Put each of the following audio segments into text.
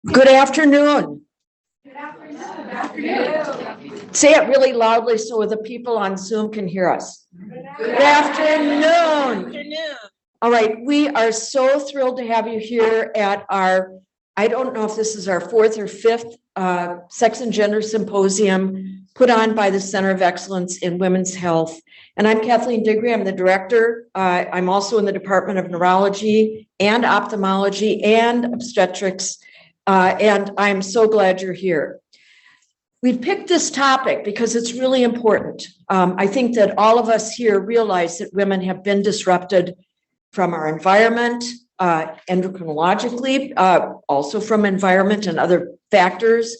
Good afternoon. Good afternoon. Say it really loudly so the people on Zoom can hear us. Good afternoon. All right, we are so thrilled to have you here at our, I don't know if this is our fourth or fifth Sex and Gender Symposium put on by the Center of Excellence in Women's Health. And I'm Kathleen Digre, I'm the director. I'm also in the Department of Neurology and Ophthalmology and Obstetrics. And I'm so glad you're here. We picked this topic because it's really important. I think that all of us here realize that women have been disrupted from our environment, endocrinologically, also from environment and other factors,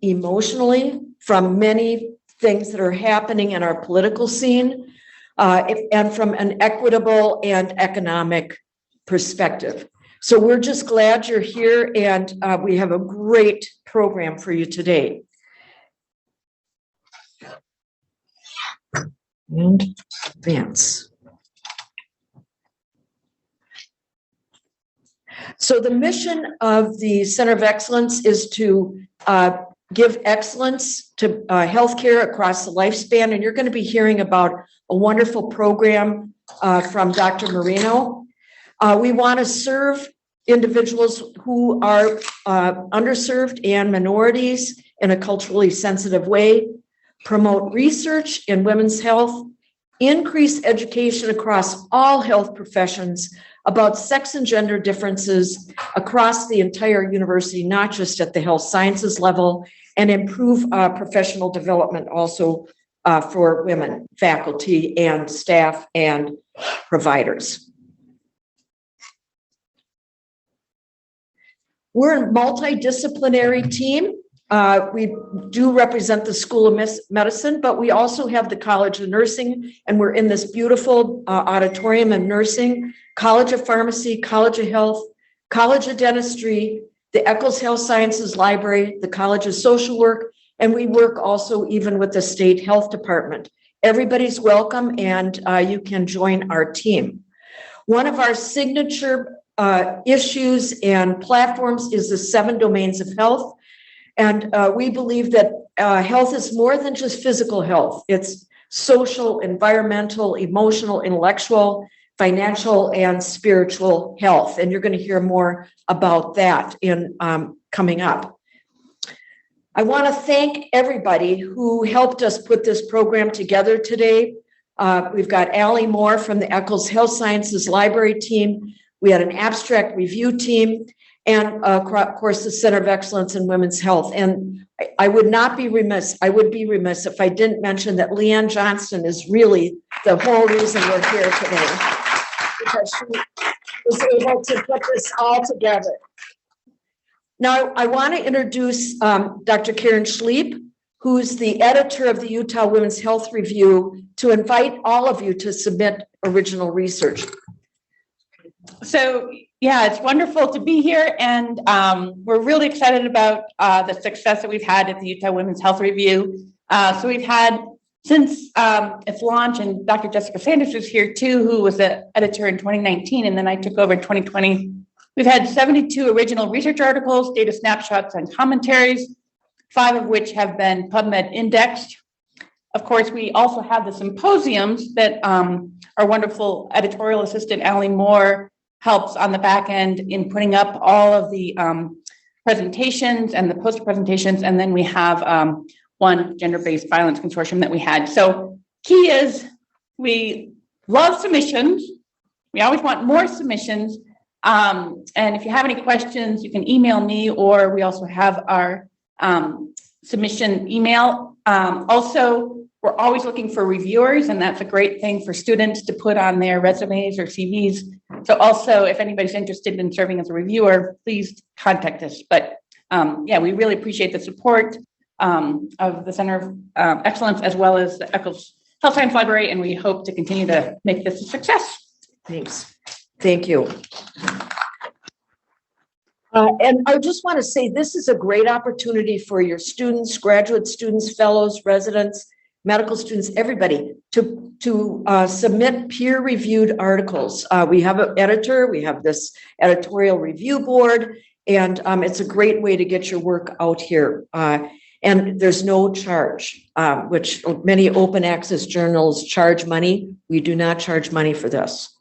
emotionally, from many things that are happening in our political scene, and from an equitable and economic perspective. So we're just glad you're here, and we have a great program for you today. And advance. So the mission of the Center of Excellence is to give excellence to healthcare across the lifespan, and you're going to be hearing about a wonderful program from Dr. Marino. We want to serve individuals who are underserved and minorities in a culturally sensitive way, promote research in women's health, increase education across all health professions about sex and gender differences across the entire university, not just at the health sciences level, and improve professional development also for women, faculty and staff and providers. We're a multidisciplinary team. We do represent the School of Medicine, but we also have the College of Nursing, and we're in this beautiful auditorium of nursing, College of Pharmacy, College of Health, College of Dentistry, the Eccles Health Sciences Library, the College of Social Work, and we work also even with the State Health Department. Everybody's welcome, and you can join our team. One of our signature issues and platforms is the 7 domains of health. And we believe that health is more than just physical health. It's social, environmental, emotional, intellectual, financial, and spiritual health. And you're going to hear more about that in coming up. I want to thank everybody who helped us put this program together today. We've got Allie Moore from the Eccles Health Sciences Library team. We had an abstract review team, and of course, the Center of Excellence in Women's Health. And I would be remiss if I didn't mention that Leanne Johnston is really the whole reason we're here today, because she was able to put this all together. Now, I want to introduce Dr. Caren Schliep, who's the editor of the Utah Women's Health Review, to invite all of you to submit original research. So, yeah, it's wonderful to be here, and we're really excited about the success that we've had at the Utah Women's Health Review. So we've had, since its launch, and Dr. Jessica Sanders was here too, who was the editor in 2019, and then I took over in 2020. We've had 72 original research articles, data snapshots, and commentaries, 5 of which have been PubMed indexed. Of course, we also have the symposiums that our wonderful editorial assistant, Allie Moore, helps on the back end in putting up all of the presentations and the poster presentations. And then we have one gender-based violence consortium that we had. So key is we love submissions. We always want more submissions. And if you have any questions, you can email me, or we also have our submission email. Also, we're always looking for reviewers, and that's a great thing for students to put on their resumes or CVs. So also, if anybody's interested in serving as a reviewer, please contact us. But yeah, we really appreciate the support of the Center of Excellence, as well as the Eccles Health Science Library, and we hope to continue to make this a success. Thanks. Thank you. And I just want to say this is a great opportunity for your students, graduate students, fellows, residents, medical students, everybody, to submit peer-reviewed articles. We have an editor, we have this editorial review board, And it's a great way to get your work out here. And there's no charge, which many open access journals charge money. We do not charge money for this.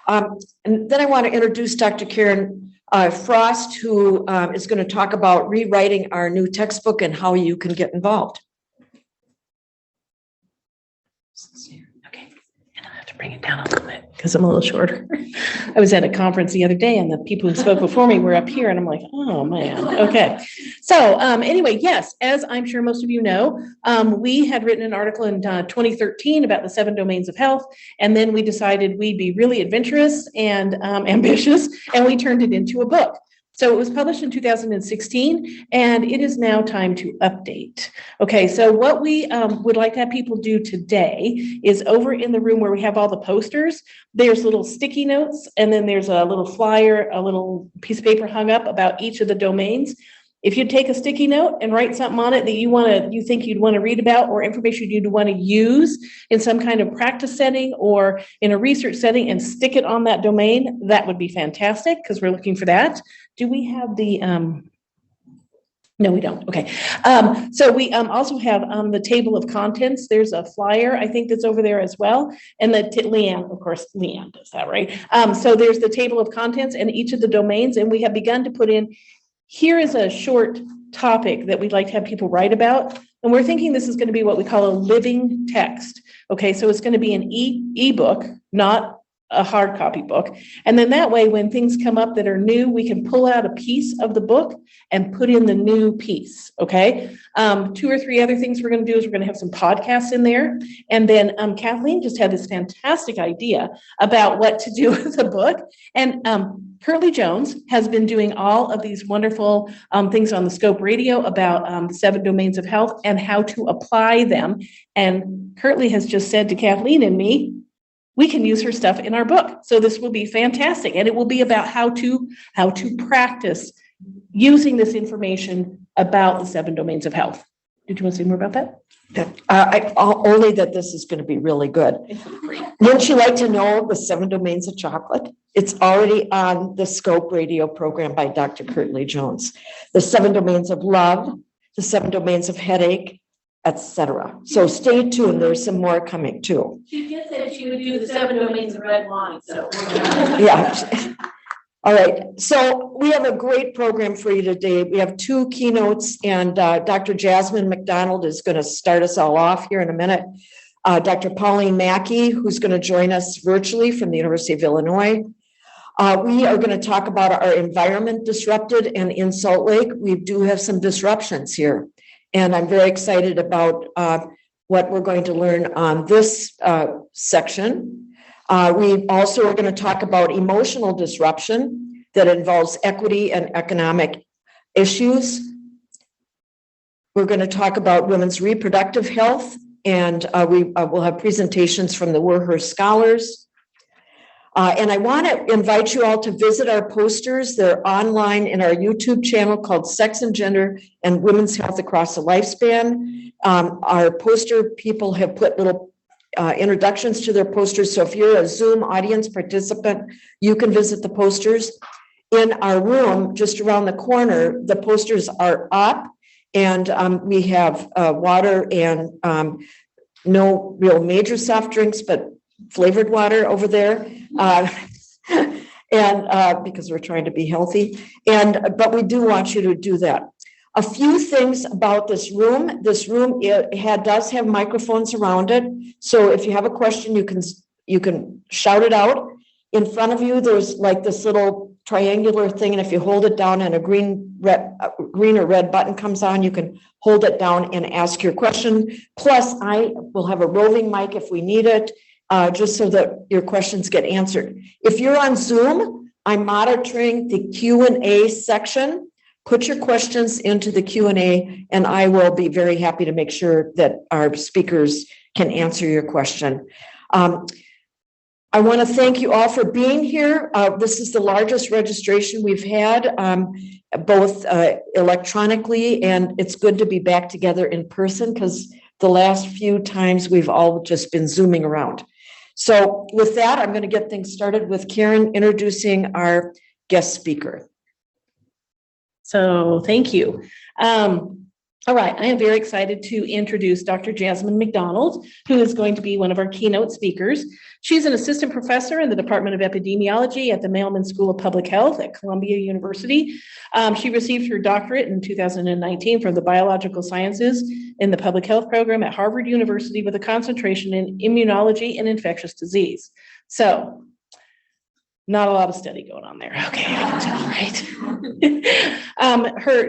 And then I want to introduce Dr. Caren Frost, who is going to talk about rewriting our new textbook and how you can get involved. Okay, and I'll have to bring it down a little bit because I'm a little shorter. I was at a conference the other day and the people who spoke before me were up here and I'm like, oh man, okay. So anyway, yes, as I'm sure most of you know, we had written an article in 2013 about the 7 domains of health. And then we decided we'd be really adventurous and ambitious, and we turned it into a book. So it was published in 2016, and it is now time to update. Okay, so what we would like to have people do today is over in the room where we have all the posters, there's little sticky notes, and then there's a little flyer, a little piece of paper hung up about each of the domains. If you take a sticky note and write something on it that you think you'd want to read about, or information you'd want to use in some kind of practice setting or in a research setting, and stick it on that domain, that would be fantastic, because we're looking for that. Do we have the, no, we don't. Okay. So we also have the table of contents. There's a flyer, I think, that's over there as well. And Leanne, of course, Leanne does that, right? So there's the table of contents and each of the domains, and we have begun to put in, here is a short topic that we'd like to have people write about. And we're thinking this is going to be what we call a living text. Okay, so it's going to be an e-book, not a hard copy book. And then that way, when things come up that are new, we can pull out a piece of the book and put in the new piece, okay? 2 or 3 other things we're going to do is we're going to have some podcasts in there. And then Kathleen just had this fantastic idea about what to do with the book. And Curly Jones has been doing all of these wonderful things on the Scope Radio about the 7 domains of health and how to apply them. And Curly has just said to Kathleen and me, we can use her stuff in our book. So this will be fantastic. And it will be about how to practice using this information about the 7 domains of health. Did you want to say more about that? Only that this is going to be really good. Wouldn't you like to know the 7 domains of chocolate? It's already on the Scope Radio program by Dr. Curly Jones. The 7 domains of love, the 7 domains of headache, etc. So stay tuned. There's some more coming too. She just said she would do the 7 domains of red wine. So yeah. All right. So we have a great program for you today. We have 2 keynotes, and Dr. Jasmine McDonald is going to start us all off here in a minute. Dr. Pauline Mackey, who's going to join us virtually from the University of Illinois. We are going to talk about our environment disrupted, and in Salt Lake, we do have some disruptions here. And I'm very excited about what we're going to learn on this section. We also are going to talk about emotional disruption that involves equity and economic issues. We're going to talk about women's reproductive health, and we will have presentations from the Werher scholars. And I want to invite you all to visit our posters. They're online in our YouTube channel called Sex and Gender and Women's Health Across the Lifespan. Our poster people have put little introductions to their posters. So if you're a Zoom audience participant, you can visit the posters. In our room, just around the corner, the posters are up, and we have water and no real major soft drinks, but flavored water over there, and because we're trying to be healthy, but we do want you to do that. A few things about this room. This room does have microphones around it, so if you have a question, you can shout it out. In front of you, there's like this little triangular thing, and if you hold it down and a green or red button comes on, you can hold it down and ask your question. Plus, I will have a roving mic if we need it. Just so that your questions get answered. If you're on Zoom, I'm monitoring the Q&A section. Put your questions into the Q&A, and I will be very happy to make sure that our speakers can answer your question. I want to thank you all for being here. This is the largest registration we've had, both electronically, and it's good to be back together in person because the last few times we've all just been Zooming around. So with that, I'm going to get things started with Caren introducing our guest speaker. So thank you. All right, I am very excited to introduce Dr. Jasmine McDonald, who is going to be one of our keynote speakers. She's an assistant professor in the Department of Epidemiology at the Mailman School of Public Health at Columbia University. She received her doctorate in 2019 from the Biological Sciences in the Public Health program at Harvard University with a concentration in immunology and infectious disease. So, not a lot of study going on there. Okay, I can tell, right?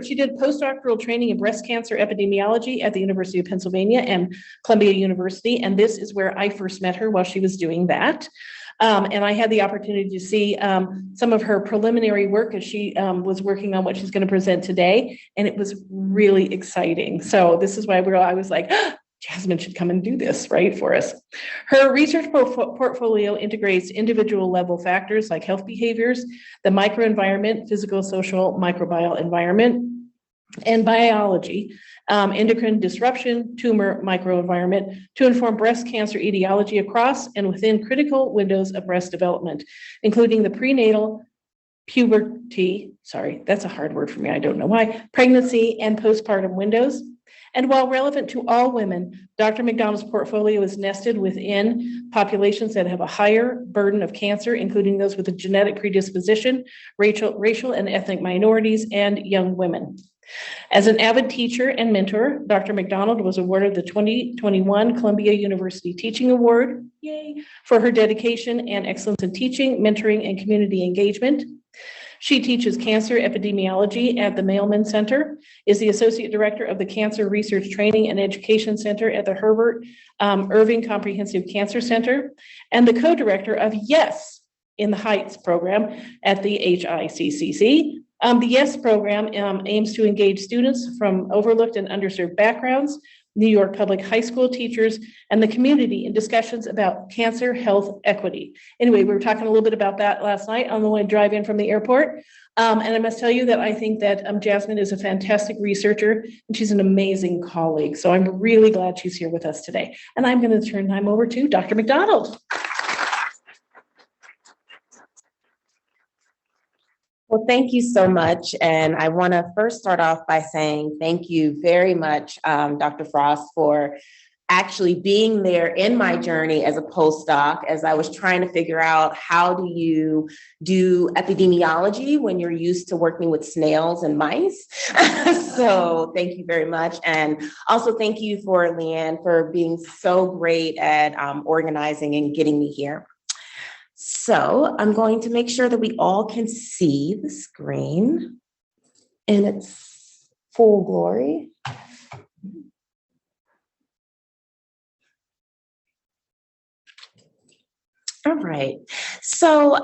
She did postdoctoral training in breast cancer epidemiology at the University of Pennsylvania and Columbia University, and this is where I first met her while she was doing that. And I had the opportunity to see some of her preliminary work as she was working on what she's going to present today, and it was really exciting. So this is why I was like, Jasmine should come and do this, right, for us. Her research portfolio integrates individual level factors like health behaviors, the microenvironment, physical, social, microbial environment, and biology, endocrine disruption, tumor microenvironment to inform breast cancer etiology across and within critical windows of breast development, including the prenatal, puberty, sorry, that's a hard word for me, I don't know why, pregnancy and postpartum windows. And while relevant to all women, Dr. McDonald's portfolio is nested within populations that have a higher burden of cancer, including those with a genetic predisposition, racial and ethnic minorities, and young women. As an avid teacher and mentor, Dr. McDonald was awarded the 2021 Columbia University Teaching Award, yay, for her dedication and excellence in teaching, mentoring, and community engagement. She teaches cancer epidemiology at the Mailman Center, is the Associate Director of the Cancer Research Training and Education Center at the Herbert Irving Comprehensive Cancer Center, and the co-director of YES in the Heights program at the HICCC. The YES program aims to engage students from overlooked and underserved backgrounds, New York public high school teachers, and the community in discussions about cancer health equity. Anyway, we were talking a little bit about that last night on the way drive in from the airport. And I must tell you that I think that Jasmine is a fantastic researcher and she's an amazing colleague. So I'm really glad she's here with us today. And I'm going to turn time over to Dr. McDonald. Well, thank you so much. And I want to first start off by saying thank you very much, Dr. Frost, for actually being there in my journey as a postdoc, as I was trying to figure out how do you do epidemiology when you're used to working with snails and mice. So thank you very much. And also thank you for Leanne for being so great at organizing and getting me here. So I'm going to make sure that we all can see the screen in its full glory. All right. So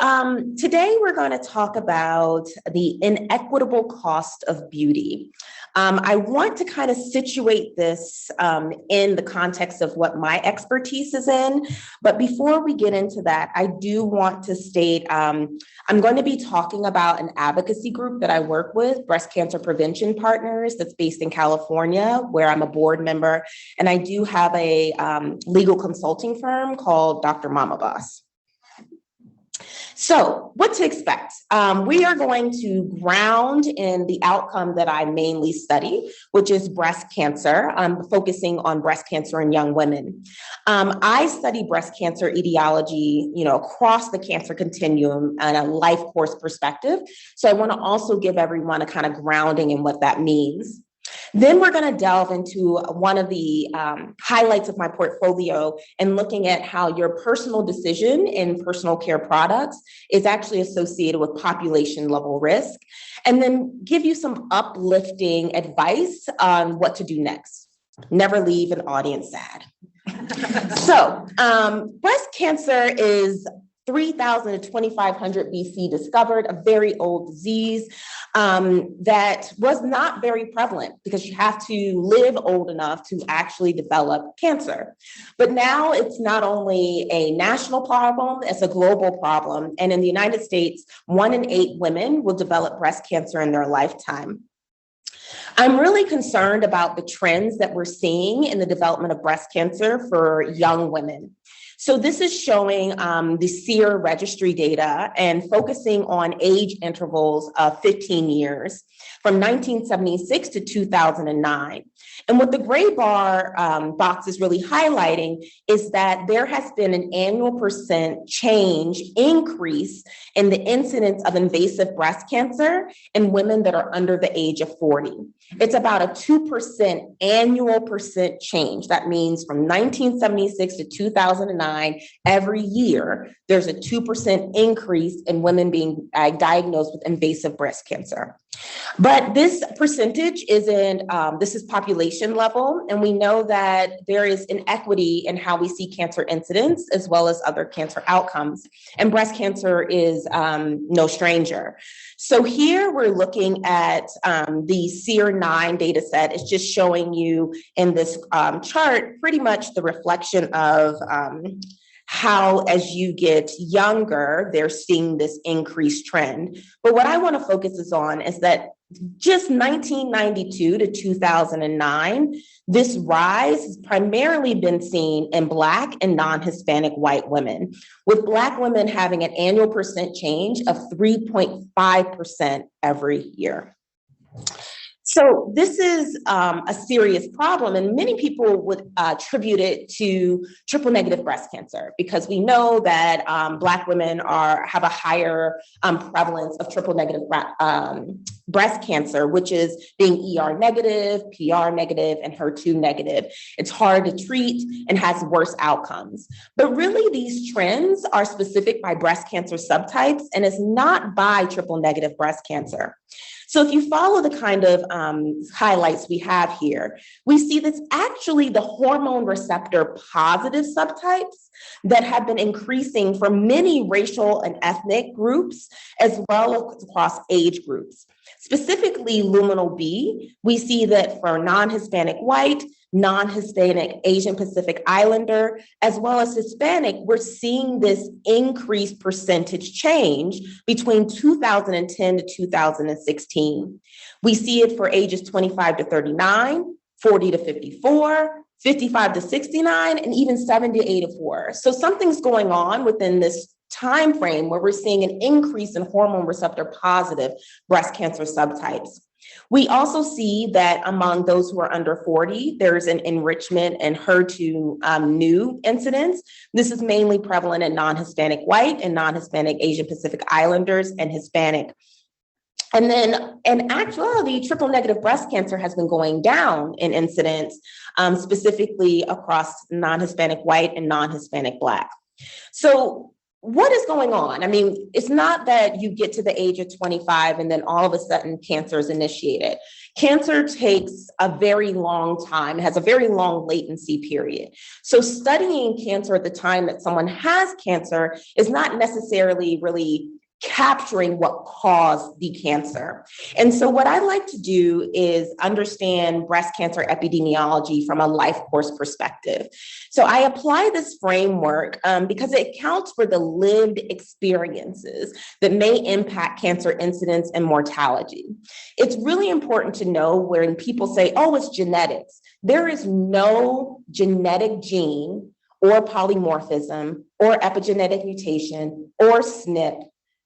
today we're going to talk about the inequitable cost of beauty. I want to kind of situate this in the context of what my expertise is in. But before we get into that, I do want to state I'm going to be talking about an advocacy group that I work with, Breast Cancer Prevention Partners, that's based in California, where I'm a board member. And I do have a legal consulting firm called Dr. Mama Boss. So what to expect? We are going to ground in the outcome that I mainly study, which is breast cancer, focusing on breast cancer in young women. I study breast cancer etiology, across the cancer continuum and a life course perspective. So I want to also give everyone a kind of grounding in what that means. Then we're going to delve into one of the highlights of my portfolio and looking at how your personal decision in personal care products is actually associated with population level risk, and then give you some uplifting advice on what to do next. Never leave an audience sad. So breast cancer is 3,000 to 2,500 BC discovered, a very old disease that was not very prevalent because you have to live old enough to actually develop cancer. But now it's not only a national problem, it's a global problem. And in the United States, 1 in 8 women will develop breast cancer in their lifetime. I'm really concerned about the trends that we're seeing in the development of breast cancer for young women. So this is showing the SEER registry data and focusing on age intervals of 15 years from 1976 to 2009. And what the gray bar box is really highlighting is that there has been an annual percent change increase in the incidence of invasive breast cancer in women that are under the age of 40. It's about a 2% annual percent change. That means from 1976 to 2009, every year, there's a 2% increase in women being diagnosed with invasive breast cancer. But this percentage isn't, this is population level, and we know that there is inequity in how we see cancer incidence as well as other cancer outcomes, and breast cancer is no stranger. So here we're looking at the SEER9 data set. It's just showing you in this chart pretty much the reflection of how as you get younger, they're seeing this increased trend. But what I want to focus on is that just 1992 to 2009, this rise has primarily been seen in Black and non-Hispanic white women, with Black women having an annual percent change of 3.5% every year. So this is a serious problem, and many people would attribute it to triple negative breast cancer, because we know that Black women have a higher prevalence of triple negative breast cancer, which is being ER negative, PR negative, and HER2 negative. It's hard to treat and has worse outcomes. But really, these trends are specific by breast cancer subtypes, and it's not by triple negative breast cancer. So if you follow the kind of highlights we have here, we see that's actually the hormone receptor positive subtypes that have been increasing for many racial and ethnic groups, as well as across age groups. Specifically, luminal B, we see that for non-Hispanic white, non-Hispanic Asian Pacific Islander, as well as Hispanic, we're seeing this increased percentage change between 2010 to 2016. We see it for ages 25 to 39, 40 to 54, 55 to 69, and even 70 to 84. So something's going on within this time frame where we're seeing an increase in hormone receptor positive breast cancer subtypes. We also see that among those who are under 40, there's an enrichment in HER2 new incidence. This is mainly prevalent in non-Hispanic white and non-Hispanic Asian Pacific Islanders and Hispanic. And then in actuality, triple negative breast cancer has been going down in incidence, specifically across non-Hispanic white and non-Hispanic Black. So what is going on? I mean, it's not that you get to the age of 25 and then all of a sudden cancer is initiated. Cancer takes a very long time, it has a very long latency period. So studying cancer at the time that someone has cancer is not necessarily really capturing what caused the cancer. And so what I like to do is understand breast cancer epidemiology from a life course perspective. So I apply this framework because it accounts for the lived experiences that may impact cancer incidence and mortality. It's really important to know when people say, oh, it's genetics. There is no genetic gene or polymorphism or epigenetic mutation or SNP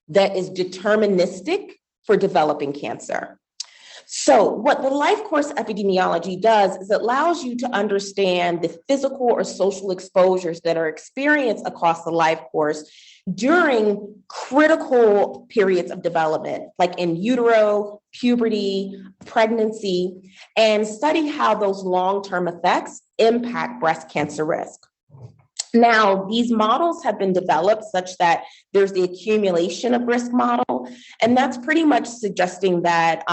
that is deterministic for developing cancer. So what the life course epidemiology does is it allows you to understand the physical or social exposures that are experienced across the life course during critical periods of development, like in utero, puberty, pregnancy, and study how those long-term effects impact breast cancer risk. Now, these models have been developed such that there's the accumulation of risk model, and that's pretty much suggesting that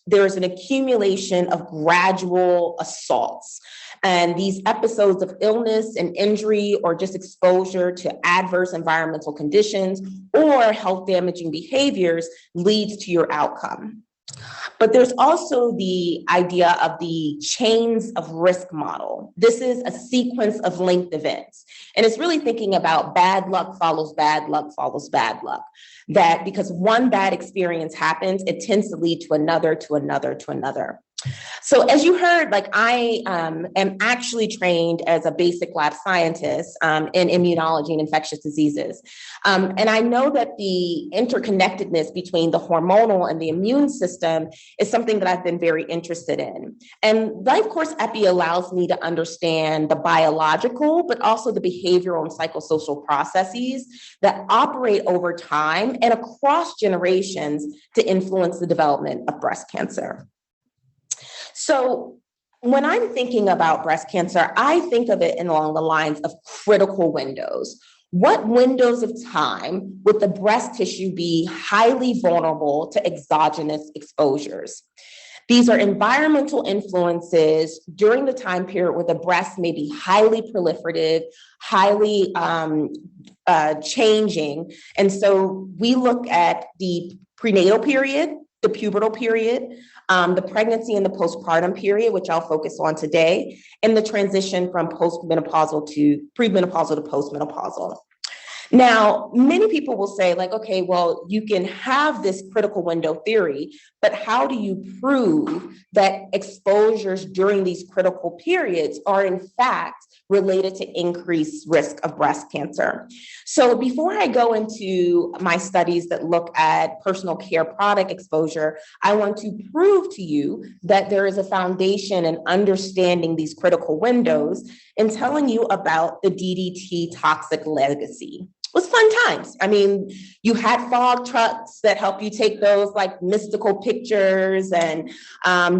there's an accumulation of gradual assaults. And these episodes of illness and injury or just exposure to adverse environmental conditions or health damaging behaviors leads to your outcome. But there's also the idea of the chains of risk model. This is a sequence of linked events. And it's really thinking about bad luck follows bad luck follows bad luck. That because one bad experience happens, it tends to lead to another, to another, to another. So as you heard, like I am actually trained as a basic lab scientist in immunology and infectious diseases. And I know that the interconnectedness between the hormonal and the immune system is something that I've been very interested in. And Life Course Epi allows me to understand the biological, but also the behavioral and psychosocial processes that operate over time and across generations to influence the development of breast cancer. So when I'm thinking about breast cancer, I think of it along the lines of critical windows. What windows of time would the breast tissue be highly vulnerable to exogenous exposures? These are environmental influences during the time period where the breast may be highly proliferative, highly changing. And so we look at the prenatal period, the pubertal period, the pregnancy and the postpartum period, which I'll focus on today, and the transition from postmenopausal to premenopausal to postmenopausal. Now, many people will say, like, okay, well, you can have this critical window theory, but how do you prove that exposures during these critical periods are in fact related to increased risk of breast cancer? So before I go into my studies that look at personal care product exposure, I want to prove to you that there is a foundation in understanding these critical windows and telling you about the DDT toxic legacy. It was fun times. I mean, you had fog trucks that help you take those like mystical pictures, and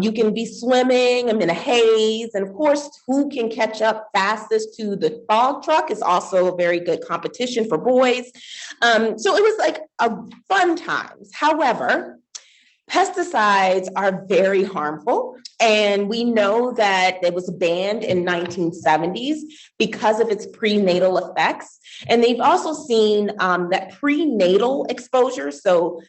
you can be swimming in a haze. And of course, who can catch up fastest to the fog truck is also a very good competition for boys. So it was like a fun times. However, pesticides are very harmful, and we know that it was banned in 1970s because of its prenatal effects. And they've also seen that prenatal exposure, so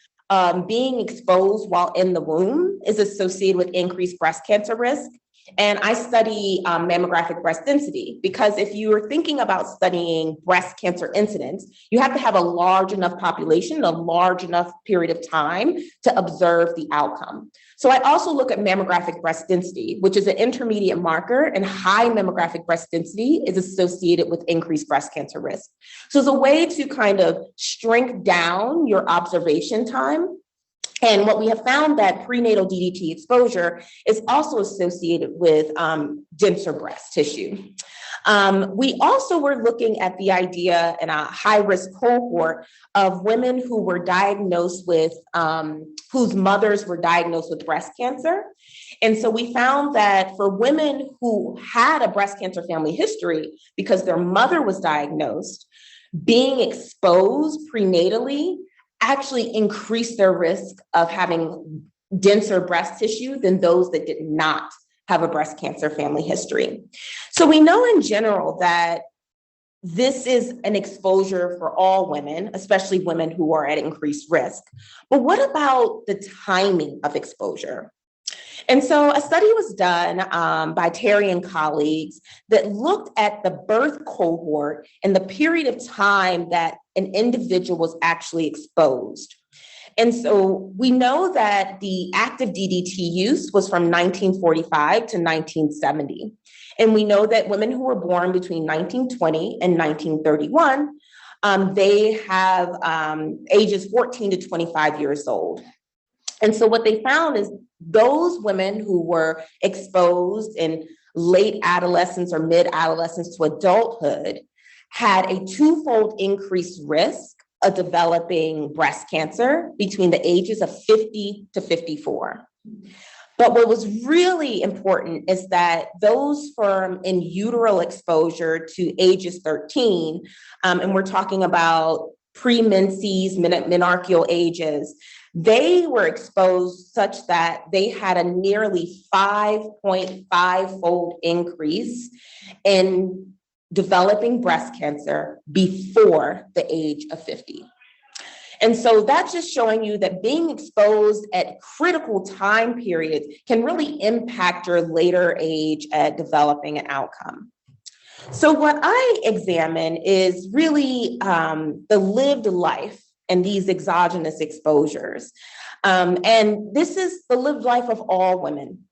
being exposed while in the womb, is associated with increased breast cancer risk. And I study mammographic breast density, because if you are thinking about studying breast cancer incidence, you have to have a large enough population, a large enough period of time to observe the outcome. So I also look at mammographic breast density, which is an intermediate marker, and high mammographic breast density is associated with increased breast cancer risk. So it's a way to kind of shrink down your observation time. And what we have found that prenatal DDT exposure is also associated with denser breast tissue. We also were looking at the idea in a high-risk cohort of women who were diagnosed with, whose mothers were diagnosed with breast cancer. And so we found that for women who had a breast cancer family history because their mother was diagnosed, being exposed prenatally actually increased their risk of having denser breast tissue than those that did not have a breast cancer family history. So we know in general that this is an exposure for all women, especially women who are at increased risk. But what about the timing of exposure? And so a study was done by Terry and colleagues that looked at the birth cohort and the period of time that an individual was actually exposed. And so we know that the active DDT use was from 1945 to 1970. And we know that women who were born between 1920 and 1931, they have ages 14 to 25 years old. And so what they found is those women who were exposed in late adolescence or mid-adolescence to adulthood had a twofold increased risk of developing breast cancer between the ages of 50 to 54. But what was really important is that those from in utero exposure to ages 13, and we're talking about pre-menses, menarcheal ages, they were exposed such that they had a nearly 5.5-fold increase in developing breast cancer before the age of 50. And so that's just showing you that being exposed at critical time periods can really impact your later age at developing an outcome. So what I examine is really the lived life and these exogenous exposures. And this is the lived life of all women.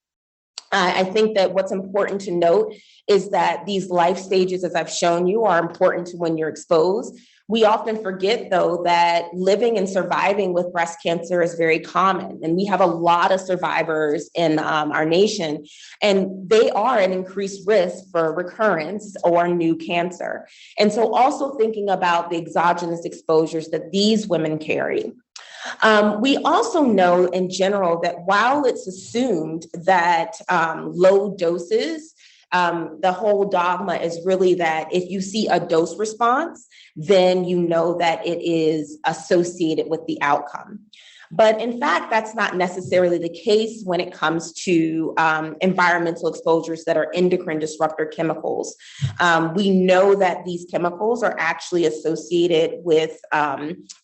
I think that what's important to note is that these life stages, as I've shown you, are important to when you're exposed. We often forget, though, that living and surviving with breast cancer is very common. And we have a lot of survivors in our nation, and they are at increased risk for recurrence or new cancer. And so also thinking about the exogenous exposures that these women carry. We also know in general that while it's assumed that low doses, the whole dogma is really that if you see a dose response, then you know that it is associated with the outcome. But in fact, that's not necessarily the case when it comes to environmental exposures that are endocrine disruptor chemicals. We know that these chemicals are actually associated with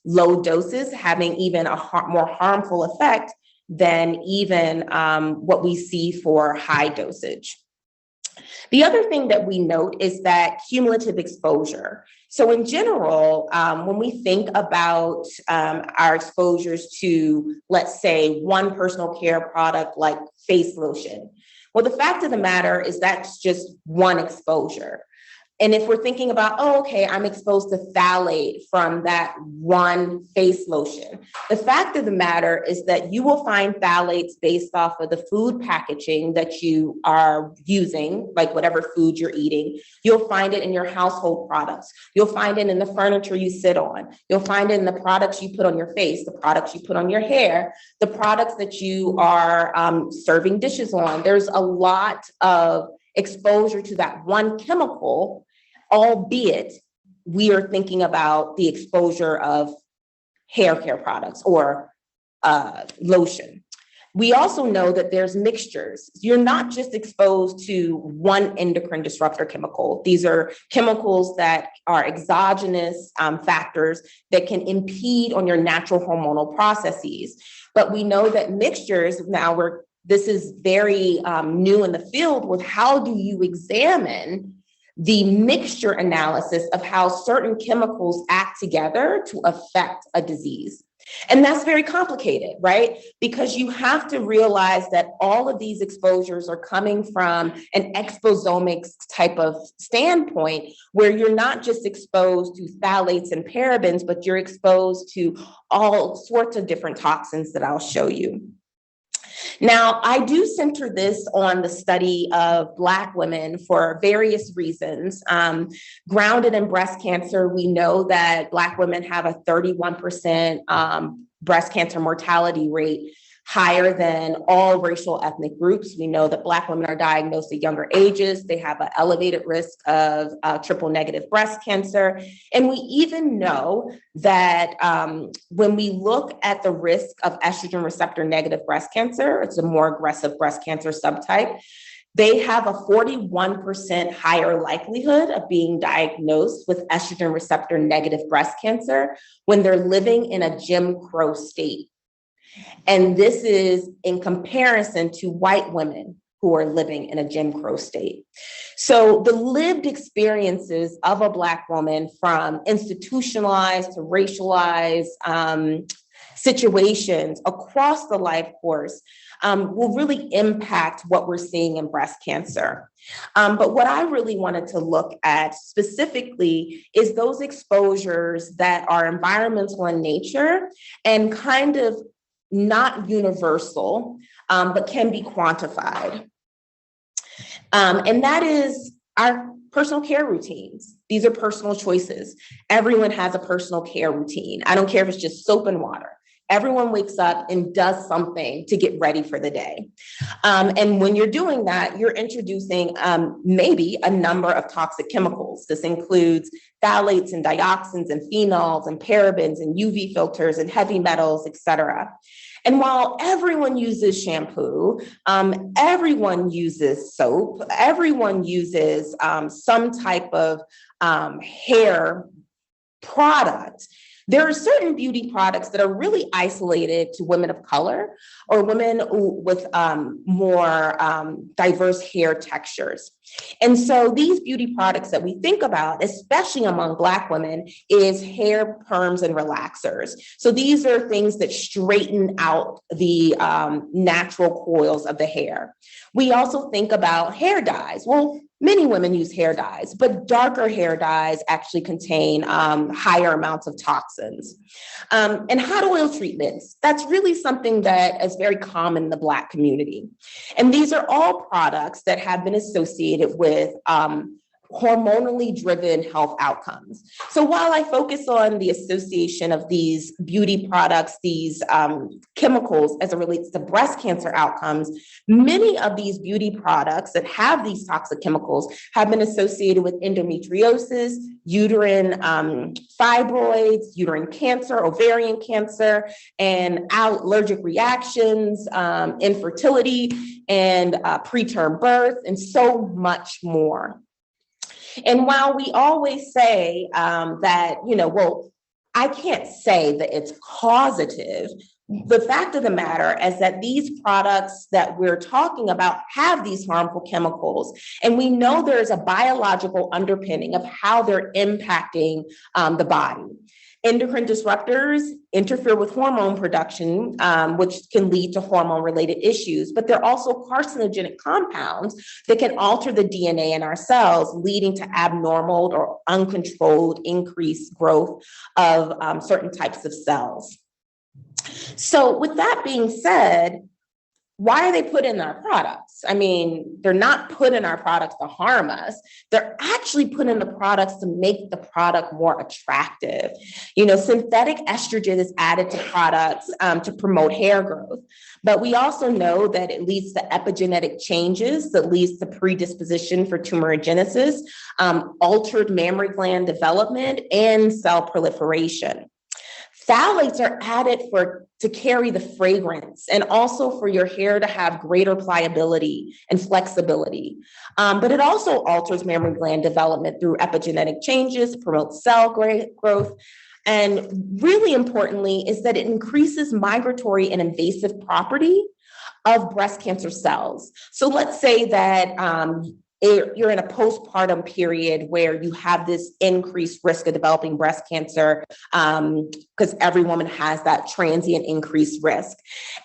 low doses having even a more harmful effect than even what we see for high dosage. The other thing that we note is that cumulative exposure. So in general, when we think about our exposures to, let's say, one personal care product like face lotion, well, the fact of the matter is that's just one exposure. And if we're thinking about, oh, okay, I'm exposed to phthalate from that one face lotion. The fact of the matter is that you will find phthalates based off of the food packaging that you are using, like whatever food you're eating. You'll find it in your household products. You'll find it in the furniture you sit on. You'll find it in the products you put on your face, the products you put on your hair, the products that you are serving dishes on. There's a lot of exposure to that one chemical, albeit we are thinking about the exposure of hair care products or lotion. We also know that there's mixtures. You're not just exposed to one endocrine disruptor chemical. These are chemicals that are exogenous factors that can impede on your natural hormonal processes. But we know that mixtures, this is very new in the field with how do you examine the mixture analysis of how certain chemicals act together to affect a disease. And that's very complicated, right? Because you have to realize that all of these exposures are coming from an exposomics type of standpoint where you're not just exposed to phthalates and parabens, but you're exposed to all sorts of different toxins that I'll show you. Now, I do center this on the study of Black women for various reasons. Grounded in breast cancer, we know that Black women have a 31% breast cancer mortality rate, higher than all racial ethnic groups. We know that Black women are diagnosed at younger ages. They have an elevated risk of triple negative breast cancer. And we even know that when we look at the risk of estrogen receptor negative breast cancer, it's a more aggressive breast cancer subtype, they have a 41% higher likelihood of being diagnosed with estrogen receptor negative breast cancer when they're living in a Jim Crow state. And this is in comparison to white women who are living in a Jim Crow state. So the lived experiences of a Black woman, from institutionalized to racialized situations across the life course, will really impact what we're seeing in breast cancer. But what I really wanted to look at specifically is those exposures that are environmental in nature and kind of not universal, but can be quantified. And that is our personal care routines. These are personal choices. Everyone has a personal care routine. I don't care if it's just soap and water. Everyone wakes up and does something to get ready for the day. And when you're doing that, you're introducing maybe a number of toxic chemicals. This includes phthalates and dioxins and phenols and parabens and UV filters and heavy metals, et cetera. And while everyone uses shampoo, everyone uses soap, everyone uses some type of hair product, There are certain beauty products that are really isolated to women of color or women with more diverse hair textures. And so these beauty products that we think about, especially among Black women, is hair perms and relaxers. So these are things that straighten out the natural coils of the hair. We also think about hair dyes. Well, many women use hair dyes, but darker hair dyes actually contain higher amounts of toxins. And hot oil treatments, that's really something that is very common in the Black community. And these are all products that have been associated with hormonally driven health outcomes. So while I focus on the association of these beauty products, these chemicals as it relates to breast cancer outcomes, many of these beauty products that have these toxic chemicals have been associated with endometriosis, uterine fibroids, uterine cancer, ovarian cancer, and allergic reactions, infertility, and preterm birth, and so much more. And while we always say that, well, I can't say that it's causative, the fact of the matter is that these products that we're talking about have these harmful chemicals, and we know there's a biological underpinning of how they're impacting the body. Endocrine disruptors interfere with hormone production, which can lead to hormone-related issues, but they're also carcinogenic compounds that can alter the DNA in our cells, leading to abnormal or uncontrolled increased growth of certain types of cells. So with that being said, why are they put in our products? I mean, they're not put in our products to harm us. They're actually put in the products to make the product more attractive. Synthetic estrogen is added to products to promote hair growth. But we also know that it leads to epigenetic changes that leads to predisposition for tumorigenesis, altered mammary gland development, and cell proliferation. Phthalates are added to carry the fragrance and also for your hair to have greater pliability and flexibility. But it also alters mammary gland development through epigenetic changes, promotes cell growth. And really importantly is that it increases migratory and invasive property of breast cancer cells. So let's say that you're in a postpartum period where you have this increased risk of developing breast cancer because every woman has that transient increased risk.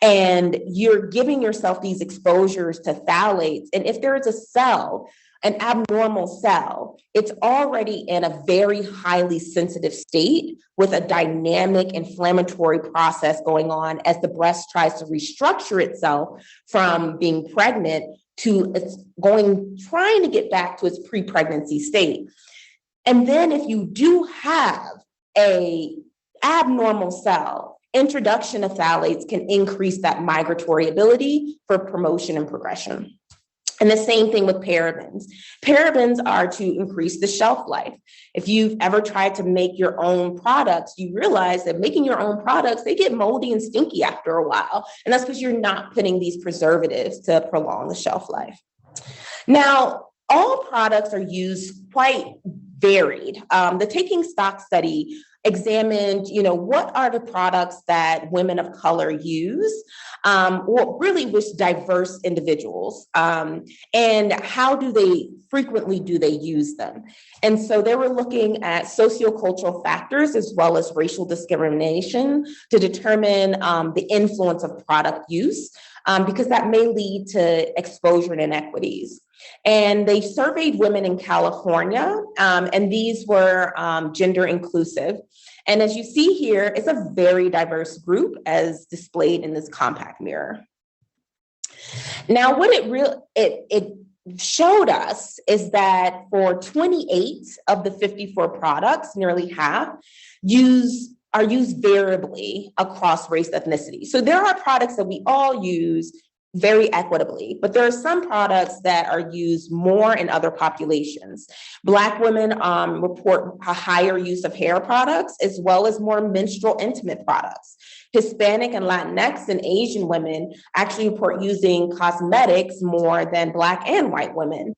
And you're giving yourself these exposures to phthalates. And if there is a cell, an abnormal cell, it's already in a very highly sensitive state with a dynamic inflammatory process going on as the breast tries to restructure itself from being pregnant to trying to get back to its pre-pregnancy state. And then if you do have a abnormal cell, introduction of phthalates can increase that migratory ability for promotion and progression. And the same thing with parabens. Parabens are to increase the shelf life. If you've ever tried to make your own products, you realize that making your own products, they get moldy and stinky after a while. And that's because you're not putting these preservatives to prolong the shelf life. Now, all products are used quite varied. The Taking Stock study examined, what are the products that women of color use, or really with diverse individuals, and how frequently do they use them? And so they were looking at sociocultural factors as well as racial discrimination to determine the influence of product use, because that may lead to exposure and inequities. And they surveyed women in California, and these were gender inclusive. And as you see here, it's a very diverse group as displayed in this compact mirror. Now, what it showed us is that for 28 of the 54 products, nearly half, are used variably across race ethnicity. So there are products that we all use very equitably, but there are some products that are used more in other populations. Black women report a higher use of hair products as well as more menstrual intimate products. Hispanic and Latinx and Asian women actually report using cosmetics more than Black and white women.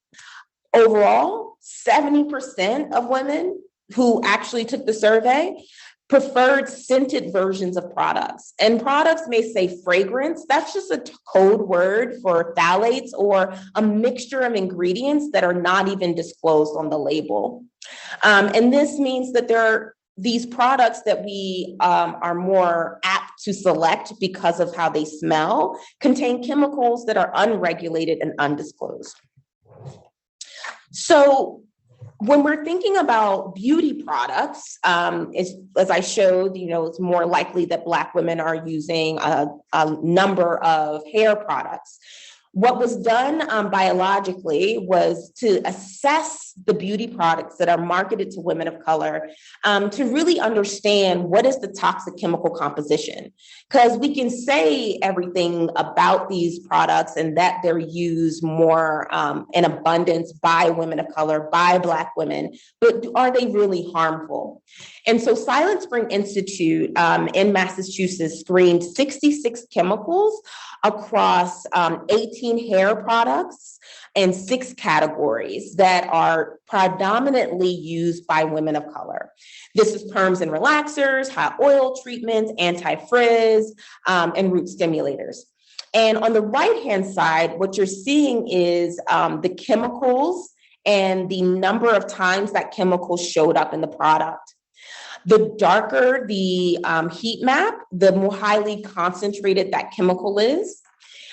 Overall, 70% of women who actually took the survey preferred scented versions of products. And products may say fragrance. That's just a code word for phthalates or a mixture of ingredients that are not even disclosed on the label. And this means that there are these products that we are more apt to select because of how they smell contain chemicals that are unregulated and undisclosed. So when we're thinking about beauty products, as I showed, it's more likely that Black women are using a number of hair products. What was done biologically was to assess the beauty products that are marketed to women of color to really understand what is the toxic chemical composition. Because we can say everything about these products and that they're used more in abundance by women of color, by Black women, but are they really harmful? And so Silent Spring Institute in Massachusetts screened 66 chemicals across 18 hair products in 6 categories that are predominantly used by women of color. This is perms and relaxers, hot oil treatments, anti-frizz, and root stimulators. And on the right-hand side, what you're seeing is the chemicals and the number of times that chemical showed up in the product. The darker the heat map, the more highly concentrated that chemical is.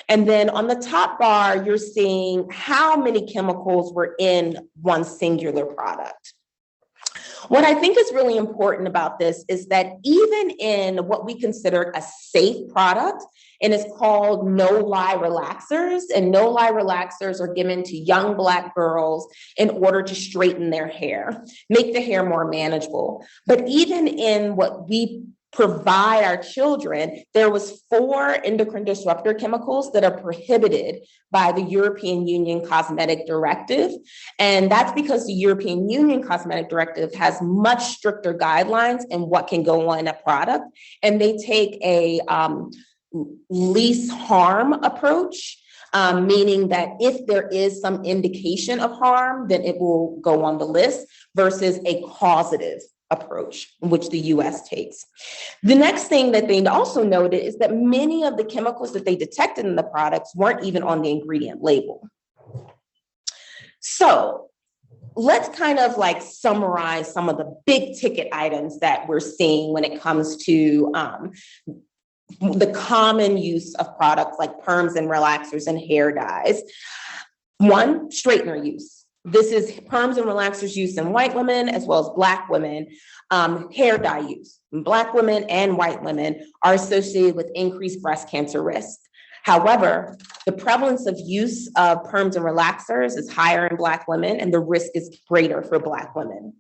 And then on the top bar, you're seeing how many chemicals were in one singular product. What I think is really important about this is that even in what we consider a safe product, and it's called no-lie relaxers, and no-lie relaxers are given to young Black girls in order to straighten their hair, make the hair more manageable. But even in what we provide our children, there was 4 endocrine disruptor chemicals that are prohibited by the European Union Cosmetic Directive. And that's because the European Union Cosmetic Directive has much stricter guidelines in what can go on a product. And they take a least harm approach, meaning that if there is some indication of harm, then it will go on the list versus a causative approach, which the US takes. The next thing that they also noted is that many of the chemicals that they detected in the products weren't even on the ingredient label. So let's kind of like summarize some of the big ticket items that we're seeing when it comes to the common use of products like perms and relaxers and hair dyes. 1, straightener use. This is perms and relaxers use in white women as well as Black women. Hair dye use. Black women and white women are associated with increased breast cancer risk. However, the prevalence of use of perms and relaxers is higher in Black women, and the risk is greater for Black women.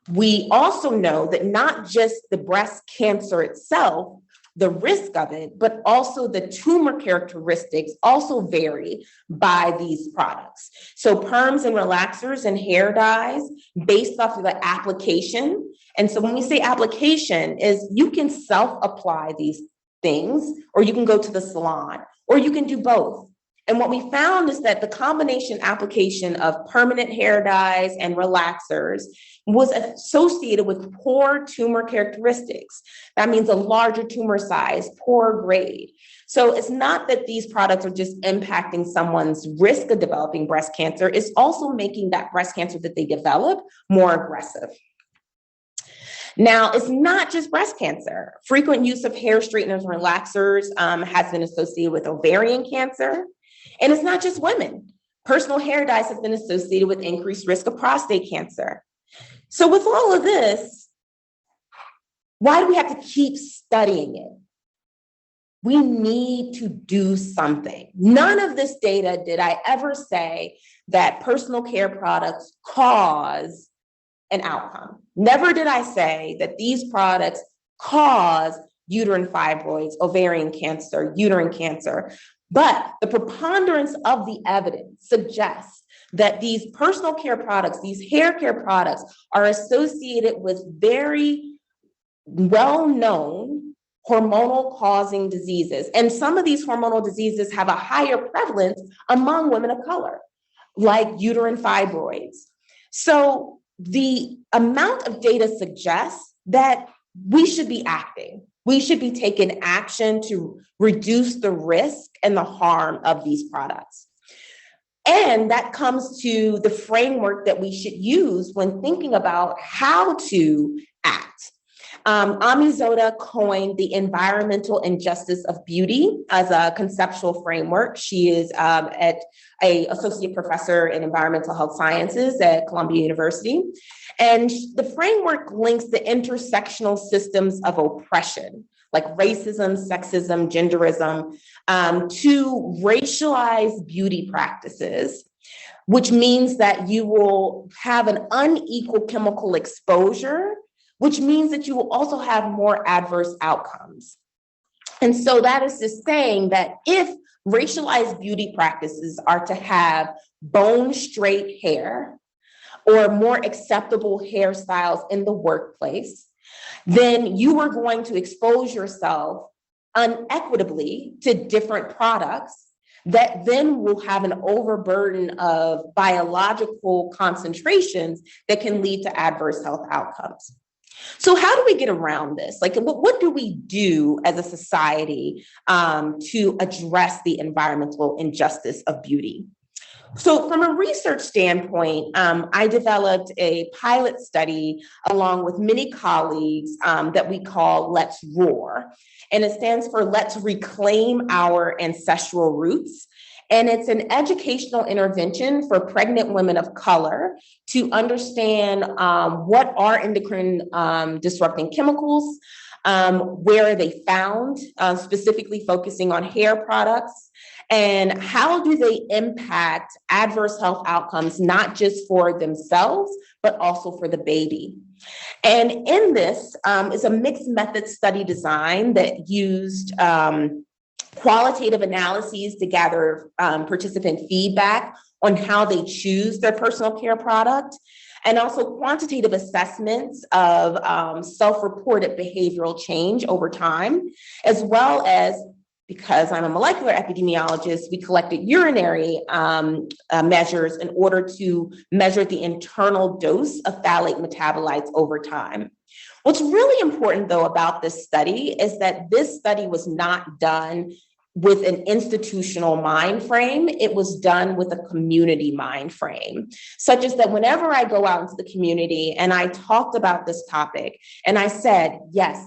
We also know that not just the breast cancer itself, the risk of it, but also the tumor characteristics also vary by these products. So perms and relaxers and hair dyes based off of the application. And so when we say application is you can self-apply these things, or you can go to the salon, or you can do both. And what we found is that the combination application of permanent hair dyes and relaxers was associated with poor tumor characteristics. That means a larger tumor size, poor grade. So it's not that these products are just impacting someone's risk of developing breast cancer, it's also making that breast cancer that they develop more aggressive. Now, it's not just breast cancer. Frequent use of hair straighteners and relaxers has been associated with ovarian cancer. And it's not just women. Personal hair dyes have been associated with increased risk of prostate cancer. So with all of this, why do we have to keep studying it? We need to do something. None of this data did I ever say that personal care products cause an outcome. Never did I say that these products cause uterine fibroids, ovarian cancer, uterine cancer. But the preponderance of the evidence suggests that these personal care products, these hair care products, are associated with very well-known hormonal causing diseases. And some of these hormonal diseases have a higher prevalence among women of color, like uterine fibroids. So the amount of data suggests that we should be acting. We should be taking action to reduce the risk and the harm of these products. And that comes to the framework that we should use when thinking about how to act. Ami Zoda coined the environmental injustice of beauty as a conceptual framework. She is an associate professor in environmental health sciences at Columbia University. And the framework links the intersectional systems of oppression, like racism, sexism, genderism, to racialized beauty practices, which means that you will have an unequal chemical exposure, which means that you will also have more adverse outcomes. And so that is just saying that if racialized beauty practices are to have bone straight hair or more acceptable hairstyles in the workplace, then you are going to expose yourself unequitably to different products that then will have an overburden of biological concentrations that can lead to adverse health outcomes. So how do we get around this? Like, what do we do as a society to address the environmental injustice of beauty? So from a research standpoint, I developed a pilot study along with many colleagues that we call Let's Roar. And it stands for Let's Reclaim Our Ancestral Roots. And it's an educational intervention for pregnant women of color to understand what are endocrine disrupting chemicals, where are they found, specifically focusing on hair products, and how do they impact adverse health outcomes, not just for themselves, but also for the baby. And in this is a mixed method study design that used qualitative analyses to gather participant feedback on how they choose their personal care product, and also quantitative assessments of self-reported behavioral change over time, as well as, because I'm a molecular epidemiologist, we collected urinary measures in order to measure the internal dose of phthalate metabolites over time. What's really important, though, about this study is that this study was not done with an institutional mind frame. It was done with a community mind frame, such as that whenever I go out into the community and I talked about this topic and I said, yes,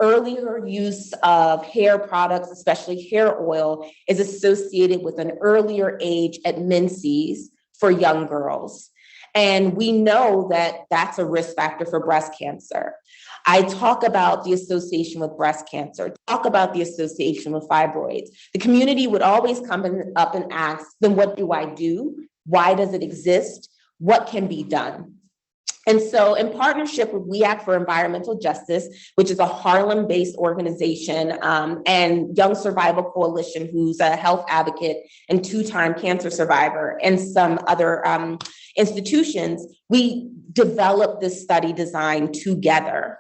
earlier use of hair products, especially hair oil, is associated with an earlier age at menses for young girls. And we know that that's a risk factor for breast cancer. I talk about the association with breast cancer, talk about the association with fibroids. The community would always come up and ask, then what do I do? Why does it exist? What can be done? And so in partnership with We Act for Environmental Justice, which is a Harlem-based organization, and Young Survival Coalition, who's a health advocate and two-time cancer survivor, and some other institutions, we developed this study design together.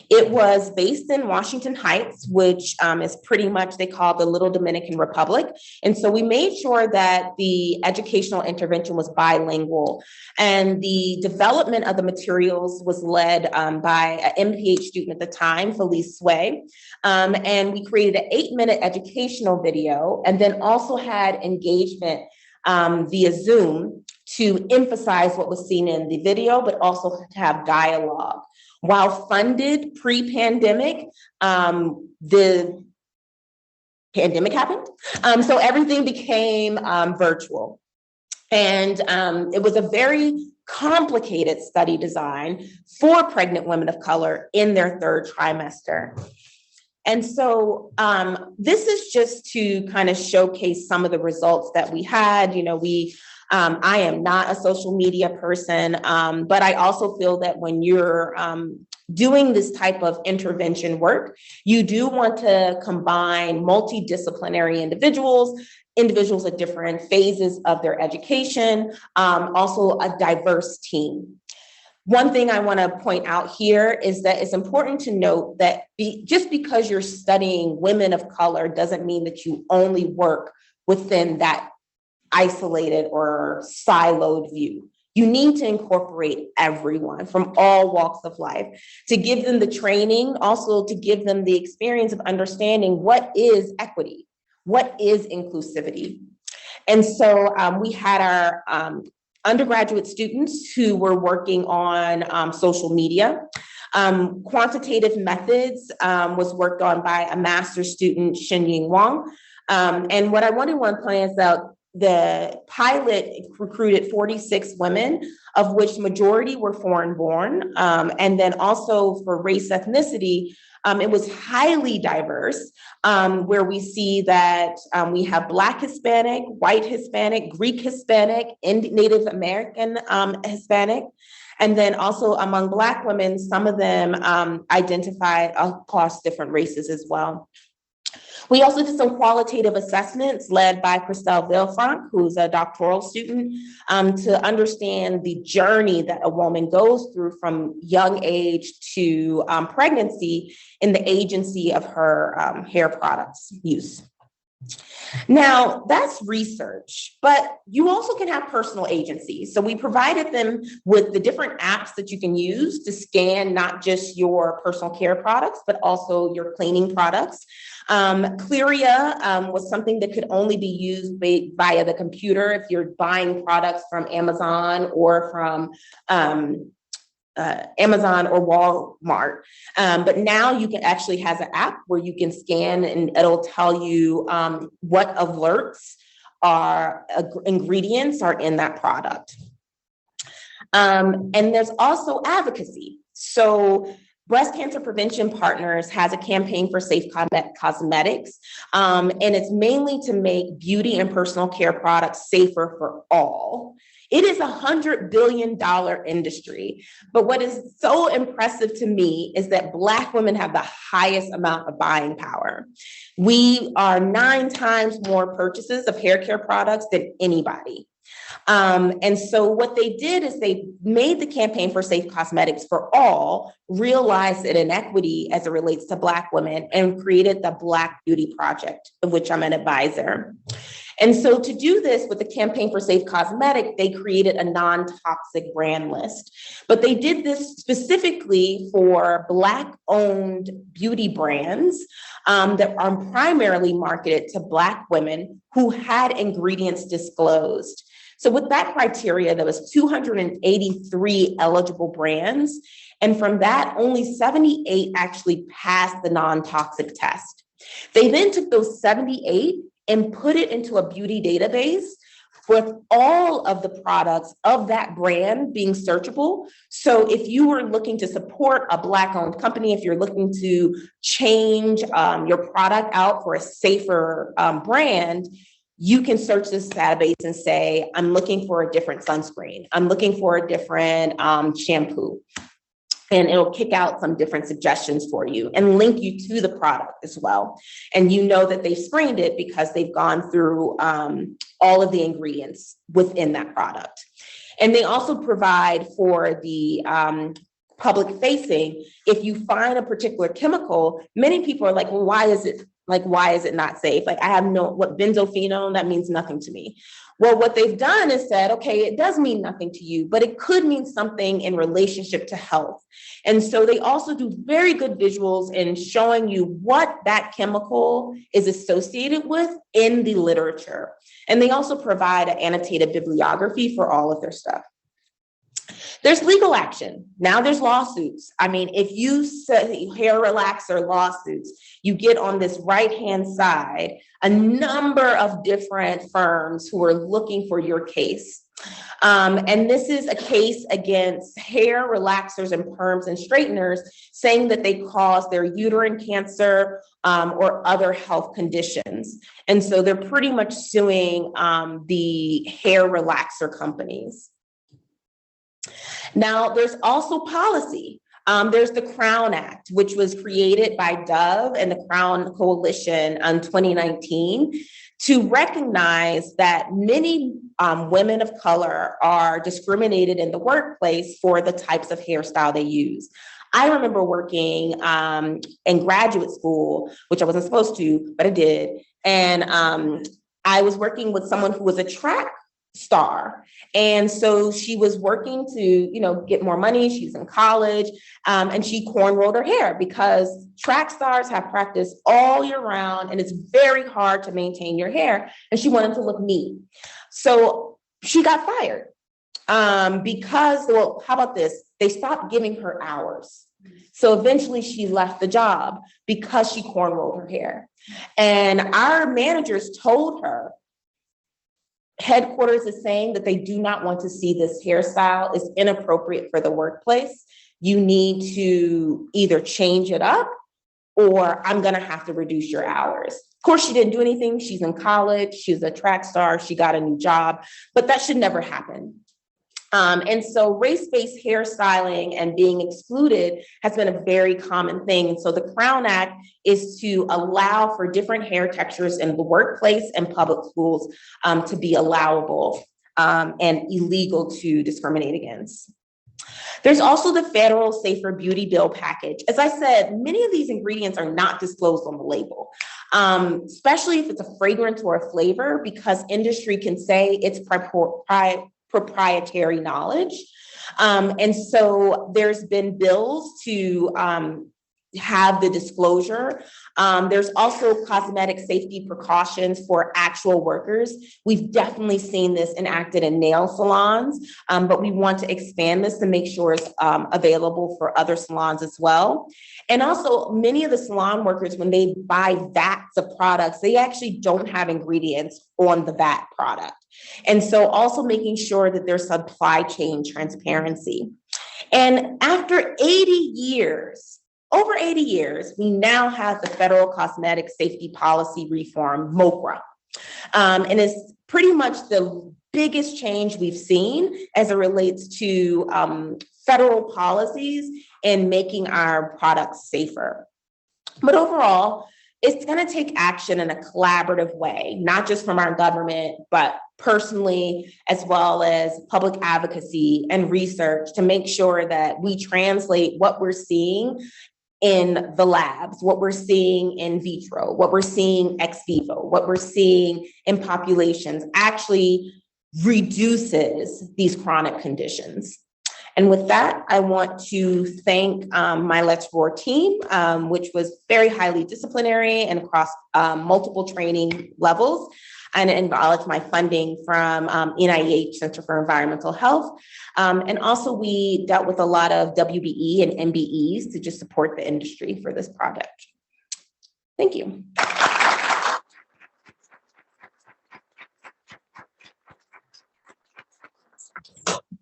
It was based in Washington Heights, which is pretty much, they call the Little Dominican Republic. And so we made sure that the educational intervention was bilingual. And the development of the materials was led by an MPH student at the time, Felice Sway. And we created an 8-minute educational video, and then also had engagement via Zoom to emphasize what was seen in the video, but also to have dialogue. While funded pre-pandemic, the pandemic happened. So everything became virtual. And it was a very complicated study design for pregnant women of color in their third trimester. And so this is just to kind of showcase some of the results that we had. You know, I am not a social media person, but I also feel that when you're doing this type of intervention work, you do want to combine multidisciplinary individuals at different phases of their education, also a diverse team. One thing I want to point out here is that it's important to note that just because you're studying women of color doesn't mean that you only work within that isolated or siloed view. You need to incorporate everyone from all walks of life to give them the training, also to give them the experience of understanding what is equity, what is inclusivity. And so we had our undergraduate students who were working on social media. Quantitative methods was worked on by a master's student, Xinying Wang. And what I want to point out, the pilot recruited 46 women, of which majority were foreign born. And then also for race ethnicity, it was highly diverse, where we see that we have Black Hispanic, White Hispanic, Greek Hispanic, Native American Hispanic. And then also among Black women, some of them identified across different races as well. We also did some qualitative assessments led by Christelle Villefranc, who's a doctoral student, to understand the journey that a woman goes through from young age to pregnancy in the agency of her hair products use. Now, that's research, but you also can have personal agency. So we provided them with the different apps that you can use to scan not just your personal care products, but also your cleaning products. Cleria was something that could only be used via the computer if you're buying products from Amazon or from Amazon or Walmart. But now you can actually has an app where you can scan and it'll tell you what alerts are ingredients are in that product. And there's also advocacy. So Breast Cancer Prevention Partners has a campaign for safe cosmetics, and it's mainly to make beauty and personal care products safer for all. It is $100 billion industry, but what is so impressive to me is that Black women have the highest amount of buying power. We are 9 times more purchases of hair care products than anybody. And so what they did is they made the campaign for safe cosmetics for all, realized an inequity as it relates to Black women, and created the Black Beauty Project, of which I'm an advisor. And so to do this with the campaign for safe cosmetic, they created a non-toxic brand list. But they did this specifically for Black-owned beauty brands that are primarily marketed to Black women who had ingredients disclosed. So with that criteria, there was 283 eligible brands. And from that, only 78 actually passed the non-toxic test. They then took those 78 and put it into a beauty database with all of the products of that brand being searchable. So if you were looking to support a Black-owned company, if you're looking to change your product out for a safer brand, you can search this database and say, I'm looking for a different sunscreen. I'm looking for a different shampoo. And it'll kick out some different suggestions for you and link you to the product as well. And you know that they've screened it because they've gone through all of the ingredients within that product. And they also provide for the public facing, if you find a particular chemical, many people are like, well, why is it not safe? Like, I have what benzophenone, that means nothing to me. Well, what they've done is said, okay, it does mean nothing to you, but it could mean something in relationship to health. And so they also do very good visuals in showing you what that chemical is associated with in the literature. And they also provide an annotated bibliography for all of their stuff. There's legal action. Now there's lawsuits. I mean, if you say hair relaxer lawsuits, you get on this right-hand side a number of different firms who are looking for your case. And this is a case against hair relaxers and perms and straighteners saying that they cause their uterine cancer or other health conditions. And so they're pretty much suing the hair relaxer companies. Now, there's also policy. There's the Crown Act, which was created by Dove and the Crown Coalition in 2019 to recognize that many women of color are discriminated in the workplace for the types of hairstyle they use. I remember working in graduate school, which I wasn't supposed to, but I did. And I was working with someone who was a track star. And so she was working to, get more money. She's in college, and she cornrowed her hair because track stars have practice all year round, and it's very hard to maintain your hair. And she wanted to look neat. So she got fired because, well, how about this? They stopped giving her hours. So eventually she left the job because she cornrowed her hair. And our managers told her, headquarters is saying that they do not want to see this hairstyle. It's inappropriate for the workplace. You need to either change it up or I'm going to have to reduce your hours. Of course, she didn't do anything. She's in college. She's a track star. She got a new job, but that should never happen. And so race-based hairstyling and being excluded has been a very common thing. And so the Crown Act is to allow for different hair textures in the workplace and public schools to be allowable and illegal to discriminate against. There's also the federal Safer Beauty Bill package. As I said, many of these ingredients are not disclosed on the label, especially if it's a fragrance or a flavor, because industry can say it's proprietary knowledge. And so there's been bills to have the disclosure. There's also cosmetic safety precautions for actual workers. We've definitely seen this enacted in nail salons, but we want to expand this to make sure it's available for other salons as well. And also many of the salon workers, when they buy vats of products, they actually don't have ingredients on the vat product. And so also making sure that there's supply chain transparency. And after 80 years, over 80 years, we now have the Federal Cosmetic Safety Policy Reform, MOCRA. And it's pretty much the biggest change we've seen as it relates to federal policies and making our products safer. But overall, it's going to take action in a collaborative way, not just from our government, but personally, as well as public advocacy and research to make sure that we translate what we're seeing in the labs, what we're seeing in vitro, what we're seeing ex vivo, what we're seeing in populations actually reduces these chronic conditions. And with that, I want to thank my Let's Roar team, which was very highly disciplinary and across multiple training levels, and acknowledge my funding from NIH Center for Environmental Health. And also we dealt with a lot of WBE and MBEs to just support the industry for this project. Thank you.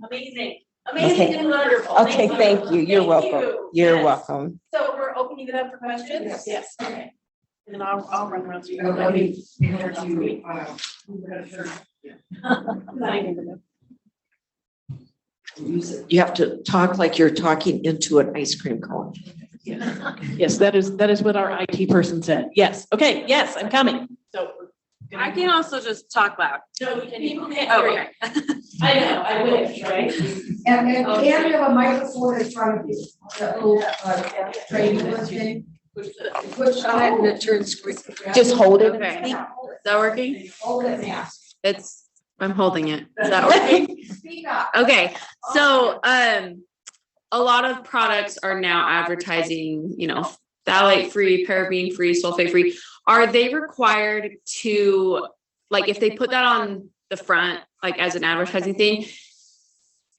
Amazing. Amazing Okay. and wonderful. Okay, thank you. You're welcome. You're Yes. welcome. So we're opening it up for questions? Yes. Okay. And then I'll run around. So you You have to talk like you're talking into an ice cream cone. Yes, that is what our IT person said. Yes. Okay. Yes, I'm coming. So I can also just talk loud. No, we can. People can't hear you. I know. I wish, right? And can you have a microphone in front of you? That little tray thing. Push on it and it turns green. Just hold it. Okay. And speak. Is that working? Hold it and ask. I'm holding it. Is that working? Speak up. Okay. So, a lot of products are now advertising, phthalate free, paraben free, sulfate free. Are they required to, like, if they put that on the front, like as an advertising thing,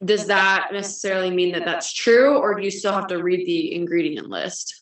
does that necessarily mean that that's true, or do you still have to read the ingredient list?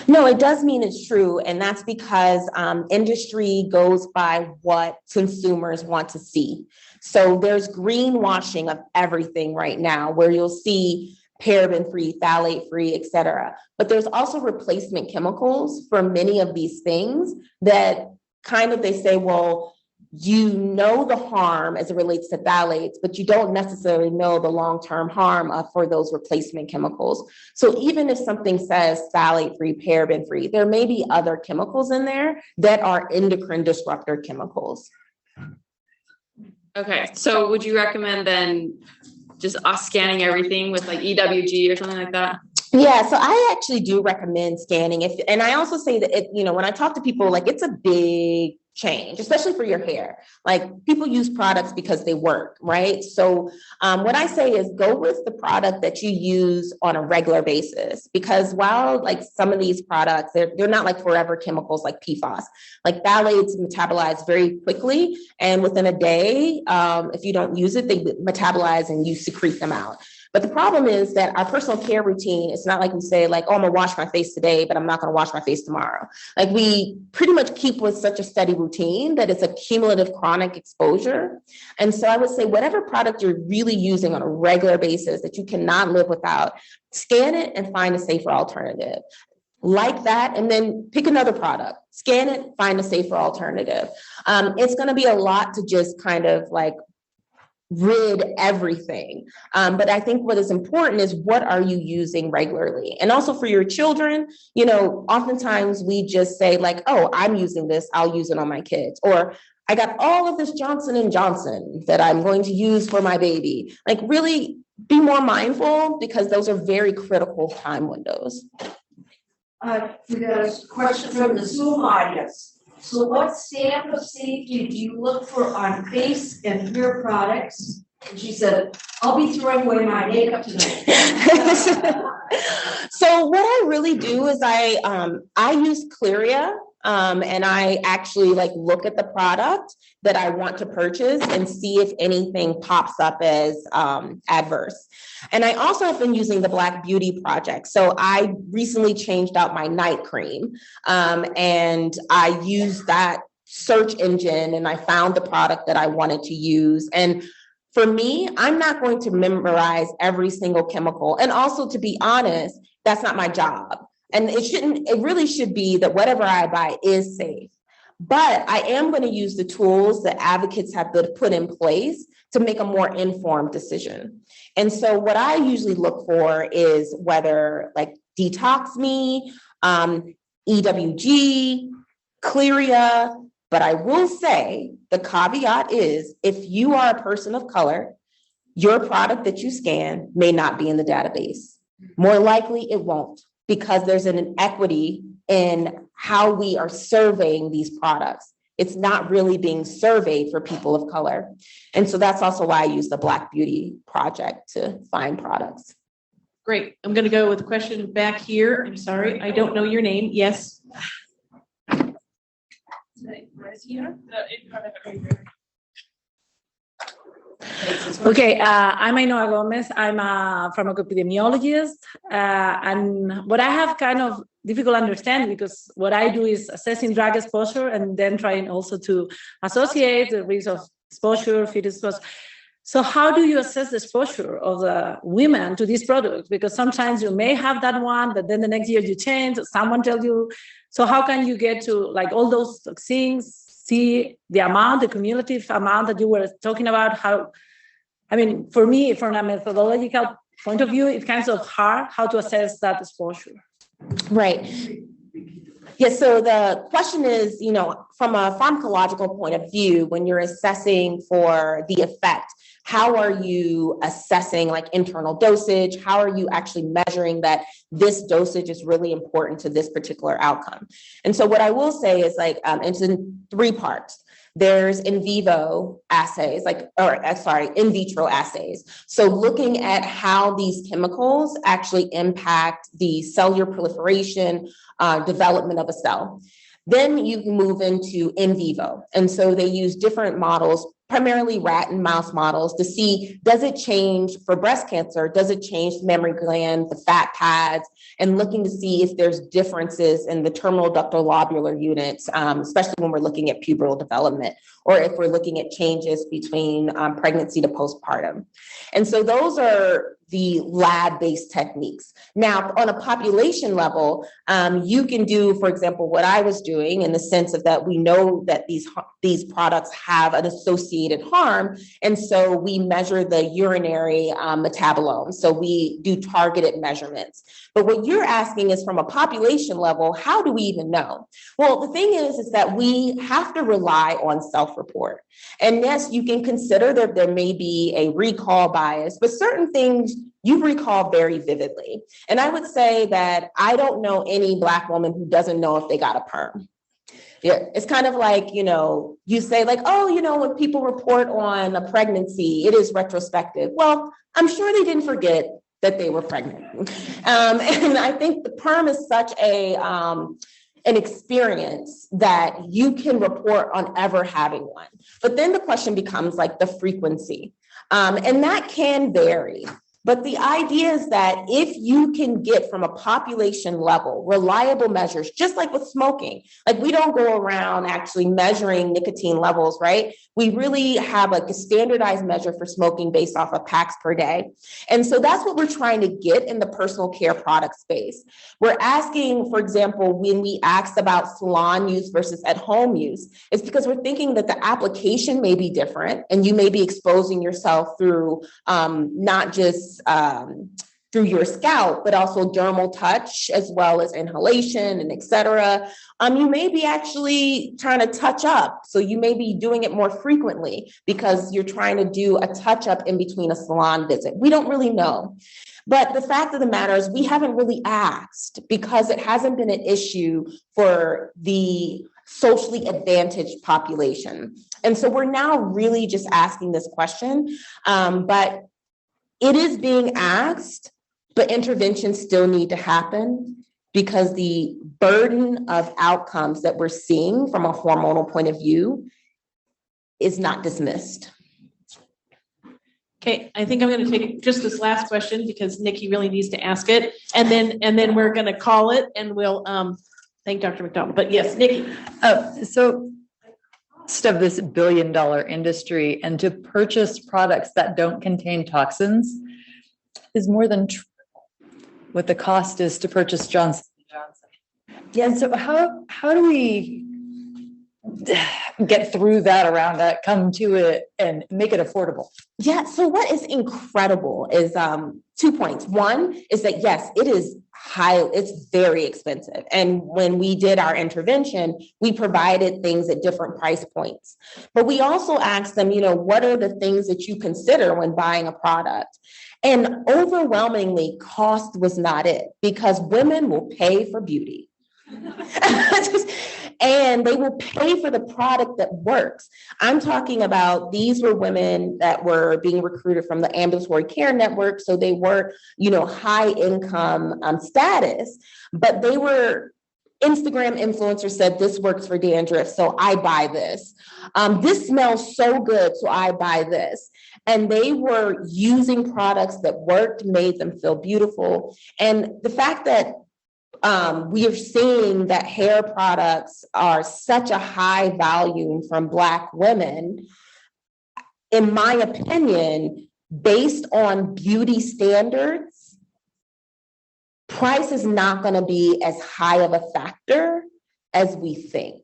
No, it does mean it's true. And that's because industry goes by what consumers want to see. So there's greenwashing of everything right now, where you'll see paraben-free, phthalate-free, et cetera. But there's also replacement chemicals for many of these things that kind of, they say, well, you know the harm as it relates to phthalates, but you don't necessarily know the long-term harm for those replacement chemicals. So even if something says phthalate-free, paraben-free, there may be other chemicals in there that are endocrine disruptor chemicals. Okay. So would you recommend then just scanning everything with like EWG or something like that? Yeah, so I actually do recommend scanning. And I also say that when I talk to people, like, it's a big change, especially for your hair. Like people use products because they work, right? So what I say is go with the product that you use on a regular basis, because while like some of these products, they're not like forever chemicals like PFAS. Like phthalates metabolize very quickly, and within a day, if you don't use it, they metabolize and you secrete them out. But the problem is that our personal care routine, it's not like we say like, oh, I'm gonna wash my face today, but I'm not gonna wash my face tomorrow. Like we pretty much keep with such a steady routine that it's a cumulative chronic exposure. And so I would say whatever product you're really using on a regular basis that you cannot live without, scan it and find a safer alternative. Like that, and then pick another product, scan it, find a safer alternative. It's gonna be a lot to just kind of like rid everything. But I think what is important is what are you using regularly? And also for your children, you know, oftentimes we just say like, oh, I'm using this, I'll use it on my kids. Or I got all of this Johnson & Johnson that I'm going to use for my baby. Like really be more mindful, because those are very critical time windows. We got a question from the Zoom audience. So what stamp of safety do you look for on face and hair products? And she said, I'll be throwing away my makeup tonight. So what I really do is I use Cleria, and I actually like look at the product that I want to purchase and see if anything pops up as adverse. And I also have been using the Black Beauty Project. So I recently changed out my night cream, and I used that search engine and I found the product that I wanted to use. And for me, I'm not going to memorize every single chemical. And also, to be honest, that's not my job. And it really should be that whatever I buy is safe. But I am going to use the tools that advocates have put in place to make a more informed decision. And so what I usually look for is whether like Detox Me, EWG, Cleria. But I will say the caveat is if you are a person of color, your product that you scan may not be in the database. More likely it won't, because there's an inequity in how we are surveying these products. It's not really being surveyed for people of color. And so that's also why I use the Black Beauty Project to find products. Great. I'm going to go with a question back here. I'm sorry, I don't know your name. Yes. Okay, I'm Ainhoa Gomez. I'm a pharmacoepidemiologist, and what I have kind of difficult understanding, because what I do is assessing drug exposure and then trying also to associate the risk of exposure, fetal exposure. So how do you assess the exposure of the women to these products? Because sometimes you may have that one, but then the next year you change, someone tells you. So how can you get to like all those things, see the amount, the cumulative amount that you were talking about? How, I mean, for me, from a methodological point of view, it's kind of hard how to assess that exposure. Right. Yeah, so the question is, you know, from a pharmacological point of view, when you're assessing for the effect, how are you assessing like internal dosage? How are you actually measuring that this dosage is really important to this particular outcome? And so what I will say is like, it's in 3 parts. There's in vivo assays, in vitro assays. So looking at how these chemicals actually impact the cellular proliferation, development of a cell. Then you move into in vivo. And so they use different models, primarily rat and mouse models, to see, does it change for breast cancer? Does it change the mammary gland, the fat pads, and looking to see if there's differences in the terminal ductal lobular units, especially when we're looking at pubertal development, or if we're looking at changes between pregnancy to postpartum. And so those are the lab-based techniques. Now, on a population level, you can do, for example, what I was doing in the sense of that we know that these products have an associated harm. And so we measure the urinary metabolome. So we do targeted measurements. But what you're asking is from a population level, how do we even know? Well, the thing is that we have to rely on self-report. And yes, you can consider that there may be a recall bias, but certain things you recall very vividly. And I would say that I don't know any Black woman who doesn't know if they got a perm. Yeah, it's kind of like, you say like, oh, when people report on a pregnancy, it is retrospective. Well, I'm sure they didn't forget that they were pregnant. And I think the PERM is such an experience that you can report on ever having one. But then the question becomes like the frequency. And that can vary. But the idea is that if you can get from a population level reliable measures, just like with smoking, like we don't go around actually measuring nicotine levels, right? We really have like a standardized measure for smoking based off of packs per day. And so that's what we're trying to get in the personal care product space. We're asking, for example, when we asked about salon use versus at home use, it's because we're thinking that the application may be different and you may be exposing yourself through not just through your scalp, but also dermal touch, as well as inhalation and et cetera. You may be actually trying to touch up. So you may be doing it more frequently because you're trying to do a touch up in between a salon visit. We don't really know. But the fact of the matter is we haven't really asked because it hasn't been an issue for the socially advantaged population. And so we're now really just asking this question, but it is being asked, but interventions still need to happen because the burden of outcomes that we're seeing from a hormonal point of view is not dismissed. Okay, I think I'm going to take just this last question because Nikki really needs to ask it, and then we're going to call it, and we'll thank Dr. McDonald. But yes, Nikki. So of this billion-dollar industry and to purchase products that don't contain toxins is more than what the cost is to purchase Johnson & Johnson. Yeah, so how do we get through that, around that, come to it and make it affordable? Yeah, so what is incredible is 2 points. One is that, yes, it is it's very expensive. And when we did our intervention, we provided things at different price points. But we also asked them, what are the things that you consider when buying a product? And overwhelmingly, cost was not it, because women will pay for beauty. And they will pay for the product that works. I'm talking about, these were women that were being recruited from the ambulatory care network. So they were, high income status, but they were Instagram influencers said, this works for dandruff, so I buy this. This smells so good, so I buy this. And they were using products that worked, made them feel beautiful. And the fact that we are seeing that hair products are such a high volume from Black women, in my opinion, based on beauty standards, price is not going to be as high of a factor as we think.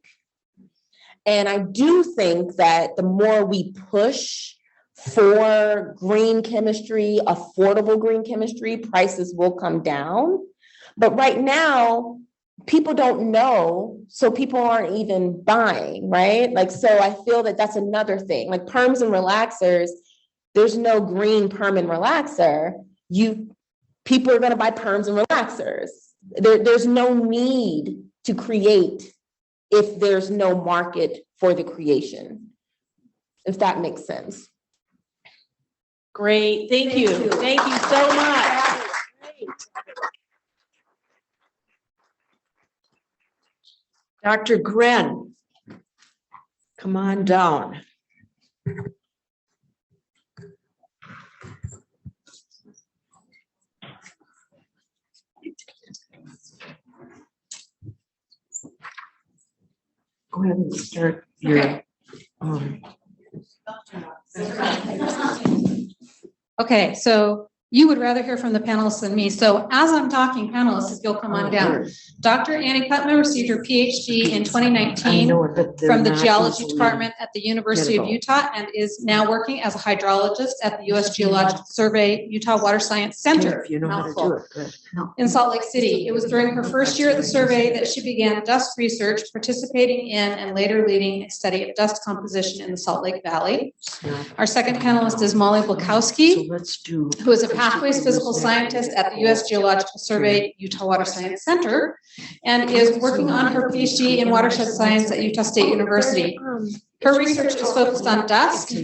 And I do think that the more we push for green chemistry, affordable green chemistry, prices will come down. But right now, people don't know, so people aren't even buying, right? So I feel that that's another thing. Like perms and relaxers, there's no green perm and relaxer. People are going to buy perms and relaxers. There's no need to create if there's no market for the creation, if that makes sense. Great, thank you. Thank you so much. Dr. Gren, come on down. Go ahead and start your. Okay, so you would rather hear from the panelists than me. So as I'm talking, panelists, if you'll come on down. Dr. Annie Putman received her PhD in 2019 from the Geology Department at the University of Utah and is now working as a hydrologist at the U.S. Geological Survey Utah Water Science Center in Salt Lake City. It was during her first year at the survey that she began dust research, participating in and later leading a study of dust composition in the Salt Lake Valley. Our second panelist is Molly Blakowski, who is a pathways physical scientist at the U.S. Geological Survey, Utah Water Science Center, and is working on her PhD in watershed science at Utah State University. Her research is focused on dust,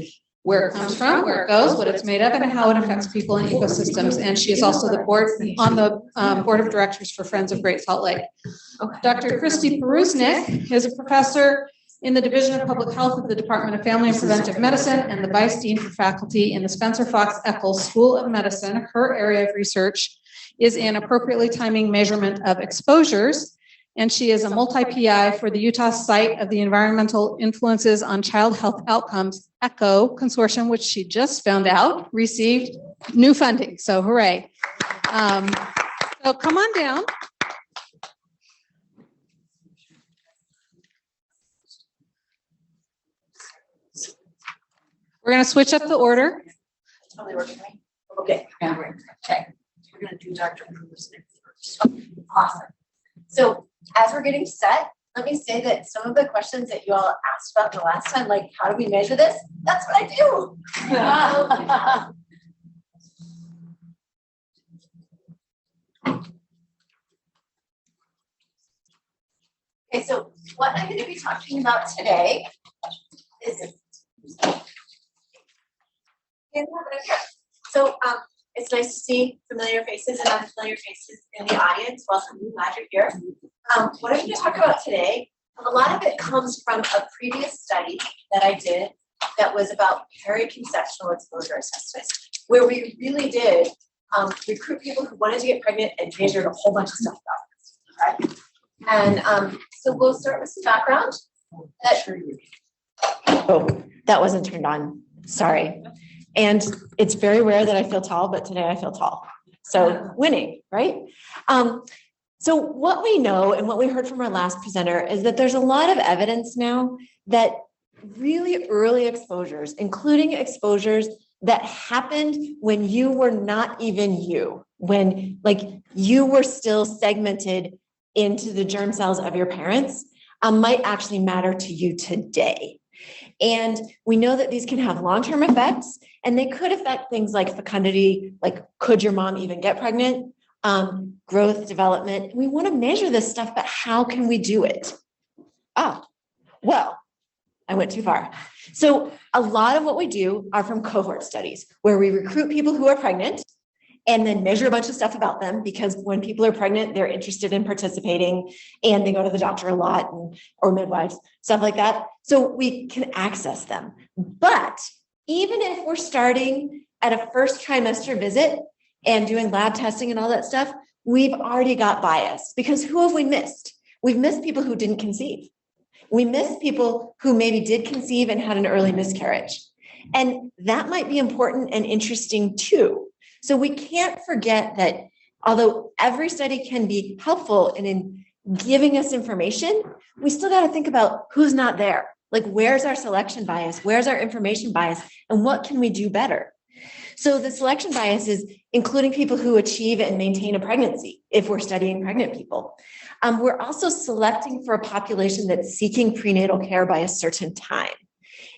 where it comes from, where it goes, what it's made of, and how it affects people and ecosystems. And she is also the board of directors for Friends of Great Salt Lake. Dr. Christy Perusnik is a professor in the Division of Public Health of the Department of Family and Preventive Medicine and the Vice Dean for Faculty in the Spencer Fox Eccles School of Medicine. Her area of research is in appropriately timing measurement of exposures, and she is a multi-PI for the Utah site of the Environmental Influences on Child Health Outcomes, ECHO Consortium, which she just found out received new funding, so hooray. So come on down. We're going to switch up the order. Totally works for me. Okay. Okay. We're going to do Dr. Perusnik first. Awesome. So as we're getting set, let me say that some of the questions that you all asked about the last time, like how do we measure this? That's what I do. Okay, so what I'm going to be talking about today is so it's nice to see familiar faces and unfamiliar faces in the audience. Welcome, glad you're here. What I'm going to talk about today, a lot of it comes from a previous study that I did that was about periconceptional exposure assessments, where we really did recruit people who wanted to get pregnant and measured a whole bunch of stuff about this. Okay? And so we'll start with some background. Oh, that wasn't turned on. Sorry. And it's very rare that I feel tall, but today I feel tall. So winning, right? So what we know and what we heard from our last presenter is that there's a lot of evidence now that really early exposures, including exposures that happened when you were not even you, when like you were still segmented into the germ cells of your parents, might actually matter to you today. And we know that these can have long-term effects, and they could affect things like fecundity, like could your mom even get pregnant, growth, development. We want to measure this stuff, but how can we do it? Well, I went too far. So a lot of what we do are from cohort studies where we recruit people who are pregnant and then measure a bunch of stuff about them, because when people are pregnant, they're interested in participating and they go to the doctor a lot, or midwives, stuff like that. So we can access them. But even if we're starting at a first trimester visit and doing lab testing and all that stuff, we've already got bias, because who have we missed? We've missed people who didn't conceive. We missed people who maybe did conceive and had an early miscarriage. And that might be important and interesting too. So we can't forget that although every study can be helpful in giving us information, we still got to think about who's not there. Like, where's our selection bias? Where's our information bias? And what can we do better? So the selection bias is including people who achieve and maintain a pregnancy if we're studying pregnant people. We're also selecting for a population that's seeking prenatal care by a certain time.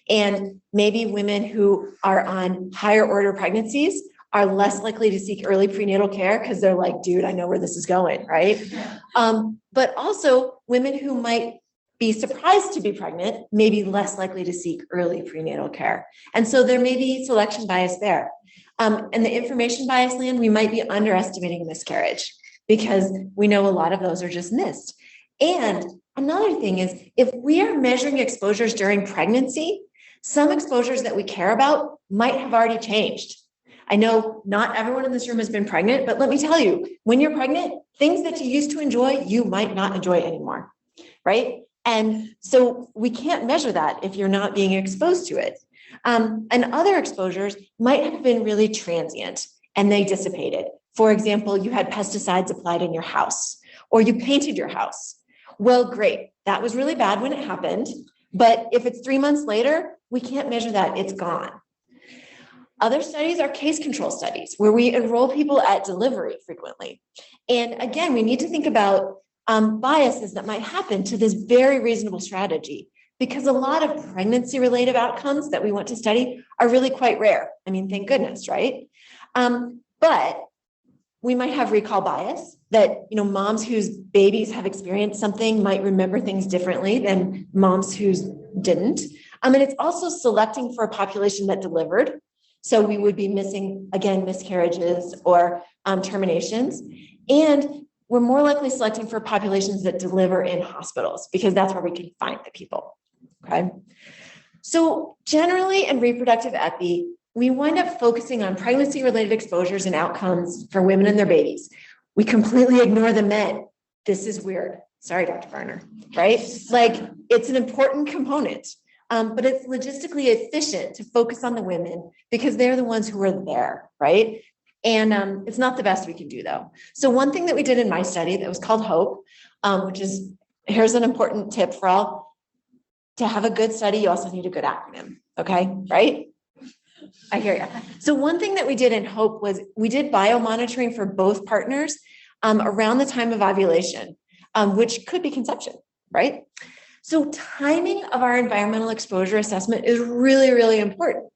And maybe women who are on higher order pregnancies are less likely to seek early prenatal care because they're like, dude, I know where this is going, right? But also women who might be surprised to be pregnant may be less likely to seek early prenatal care. And so there may be selection bias there. And the information bias land, we might be underestimating miscarriage because we know a lot of those are just missed. And another thing is, if we are measuring exposures during pregnancy, some exposures that we care about might have already changed. I know not everyone in this room has been pregnant, but let me tell you, when you're pregnant, things that you used to enjoy, you might not enjoy anymore, right? And so we can't measure that if you're not being exposed to it. And other exposures might have been really transient and they dissipated. For example, you had pesticides applied in your house or you painted your house. Well, great. That was really bad when it happened. But if it's 3 months later, we can't measure that. It's gone. Other studies are case control studies where we enroll people at delivery frequently. And again, we need to think about biases that might happen to this very reasonable strategy, because a lot of pregnancy-related outcomes that we want to study are really quite rare. I mean, thank goodness, right? But we might have recall bias that, moms whose babies have experienced something might remember things differently than moms whose didn't. And it's also selecting for a population that delivered. So we would be missing, again, miscarriages or terminations. And we're more likely selecting for populations that deliver in hospitals because that's where we can find the people, okay? So generally in reproductive epi, we wind up focusing on pregnancy-related exposures and outcomes for women and their babies. We completely ignore the men. This is weird. Sorry, Dr. Varner, right? Like, it's an important component, but it's logistically efficient to focus on the women because they're the ones who are there, right? And it's not the best we can do, though. So one thing that we did in my study that was called HOPE, which is, here's an important tip for all. To have a good study, you also need a good acronym, okay, right? I hear you. So one thing that we did in HOPE was we did biomonitoring for both partners around the time of ovulation, which could be conception, right? So timing of our environmental exposure assessment is really, really important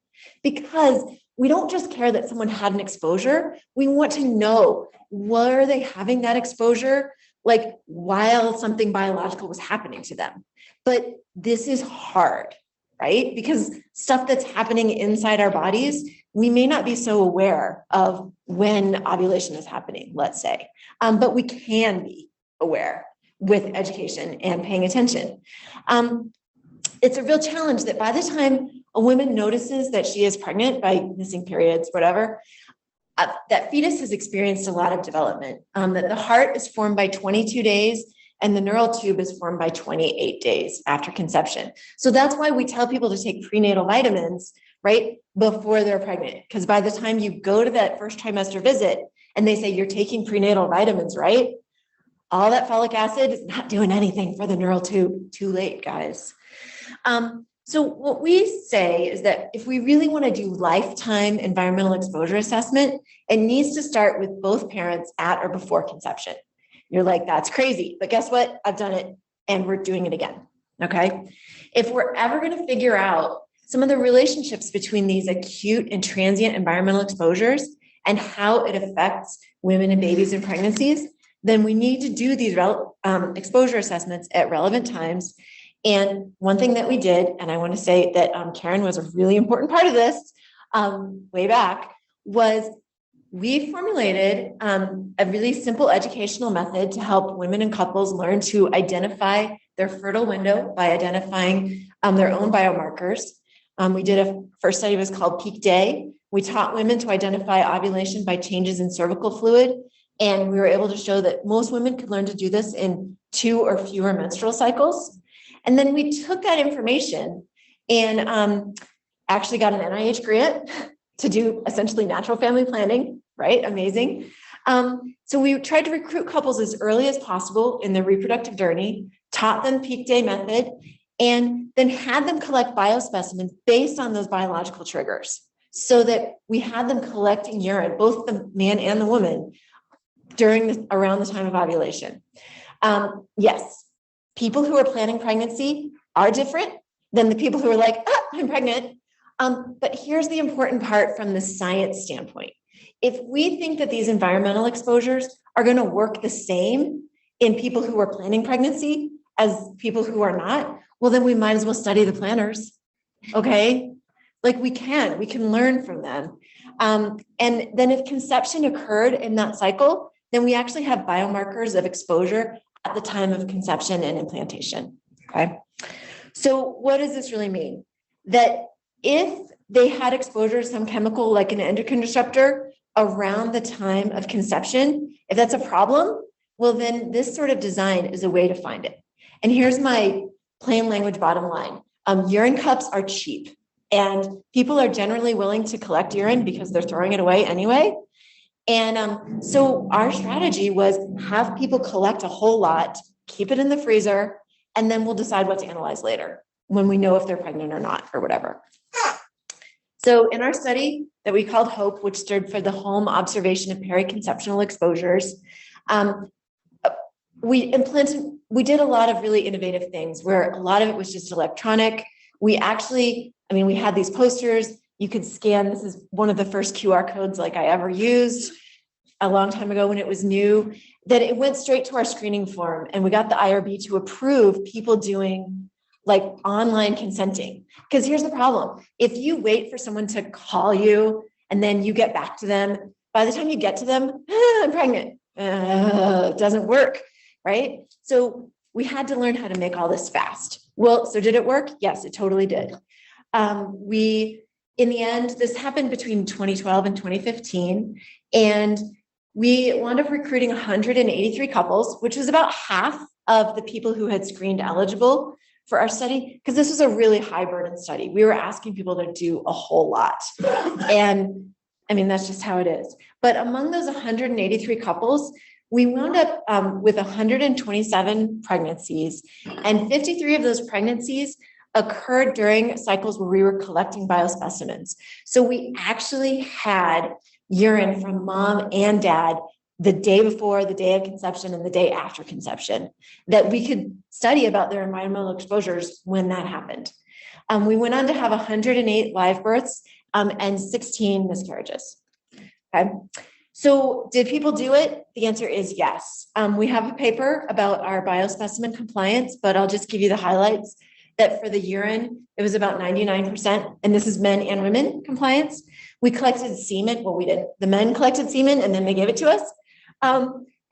because we don't just care that someone had an exposure. We want to know, were they having that exposure like while something biological was happening to them? But this is hard, right? Because stuff that's happening inside our bodies, we may not be so aware of when ovulation is happening, let's say, but we can be aware with education and paying attention. It's a real challenge that by the time a woman notices that she is pregnant by missing periods, whatever, that fetus has experienced a lot of development, that the heart is formed by 22 days and the neural tube is formed by 28 days after conception. So that's why we tell people to take prenatal vitamins, right, before they're pregnant. Because by the time you go to that first trimester visit and they say you're taking prenatal vitamins, right, all that folic acid is not doing anything for the neural tube. Too late, guys. So what we say is that if we really want to do lifetime environmental exposure assessment, it needs to start with both parents at or before conception. You're like, that's crazy. But guess what? I've done it and we're doing it again. Okay. If we're ever going to figure out some of the relationships between these acute and transient environmental exposures and how it affects women and babies in pregnancies, then we need to do these exposure assessments at relevant times. And one thing that we did, and I want to say that Caren was a really important part of this way back, was we formulated a really simple educational method to help women and couples learn to identify their fertile window by identifying their own biomarkers. We did a first study, was called Peak Day. We taught women to identify ovulation by changes in cervical fluid. And we were able to show that most women could learn to do this in 2 or fewer menstrual cycles. And then we took that information and actually got an NIH grant to do essentially natural family planning, right? Amazing. So we tried to recruit couples as early as possible in their reproductive journey, taught them Peak Day method, and then had them collect biospecimens based on those biological triggers so that we had them collecting urine, both the man and the woman, around the time of ovulation. Yes. People who are planning pregnancy are different than the people who are like, I'm pregnant. But here's the important part from the science standpoint. If we think that these environmental exposures are going to work the same in people who are planning pregnancy as people who are not, well, then we might as well study the planners. Okay. Like we can learn from them. And then if conception occurred in that cycle, then we actually have biomarkers of exposure at the time of conception and implantation, okay? So what does this really mean? That if they had exposure to some chemical like an endocrine disruptor around the time of conception, if that's a problem, well, then this sort of design is a way to find it. And here's my plain language bottom line. Urine cups are cheap and people are generally willing to collect urine because they're throwing it away anyway. And so our strategy was have people collect a whole lot, keep it in the freezer, and then we'll decide what to analyze later when we know if they're pregnant or not or whatever. So in our study that we called HOPE, which stood for the Home Observation of Periconceptional Exposures, we did a lot of really innovative things where a lot of it was just electronic. We had these posters you could scan. This is one of the first QR codes like I ever used a long time ago when it was new, that it went straight to our screening form, and we got the IRB to approve people doing like online consenting. Because here's the problem. If you wait for someone to call you and then you get back to them, by the time you get to them, I'm pregnant. It doesn't work, right? So we had to learn how to make all this fast. Well, so did it work? Yes, it totally did. In the end, this happened between 2012 and 2015, and we wound up recruiting 183 couples, which was about half of the people who had screened eligible for our study, because this was a really high burden study. We were asking people to do a whole lot. And I mean, that's just how it is. But among those 183 couples, we wound up with 127 pregnancies, and 53 of those pregnancies occurred during cycles where we were collecting biospecimens. So we actually had urine from mom and dad the day before, the day of conception, and the day after conception that we could study about their environmental exposures when that happened. We went on to have 108 live births and 16 miscarriages. Okay. So did people do it? The answer is yes. We have a paper about our biospecimen compliance, but I'll just give you the highlights. That for the urine, it was about 99%, and this is men and women compliance. We collected semen, well, we didn't. The men collected semen and then they gave it to us.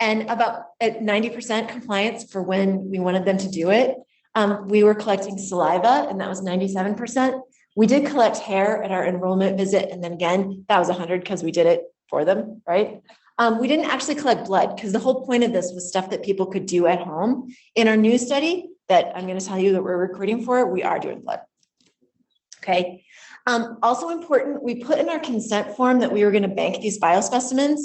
And about at 90% compliance for when we wanted them to do it. We were collecting saliva, and that was 97%. We did collect hair at our enrollment visit, and then again, that was 100 because we did it for them, right? We didn't actually collect blood because the whole point of this was stuff that people could do at home. In our new study that I'm going to tell you that we're recruiting for, we are doing blood. Okay. Also important, we put in our consent form that we were going to bank these biospecimens.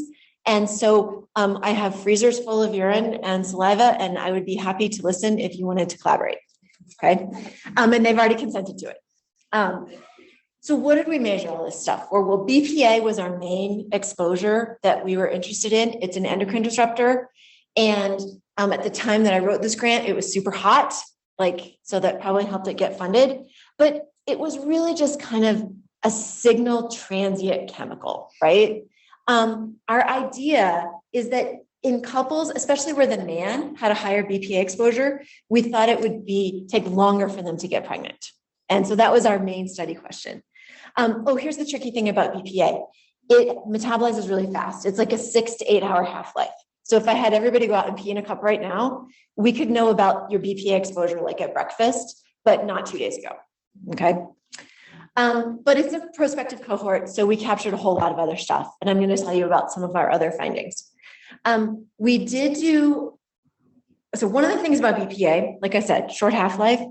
And so I have freezers full of urine and saliva, and I would be happy to listen if you wanted to collaborate. Okay. And they've already consented to it. So what did we measure all this stuff for? Well, BPA was our main exposure that we were interested in. It's an endocrine disruptor. And at the time that I wrote this grant, it was super hot, so that probably helped it get funded. But it was really just kind of a signal transient chemical, right? Our idea is that in couples, especially where the man had a higher BPA exposure, we thought it would take longer for them to get pregnant. And so that was our main study question. Here's the tricky thing about BPA. It metabolizes really fast. It's like a 6 to 8 hour half-life. So if I had everybody go out and pee in a cup right now, we could know about your BPA exposure like at breakfast, but not 2 days ago. Okay. But it's a prospective cohort, so we captured a whole lot of other stuff. And I'm going to tell you about some of our other findings. We did do, so one of the things about BPA, like I said, short half-life,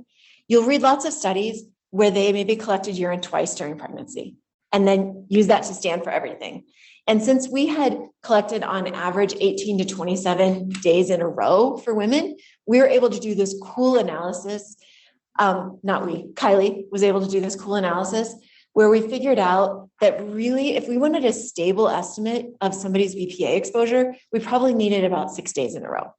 you'll read lots of studies where they maybe collected urine twice during pregnancy and then use that to stand for everything. And since we had collected on average 18 to 27 days in a row for women, we were able to do this cool analysis. Kylie was able to do this cool analysis where we figured out that really, if we wanted a stable estimate of somebody's BPA exposure, we probably needed about 6 days in a row,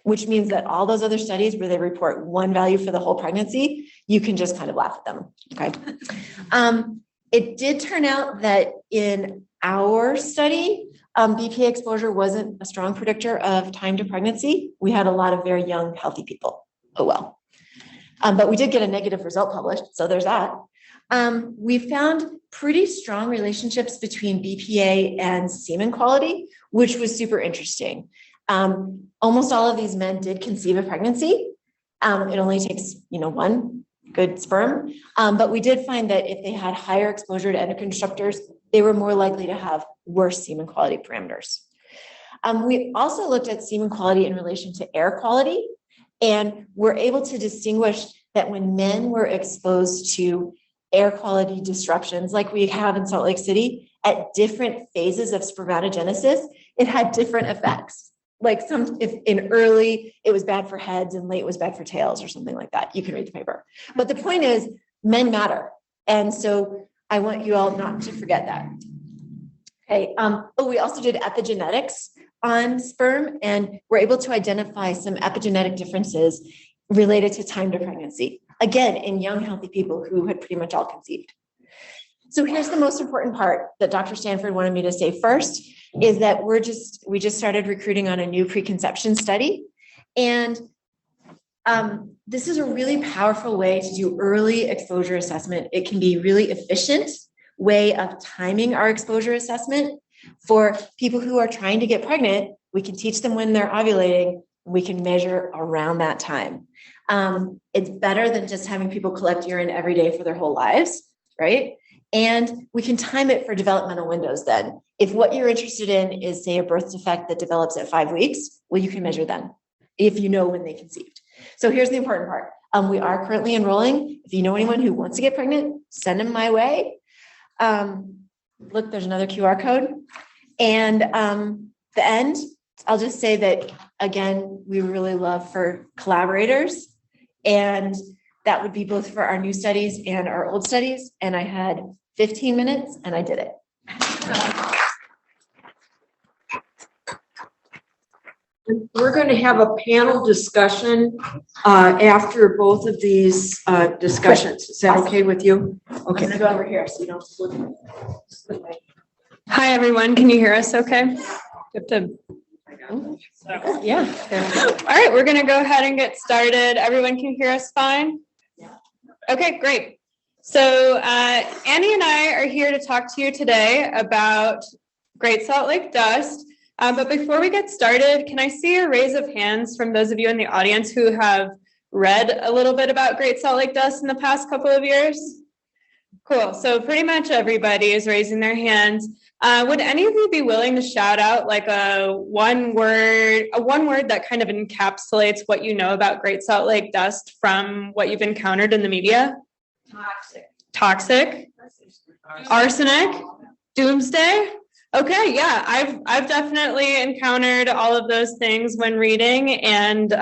which means that all those other studies where they report one value for the whole pregnancy, you can just kind of laugh at them. Okay. It did turn out that in our study, BPA exposure wasn't a strong predictor of time to pregnancy. We had a lot of very young, healthy people. Oh, well. But we did get a negative result published, so there's that. We found pretty strong relationships between BPA and semen quality, which was super interesting. Almost all of these men did conceive a pregnancy. It only takes, one good sperm. But we did find that if they had higher exposure to endocrine disruptors, they were more likely to have worse semen quality parameters. We also looked at semen quality in relation to air quality, and we're able to distinguish that when men were exposed to air quality disruptions, like we have in Salt Lake City, at different phases of spermatogenesis, it had different effects. Like if in early, it was bad for heads and late was bad for tails or something like that. You can read the paper. But the point is, men matter. And so I want you all not to forget that. Okay. We also did epigenetics on sperm, and we're able to identify some epigenetic differences related to time to pregnancy. Again, in young, healthy people who had pretty much all conceived. So here's the most important part that Dr. Stanford wanted me to say first, is that we just started recruiting on a new preconception study. And this is a really powerful way to do early exposure assessment. It can be really efficient way of timing our exposure assessment for people who are trying to get pregnant. We can teach them when they're ovulating. We can measure around that time. It's better than just having people collect urine every day for their whole lives, right? And we can time it for developmental windows then. If what you're interested in is, say, a birth defect that develops at 5 weeks, well, you can measure then if you know when they conceived. So here's the important part. We are currently enrolling. If you know anyone who wants to get pregnant, send them my way. Look, there's another QR code. And the end, I'll just say that, again, we really love for collaborators. And that would be both for our new studies and our old studies. And I had 15 minutes and I did it. We're going to have a panel discussion after both of these discussions. Is that okay with you? Okay. I'm gonna go over here so you don't look at me. Hi, everyone. Can you hear us okay? Yeah. All right, we're going to go ahead and get started. Everyone can hear us fine? Okay, great. So Annie and I are here to talk to you today about Great Salt Lake dust. But before we get started, can I see a raise of hands from those of you in the audience who have read a little bit about Great Salt Lake dust in the past couple of years? Cool. So pretty much everybody is raising their hands. Would any of you be willing to shout out like a one word that kind of encapsulates what you know about Great Salt Lake dust from what you've encountered in the media? Toxic. Arsenic. Doomsday. Okay, yeah, I've definitely encountered all of those things when reading, and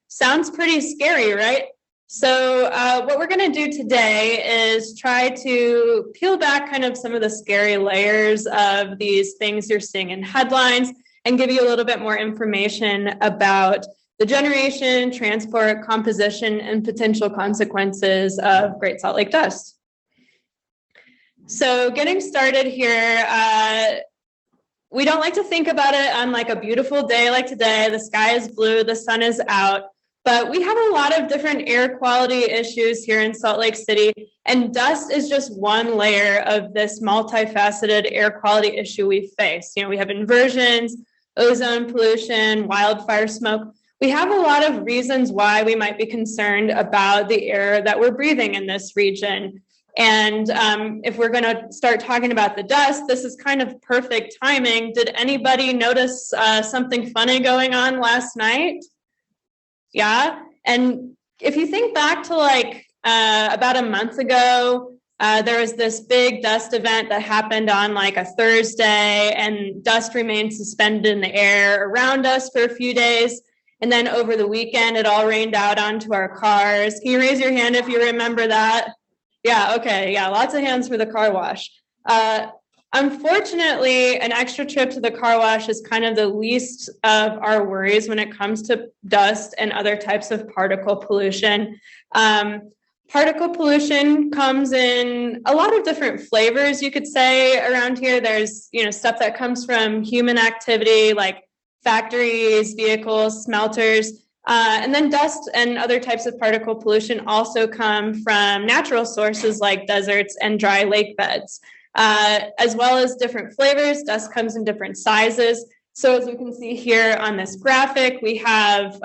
sounds pretty scary, right? So what we're going to do today is try to peel back kind of some of the scary layers of these things you're seeing in headlines and give you a little bit more information about the generation, transport, composition, and potential consequences of Great Salt Lake dust. So getting started here, we don't like to think about it on like a beautiful day like today. The sky is blue, the sun is out. But we have a lot of different air quality issues here in Salt Lake City, and dust is just one layer of this multifaceted air quality issue we face. You know, we have inversions, ozone pollution, wildfire smoke. We have a lot of reasons why we might be concerned about the air that we're breathing in this region. And if we're going to start talking about the dust, this is kind of perfect timing. Did anybody notice something funny going on last night? Yeah. And if you think back to like about a month ago, there was this big dust event that happened on like a Thursday, and dust remained suspended in the air around us for a few days. And then over the weekend, it all rained out onto our cars. Can you raise your hand if you remember that? Yeah. Okay. Yeah. Lots of hands for the car wash. Unfortunately, an extra trip to the car wash is kind of the least of our worries when it comes to dust and other types of particle pollution. Particle pollution comes in a lot of different flavors, you could say, around here. There's, you know, stuff that comes from human activity like factories, vehicles, smelters. And then dust and other types of particle pollution also come from natural sources like deserts and dry lake beds. As well as different flavors. Dust comes in different sizes. So as you can see here on this graphic, we have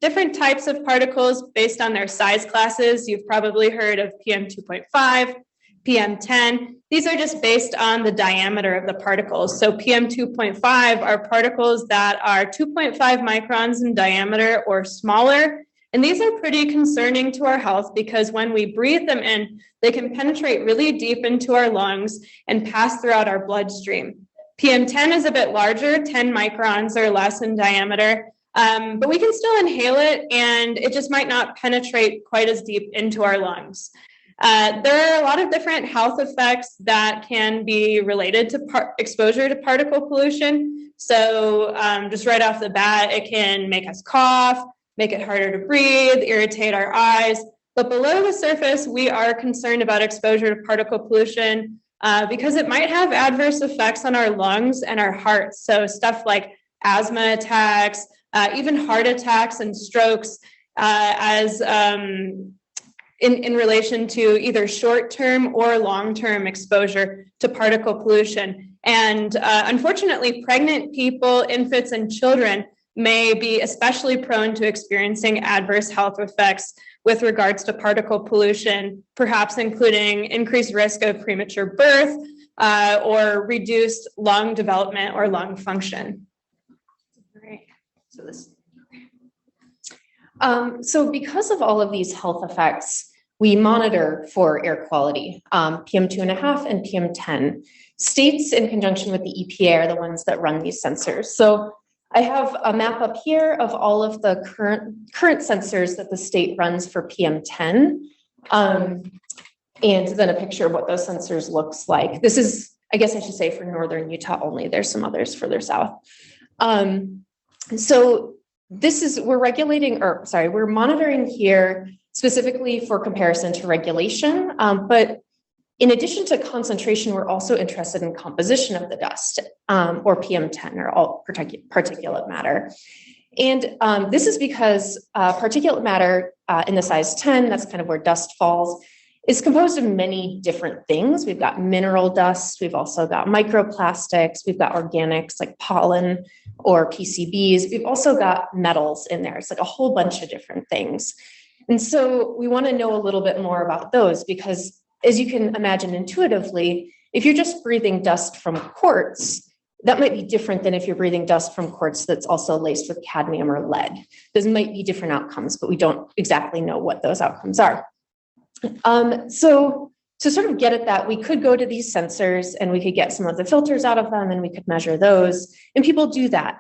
different types of particles based on their size classes. You've probably heard of PM 2.5, PM 10. These are just based on the diameter of the particles. So PM 2.5 are particles that are 2.5 microns in diameter or smaller. And these are pretty concerning to our health because when we breathe them in, they can penetrate really deep into our lungs and pass throughout our bloodstream. PM10 is a bit larger, 10 microns or less in diameter, but we can still inhale it and it just might not penetrate quite as deep into our lungs. There are a lot of different health effects that can be related to exposure to particle pollution. So just right off the bat, it can make us cough, make it harder to breathe, irritate our eyes. But below the surface, we are concerned about exposure to particle pollution because it might have adverse effects on our lungs and our hearts. So stuff like asthma attacks, even heart attacks and strokes in relation to either short-term or long-term exposure to particle pollution. And unfortunately, pregnant people, infants, and children may be especially prone to experiencing adverse health effects with regards to particle pollution, perhaps including increased risk of premature birth or reduced lung development or lung function. Great. So because of all of these health effects, we monitor for air quality, PM2.5 and PM10. States, in conjunction with the EPA, are the ones that run these sensors. So I have a map up here of all of the current sensors that the state runs for PM10, and then a picture of what those sensors looks like. This is, I guess I should say, for northern Utah only. There's some others further south. So this is, we're monitoring here specifically for comparison to regulation, but in addition to concentration, we're also interested in composition of the dust, or PM10, or all particulate matter. And this is because particulate matter in the size 10, that's kind of where dust falls, is composed of many different things. We've got mineral dust, we've also got microplastics, we've got organics like pollen or PCBs. We've also got metals in there. It's like a whole bunch of different things. And so we want to know a little bit more about those because, as you can imagine intuitively, if you're just breathing dust from quartz, that might be different than if you're breathing dust from quartz that's also laced with cadmium or lead. Those might be different outcomes, but we don't exactly know what those outcomes are. So to sort of get at that, we could go to these sensors and we could get some of the filters out of them and we could measure those, and people do that.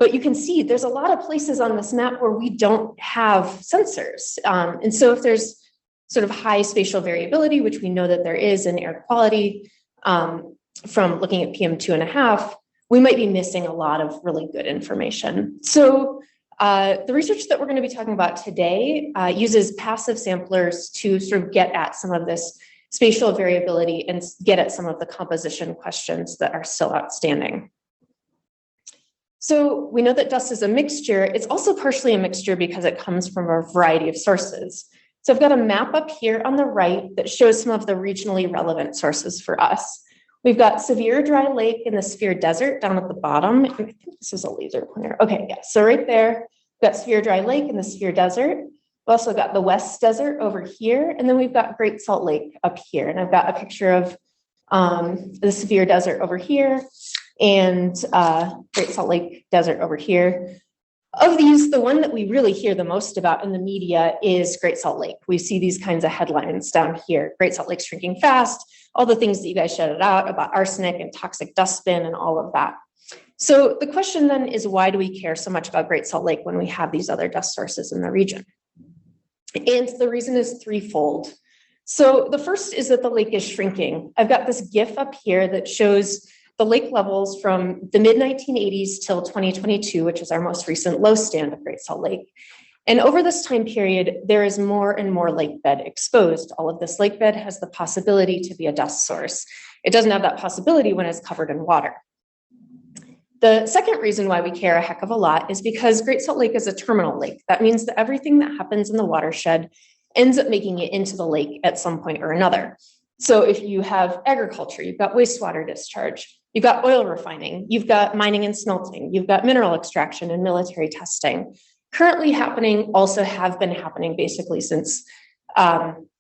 But you can see there's a lot of places on this map where we don't have sensors. And so if there's sort of high spatial variability, which we know that there is in air quality from looking at PM2.5, we might be missing a lot of really good information. So the research that we're going to be talking about today uses passive samplers to sort of get at some of this spatial variability and get at some of the composition questions that are still outstanding. So we know that dust is a mixture. It's also partially a mixture because it comes from a variety of sources. So I've got a map up here on the right that shows some of the regionally relevant sources for us. We've got Severe Dry Lake in the Sphere Desert down at the bottom. I think this is a laser pointer. Okay, yeah, so right there, we've got Severe Dry Lake in the Sphere Desert. We've also got the West Desert over here, and then we've got Great Salt Lake up here. And I've got a picture of the Severe Desert over here and Great Salt Lake Desert over here. Of these, the one that we really hear the most about in the media is Great Salt Lake. We see these kinds of headlines down here. Great Salt Lake's shrinking fast, all the things that you guys shouted out about arsenic and toxic dustbin and all of that. So the question then is, why do we care so much about Great Salt Lake when we have these other dust sources in the region? And the reason is threefold. So the first is that the lake is shrinking. I've got this GIF up here that shows the lake levels from the mid-1980s till 2022, which is our most recent low stand of Great Salt Lake. And over this time period, there is more and more lake bed exposed. All of this lake bed has the possibility to be a dust source. It doesn't have that possibility when it's covered in water. The second reason why we care a heck of a lot is because Great Salt Lake is a terminal lake. That means that everything that happens in the watershed ends up making it into the lake at some point or another. So if you have agriculture, you've got wastewater discharge, you've got oil refining, you've got mining and smelting, you've got mineral extraction and military testing. Currently happening, also have been happening basically since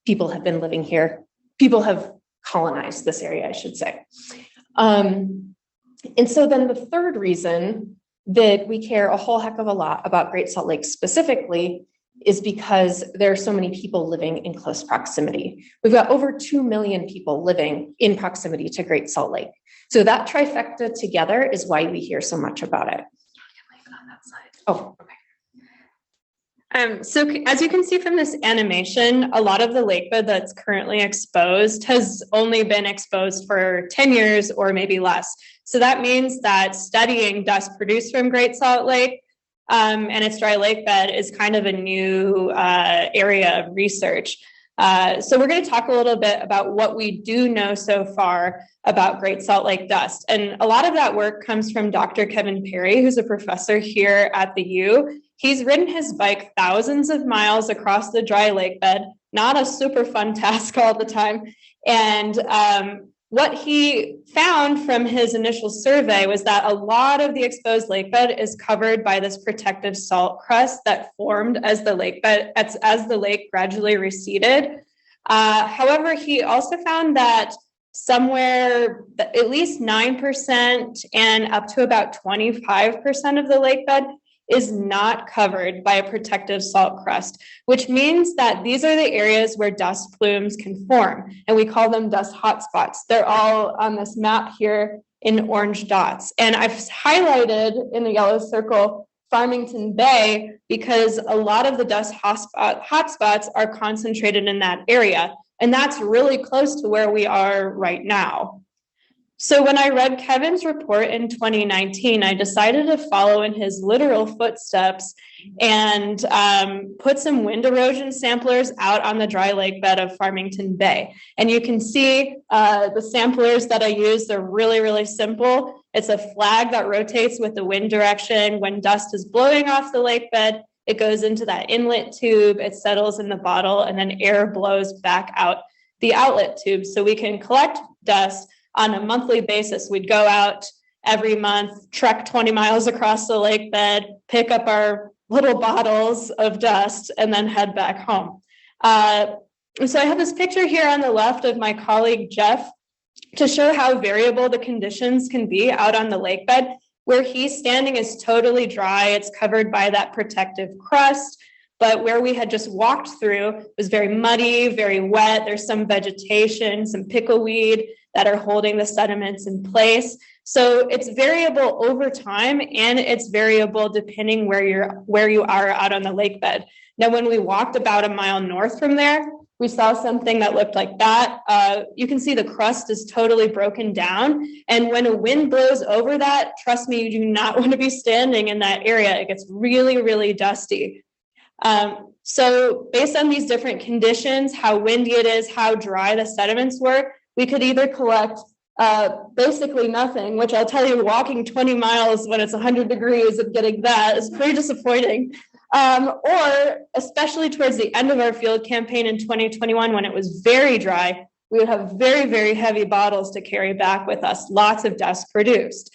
people have been living here. People have colonized this area, I should say. And so then the third reason that we care a whole heck of a lot about Great Salt Lake specifically is because there are so many people living in close proximity. We've got over 2 million people living in proximity to Great Salt Lake. So that trifecta together is why we hear so much about it. Oh, okay. So as you can see from this animation, a lot of the lake bed that's currently exposed has only been exposed for 10 years or maybe less. So that means that studying dust produced from Great Salt Lake and its dry lake bed is kind of a new area of research. So we're going to talk a little bit about what we do know so far about Great Salt Lake dust. And a lot of that work comes from Dr. Kevin Perry, who's a professor here at the U. He's ridden his bike thousands of miles across the dry lake bed, not a super fun task all the time. And what he found from his initial survey was that a lot of the exposed lake bed is covered by this protective salt crust that formed as the lake bed, as the lake gradually receded. However, he also found that somewhere at least 9% and up to about 25% of the lake bed is not covered by a protective salt crust, which means that these are the areas where dust plumes can form, and we call them dust hotspots. They're all on this map here in orange dots. And I've highlighted in the yellow circle Farmington Bay because a lot of the dust hotspots are concentrated in that area, and that's really close to where we are right now. So when I read Kevin's report in 2019, I decided to follow in his literal footsteps and put some wind erosion samplers out on the dry lake bed of Farmington Bay. And you can see the samplers that I used. They're really, really simple. It's a flag that rotates with the wind direction. When dust is blowing off the lake bed, it goes into that inlet tube, it settles in the bottle, and then air blows back out the outlet tube. So we can collect dust on a monthly basis. We'd go out every month, trek 20 miles across the lake bed, pick up our little bottles of dust, and then head back home. So I have this picture here on the left of my colleague, Jeff, to show how variable the conditions can be out on the lake bed. Where he's standing is totally dry. It's covered by that protective crust. But where we had just walked through was very muddy, very wet. There's some vegetation, some pickleweed that are holding the sediments in place. So it's variable over time, and it's variable depending where you are out on the lake bed. Now, when we walked about a mile north from there, we saw something that looked like that. You can see the crust is totally broken down. And when a wind blows over that, trust me, you do not want to be standing in that area. It gets really, really dusty. So based on these different conditions, how windy it is, how dry the sediments were, we could either collect basically nothing, which I'll tell you, walking 20 miles when it's 100 degrees and getting that is pretty disappointing. Or especially towards the end of our field campaign in 2021, when it was very dry, we would have very, very heavy bottles to carry back with us, lots of dust produced.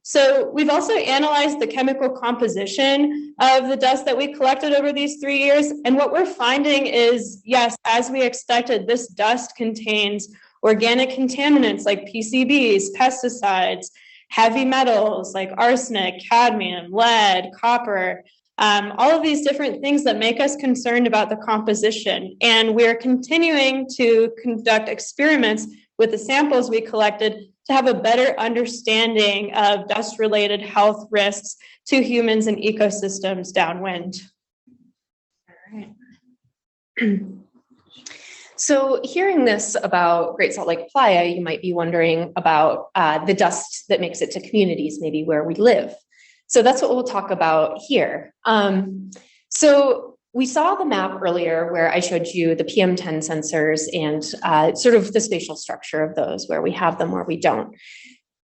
So we've also analyzed the chemical composition of the dust that we collected over these 3 years. And what we're finding is, yes, as we expected, this dust contains organic contaminants like PCBs, pesticides, heavy metals like arsenic, cadmium, lead, copper, all of these different things that make us concerned about the composition. And we're continuing to conduct experiments with the samples we collected to have a better understanding of dust-related health risks to humans and ecosystems downwind. All right. So hearing this about Great Salt Lake Playa, you might be wondering about the dust that makes it to communities, maybe where we live. So that's what we'll talk about here. So we saw the map earlier where I showed you the PM10 sensors and sort of the spatial structure of those, where we have them, where we don't.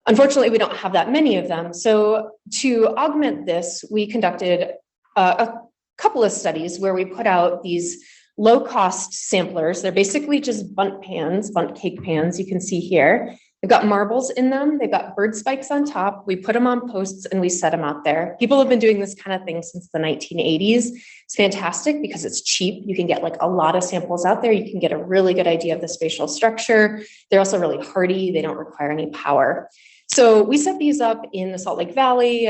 Unfortunately, we don't have that many of them. So to augment this, we conducted a couple of studies where we put out these low-cost samplers. They're basically just bundt pans, bundt cake pans, you can see here. They've got marbles in them. They've got bird spikes on top. We put them on posts and we set them out there. People have been doing this kind of thing since the 1980s. It's fantastic because it's cheap. You can get like a lot of samples out there. You can get a really good idea of the spatial structure. They're also really hardy. They don't require any power. So we set these up in the Salt Lake Valley,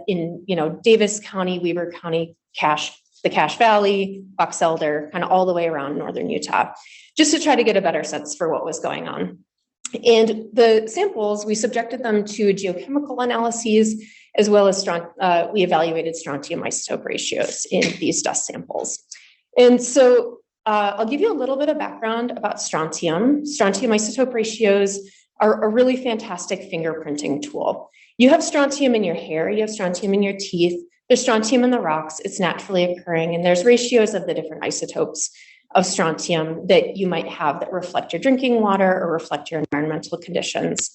in Davis County, Weber County, the Cache Valley, Box Elder, kind of all the way around northern Utah, just to try to get a better sense for what was going on. And the samples, we subjected them to geochemical analyses, as well as we evaluated strontium isotope ratios in these dust samples. And so I'll give you a little bit of background about strontium. Strontium isotope ratios are a really fantastic fingerprinting tool. You have strontium in your hair, you have strontium in your teeth. There's strontium in the rocks, it's naturally occurring, and there's ratios of the different isotopes of strontium that you might have that reflect your drinking water or reflect your environmental conditions.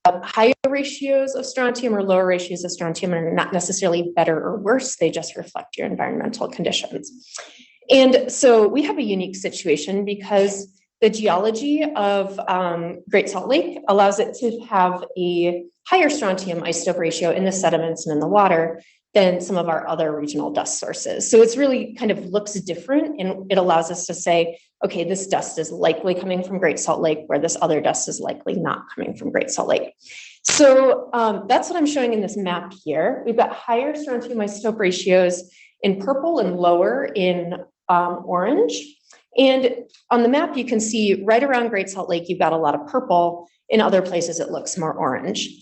Higher ratios of strontium or lower ratios of strontium are not necessarily better or worse, they just reflect your environmental conditions. And so we have a unique situation because the geology of Great Salt Lake allows it to have a higher strontium isotope ratio in the sediments and in the water than some of our other regional dust sources. So it's really kind of looks different, and it allows us to say, okay, this dust is likely coming from Great Salt Lake, where this other dust is likely not coming from Great Salt Lake. So that's what I'm showing in this map here. We've got higher strontium isotope ratios in purple and lower in orange. And on the map, you can see right around Great Salt Lake, you've got a lot of purple. In other places, it looks more orange.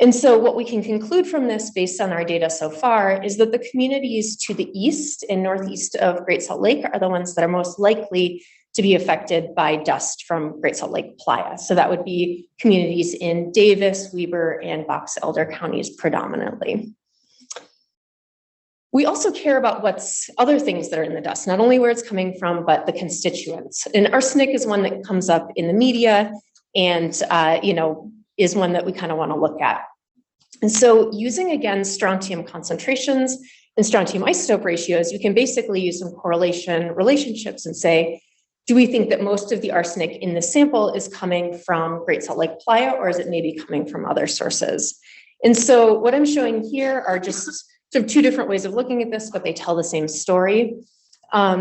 And so what we can conclude from this based on our data so far is that the communities to the east and northeast of Great Salt Lake are the ones that are most likely to be affected by dust from Great Salt Lake playa. So that would be communities in Davis, Weber, and Box Elder counties predominantly. We also care about what's other things that are in the dust, not only where it's coming from, but the constituents. And arsenic is one that comes up in the media and, is one that we kind of want to look at. And so using, again, strontium concentrations and strontium isotope ratios, you can basically use some correlation relationships and say, do we think that most of the arsenic in the sample is coming from Great Salt Lake playa, or is it maybe coming from other sources? And so what I'm showing here are just sort of two different ways of looking at this, but they tell the same story.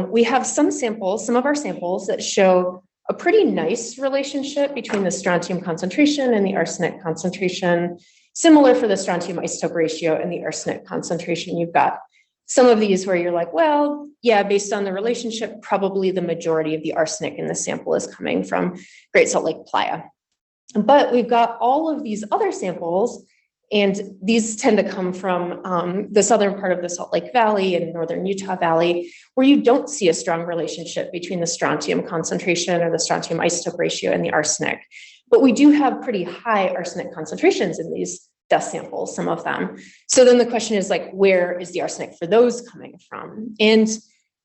We have some of our samples that show a pretty nice relationship between the strontium concentration and the arsenic concentration, similar for the strontium isotope ratio and the arsenic concentration. You've got some of these where you're like, well, yeah, based on the relationship, probably the majority of the arsenic in the sample is coming from Great Salt Lake playa. But we've got all of these other samples, and these tend to come from the southern part of the Salt Lake Valley and northern Utah Valley, where you don't see a strong relationship between the strontium concentration or the strontium isotope ratio and the arsenic. But we do have pretty high arsenic concentrations in these dust samples, some of them. So then the question is like, where is the arsenic for those coming from? And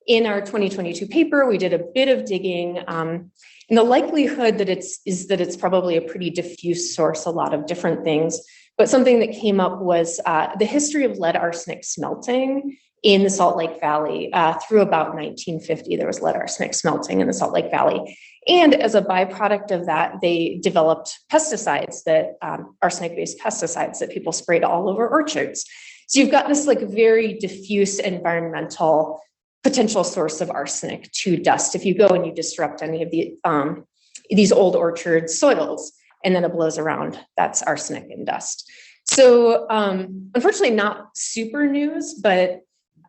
in our 2022 paper, we did a bit of digging. And the likelihood that it's probably a pretty diffuse source, a lot of different things. But something that came up was the history of lead arsenic smelting in the Salt Lake Valley. Through about 1950, there was lead arsenic smelting in the Salt Lake Valley. And as a byproduct of that, they developed pesticides that arsenic-based pesticides that people sprayed all over orchards. So you've got this like very diffuse environmental potential source of arsenic to dust. If you go and you disrupt any of these old orchard soils, and then it blows around, that's arsenic and dust. So unfortunately not super news, but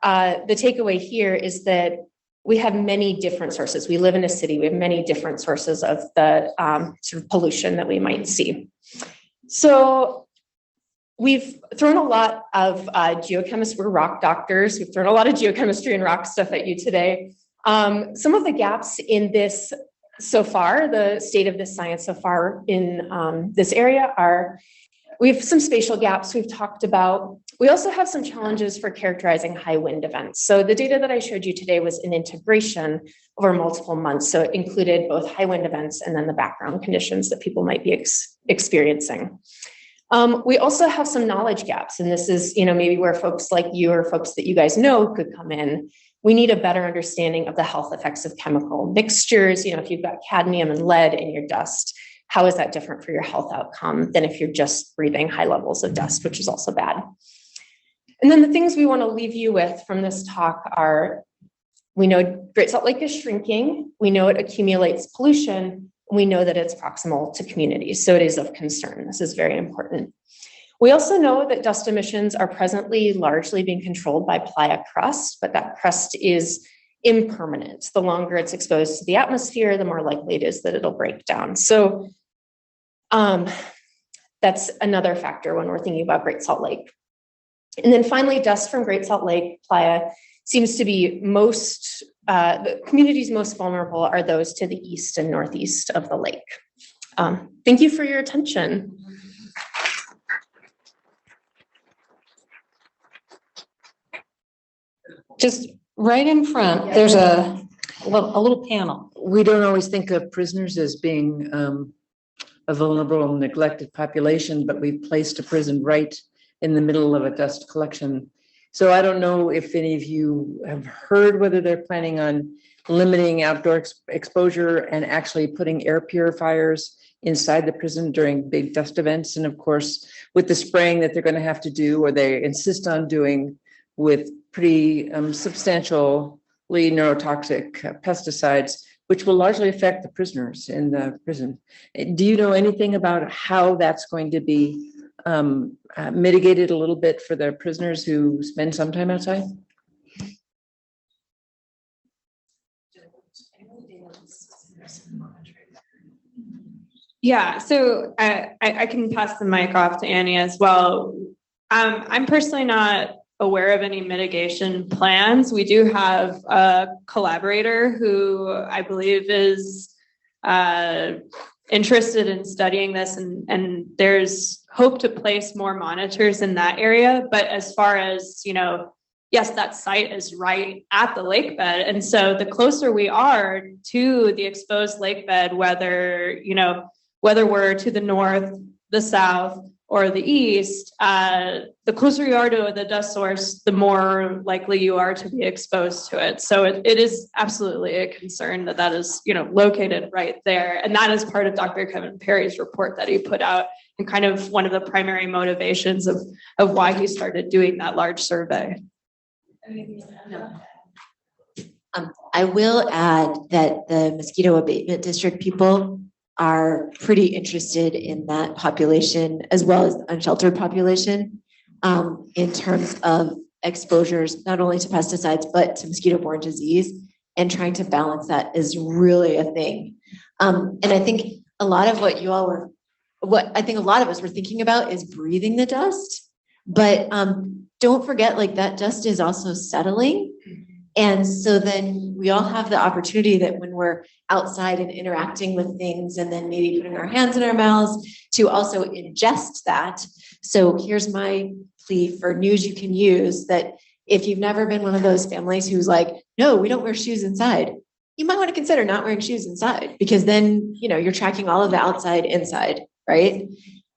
the takeaway here is that we have many different sources. We live in a city, we have many different sources of the sort of pollution that we might see. So we've thrown a lot of geochemists, we're rock doctors, we've thrown a lot of geochemistry and rock stuff at you today. Some of the gaps in this so far, the state of this science so far in this area are, we have some spatial gaps we've talked about. We also have some challenges for characterizing high wind events. So the data that I showed you today was an integration over multiple months. So it included both high wind events and then the background conditions that people might be experiencing. We also have some knowledge gaps, and this is, maybe where folks like you or folks that you guys know could come in. We need a better understanding of the health effects of chemical mixtures. If you've got cadmium and lead in your dust, how is that different for your health outcome than if you're just breathing high levels of dust, which is also bad. And then the things we want to leave you with from this talk are, we know Great Salt Lake is shrinking. We know it accumulates pollution. And we know that it's proximal to communities. So it is of concern. This is very important. We also know that dust emissions are presently largely being controlled by playa crust, but that crust is impermanent. The longer it's exposed to the atmosphere, the more likely it is that it'll break down. So that's another factor when we're thinking about Great Salt Lake. And then finally, dust from Great Salt Lake playa seems to be the communities most vulnerable are those to the east and northeast of the lake. Thank you for your attention. just right in front, there's a little panel. We don't always think of prisoners as being a vulnerable and neglected population, but we placed a prison right in the middle of a dust collection. So I don't know if any of you have heard whether they're planning on limiting outdoor exposure and actually putting air purifiers inside the prison during big dust events. And of course, with the spraying that they're going to have to do, or they insist on doing with pretty substantially neurotoxic pesticides, which will largely affect the prisoners in the prison. Do you know anything about how that's going to be mitigated a little bit for the prisoners who spend some time outside? Yeah, so I can pass the mic off to Annie as well. I'm personally not aware of any mitigation plans. We do have a collaborator who I believe is interested in studying this, and there's hope to place more monitors in that area. But as far as, yes, that site is right at the lake bed. And so the closer we are to the exposed lake bed, whether we're to the north, the south, or the east, the closer you are to the dust source, the more likely you are to be exposed to it. So it is absolutely a concern that is, located right there. And that is part of Dr. Kevin Perry's report that he put out, and kind of one of the primary motivations of why he started doing that large survey. I will add that the mosquito abatement district people are pretty interested in that population, as well as the unsheltered population, in terms of exposures, not only to pesticides, but to mosquito-borne disease, and trying to balance that is really a thing. And I think a lot of what I think a lot of us were thinking about is breathing the dust, but don't forget, like, that dust is also settling. And so then we all have the opportunity that when we're outside and interacting with things, and then maybe putting our hands in our mouths, to also ingest that. So here's my plea for news you can use, that if you've never been one of those families who's like, no, we don't wear shoes inside, you might want to consider not wearing shoes inside, because then, you're tracking all of the outside inside, right?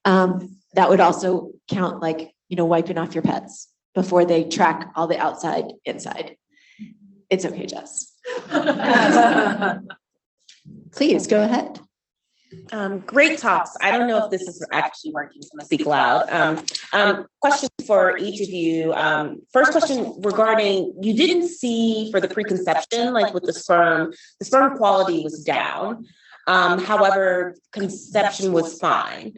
That would also count, like, wiping off your pets before they track all the outside inside. It's okay, Jess. Please go ahead. Great talks. I don't know if this is actually working, so I speak loud. Question for each of you. First question regarding, you didn't see for the preconception, like with the sperm quality was down. However, conception was fine.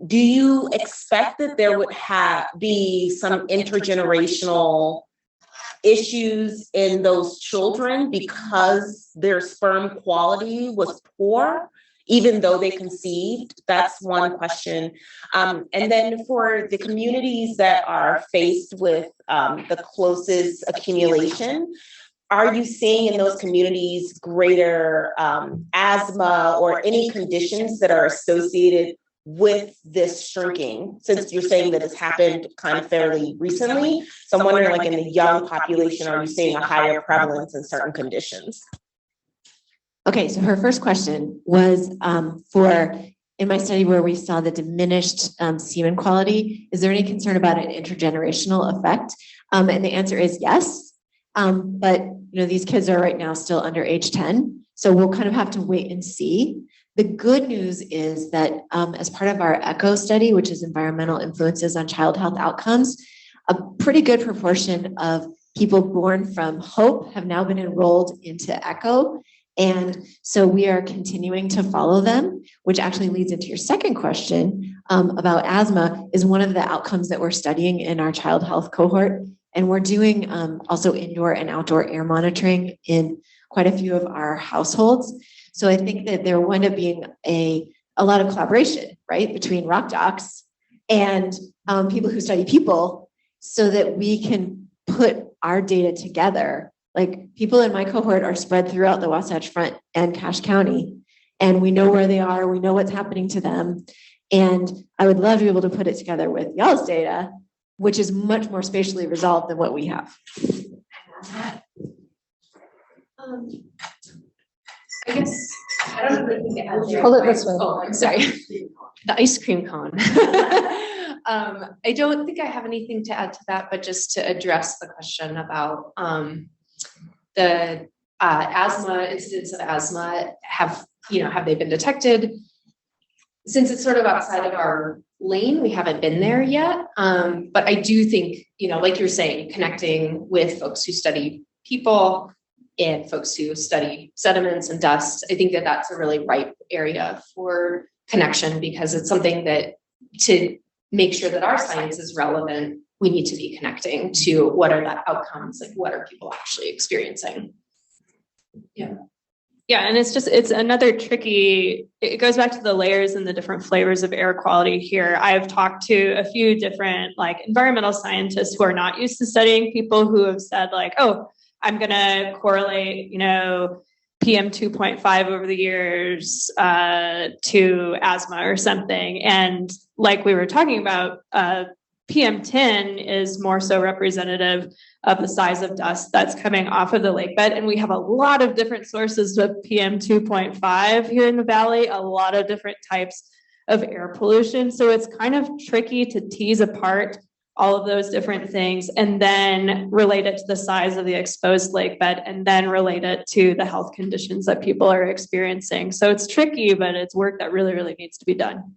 Do you expect that there would be some intergenerational issues in those children because their sperm quality was poor, even though they conceived? That's one question. And then for the communities that are faced with the closest accumulation, are you seeing in those communities greater asthma or any conditions that are associated with this shrinking, since you're saying that it's happened kind of fairly recently? So I'm wondering, like, in the young population, are you seeing a higher prevalence in certain conditions? Okay, so her first question was in my study where we saw the diminished semen quality, is there any concern about an intergenerational effect? And the answer is yes. But these kids are right now still under age 10. So we'll kind of have to wait and see. The good news is that as part of our ECHO study, which is environmental influences on child health outcomes, a pretty good proportion of people born from HOPE have now been enrolled into ECHO. And so we are continuing to follow them, which actually leads into your second question about asthma, is one of the outcomes that we're studying in our child health cohort. And we're doing also indoor and outdoor air monitoring in quite a few of our households. So I think that there will end up being a lot of collaboration, right, between rock docs and people who study people, so that we can put our data together. Like, people in my cohort are spread throughout the Wasatch Front and Cache County, and we know where they are, we know what's happening to them. And I would love to be able to put it together with y'all's data, which is much more spatially resolved than what we have. that? I guess, I don't know anything to add there. Hold it this way. Oh, I'm sorry. The ice cream cone. I don't think I have anything to add to that, but just to address the question about the asthma, incidence of asthma, have they been detected? Since it's sort of outside of our lane, we haven't been there yet. But I do think, like you're saying, connecting with folks who study people and folks who study sediments and dust, I think that that's a really ripe area for connection, because it's something that, to make sure that our science is relevant, we need to be connecting to what are the outcomes, like what are people actually experiencing. Yeah, and it's another tricky, it goes back to the layers and the different flavors of air quality here. I've talked to a few different environmental scientists who are not used to studying people, who have said oh, I'm going to correlate, PM 2.5 over the years to asthma or something. And like we were talking about, PM 10 is more so representative of the size of dust that's coming off of the lake bed. And we have a lot of different sources of PM 2.5 here in the valley, a lot of different types of air pollution. So it's kind of tricky to tease apart all of those different things and then relate it to the size of the exposed lake bed and then relate it to the health conditions that people are experiencing. So it's tricky, but it's work that really, really needs to be done.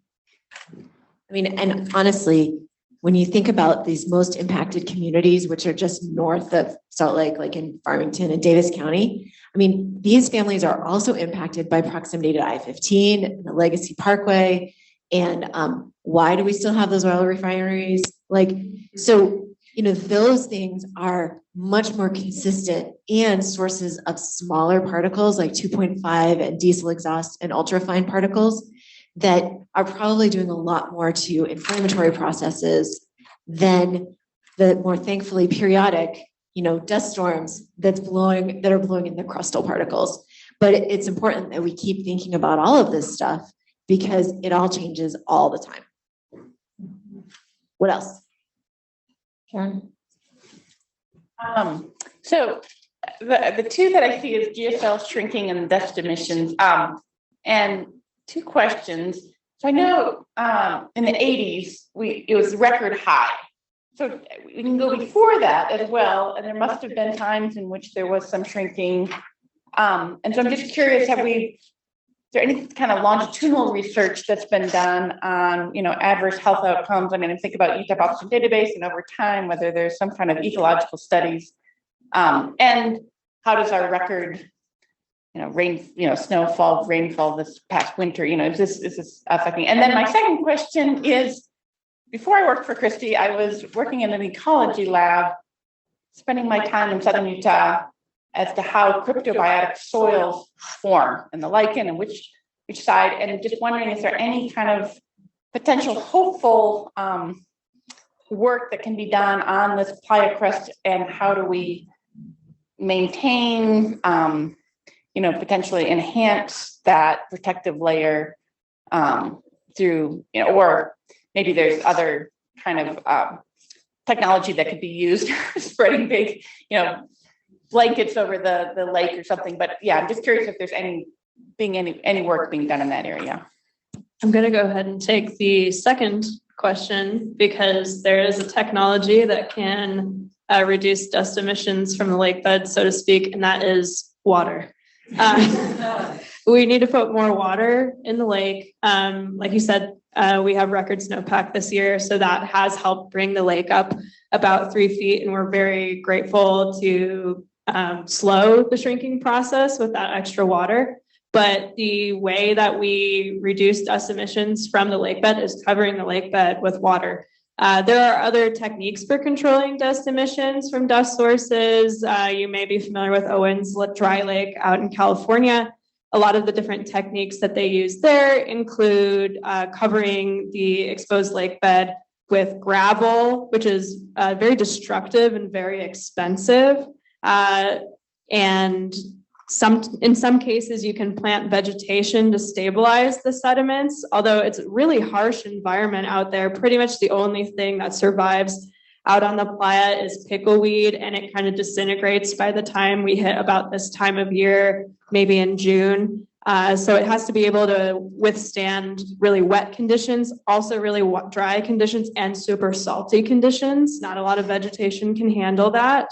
I mean, and honestly, when you think about these most impacted communities, which are just north of Salt Lake, like in Farmington and Davis County, I mean, these families are also impacted by proximity to I-15 and the Legacy Parkway. And why do we still have those oil refineries? Those things are much more consistent and sources of smaller particles like 2.5 and diesel exhaust and ultrafine particles that are probably doing a lot more to inflammatory processes than the more thankfully periodic, dust storms that are blowing in the crustal particles. But it's important that we keep thinking about all of this stuff, because it all changes all the time. What else? Karen? So the two that I see is GSL shrinking and dust emissions. And two questions. So I know in the 80s, it was record high. So we can go before that as well. And there must have been times in which there was some shrinking. And so I'm just curious, is there any kind of longitudinal research that's been done on, adverse health outcomes? I mean, I think about UTEP oxygen database and over time, whether there's some kind of ecological studies, and how does our record, snowfall, rainfall this past winter, is this affecting? And then my second question is, before I worked for Christy, I was working in an ecology lab, spending my time in Southern Utah, as to how cryptobiotic soils form and the lichen and which side, and just wondering, is there any kind of potential hopeful work that can be done on this playa crust, and how do we maintain, potentially enhance that protective layer through, or maybe there's other kind of technology that could be used, spreading big, blankets over the lake or something. But yeah, I'm just curious if there's any work being done in that area. I'm going to go ahead and take the second question, because there is a technology that can reduce dust emissions from the lake bed, so to speak, and that is water. We need to put more water in the lake. Like you said, we have record snowpack this year, so that has helped bring the lake up about 3 feet, and we're very grateful to slow the shrinking process with that extra water. But the way that we reduce dust emissions from the lake bed is covering the lake bed with water. There are other techniques for controlling dust emissions from dust sources. You may be familiar with Owens Dry Lake out in California. A lot of the different techniques that they use there include covering the exposed lake bed with gravel, which is very destructive and very expensive. And in some cases, you can plant vegetation to stabilize the sediments, although it's a really harsh environment out there. Pretty much the only thing that survives out on the playa is pickleweed, and it kind of disintegrates by the time we hit about this time of year, maybe in June. So it has to be able to withstand really wet conditions, also really dry conditions, and super salty conditions. Not a lot of vegetation can handle that.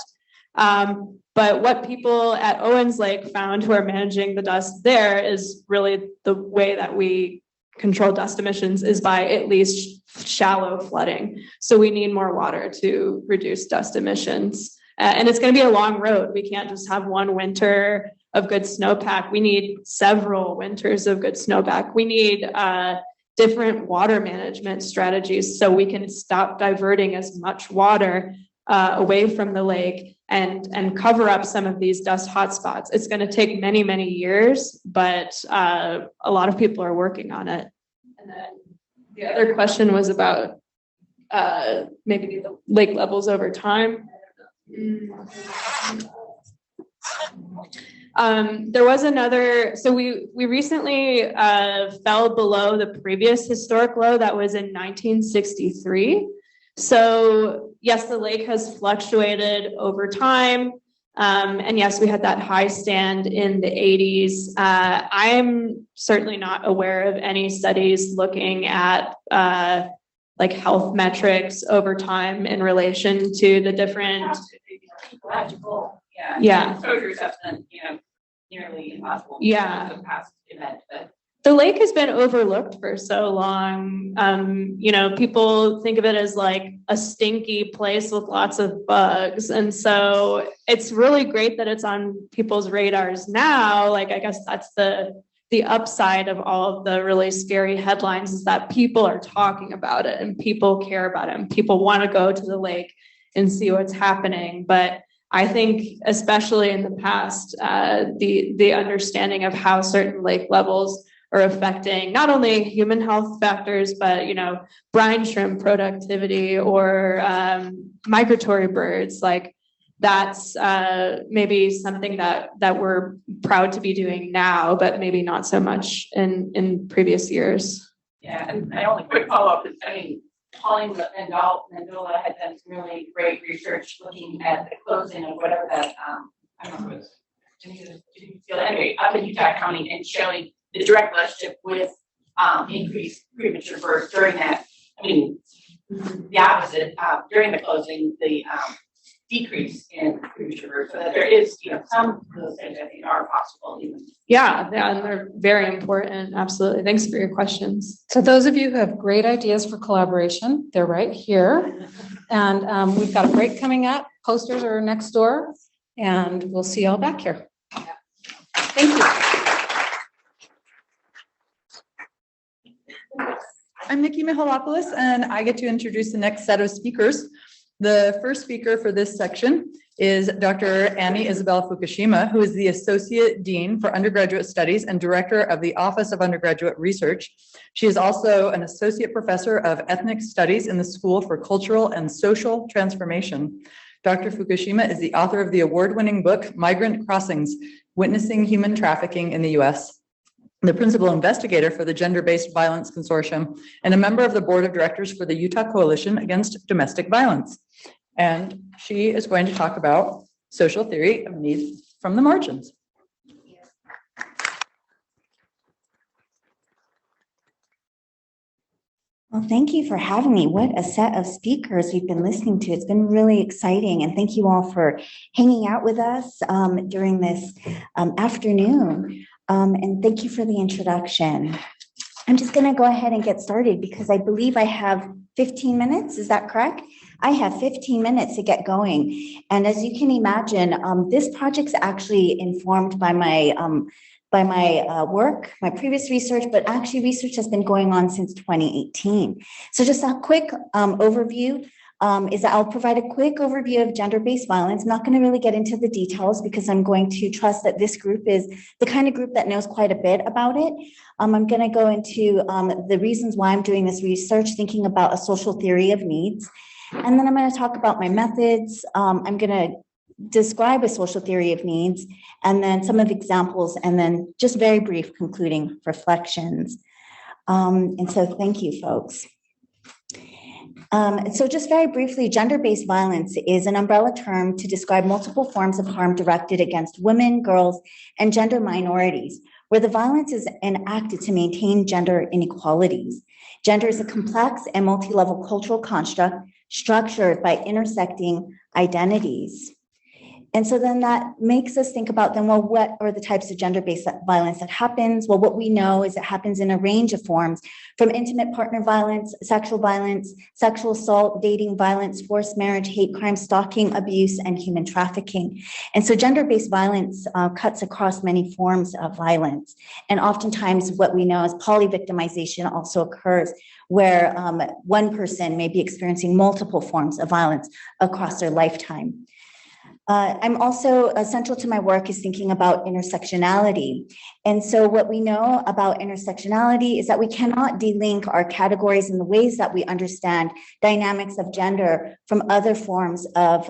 But what people at Owens Lake found who are managing the dust there is really the way that we control dust emissions is by at least shallow flooding. So we need more water to reduce dust emissions. And it's going to be a long road. We can't just have one winter of good snowpack. We need several winters of good snowpack. We need different water management strategies so we can stop diverting as much water away from the lake and cover up some of these dust hotspots. It's going to take many, many years, but a lot of people are working on it. And then the other question was about maybe the lake levels over time. There was another, so we recently fell below the previous historic low that was in 1963. So yes, the lake has fluctuated over time. And yes, we had that high stand in the 80s. I'm certainly not aware of any studies looking at like health metrics over time in relation to the different Ecological, exposures have been, nearly impossible. Yeah. The past event, but the lake has been overlooked for so long. People think of it as like a stinky place with lots of bugs. And so it's really great that it's on people's radars now. Like, I guess that's the upside of all of the really scary headlines is that people are talking about it and people care about it and people want to go to the lake and see what's happening. But I think, especially in the past, the understanding of how certain lake levels are affecting not only human health factors, but, brine shrimp productivity or migratory birds, like that's maybe something that we're proud to be doing now, but maybe not so much in previous years. Yeah, and my only quick follow-up is, Pauline and Mendola had done some really great research looking at the closing of whatever that, I don't know if it was, anyway, up in Utah County and showing the direct relationship with increased premature birth during that. The opposite, during the closing, the decrease in premature birth, so that there is, some of those things I think are possible even. Yeah, and they're very important. Absolutely. Thanks for your questions. So those of you who have great ideas for collaboration, they're right here. And we've got a break coming up. Posters are next door, and we'll see y'all back here. Thank you. I'm Nikki Mihalopoulos, and I get to introduce the next set of speakers. The first speaker for this section is Dr. Annie Isabel Fukushima, who is the Associate Dean for Undergraduate Studies and Director of the Office of Undergraduate Research. She is also an Associate Professor of Ethnic Studies in the School for Cultural and Social Transformation. Dr. Fukushima is the author of the award-winning book, Migrant Crossings, Witnessing Human Trafficking in the U.S., the principal investigator for the Gender-Based Violence Consortium, and a member of the board of directors for the Utah Coalition Against Domestic Violence. And she is going to talk about social theory of need from the margins. Well, thank you for having me. What a set of speakers we've been listening to. It's been really exciting. And thank you all for hanging out with us during this afternoon. And thank you for the introduction. I'm just going to go ahead and get started because I believe I have 15 minutes. Is that correct? I have 15 minutes to get going. And as you can imagine, this project's actually informed by my work, my previous research, but actually research has been going on since 2018. So just a quick overview is that I'll provide a quick overview of gender-based violence. I'm not going to really get into the details because I'm going to trust that this group is the kind of group that knows quite a bit about it. I'm going to go into the reasons why I'm doing this research, thinking about a social theory of needs. And then I'm going to talk about my methods. I'm going to describe a social theory of needs, and then some of the examples, and then just very brief concluding reflections. And so thank you, folks. So just very briefly, gender-based violence is an umbrella term to describe multiple forms of harm directed against women, girls, and gender minorities, where the violence is enacted to maintain gender inequalities. Gender is a complex and multi-level cultural construct structured by intersecting identities. And so then that makes us think about then, well, what are the types of gender-based violence that happens? Well, what we know is it happens in a range of forms, from intimate partner violence, sexual assault, dating violence, forced marriage, hate crime, stalking, abuse, and human trafficking. And so gender-based violence cuts across many forms of violence. And oftentimes what we know is polyvictimization also occurs, where one person may be experiencing multiple forms of violence across their lifetime. I'm also central to my work is thinking about intersectionality. And so what we know about intersectionality is that we cannot delink our categories in the ways that we understand dynamics of gender from other forms of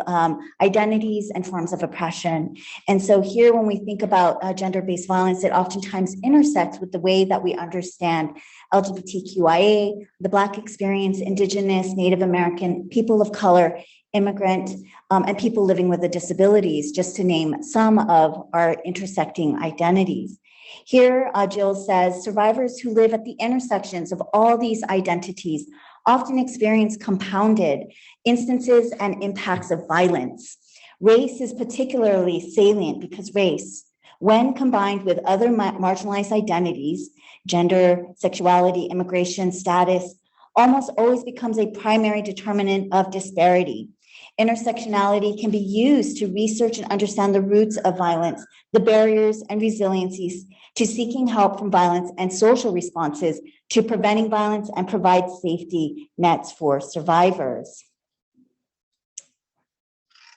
identities and forms of oppression. And so here, when we think about gender-based violence, it oftentimes intersects with the way that we understand LGBTQIA, the Black experience, Indigenous, Native American, people of color, immigrant, and people living with disabilities, just to name some of our intersecting identities. Here, Jill says, survivors who live at the intersections of all these identities often experience compounded instances and impacts of violence. Race is particularly salient because race, when combined with other marginalized identities, gender, sexuality, immigration, status, almost always becomes a primary determinant of disparity. Intersectionality can be used to research and understand the roots of violence, the barriers and resiliencies to seeking help from violence and social responses to preventing violence, and provide safety nets for survivors.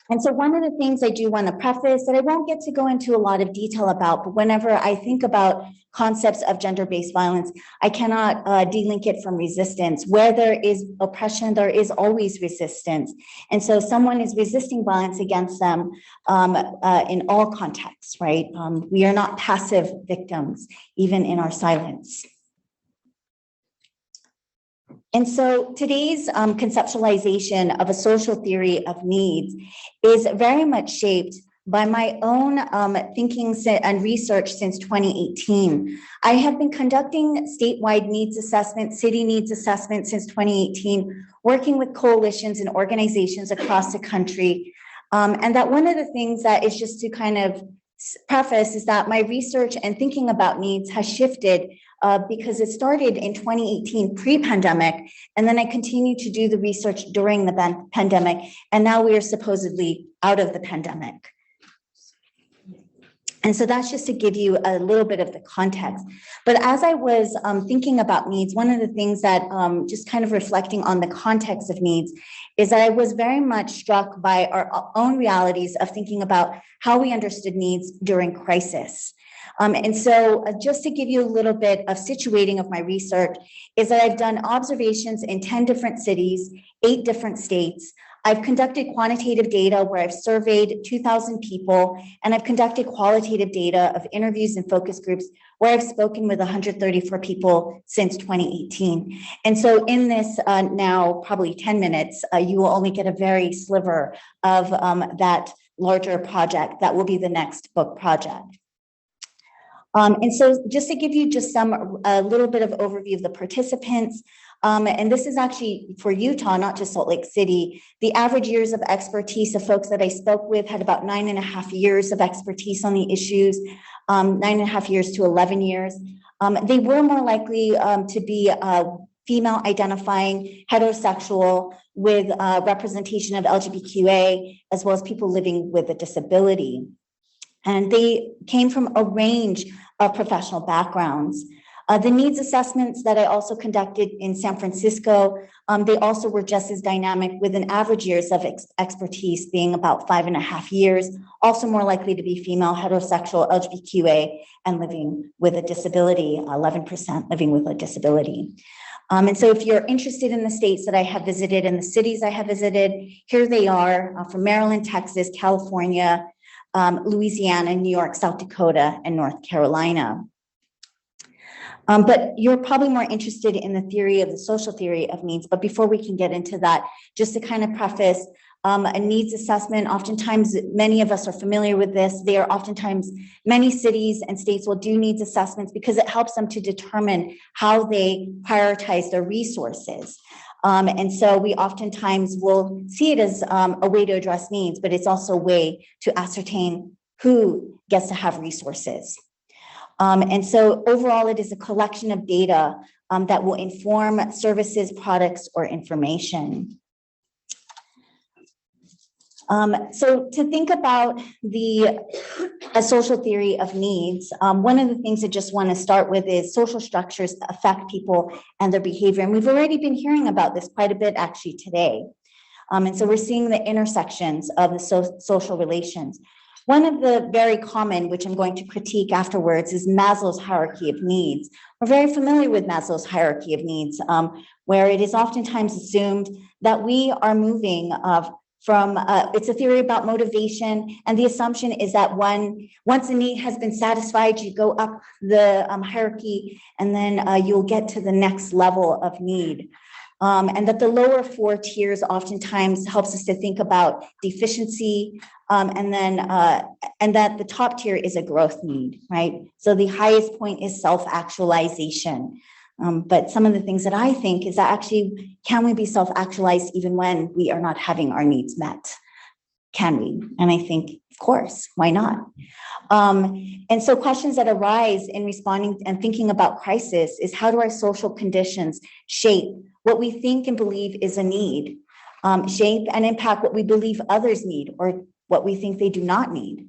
And so one of the things I do want to preface that I won't get to go into a lot of detail about, but whenever I think about concepts of gender-based violence, I cannot delink it from resistance. Where there is oppression, there is always resistance. And so someone is resisting violence against them in all contexts, right? We are not passive victims, even in our silence. And so today's conceptualization of a social theory of needs is very much shaped by my own thinking and research since 2018. I have been conducting statewide needs assessment, city needs assessment since 2018, working with coalitions and organizations across the country. And that one of the things that is just to kind of preface is that my research and thinking about needs has shifted because it started in 2018 pre-pandemic, and then I continued to do the research during the pandemic, and now we are supposedly out of the pandemic. And so that's just to give you a little bit of the context. But as I was thinking about needs, one of the things that just kind of reflecting on the context of needs is that I was very much struck by our own realities of thinking about how we understood needs during crisis. And so just to give you a little bit of situating of my research is that I've done observations in 10 different cities, 8 different states. I've conducted quantitative data where I've surveyed 2,000 people, and I've conducted qualitative data of interviews and focus groups where I've spoken with 134 people since 2018. And so in this now probably 10 minutes, you will only get a very sliver of that larger project that will be the next book project. And so just to give you just a little bit of overview of the participants, and this is actually for Utah, not just Salt Lake City. The average years of expertise of folks that I spoke with had about 9.5 years of expertise on the issues, 9.5 years to 11 years. They were more likely to be female identifying, heterosexual, with representation of LGBTQA, as well as people living with a disability. And they came from a range of professional backgrounds. The needs assessments that I also conducted in San Francisco, they also were just as dynamic, with an average years of expertise being about 5.5 years, also more likely to be female, heterosexual, LGBTQA, and living with a disability, 11% living with a disability. And so if you're interested in the states that I have visited and the cities I have visited, here they are from Maryland, Texas, California, Louisiana, New York, South Dakota, and North Carolina. But you're probably more interested in the theory of the social theory of needs. But before we can get into that, just to kind of preface, a needs assessment, oftentimes many of us are familiar with this. They are oftentimes, many cities and states will do needs assessments because it helps them to determine how they prioritize their resources. And so we oftentimes will see it as a way to address needs, but it's also a way to ascertain who gets to have resources. And so overall, it is a collection of data that will inform services, products, or information. So to think about a social theory of needs, one of the things I just want to start with is social structures affect people and their behavior. And we've already been hearing about this quite a bit actually today. And so we're seeing the intersections of the social relations. One of the very common, which I'm going to critique afterwards, is Maslow's hierarchy of needs. We're very familiar with Maslow's hierarchy of needs, where it is oftentimes assumed that we are moving from, it's a theory about motivation, and the assumption is that once a need has been satisfied, you go up the hierarchy, and then you'll get to the next level of need. And that the lower 4 tiers oftentimes helps us to think about deficiency, and that the top tier is a growth need, right? So the highest point is self-actualization. But some of the things that I think is that actually, can we be self-actualized even when we are not having our needs met? Can we? And I think, of course, why not? And so questions that arise in responding and thinking about crisis is, how do our social conditions shape what we think and believe is a need, shape and impact what we believe others need or what we think they do not need?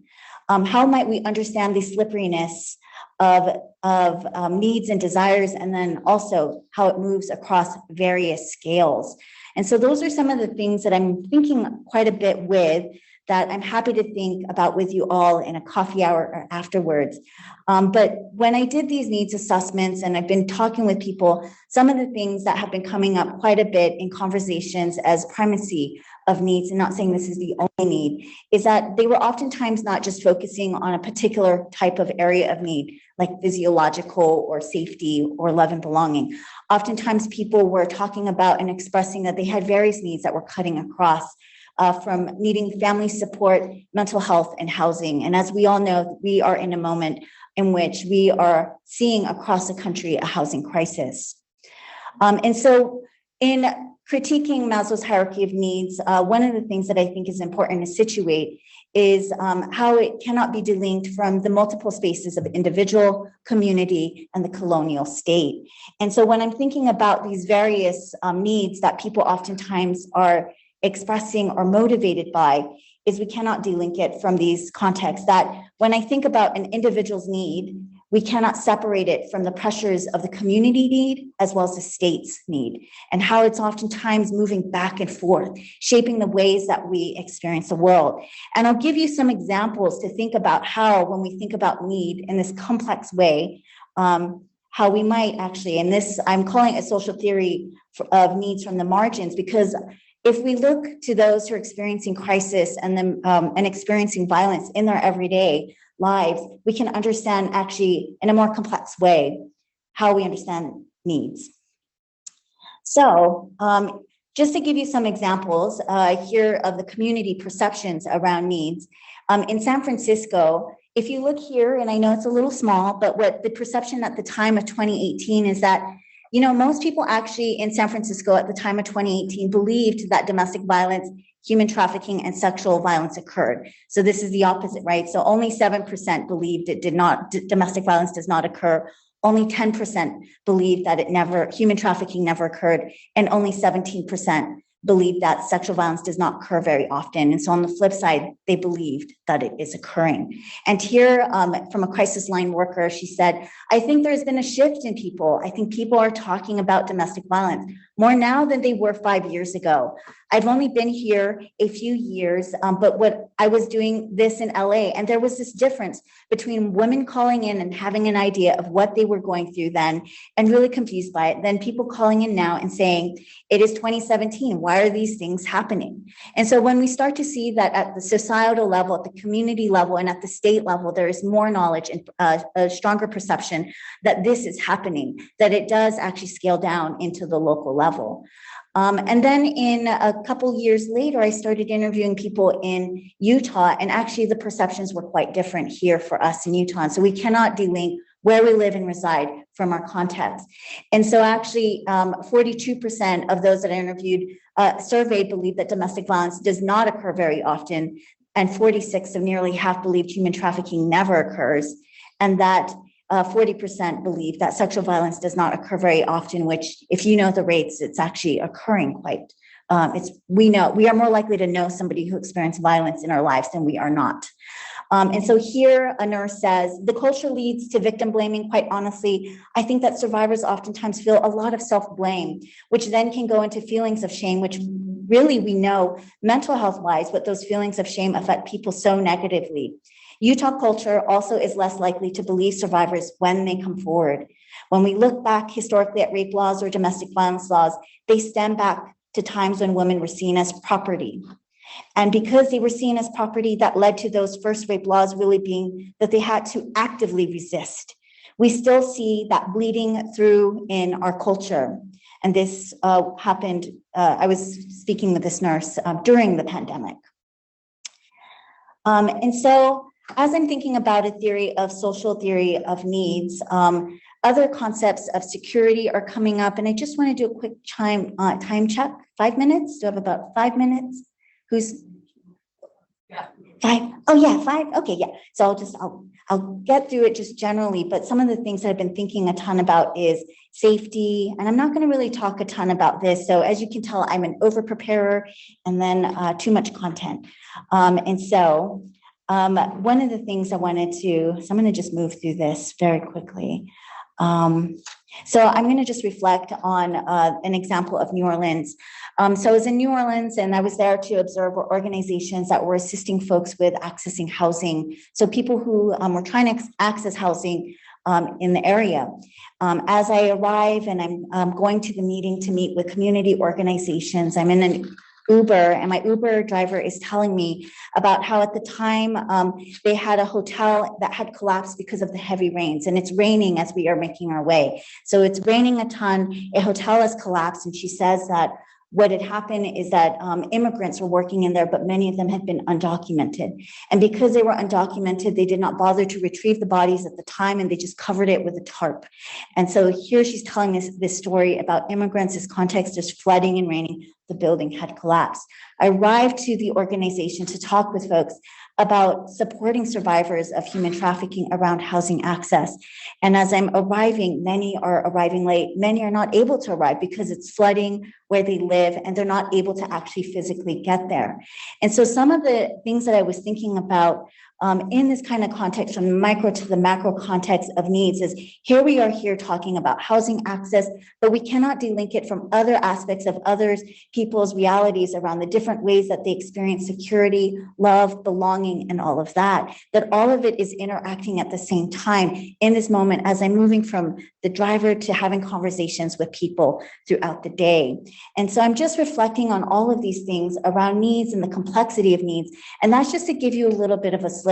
How might we understand the slipperiness of needs and desires, and then also how it moves across various scales? And so those are some of the things that I'm thinking quite a bit with, that I'm happy to think about with you all in a coffee hour or afterwards. But when I did these needs assessments and I've been talking with people, some of the things that have been coming up quite a bit in conversations as primacy of needs, and not saying this is the only need, is that they were oftentimes not just focusing on a particular type of area of need, like physiological or safety or love and belonging. Oftentimes people were talking about and expressing that they had various needs that were cutting across, from needing family support, mental health, and housing. And as we all know, we are in a moment in which we are seeing across the country a housing crisis. And so in critiquing Maslow's hierarchy of needs, one of the things that I think is important to situate is how it cannot be delinked from the multiple spaces of individual, community, and the colonial state. And so when I'm thinking about these various needs that people oftentimes are expressing or motivated by, is we cannot delink it from these contexts, that when I think about an individual's need, we cannot separate it from the pressures of the community need as well as the state's need, and how it's oftentimes moving back and forth, shaping the ways that we experience the world. And I'll give you some examples to think about how, when we think about need in this complex way, how we might actually, and this, I'm calling it social theory of needs from the margins, because if we look to those who are experiencing crisis and experiencing violence in their everyday lives, we can understand actually in a more complex way how we understand needs. So just to give you some examples here of the community perceptions around needs, in San Francisco, if you look here, and I know it's a little small, but what the perception at the time of 2018 is that, you know, most people actually in San Francisco at the time of 2018 believed that domestic violence, human trafficking, and sexual violence occurred. So this is the opposite, right? So only 7% believed it did not, domestic violence does not occur. Only 10% believed that human trafficking never occurred. And only 17% believed that sexual violence does not occur very often. And so on the flip side, they believed that it is occurring. And here from a crisis line worker, she said, I think there's been a shift in people. I think people are talking about domestic violence more now than they were 5 years ago. I've only been here a few years, but what I was doing this in LA, and there was this difference between women calling in and having an idea of what they were going through then and really confused by it. Then people calling in now and saying, it is 2017, why are these things happening? And so when we start to see that at the societal level, at the community level, and at the state level, there is more knowledge and a stronger perception that this is happening, that it does actually scale down into the local level. And then in a couple years later, I started interviewing people in Utah, and actually the perceptions were quite different here for us in Utah. And so we cannot delink where we live and reside from our context. And so actually 42% of those that I interviewed surveyed believe that domestic violence does not occur very often, and 46, so nearly half, believed human trafficking never occurs, and that 40% believe that sexual violence does not occur very often, which, if you know the rates, it's actually occurring quite. We are more likely to know somebody who experienced violence in our lives than we are not. And so here a nurse says, the culture leads to victim blaming. Quite honestly, I think that survivors oftentimes feel a lot of self-blame, which then can go into feelings of shame, which really we know mental health wise, but those feelings of shame affect people so negatively. Utah culture also is less likely to believe survivors when they come forward. When we look back historically at rape laws or domestic violence laws, they stem back to times when women were seen as property. And because they were seen as property, that led to those first rape laws really being that they had to actively resist. We still see that bleeding through in our culture. And this happened, I was speaking with this nurse during the pandemic. And so as I'm thinking about a theory of social theory of needs, other concepts of security are coming up. And I just want to do a quick time check. 5 minutes? Do I have about 5 minutes? Who's? Yeah. 5? Oh yeah, 5. Okay, yeah. So I'll get through it just generally, but some of the things that I've been thinking a ton about is safety, and I'm not going to really talk a ton about this. So as you can tell, I'm an over preparer and then too much content. And so one of the things I wanted to, so I'm going to just move through this very quickly. So I'm going to just reflect on an example of New Orleans. So I was in New Orleans and I was there to observe organizations that were assisting folks with accessing housing. So people who were trying to access housing in the area. As I arrive and I'm going to the meeting to meet with community organizations, I'm in an Uber, and my Uber driver is telling me about how at the time they had a hotel that had collapsed because of the heavy rains, and it's raining as we are making our way. So it's raining a ton, a hotel has collapsed, and she says that what had happened is that immigrants were working in there, but many of them had been undocumented. And because they were undocumented, they did not bother to retrieve the bodies at the time, and they just covered it with a tarp. And so here she's telling us this story about immigrants. This context is flooding and raining. The building had collapsed. I arrived to the organization to talk with folks about supporting survivors of human trafficking around housing access. And as I'm arriving, many are arriving late. Many are not able to arrive because it's flooding where they live and they're not able to actually physically get there. And so some of the things that I was thinking about in this kind of context, from the micro to the macro context of needs, is here we are here talking about housing access, but we cannot delink it from other aspects of others, people's realities around the different ways that they experience security, love, belonging, and all of that, that all of it is interacting at the same time in this moment as I'm moving from the driver to having conversations with people throughout the day. And so I'm just reflecting on all of these things around needs and the complexity of needs. And that's just to give you a little bit of a sliver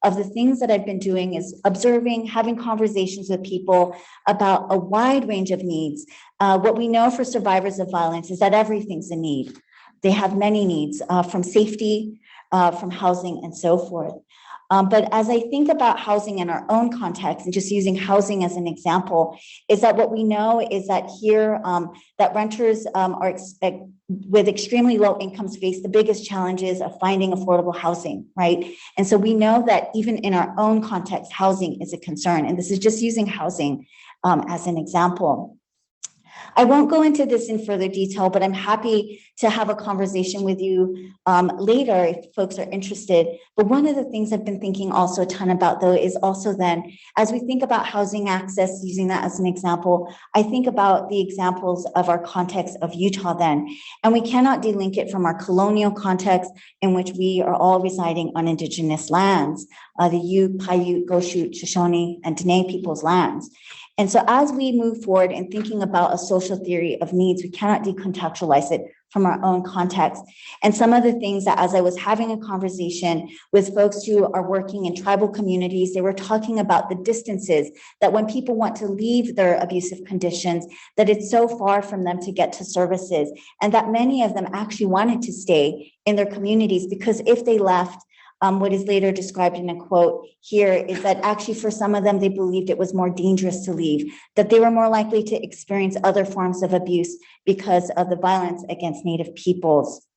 of the things that I've been doing, is observing, having conversations with people about a wide range of needs. What we know for survivors of violence is that everything's a need. They have many needs, from safety, from housing, and so forth. But as I think about housing in our own context, and just using housing as an example, is that what we know is that here, that renters are with extremely low incomes face the biggest challenges of finding affordable housing, right? And so we know that even in our own context, housing is a concern. And this is just using housing as an example. I won't go into this in further detail, but I'm happy to have a conversation with you later if folks are interested. But one of the things I've been thinking also a ton about, though, is also then, as we think about housing access, using that as an example, I think about the examples of our context of Utah then, and we cannot delink it from our colonial context in which we are all residing on indigenous lands, the Ute, Paiute, Goshute, Shoshone, and Dene people's lands. And so as we move forward in thinking about a social theory of needs, we cannot decontextualize it from our own context. And some of the things that, as I was having a conversation with folks who are working in tribal communities, they were talking about the distances that when people want to leave their abusive conditions, that it's so far from them to get to services, and that many of them actually wanted to stay in their communities because if they left, what is later described in a quote here is that actually for some of them, they believed it was more dangerous to leave, that they were more likely to experience other forms of abuse because of the violence against Native peoples.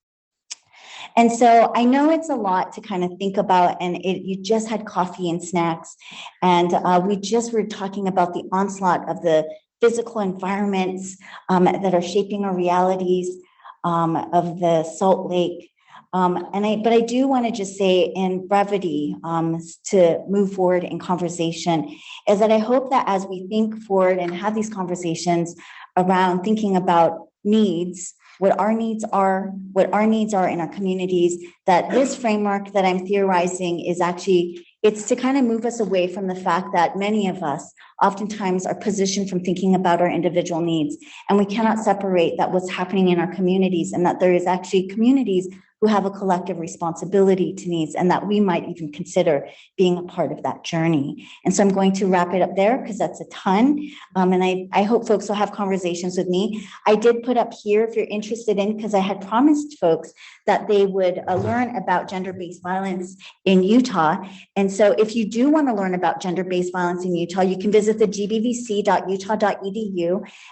And so I know it's a lot to kind of think about, and you just had coffee and snacks, and we just were talking about the onslaught of the physical environments that are shaping our realities of the Salt Lake. But I do want to just say in brevity to move forward in conversation is that I hope that as we think forward and have these conversations around thinking about needs, what our needs are in our communities, that this framework that I'm theorizing is actually, it's to kind of move us away from the fact that many of us oftentimes are positioned from thinking about our individual needs, and we cannot separate that what's happening in our communities, and that there is actually communities who have a collective responsibility to needs, and that we might even consider being a part of that journey. And so I'm going to wrap it up there because that's a ton. And I hope folks will have conversations with me. I did put up here, if you're interested in, because I had promised folks that they would learn about gender-based violence in Utah. And so if you do want to learn about gender-based violence in Utah, you can visit the gbvc.utah.edu.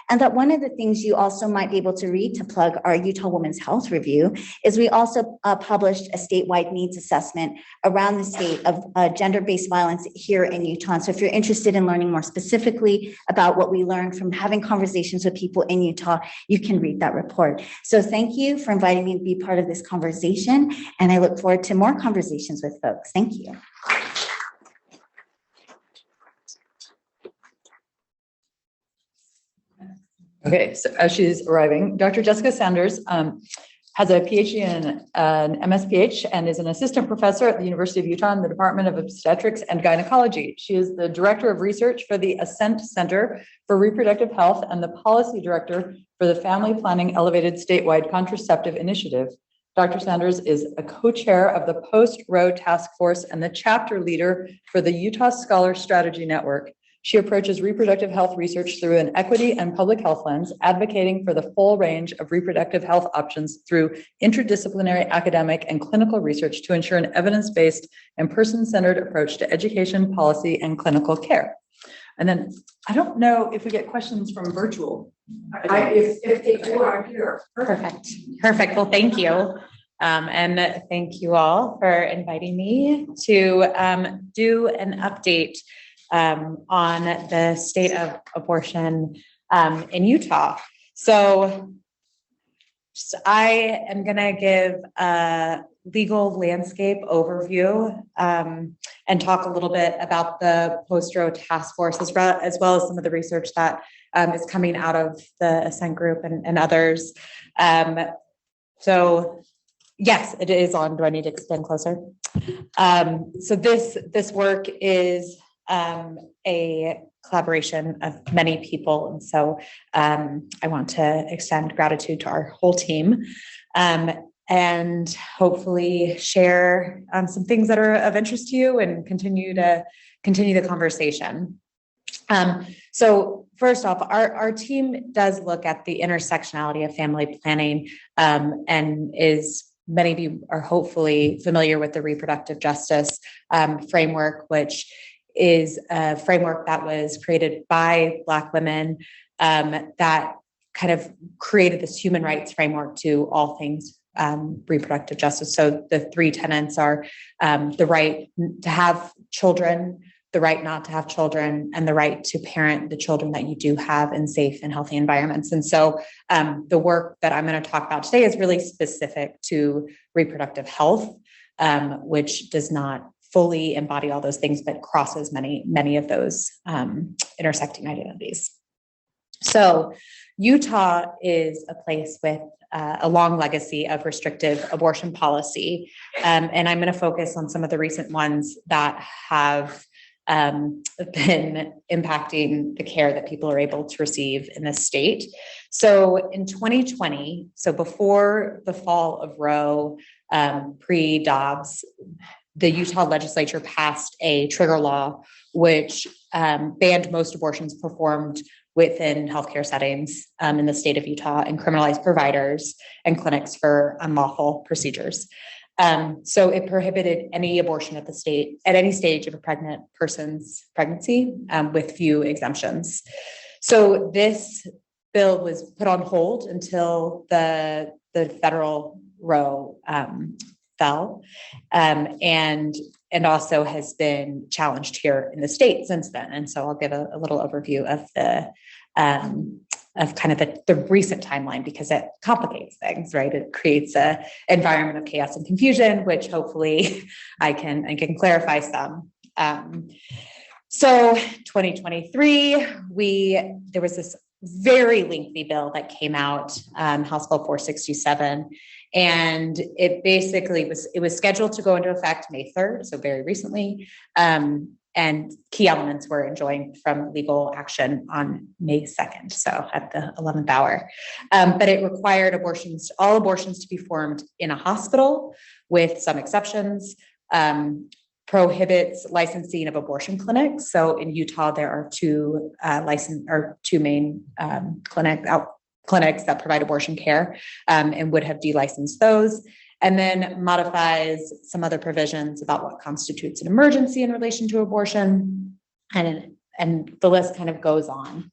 And that one of the things you also might be able to read, to plug our Utah Women's Health Review, is we also published a statewide needs assessment around the state of gender-based violence here in Utah. So if you're interested in learning more specifically about what we learned from having conversations with people in Utah, you can read that report. So thank you for inviting me to be part of this conversation, and I look forward to more conversations with folks. Thank you. Okay, so as she's arriving, Dr. Jessica Sanders has a PhD in an MSPH and is an assistant professor at the University of Utah in the Department of Obstetrics and Gynecology. She is the director of research for the Ascent Center for Reproductive Health and the policy director for the Family Planning Elevated Statewide Contraceptive Initiative. Dr. Sanders is a co-chair of the Post-Roe Task Force and the chapter leader for the Utah Scholar Strategy Network. She approaches reproductive health research through an equity and public health lens, advocating for the full range of reproductive health options through interdisciplinary academic and clinical research to ensure an evidence-based and person-centered approach to education, policy, and clinical care. And then I don't know if we get questions from virtual. If they do, I'm here. Perfect. Well, thank you. And thank you all for inviting me to do an update on the state of abortion in Utah. So I am going to give a legal landscape overview and talk a little bit about the Post-Roe Task Force as well as some of the research that is coming out of the Ascent Group and others. So yes, it is on. Do I need to extend closer? So this work is a collaboration of many people. And so I want to extend gratitude to our whole team and hopefully share some things that are of interest to you and continue the conversation. So first off, our team does look at the intersectionality of family planning and many of you are hopefully familiar with the reproductive justice framework, which is a framework that was created by Black women that kind of created this human rights framework to all things reproductive justice. So the three tenets are the right to have children, the right not to have children, and the right to parent the children that you do have in safe and healthy environments. And so the work that I'm going to talk about today is really specific to reproductive health, which does not fully embody all those things, but crosses many of those intersecting identities. So Utah is a place with a long legacy of restrictive abortion policy. And I'm going to focus on some of the recent ones that have been impacting the care that people are able to receive in this state. So in 2020, so before the fall of Roe, pre-Dobbs, the Utah legislature passed a trigger law, which banned most abortions performed within healthcare settings in the state of Utah and criminalized providers and clinics for unlawful procedures. So it prohibited any abortion at any stage of a pregnant person's pregnancy, with few exemptions. So this bill was put on hold until the federal Roe fell, and also has been challenged here in the state since then. And so I'll give a little overview of the recent timeline, because it complicates things, right? It creates a environment of chaos and confusion, which hopefully I can clarify some. So 2023, there was this very lengthy bill that came out, House Bill 467, and it basically was scheduled to go into effect May 3rd, so very recently. And key elements were enjoined from legal action on May 2nd, so at the 11th hour. But it required all abortions to be performed in a hospital, with some exceptions, prohibits licensing of abortion clinics. So in Utah, there are two main clinics that provide abortion care, and would have delicensed those. And then modifies some other provisions about what constitutes an emergency in relation to abortion. And the list kind of goes on.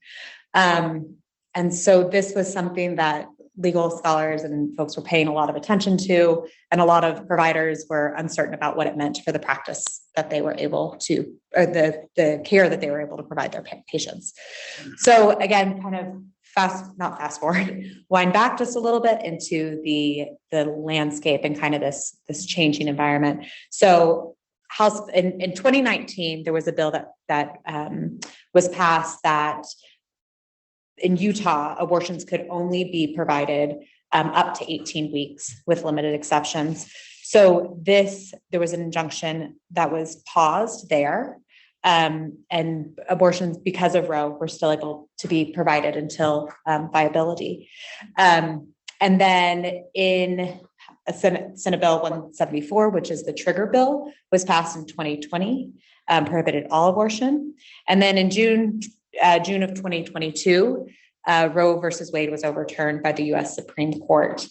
And so this was something that legal scholars and folks were paying a lot of attention to, and a lot of providers were uncertain about what it meant for the practice that they were able to, or the care that they were able to provide their patients. So again, kind of wind back just a little bit into the landscape and kind of this changing environment. So in 2019, there was a bill that was passed that in Utah, abortions could only be provided up to 18 weeks with limited exceptions. So there was an injunction that was paused there. And abortions, because of Roe, were still able to be provided until viability. And then in Senate Bill 174, which is the trigger bill, was passed in 2020, prohibited all abortion. And then in June of 2022, Roe versus Wade was overturned by the U.S. Supreme Court,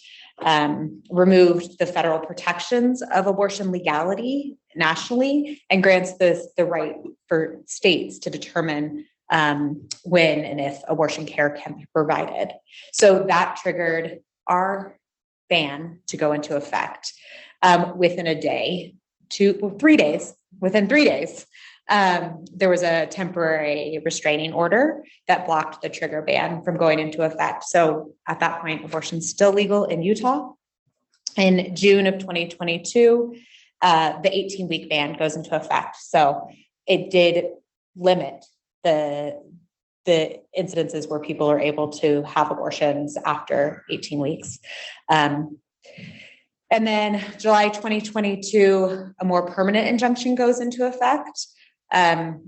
removed the federal protections of abortion legality nationally, and grants the right for states to determine when and if abortion care can be provided. So that triggered our ban to go into effect within 3 days. Within 3 days, there was a temporary restraining order that blocked the trigger ban from going into effect. So at that point, abortion is still legal in Utah. In June of 2022, the 18-week ban goes into effect. So it did limit the incidences where people are able to have abortions after 18 weeks. And then July 2022, a more permanent injunction goes into effect. And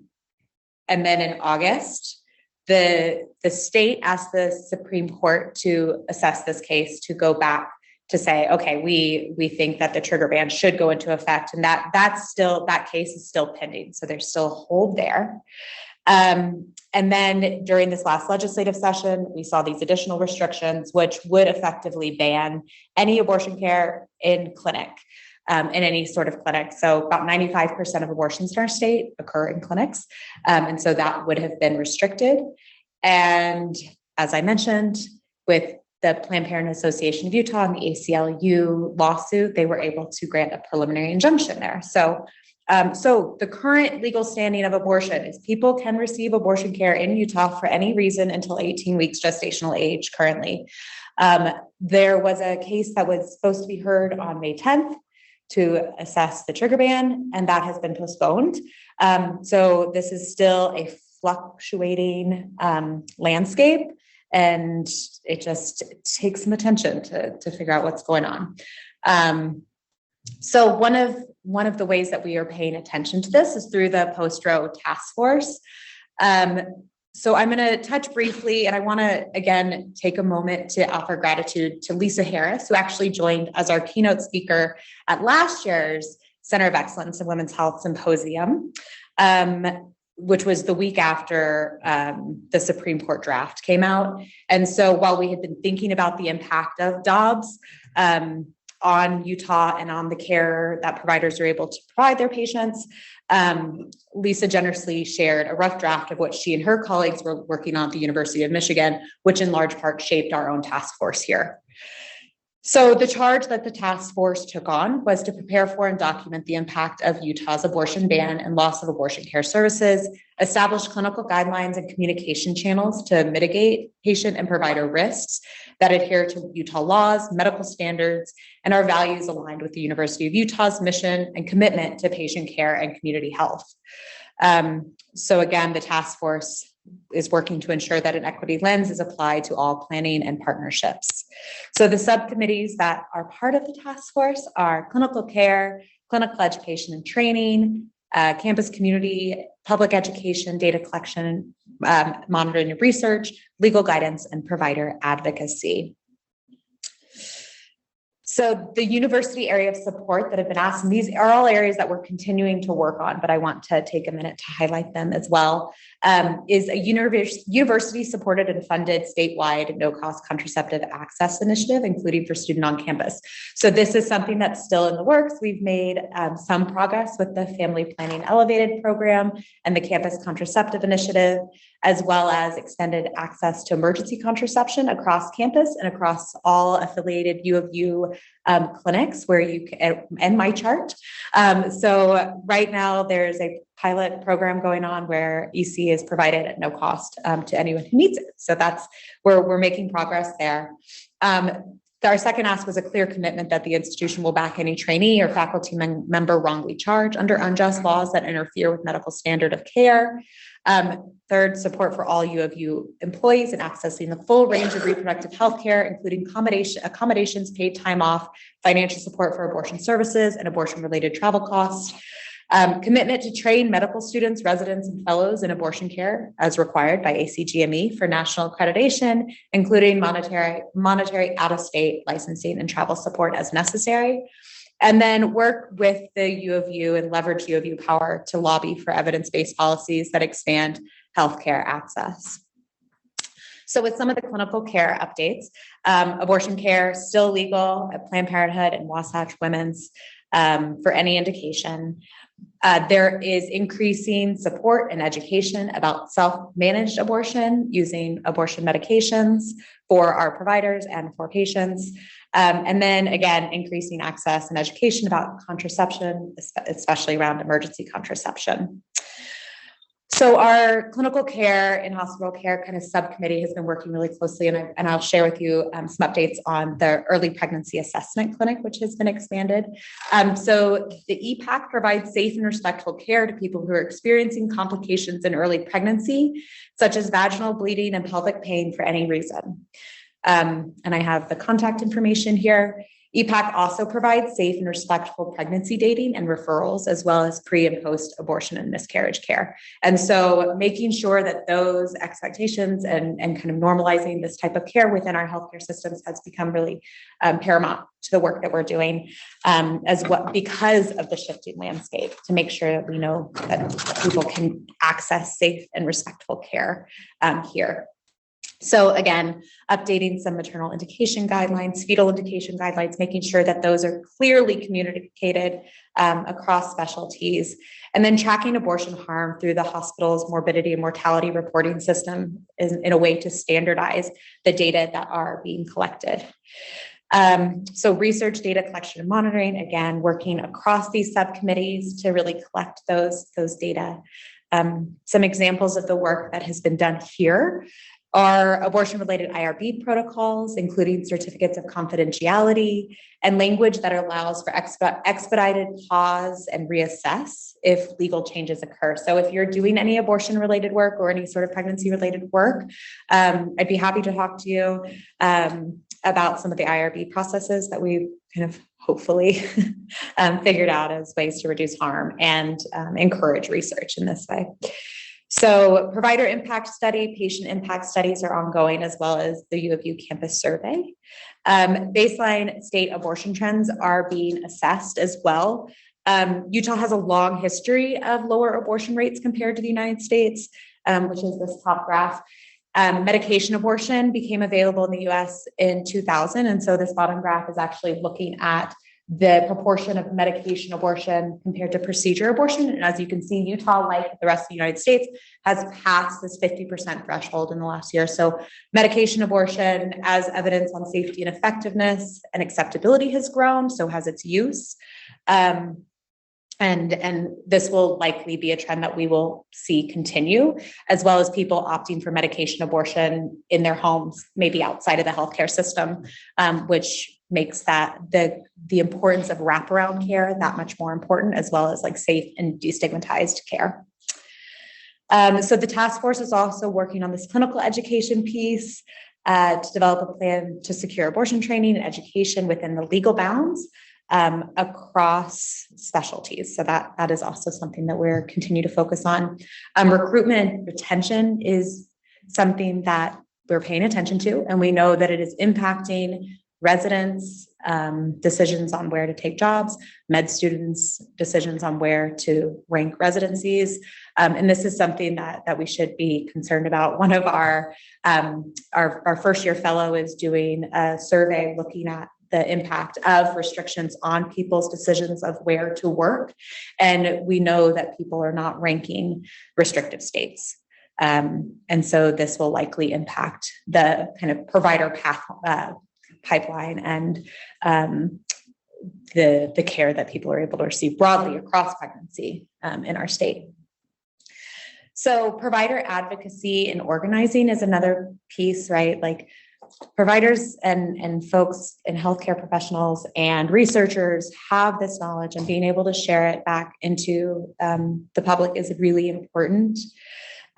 then in August, the state asked the Supreme Court to assess this case, to go back to say, okay, we think that the trigger ban should go into effect, and that case is still pending. So there's still a hold there. And then during this last legislative session, we saw these additional restrictions, which would effectively ban any abortion care in clinic, in any sort of clinic. So about 95% of abortions in our state occur in clinics. And so that would have been restricted. And as I mentioned, with the Planned Parenthood Association of Utah and the ACLU lawsuit, they were able to grant a preliminary injunction there. So So the current legal standing of abortion is people can receive abortion care in Utah for any reason until 18 weeks gestational age currently. There was a case that was supposed to be heard on May 10th to assess the trigger ban, and that has been postponed. So this is still a fluctuating landscape, and it just takes some attention to figure out what's going on. So one of the ways that we are paying attention to this is through the post-row task force. So I'm going to touch briefly, and I want to, again, take a moment to offer gratitude to Lisa Harris, who actually joined as our keynote speaker at last year's Center of Excellence in Women's Health Symposium, which was the week after the Supreme Court draft came out. And so while we had been thinking about the impact of Dobbs on Utah and on the care that providers are able to provide their patients, Lisa generously shared a rough draft of what she and her colleagues were working on at the University of Michigan, which in large part shaped our own task force here. So the charge that the task force took on was to prepare for and document the impact of Utah's abortion ban and loss of abortion care services, establish clinical guidelines and communication channels to mitigate patient and provider risks that adhere to Utah laws, medical standards, and our values aligned with the University of Utah's mission and commitment to patient care and community health. So again, the task force is working to ensure that an equity lens is applied to all planning and partnerships. So the subcommittees that are part of the task force are clinical care, clinical education and training, campus community, public education, data collection, monitoring and research, legal guidance, and provider advocacy. So the university area of support that have been asked, and these are all areas that we're continuing to work on, but I want to take a minute to highlight them as well, is a university supported and funded statewide no-cost contraceptive access initiative, including for student on campus. So this is something that's still in the works. We've made some progress with the Family Planning Elevated program and the Campus Contraceptive Initiative, as well as extended access to emergency contraception across campus and across all affiliated U of U clinics where you can, and my chart. So right now there's a pilot program going on where EC is provided at no cost to anyone who needs it. So that's where we're making progress there. Our second ask was a clear commitment that the institution will back any trainee or faculty member wrongly charged under unjust laws that interfere with medical standard of care. Third, support for all U of U employees in accessing the full range of reproductive health care, including accommodations, paid time off, financial support for abortion services, and abortion-related travel costs. Commitment to train medical students, residents, and fellows in abortion care as required by ACGME for national accreditation, including monetary out-of-state licensing and travel support as necessary. And then work with the U of U and leverage U of U power to lobby for evidence-based policies that expand healthcare access. So with some of the clinical care updates, abortion care still legal at Planned Parenthood and Wasatch Women's for any indication. There is increasing support and education about self-managed abortion using abortion medications for our providers and for patients. And then again, increasing access and education about contraception, especially around emergency contraception. So our clinical care and hospital care kind of subcommittee has been working really closely, and I'll share with you some updates on the early pregnancy assessment clinic, which has been expanded. So the EPAC provides safe and respectful care to people who are experiencing complications in early pregnancy, such as vaginal bleeding and pelvic pain for any reason. And I have the contact information here. EPAC also provides safe and respectful pregnancy dating and referrals, as well as pre and post abortion and miscarriage care. And so making sure that those expectations and kind of normalizing this type of care within our healthcare systems has become really paramount to the work that we're doing because of the shifting landscape, to make sure that we know that people can access safe and respectful care here. So again, updating some maternal indication guidelines, fetal indication guidelines, making sure that those are clearly communicated across specialties, and then tracking abortion harm through the hospital's morbidity and mortality reporting system in a way to standardize the data that are being collected. So research, data collection and monitoring, again, working across these subcommittees to really collect those data. Some examples of the work that has been done here are abortion-related IRB protocols, including certificates of confidentiality and language that allows for expedited pause and reassess if legal changes occur. So if you're doing any abortion-related work or any sort of pregnancy-related work, I'd be happy to talk to you about some of the IRB processes that we've kind of hopefully figured out as ways to reduce harm and encourage research in this way. So provider impact study, patient impact studies are ongoing, as well as the U of U campus survey. Baseline state abortion trends are being assessed as well. Utah has a long history of lower abortion rates compared to the United States, which is this top graph. Medication abortion became available in the US in 2000. And so this bottom graph is actually looking at the proportion of medication abortion compared to procedure abortion. And as you can see, Utah, like the rest of the United States, has passed this 50% threshold in the last year. So medication abortion, as evidence on safety and effectiveness and acceptability has grown, so has its use. And this will likely be a trend that we will see continue, as well as people opting for medication abortion in their homes, maybe outside of the healthcare system, which makes that the importance of wraparound care that much more important, as well as like safe and destigmatized care. So the task force is also working on this clinical education piece to develop a plan to secure abortion training and education within the legal bounds across specialties. So that is also something that we're continue to focus on. Recruitment and retention is something that we're paying attention to, and we know that it is impacting residents' decisions on where to take jobs, med students' decisions on where to rank residencies. And this is something that we should be concerned about. One of our first year fellow is doing a survey looking at the impact of restrictions on people's decisions of where to work. And we know that people are not ranking restrictive states. And so this will likely impact the kind of provider path pipeline and the care that people are able to receive broadly across pregnancy in our state. So provider advocacy and organizing is another piece, right? Like providers and folks and healthcare professionals and researchers have this knowledge, and being able to share it back into the public is really important.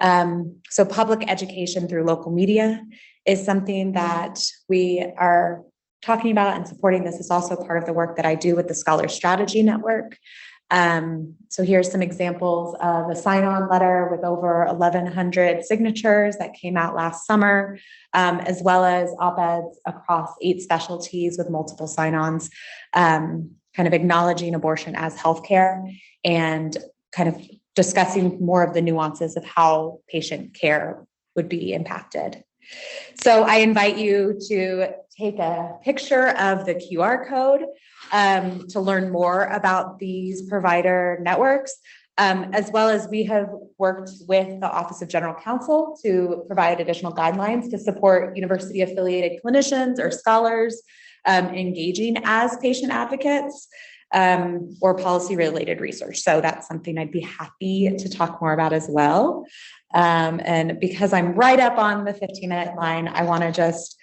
So public education through local media is something that we are talking about, and supporting this is also part of the work that I do with the Scholar Strategy Network. So here's some examples of a sign-on letter with over 1,100 signatures that came out last summer, as well as op-eds across 8 specialties with multiple sign-ons, kind of acknowledging abortion as healthcare and kind of discussing more of the nuances of how patient care would be impacted. So I invite you to take a picture of the QR code to learn more about these provider networks, as well as we have worked with the Office of General Counsel to provide additional guidelines to support university-affiliated clinicians or scholars engaging as patient advocates or policy-related research. So that's something I'd be happy to talk more about as well. And because I'm right up on the 15-minute line, I want to just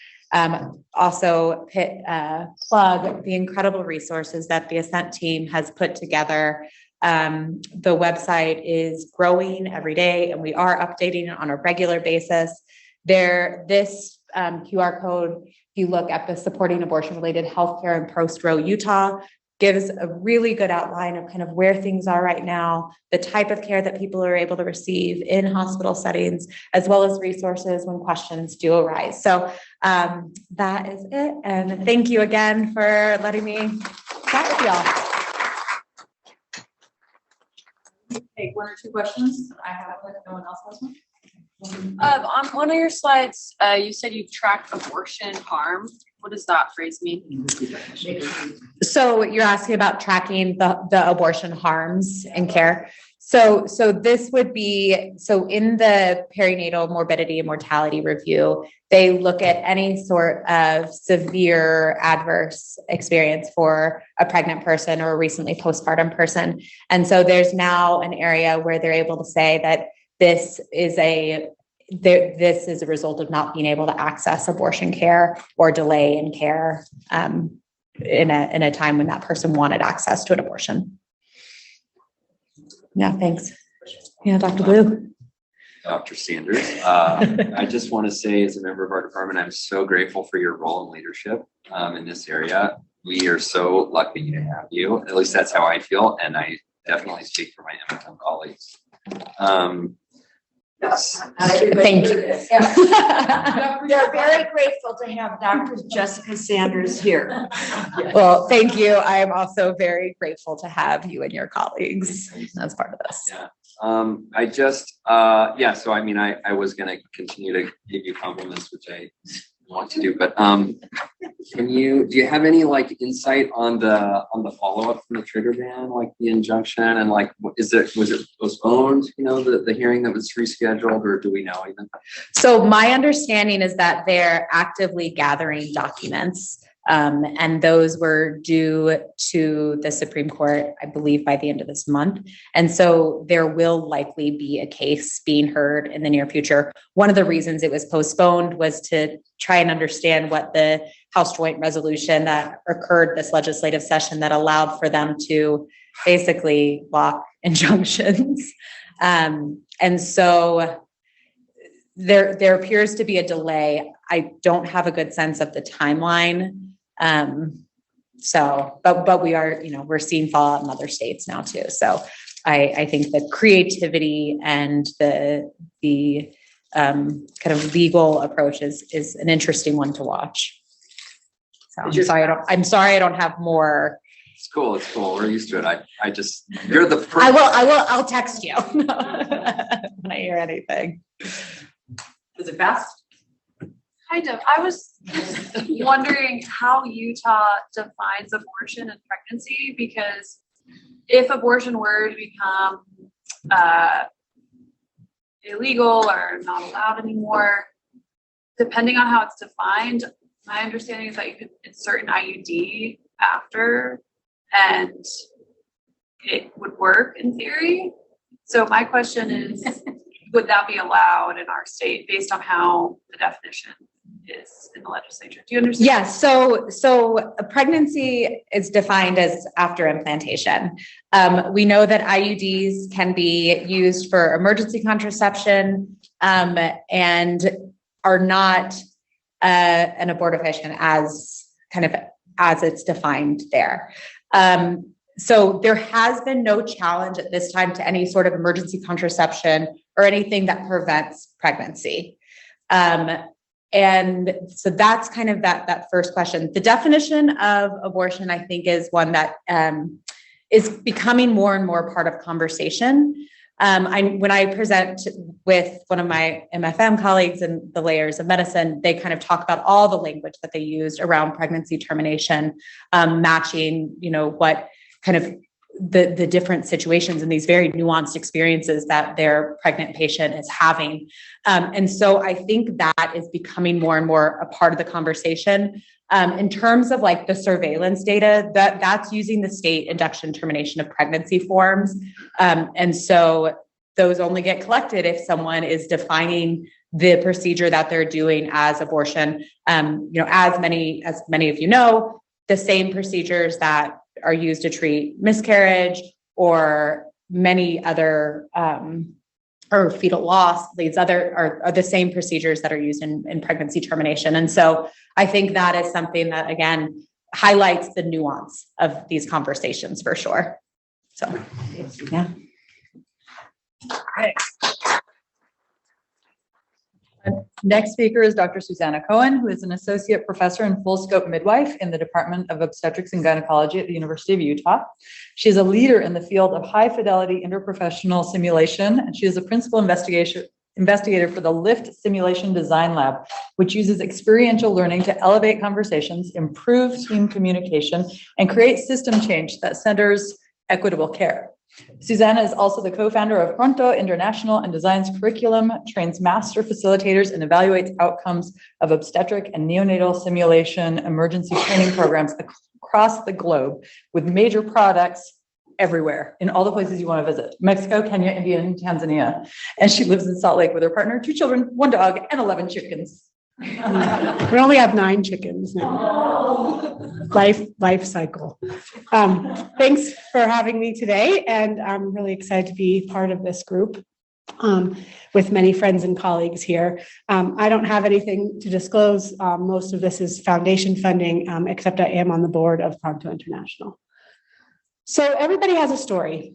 also plug the incredible resources that the Ascent team has put together. The website is growing every day, and we are updating it on a regular basis. This QR code, if you look at the supporting abortion-related healthcare in Post-Roe, Utah, gives a really good outline of kind of where things are right now, the type of care that people are able to receive in hospital settings, as well as resources when questions do arise. So that is it. And thank you again for letting me chat with y'all. Take 1 or 2 questions. I have one if no one else has one. On one of your slides, you said you tracked abortion harm. What does that phrase mean? So you're asking about tracking the abortion harms in care. So this would be, so in the perinatal morbidity and mortality review, they look at any sort of severe adverse experience for a pregnant person or a recently postpartum person. And so there's now an area where they're able to say that this is a result of not being able to access abortion care or delay in care in a time when that person wanted access to an abortion. Yeah, thanks. Yeah, Dr. Blue. Dr. Sanders. I just want to say, as a member of our department, I'm so grateful for your role in leadership in this area. We are so lucky to have you. At least that's how I feel, and I definitely speak for my MFM colleagues. Yes. Thank you. We are very grateful to have Dr. Jessica Sanders here. Well, thank you. I am also very grateful to have you and your colleagues as part of this. Yeah. I just, so I mean, I was going to continue to give you compliments, which I want to do, but do you have any like insight on the follow-up from the trigger ban, like the injunction, and like was it postponed, the hearing that was rescheduled, or do we know even? So my understanding is that they're actively gathering documents, and those were due to the Supreme Court, I believe, by the end of this month. And so there will likely be a case being heard in the near future. One of the reasons it was postponed was to try and understand what the House Joint Resolution that occurred this legislative session that allowed for them to basically block injunctions. And so there appears to be a delay. I don't have a good sense of the timeline. But we are, we're seeing fallout in other states now too. So I think the creativity and the kind of legal approach is an interesting one to watch. So I'm sorry I don't have more. It's cool. We're used to it. I just, you're the first. I'll text you when I hear anything. Was it fast? Kind of. I was wondering how Utah defines abortion and pregnancy, because if abortion were to become illegal or not allowed anymore, depending on how it's defined, my understanding is that you could insert an IUD after and it would work in theory. So my question is, would that be allowed in our state based on how the definition is in the legislature? Do you understand? Yeah, so a pregnancy is defined as after implantation. We know that IUDs can be used for emergency contraception and are not an abortifacient as it's defined there. So there has been no challenge at this time to any sort of emergency contraception or anything that prevents pregnancy. And so that's kind of that first question. The definition of abortion, I think, is one that is becoming more and more part of conversation. When I present with one of my MFM colleagues and the layers of medicine, they kind of talk about all the language that they used around pregnancy termination, matching, what kind of the different situations and these very nuanced experiences that their pregnant patient is having. And so I think that is becoming more and more a part of the conversation. In terms of like the surveillance data, that's using the state induction termination of pregnancy forms. And so those only get collected if someone is defining the procedure that they're doing as abortion. As many of you know, the same procedures that are used to treat miscarriage or many other or fetal loss, these other are the same procedures that are used in pregnancy termination. And so I think that is something that, again, highlights the nuance of these conversations for sure. So, yeah. All right. Next speaker is Dr. Susanna Cohen, who is an associate professor and full scope midwife in the Department of Obstetrics and Gynecology at the University of Utah. She is a leader in the field of high fidelity interprofessional simulation, and she is a principal investigator for the LIFT Simulation Design Lab, which uses experiential learning to elevate conversations, improve team communication, and create system change that centers equitable care. Susanna is also the co-founder of Pronto International and designs curriculum, trains master facilitators, and evaluates outcomes of obstetric and neonatal simulation emergency training programs across the globe with major products everywhere in all the places you want to visit: Mexico, Kenya, India, and Tanzania. And she lives in Salt Lake with her partner, 2 children, 1 dog, and 11 chickens. We only have 9 chickens now. Life cycle. Thanks for having me today, and I'm really excited to be part of this group with many friends and colleagues here. I don't have anything to disclose. Most of this is foundation funding, except I am on the board of Pronto International. So everybody has a story.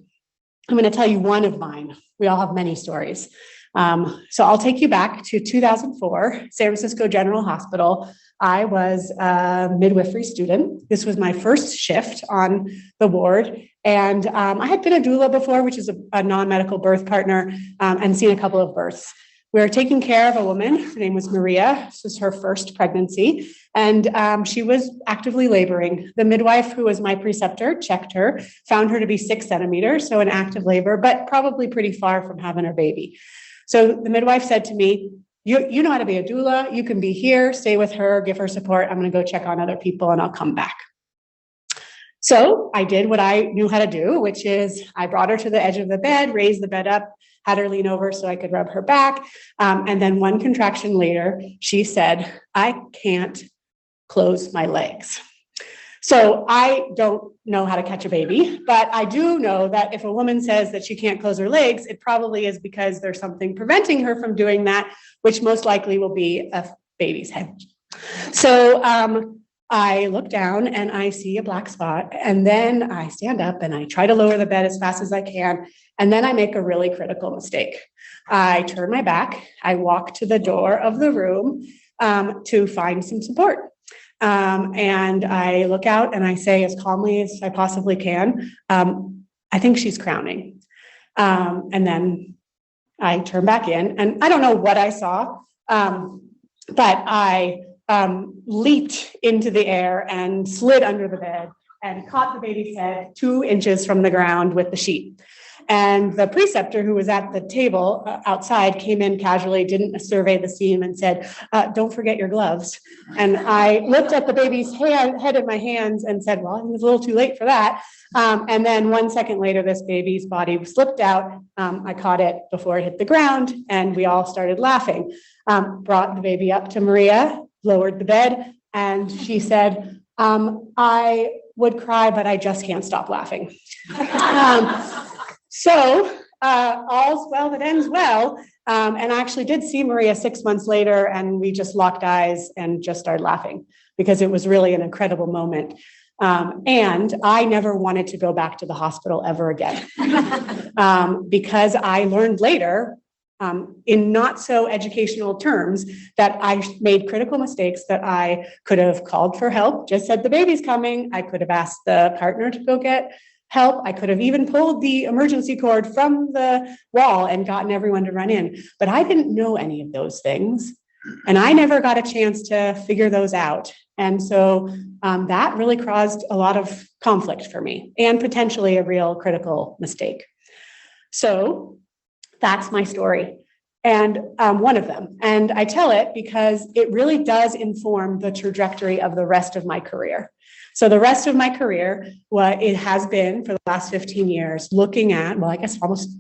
I'm going to tell you one of mine. We all have many stories. So I'll take you back to 2004, San Francisco General Hospital. I was a midwifery student. This was my first shift on the ward. And I had been a doula before, which is a non-medical birth partner, and seen a couple of births. We were taking care of a woman. Her name was Maria. This was her first pregnancy. And she was actively laboring. The midwife, who was my preceptor, checked her, found her to be 6 centimeters, so in active labor, but probably pretty far from having her baby. So the midwife said to me, you know how to be a doula. You can be here, stay with her, give her support. I'm going to go check on other people and I'll come back. So I did what I knew how to do, which is I brought her to the edge of the bed, raised the bed up, had her lean over so I could rub her back. And then one contraction later, she said, I can't close my legs. So I don't know how to catch a baby, but I do know that if a woman says that she can't close her legs, it probably is because there's something preventing her from doing that, which most likely will be a baby's head. So I look down and I see a black spot, and then I stand up and I try to lower the bed as fast as I can. And then I make a really critical mistake. I turn my back, I walk to the door of the room to find some support. And I look out and I say as calmly as I possibly can, I think she's crowning. And then I turn back in, and I don't know what I saw, but I leaped into the air and slid under the bed and caught the baby's head 2 inches from the ground with the sheet. And the preceptor, who was at the table outside, came in casually, didn't survey the scene, and said, don't forget your gloves. And I looked at the baby's head in my hands and said, well, it was a little too late for that. And then 1 second later, this baby's body slipped out. I caught it before it hit the ground, and we all started laughing. Brought the baby up to Maria, lowered the bed, and she said, I would cry, but I just can't stop laughing. So all's well that ends well. And I actually did see Maria 6 months later, and we just locked eyes and just started laughing because it was really an incredible moment. And I never wanted to go back to the hospital ever again because I learned later in not so educational terms that I made critical mistakes, that I could have called for help, just said the baby's coming. I could have asked the partner to go get help. I could have even pulled the emergency cord from the wall and gotten everyone to run in, but I didn't know any of those things. And I never got a chance to figure those out. And so that really caused a lot of conflict for me and potentially a real critical mistake. So that's my story, and one of them. And I tell it because it really does inform the trajectory of the rest of my career. So the rest of my career, what it has been for the last 15 years, looking at, well, I guess almost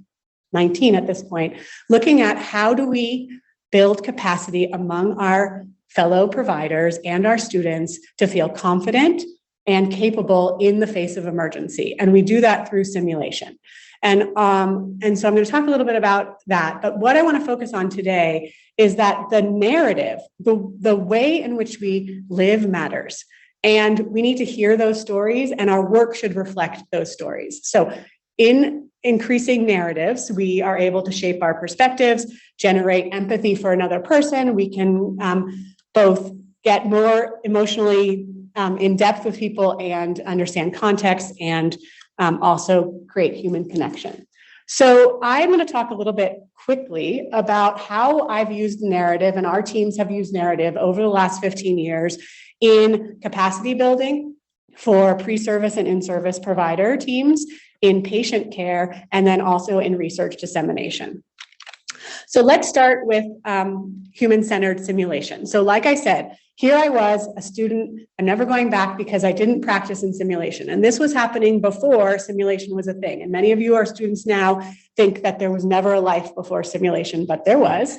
19 at this point, looking at how do we build capacity among our fellow providers and our students to feel confident and capable in the face of emergency. And we do that through simulation. And so I'm going to talk a little bit about that. But what I want to focus on today is that the narrative, the way in which we live matters. And we need to hear those stories, and our work should reflect those stories. So in increasing narratives, we are able to shape our perspectives, generate empathy for another person. We can both get more emotionally in depth with people and understand context, and also create human connection. So I'm going to talk a little bit quickly about how I've used narrative, and our teams have used narrative over the last 15 years in capacity building for pre-service and in-service provider teams, in patient care, and then also in research dissemination. So let's start with human-centered simulation. So like I said, here I was, a student, I'm never going back because I didn't practice in simulation. And this was happening before simulation was a thing. And many of you are students now think that there was never a life before simulation, but there was.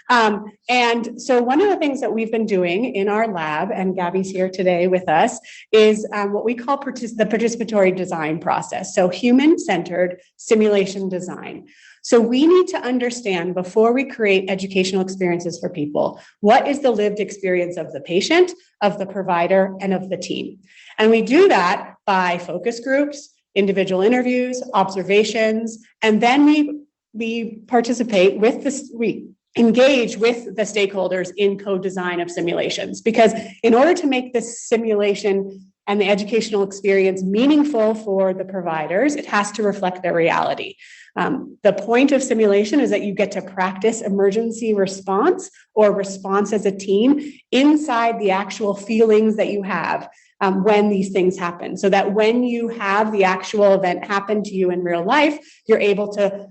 And so one of the things that we've been doing in our lab, and Gabby's here today with us, is what we call the participatory design process. So human-centered simulation design. So we need to understand, before we create educational experiences for people, what is the lived experience of the patient, of the provider, and of the team. And we do that by focus groups, individual interviews, observations, and then we participate with this, we engage with the stakeholders in co-design of simulations. Because in order to make this simulation and the educational experience meaningful for the providers, it has to reflect their reality. The point of simulation is that you get to practice emergency response or response as a team inside the actual feelings that you have when these things happen. So that when you have the actual event happen to you in real life, you're able to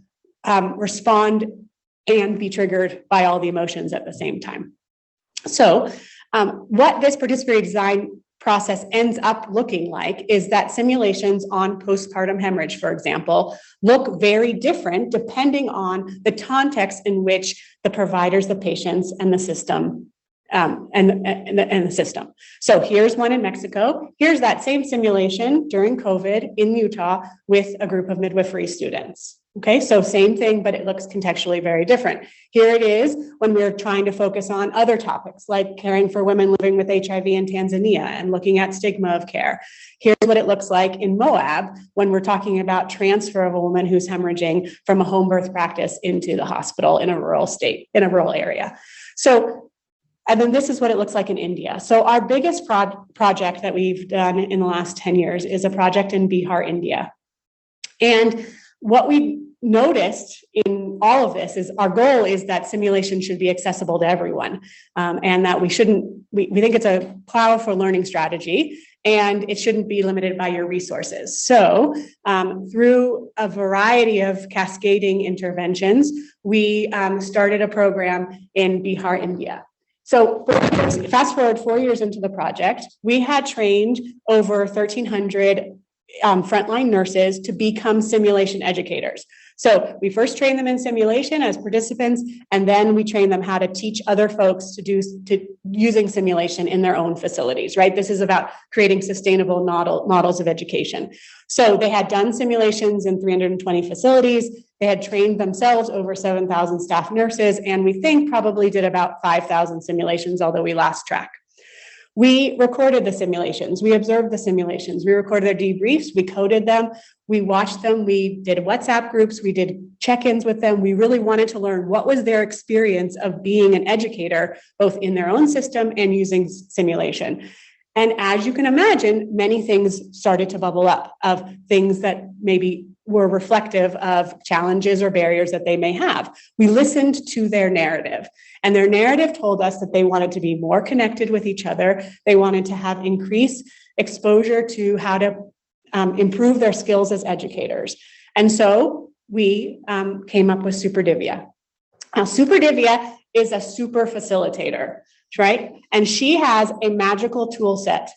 respond and be triggered by all the emotions at the same time. So what this participatory design process ends up looking like is that simulations on postpartum hemorrhage, for example, look very different depending on the context in which the providers, the patients, and the system and the system. So here's one in Mexico. Here's that same simulation during COVID in Utah with a group of midwifery students. Okay, so same thing, but it looks contextually very different. Here it is when we're trying to focus on other topics like caring for women living with HIV in Tanzania and looking at stigma of care. Here's what it looks like in Moab when we're talking about transfer of a woman who's hemorrhaging from a home birth practice into the hospital in a rural state, in a rural area. So, and then this is what it looks like in India. So our biggest project that we've done in the last 10 years is a project in Bihar, India. And what we noticed in all of this is our goal is that simulation should be accessible to everyone, and that we think it's a powerful learning strategy and it shouldn't be limited by your resources. So through a variety of cascading interventions, we started a program in Bihar, India. So fast forward 4 years into the project, we had trained over 1,300 frontline nurses to become simulation educators. So we first train them in simulation as participants, and then we train them how to teach other folks to using simulation in their own facilities, right? This is about creating sustainable models of education. So they had done simulations in 320 facilities. They had trained themselves over 7,000 staff nurses, and we think probably did about 5,000 simulations, although we lost track. We recorded the simulations, we observed the simulations, we recorded their debriefs, we coded them, we watched them, we did WhatsApp groups, we did check-ins with them. We really wanted to learn what was their experience of being an educator, both in their own system and using simulation. And as you can imagine, many things started to bubble up of things that maybe were reflective of challenges or barriers that they may have. We listened to their narrative, and their narrative told us that they wanted to be more connected with each other. They wanted to have increased exposure to how to improve their skills as educators. And so we came up with SuperDivya. Now, SuperDivya is a super facilitator, right? And she has a magical tool set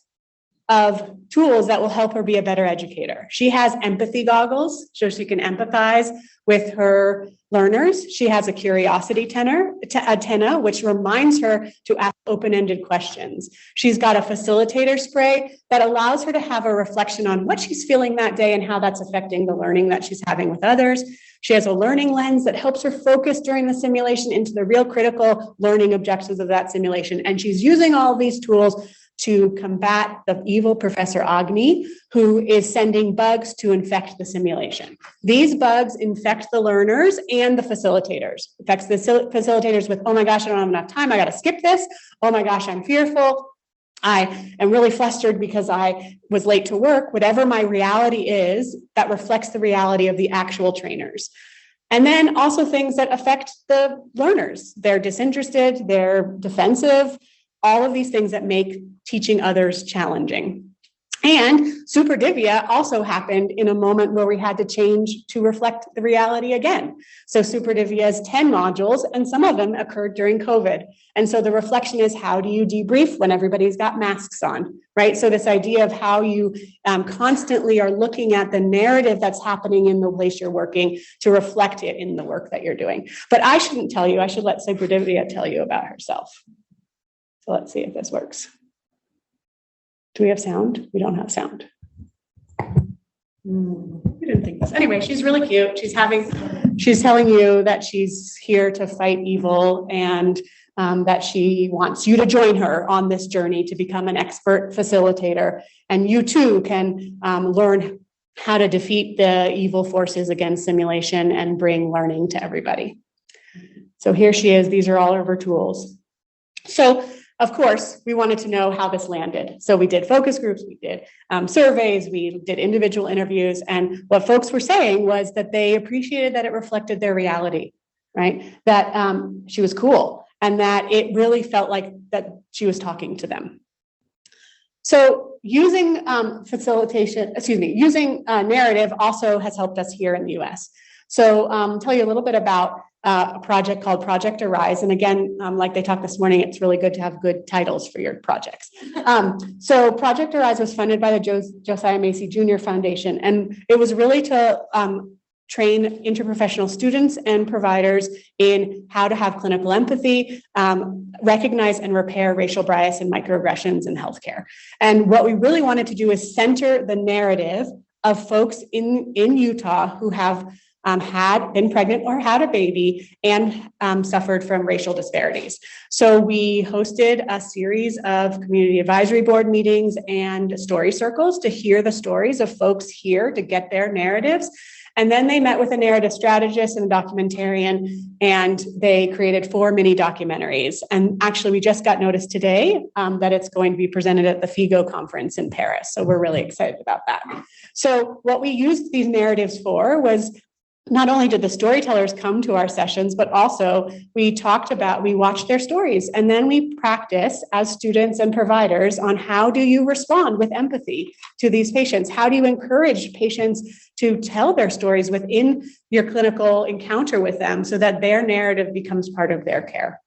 of tools that will help her be a better educator. She has empathy goggles, so she can empathize with her learners. She has a curiosity antenna, which reminds her to ask open-ended questions. She's got a facilitator spray that allows her to have a reflection on what she's feeling that day and how that's affecting the learning that she's having with others. She has a learning lens that helps her focus during the simulation into the real critical learning objectives of that simulation. And she's using all of these tools to combat the evil Professor Agni, who is sending bugs to infect the simulation. These bugs infect the learners and the facilitators. Infects the facilitators with, oh my gosh, I don't have enough time, I gotta skip this. Oh my gosh, I'm fearful. I am really flustered because I was late to work. Whatever my reality is, that reflects the reality of the actual trainers. And then also things that affect the learners. They're disinterested, they're defensive, all of these things that make teaching others challenging. And superdivia also happened in a moment where we had to change to reflect the reality again. So superdivia is 10 modules, and some of them occurred during COVID. And so the reflection is, how do you debrief when everybody's got masks on, right? So this idea of how you constantly are looking at the narrative that's happening in the place you're working to reflect it in the work that you're doing. But I shouldn't tell you, I should let superdivia tell you about herself. So let's see if this works. Do we have sound? We don't have sound. We didn't think this. Anyway, she's really cute. She's telling you that she's here to fight evil, and that she wants you to join her on this journey to become an expert facilitator. And you too can learn how to defeat the evil forces against simulation and bring learning to everybody. So here she is. These are all of her tools. So of course, we wanted to know how this landed. So we did focus groups, we did surveys, we did individual interviews. And what folks were saying was that they appreciated that it reflected their reality, right? That she was cool and that it really felt like that she was talking to them. So using using narrative also has helped us here in the US. So tell you a little bit about a project called Project Arise. And again, like they talked this morning, it's really good to have good titles for your projects. So Project Arise was funded by the Josiah Macy Jr. Foundation. And it was really to train interprofessional students and providers in how to have clinical empathy, recognize and repair racial bias and microaggressions in healthcare. And what we really wanted to do is center the narrative of folks in Utah who have had been pregnant or had a baby and suffered from racial disparities. So we hosted a series of community advisory board meetings and story circles to hear the stories of folks here to get their narratives. And then they met with a narrative strategist and a documentarian, and they created 4 mini documentaries. And actually, we just got notice today that it's going to be presented at the FIGO conference in Paris. So we're really excited about that. So what we used these narratives for was not only did the storytellers come to our sessions, but also we watched their stories, and then we practice as students and providers on how do you respond with empathy to these patients? How do you encourage patients to tell their stories within your clinical encounter with them so that their narrative becomes part of their care?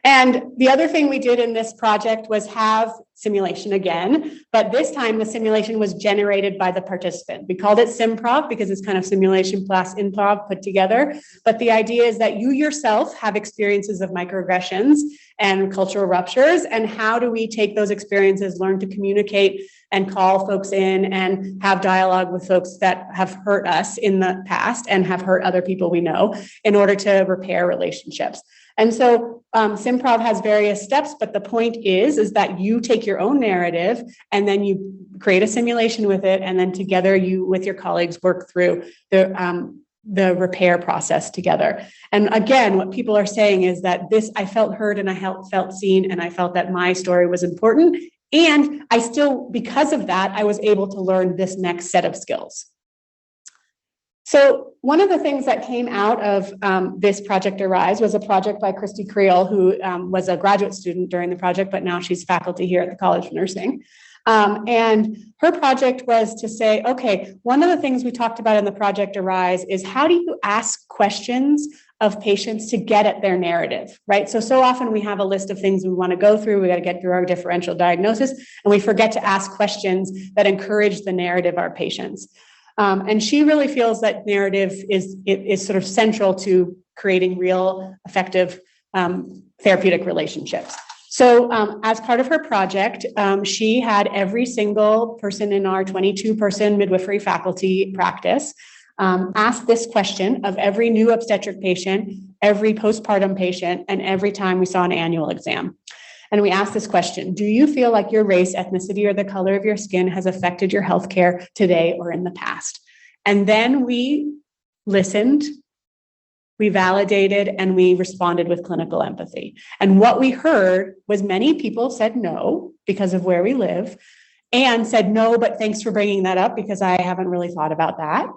And the other thing we did in this project was have simulation again, but this time the simulation was generated by the participant. We called it Simprov because it's kind of simulation plus improv put together. But the idea is that you yourself have experiences of microaggressions and cultural ruptures, and how do we take those experiences, learn to communicate and call folks in and have dialogue with folks that have hurt us in the past and have hurt other people we know in order to repair relationships. And so Simprov has various steps, but the point is that you take your own narrative and then you create a simulation with it, and then together you with your colleagues work through the repair process together. And again, what people are saying is that I felt heard and I felt seen, and I felt that my story was important. And I still, because of that, I was able to learn this next set of skills. So one of the things that came out of this Project Arise was a project by Christy Creel, who was a graduate student during the project, but now she's faculty here at the College of Nursing. And her project was to say, okay, one of the things we talked about in the Project Arise is how do you ask questions of patients to get at their narrative, right? So often we have a list of things we want to go through. We got to get through our differential diagnosis, and we forget to ask questions that encourage the narrative of our patients. And she really feels that narrative is sort of central to creating real effective therapeutic relationships. So as part of her project, she had every single person in our 22-person midwifery faculty practice ask this question of every new obstetric patient, every postpartum patient, and every time we saw an annual exam. And we asked this question: do you feel like your race, ethnicity, or the color of your skin has affected your healthcare today or in the past? And then we listened, we validated, and we responded with clinical empathy. And what we heard was many people said no because of where we live, and said no, but thanks for bringing that up because I haven't really thought about that.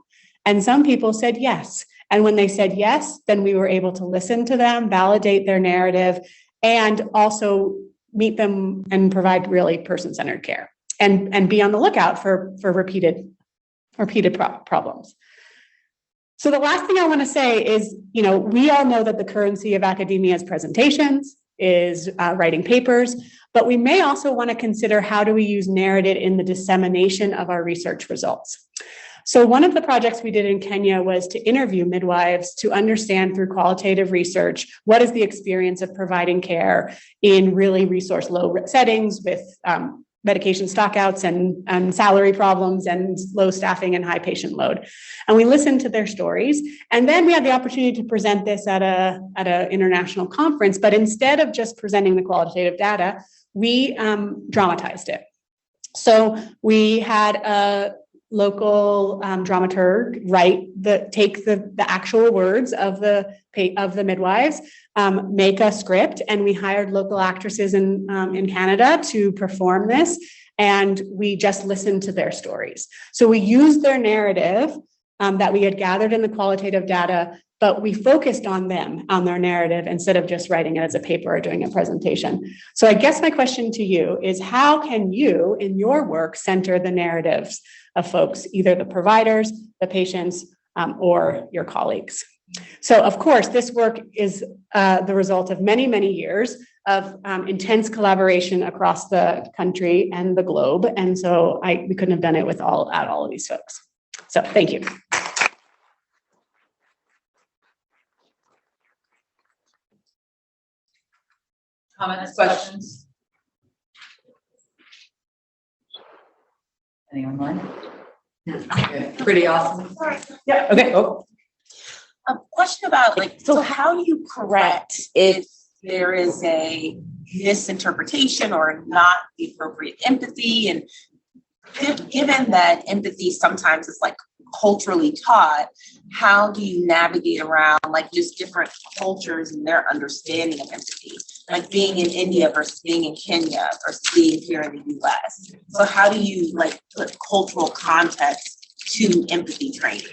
And some people said yes. And when they said yes, then we were able to listen to them, validate their narrative, and also meet them and provide really person-centered care. and be on the lookout for repeated problems. So the last thing I want to say is, we all know that the currency of academia is presentations, is writing papers, but we may also want to consider how do we use narrative in the dissemination of our research results. So one of the projects we did in Kenya was to interview midwives to understand through qualitative research, what is the experience of providing care in really resource low settings with medication stockouts and salary problems and low staffing and high patient load. And we listened to their stories. And then we had the opportunity to present this at an international conference, but instead of just presenting the qualitative data, we dramatized it. So we had a local dramaturg take the actual words of the midwives, make a script, and we hired local actresses in Canada to perform this, and we just listened to their stories. So we used their narrative that we had gathered in the qualitative data, but we focused on them, on their narrative, instead of just writing it as a paper or doing a presentation. So I guess my question to you is, how can you, in your work, center the narratives of folks, either the providers, the patients, or your colleagues? So of course, this work is the result of many, many years of intense collaboration across the country and the globe. And so we couldn't have done it without all of these folks. So thank you. Comments, questions? Anyone mind? Okay, pretty awesome. Yeah, okay. Oh. Question about so how do you correct if there is a misinterpretation or not the appropriate empathy? And given that empathy sometimes is culturally taught, how do you navigate around just different cultures and their understanding of empathy? Being in India versus being in Kenya versus being here in the US. So how do you put cultural context to empathy training?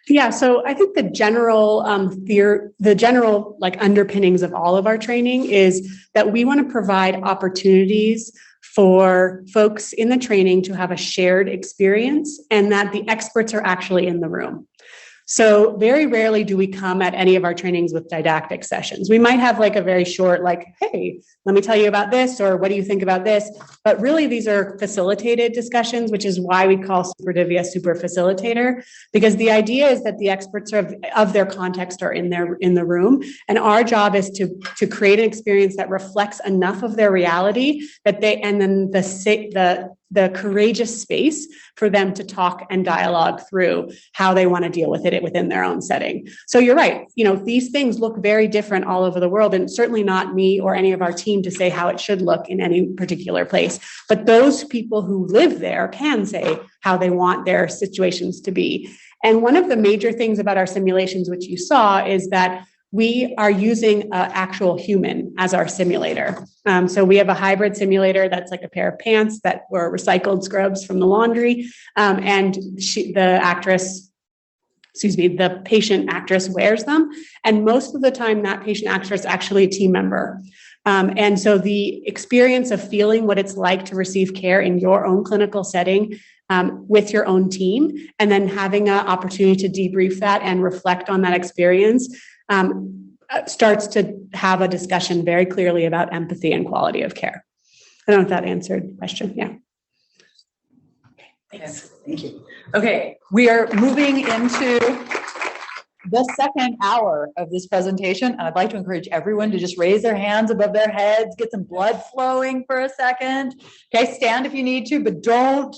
Yeah, so I think the general underpinnings of all of our training is that we want to provide opportunities for folks in the training to have a shared experience and that the experts are actually in the room. So very rarely do we come at any of our trainings with didactic sessions. We might have a very short, hey, let me tell you about this, or what do you think about this? But really these are facilitated discussions, which is why we call SuperDivi a super facilitator, because the idea is that the experts of their context are in the room. And our job is to create an experience that reflects enough of their reality that the courageous space for them to talk and dialogue through how they want to deal with it within their own setting. So you're right. These things look very different all over the world, and certainly not me or any of our team to say how it should look in any particular place. But those people who live there can say how they want their situations to be. And one of the major things about our simulations, which you saw, is that we are using an actual human as our simulator. So we have a hybrid simulator that's like a pair of pants that were recycled scrubs from the laundry. And the patient actress wears them. And most of the time that patient actress is actually a team member. And so the experience of feeling what it's like to receive care in your own clinical setting with your own team, and then having an opportunity to debrief that and reflect on that experience starts to have a discussion very clearly about empathy and quality of care. I don't know if that answered the question. Yeah. Thanks. Thank you. Okay, we are moving into the second hour of this presentation, and I'd like to encourage everyone to just raise their hands above their heads, get some blood flowing for a second. Okay, stand if you need to, but don't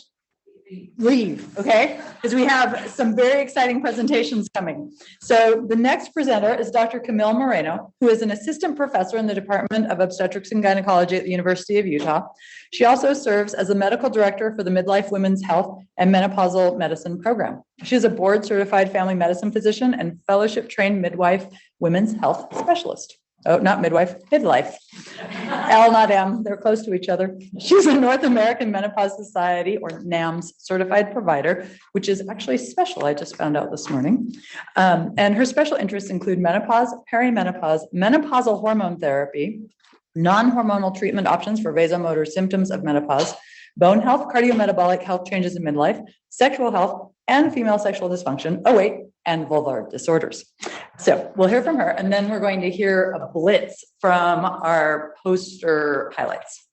leave, okay? Because we have some very exciting presentations coming. So the next presenter is Dr. Camille Moreno, who is an assistant professor in the Department of Obstetrics and Gynecology at the University of Utah. She also serves as a medical director for the Midlife Women's Health and Menopausal Medicine Program. She is a board-certified family medicine physician and fellowship-trained midwife women's health specialist. Oh, not midwife, midlife. L, not M, they're close to each other. She's a North American Menopause Society, or NAMS, certified provider, which is actually special, I just found out this morning. And her special interests include menopause, perimenopause, menopausal hormone therapy, non-hormonal treatment options for vasomotor symptoms of menopause, bone health, cardiometabolic health changes in midlife, sexual health, and female sexual dysfunction, and vulvar disorders. So we'll hear from her, and then we're going to hear a blitz from our poster highlights.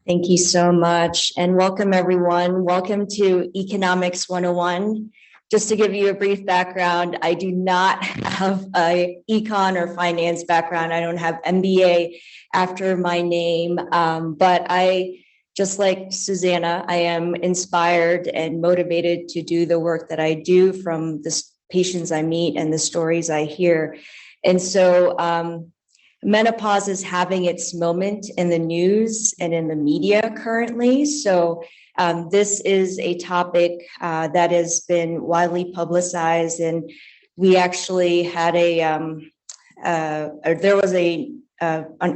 Thank you so much, and welcome everyone. Welcome to Economics 101. Just to give you a brief background, I do not have a econ or finance background. I don't have MBA after my name, but I, just like Susanna, I am inspired and motivated to do the work that I do from the patients I meet and the stories I hear. And so menopause is having its moment in the news and in the media currently. So this is a topic that has been widely publicized, and we actually had there was an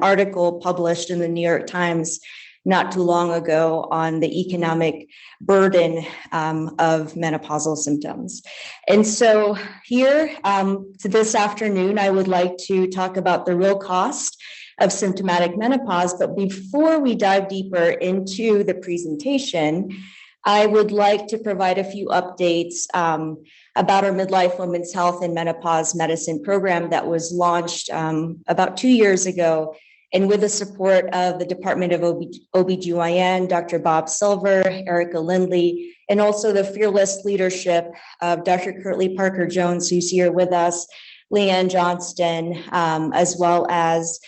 article published in the New York Times not too long ago on the economic burden of menopausal symptoms. And so here this afternoon, I would like to talk about the real cost of symptomatic menopause. But before we dive deeper into the presentation, I would like to provide a few updates about our Midlife Women's Health and Menopause Medicine program that was launched about 2 years ago, and with the support of the Department of OBGYN, Dr. Bob Silver, Erica Lindley, and also the fearless leadership of Dr. Kirtley Parker-Jones, who's here with us, Leanne Johnston, as well as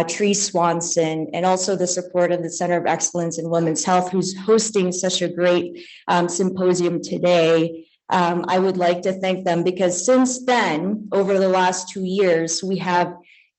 Tree Swanson, and also the support of the Center of Excellence in Women's Health, who's hosting such a great symposium today. I would like to thank them because since then, over the last 2 years, we have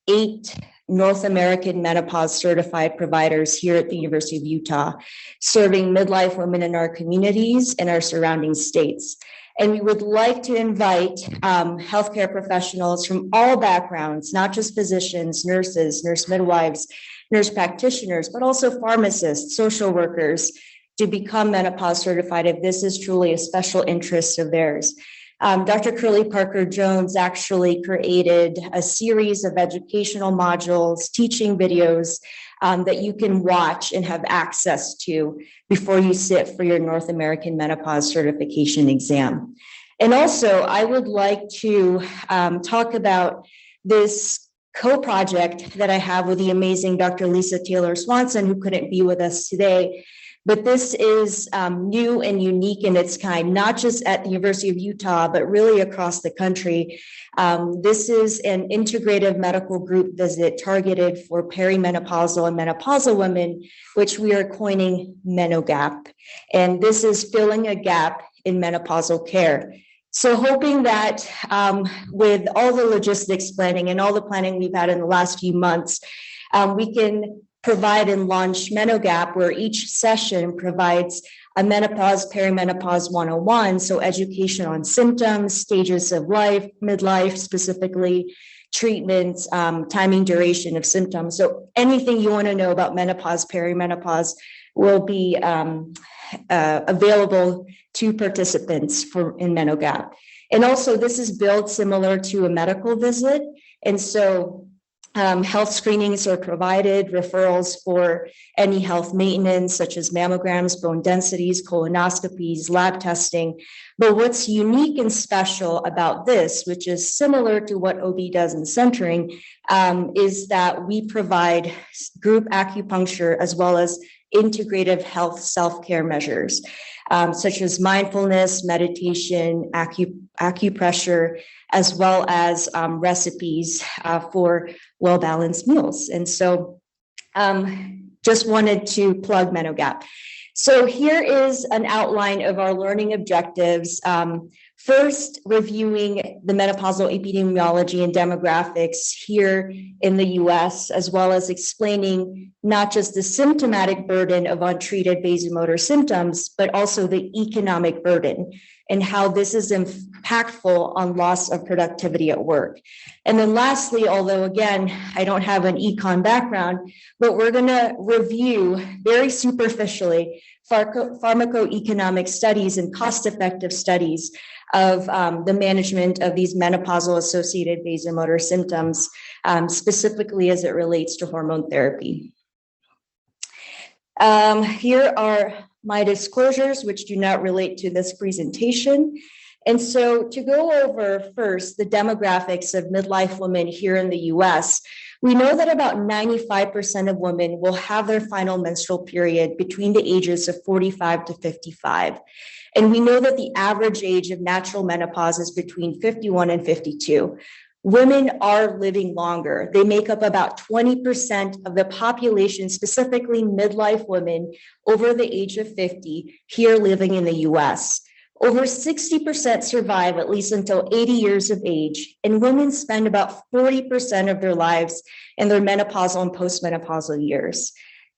8 North American menopause certified providers here at the University of Utah, serving midlife women in our communities and our surrounding states. And we would like to invite healthcare professionals from all backgrounds, not just physicians, nurses, nurse midwives, nurse practitioners, but also pharmacists, social workers, to become menopause certified if this is truly a special interest of theirs. Dr. Kirtley Parker-Jones actually created a series of educational modules, teaching videos that you can watch and have access to before you sit for your North American Menopause Certification exam. And also, I would like to talk about this co-project that I have with the amazing Dr. Lisa Taylor Swanson, who couldn't be with us today. But this is new and unique in its kind, not just at the University of Utah, but really across the country. This is an integrative medical group visit targeted for perimenopausal and menopausal women, which we are coining MenoGap. And this is filling a gap in menopausal care. So hoping that with all the logistics planning and all the planning we've had in the last few months, we can provide and launch MenoGap, where each session provides a menopause, perimenopause 101, so education on symptoms, stages of life, midlife specifically, treatments, timing, duration of symptoms. So anything you want to know about menopause, perimenopause will be available to participants in MenoGap. And also this is built similar to a medical visit. And so health screenings are provided, referrals for any health maintenance, such as mammograms, bone densities, colonoscopies, lab testing. But what's unique and special about this, which is similar to what OB does in centering, is that we provide group acupuncture as well as integrative health self-care measures, such as mindfulness, meditation, acupressure, as well as recipes for well-balanced meals. And so just wanted to plug MenoGap. So here is an outline of our learning objectives. First, reviewing the menopausal epidemiology and demographics here in the US, as well as explaining not just the symptomatic burden of untreated vasomotor symptoms, but also the economic burden and how this is impactful on loss of productivity at work. And then lastly, although again, I don't have an econ background, but we're gonna review very superficially pharmacoeconomic studies and cost-effective studies of the management of these menopausal-associated vasomotor symptoms, specifically as it relates to hormone therapy. Here are my disclosures, which do not relate to this presentation. And so to go over first the demographics of midlife women here in the US, we know that about 95% of women will have their final menstrual period between the ages of 45 to 55. And we know that the average age of natural menopause is between 51 and 52. Women are living longer. They make up about 20% of the population, specifically midlife women over the age of 50 here living in the US. Over 60% survive at least until 80 years of age, and women spend about 40% of their lives in their menopausal and postmenopausal years.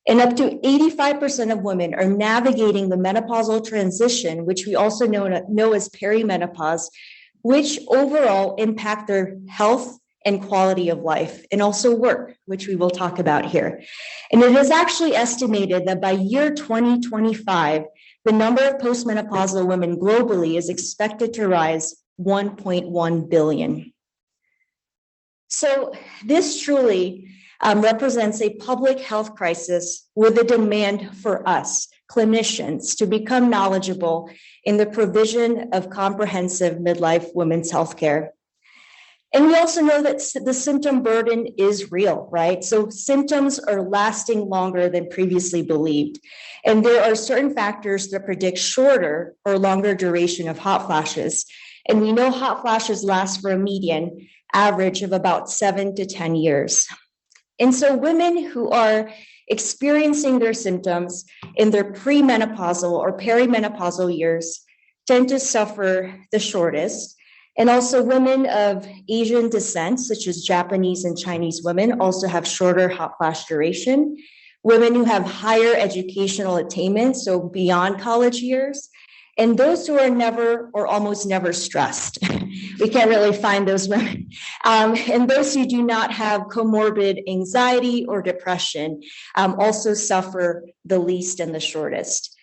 And up to 85% of women are navigating the menopausal transition, which we also know as perimenopause, which overall impact their health and quality of life, and also work, which we will talk about here. And it is actually estimated that by year 2025, the number of postmenopausal women globally is expected to rise 1.1 billion. So this truly represents a public health crisis with a demand for us, clinicians, to become knowledgeable in the provision of comprehensive midlife women's healthcare. And we also know that the symptom burden is real, right? So symptoms are lasting longer than previously believed. And there are certain factors that predict shorter or longer duration of hot flashes. And we know hot flashes last for a median average of about 7 to 10 years. And so women who are experiencing their symptoms in their premenopausal or perimenopausal years tend to suffer the shortest. And also women of Asian descent, such as Japanese and Chinese women, also have shorter hot flash duration. Women who have higher educational attainment, so beyond college years, and those who are never or almost never stressed. We can't really find those women. And those who do not have comorbid anxiety or depression also suffer the least and the shortest.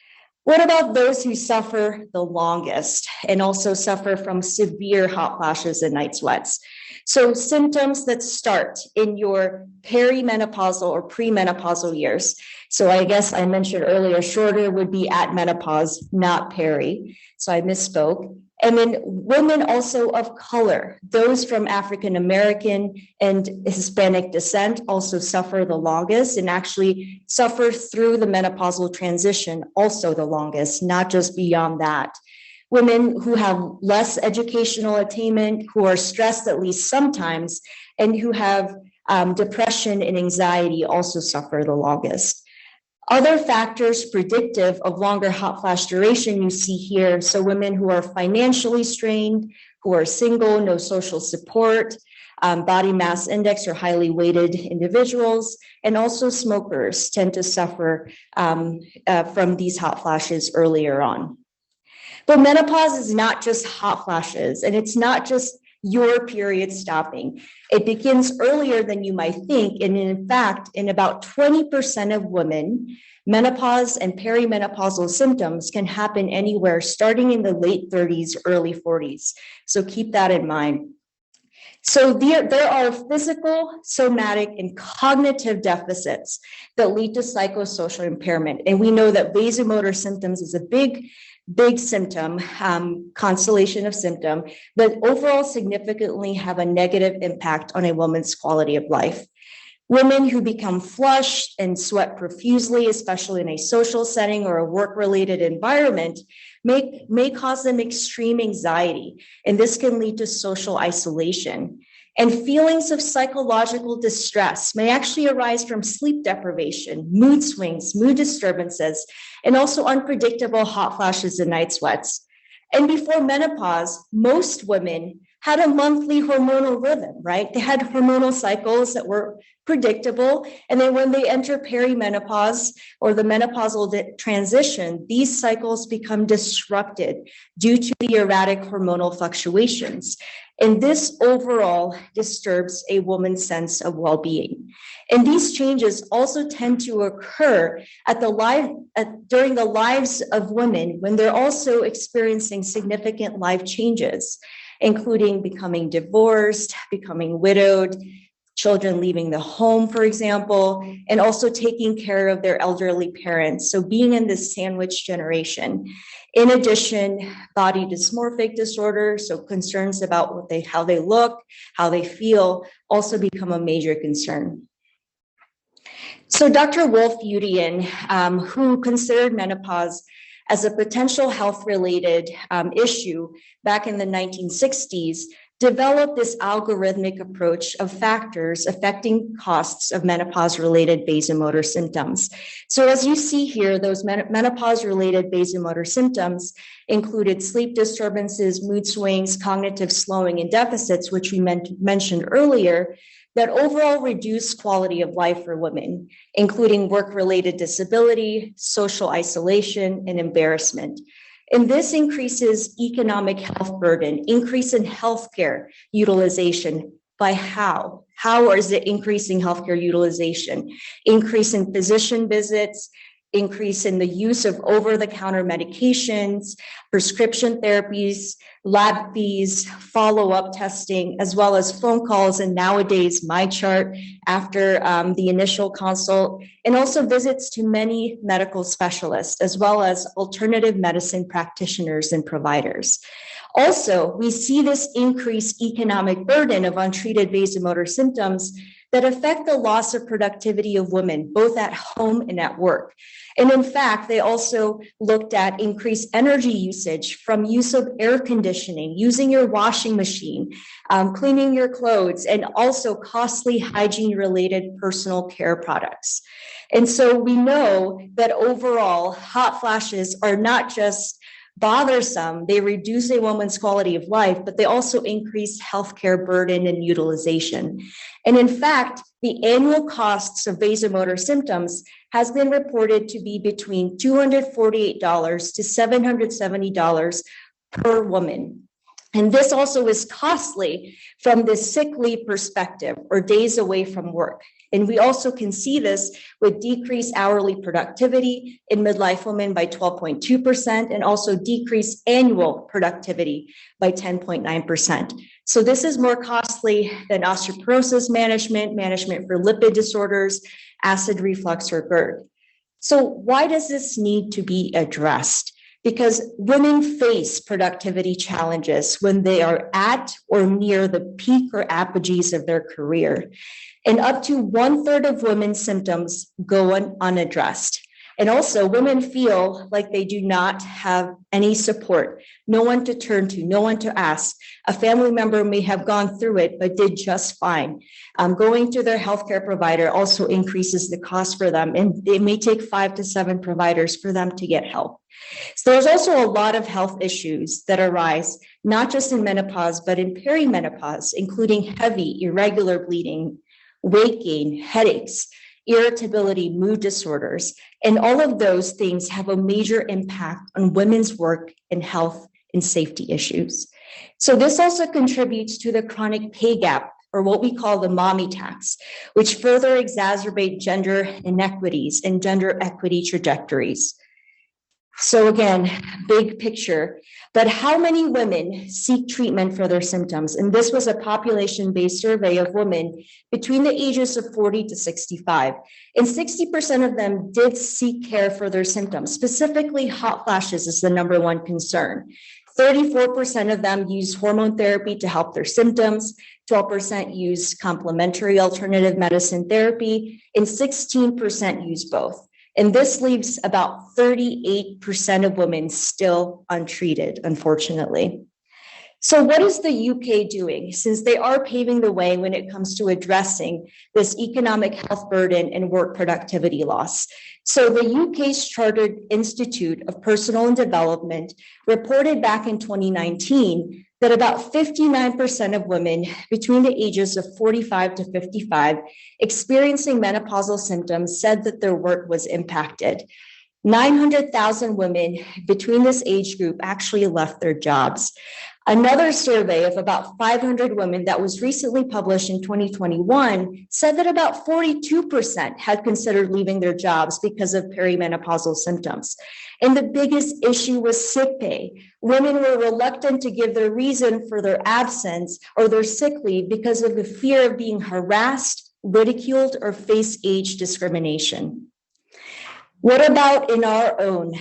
What about those who suffer the longest and also suffer from severe hot flashes and night sweats? So symptoms that start in your perimenopausal or premenopausal years. So I guess I mentioned earlier, shorter would be at menopause, not peri. So I misspoke. And then women also of color, those from African American and Hispanic descent also suffer the longest and actually suffer through the menopausal transition also the longest, not just beyond that. Women who have less educational attainment, who are stressed at least sometimes, and who have depression and anxiety also suffer the longest. Other factors predictive of longer hot flash duration you see here. So women who are financially strained, who are single, no social support, body mass index or highly weighted individuals, and also smokers tend to suffer from these hot flashes earlier on. But menopause is not just hot flashes, and it's not just your period stopping. It begins earlier than you might think. And in fact, in about 20% of women, menopause and perimenopausal symptoms can happen anywhere starting in the late 30s, early 40s. So keep that in mind. So there are physical, somatic, and cognitive deficits that lead to psychosocial impairment. And we know that vasomotor symptoms is a big symptom, constellation of symptom, but overall significantly have a negative impact on a woman's quality of life. Women who become flushed and sweat profusely, especially in a social setting or a work-related environment, may cause them extreme anxiety, and this can lead to social isolation. And feelings of psychological distress may actually arise from sleep deprivation, mood swings, mood disturbances, and also unpredictable hot flashes and night sweats. And before menopause, most women had a monthly hormonal rhythm, right? They had hormonal cycles that were predictable. And then when they enter perimenopause or the menopausal transition, these cycles become disrupted due to the erratic hormonal fluctuations. And this overall disturbs a woman's sense of well-being. And these changes also tend to occur during the lives of women when they're also experiencing significant life changes, including becoming divorced, becoming widowed, children leaving the home, for example, and also taking care of their elderly parents. So being in this sandwich generation. In addition, body dysmorphic disorder, so concerns about how they look, how they feel, also become a major concern. So Dr. Wolf-Udian, who considered menopause as a potential health-related issue back in the 1960s, developed this algorithmic approach of factors affecting costs of menopause-related vasomotor symptoms. So as you see here, those menopause-related vasomotor symptoms included sleep disturbances, mood swings, cognitive slowing, and deficits, which we mentioned earlier, that overall reduce quality of life for women, including work-related disability, social isolation, and embarrassment. And this increases economic health burden, increase in healthcare utilization. By how? How is it increasing healthcare utilization? Increase in physician visits, increase in the use of over-the-counter medications, prescription therapies, lab fees, follow-up testing, as well as phone calls, and nowadays MyChart after the initial consult, and also visits to many medical specialists, as well as alternative medicine practitioners and providers. Also, we see this increased economic burden of untreated vasomotor symptoms that affect the loss of productivity of women, both at home and at work. And in fact, they also looked at increased energy usage from use of air conditioning, using your washing machine, cleaning your clothes, and also costly hygiene-related personal care products. And so we know that overall, hot flashes are not just bothersome, they reduce a woman's quality of life, but they also increase healthcare burden and utilization. And in fact, the annual costs of vasomotor symptoms has been reported to be between $248 to $770 per woman. And this also is costly from the sick leave perspective, or days away from work. And we also can see this with decreased hourly productivity in midlife women by 12.2%, and also decreased annual productivity by 10.9%. So this is more costly than osteoporosis management, management for lipid disorders, acid reflux, or GERD. So why does this need to be addressed? Because women face productivity challenges when they are at or near the peak or apogees of their career. And up to 1/3 of women's symptoms go unaddressed. And also, women feel like they do not have any support, no one to turn to, no one to ask. A family member may have gone through it, but did just fine. Going to their healthcare provider also increases the cost for them, and it may take 5 to 7 providers for them to get help. So there's also a lot of health issues that arise, not just in menopause, but in perimenopause, including heavy, irregular bleeding, weight gain, headaches, irritability, mood disorders, and all of those things have a major impact on women's work and health and safety issues. So this also contributes to the chronic pay gap, or what we call the mommy tax, which further exacerbate gender inequities and gender equity trajectories. So again, big picture, but how many women seek treatment for their symptoms? And this was a population-based survey of women between the ages of 40 to 65. And 60% of them did seek care for their symptoms. Specifically, hot flashes is the number one concern. 34% of them use hormone therapy to help their symptoms. 12% use complementary alternative medicine therapy, and 16% use both. And this leaves about 38% of women still untreated, unfortunately. So what is the UK doing? Since they are paving the way when it comes to addressing this economic health burden and work productivity loss. So the UK's Chartered Institute of Personal and Development reported back in 2019 that about 59% of women between the ages of 45 to 55 experiencing menopausal symptoms said that their work was impacted. 900,000 women between this age group actually left their jobs. Another survey of about 500 women that was recently published in 2021 said that about 42% had considered leaving their jobs because of perimenopausal symptoms. And the biggest issue was sick pay. Women were reluctant to give their reason for their absence or their sick leave because of the fear of being harassed, ridiculed, or face age discrimination. What about in our own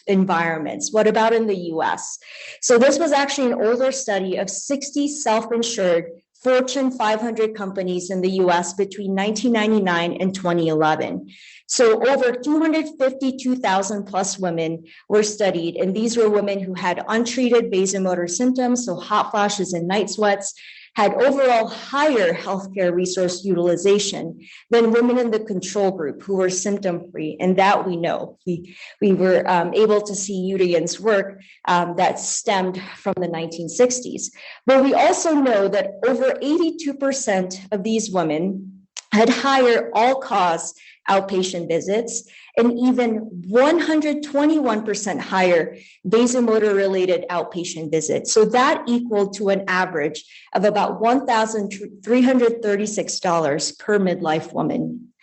environments? What about in the US? So this was actually an older study of 60 self-insured Fortune 500 companies in the US between 1999 and 2011. So over 252,000 plus women were studied, and these were women who had untreated vasomotor symptoms, so hot flashes and night sweats, had overall higher healthcare resource utilization than women in the control group who were symptom-free. And that we know. We were able to see Udian's work that stemmed from the 1960s. But we also know that over 82% of these women had higher all-cause outpatient visits, and even 121% higher vasomotor-related outpatient visits. So that equaled to an average of about $1,336 per midlife woman.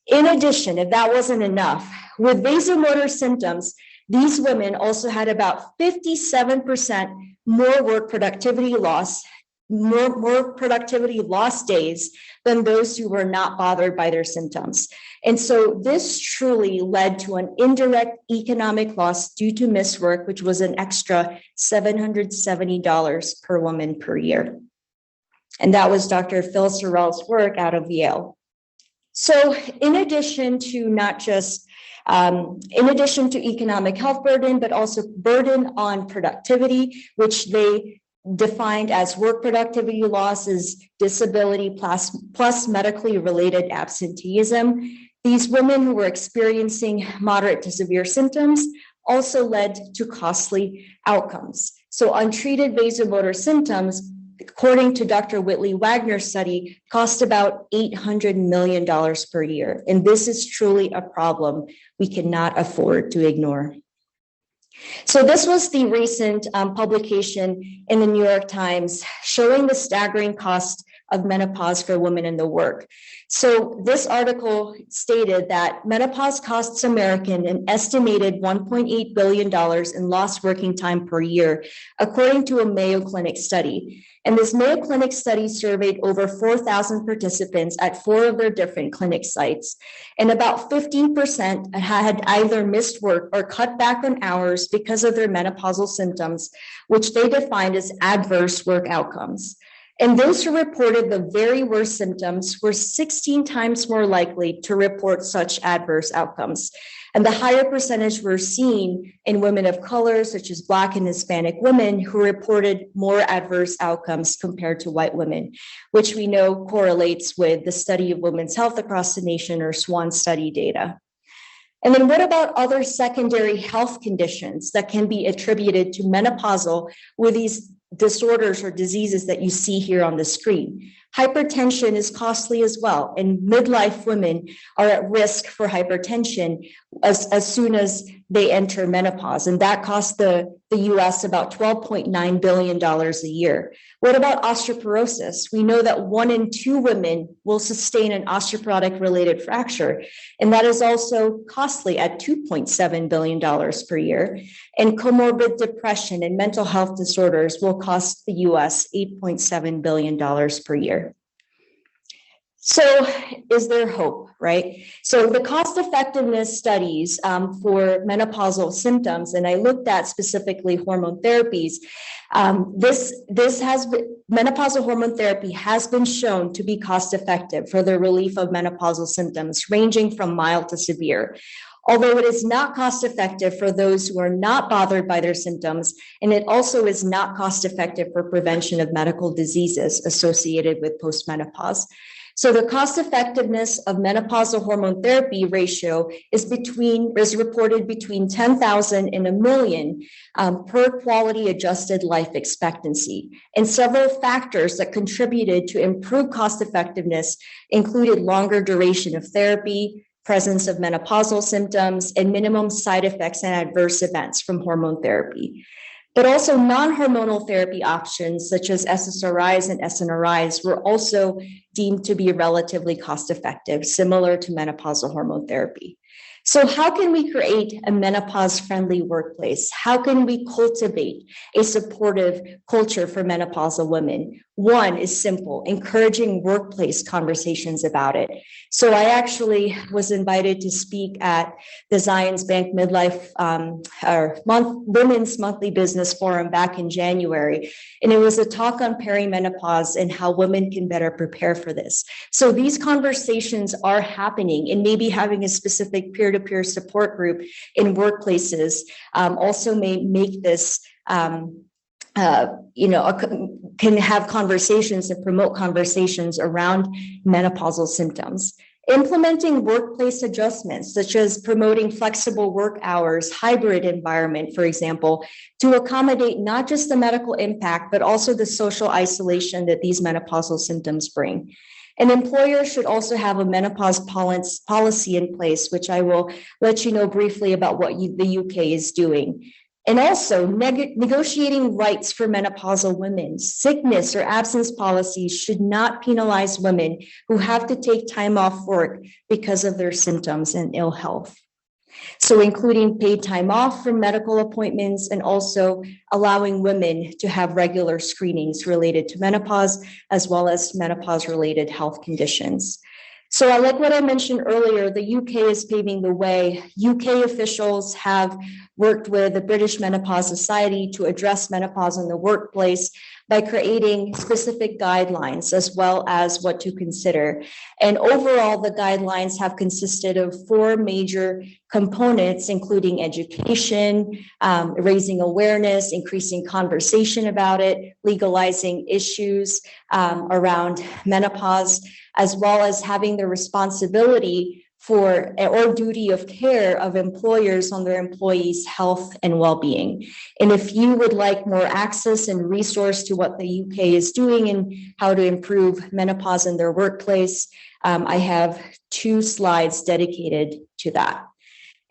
In addition, if that wasn't enough, with vasomotor symptoms, these women also had about 57% more work productivity loss, more productivity loss days than those who were not bothered by their symptoms. And so this truly led to an indirect economic loss due to missed work, which was an extra $770 per woman per year. And that was Dr. Phil Sorrell's work out of Yale. So in addition to not just in addition to economic health burden, but also burden on productivity, which they defined as work productivity loss is disability plus medically related absenteeism. These women who were experiencing moderate to severe symptoms also led to costly outcomes. So untreated vasomotor symptoms, according to Dr. Whitley Wagner's study, cost about $800 million per year. And this is truly a problem we cannot afford to ignore. So this was the recent publication in the New York Times showing the staggering cost of menopause for women in the work. So this article stated that menopause costs Americans an estimated $1.8 billion in lost working time per year, according to a Mayo Clinic study. And this Mayo Clinic study surveyed over 4,000 participants at 4 of their different clinic sites. And about 15% had either missed work or cut back on hours because of their menopausal symptoms, which they defined as adverse work outcomes. And those who reported the very worst symptoms were 16 times more likely to report such adverse outcomes. And the higher percentage were seen in women of color, such as Black and Hispanic women, who reported more adverse outcomes compared to white women, which we know correlates with the study of women's health across the nation, or SWAN study data. And then what about other secondary health conditions that can be attributed to menopausal with these disorders or diseases that you see here on the screen? Hypertension is costly as well, and midlife women are at risk for hypertension as soon as they enter menopause, and that costs the US about $12.9 billion a year. What about osteoporosis? We know that 1 in 2 women will sustain an osteoporotic-related fracture, and that is also costly at $2.7 billion per year. And comorbid depression and mental health disorders will cost the US $8.7 billion per year. So is there hope, right? So the cost effectiveness studies for menopausal symptoms, and I looked at specifically hormone therapies. Menopausal hormone therapy has been shown to be cost effective for the relief of menopausal symptoms ranging from mild to severe. Although it is not cost effective for those who are not bothered by their symptoms, and it also is not cost effective for prevention of medical diseases associated with postmenopause. So the cost effectiveness of menopausal hormone therapy ratio is reported between 10,000 and 1 million per quality adjusted life expectancy. And several factors that contributed to improved cost effectiveness included longer duration of therapy, presence of menopausal symptoms, and minimum side effects and adverse events from hormone therapy. But also non-hormonal therapy options such as SSRIs and SNRIs were also deemed to be relatively cost-effective, similar to menopausal hormone therapy. So how can we create a menopause-friendly workplace? How can we cultivate a supportive culture for menopausal women? One is simple, encouraging workplace conversations about it. So I actually was invited to speak at the Zions Bank Midlife Women's Monthly Business Forum back in January. And it was a talk on perimenopause and how women can better prepare for this. So these conversations are happening, and maybe having a specific peer-to-peer support group in workplaces also may make this can have conversations and promote conversations around menopausal symptoms. Implementing workplace adjustments, such as promoting flexible work hours, hybrid environment, for example, to accommodate not just the medical impact, but also the social isolation that these menopausal symptoms bring. An employer should also have a menopause policy in place, which I will let you know briefly about what the UK is doing. And also negotiating rights for menopausal women. Sickness or absence policies should not penalize women who have to take time off work because of their symptoms and ill health. So including paid time off from medical appointments, and also allowing women to have regular screenings related to menopause, as well as menopause-related health conditions. So I like what I mentioned earlier, the UK is paving the way. UK officials have worked with the British Menopause Society to address menopause in the workplace by creating specific guidelines as well as what to consider. And overall, the guidelines have consisted of 4 major components, including education, raising awareness, increasing conversation about it, legalizing issues around menopause, as well as having the responsibility for or duty of care of employers on their employees' health and well-being. And if you would like more access and resource to what the UK is doing and how to improve menopause in their workplace, I have 2 slides dedicated to that.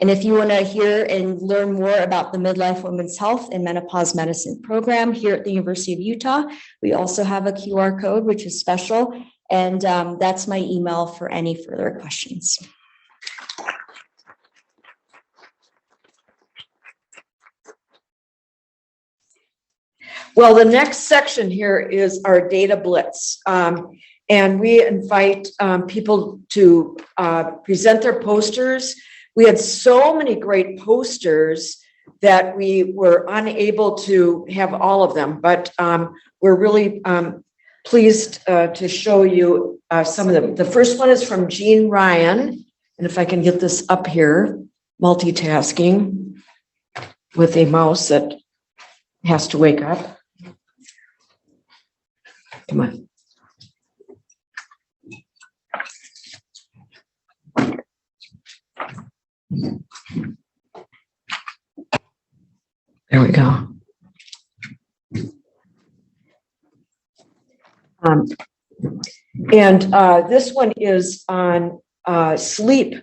And if you want to hear and learn more about the Midlife Women's Health and Menopause Medicine program here at the University of Utah, we also have a QR code, which is special. And that's my email for any further questions. Well, the next section here is our data blitz. And we invite people to present their posters. We had so many great posters that we were unable to have all of them, but we're really pleased to show you some of them. The first one is from Jean Ryan. And if I can get this up here, multitasking with a mouse that has to wake up. Come on. There we go. This one is on sleep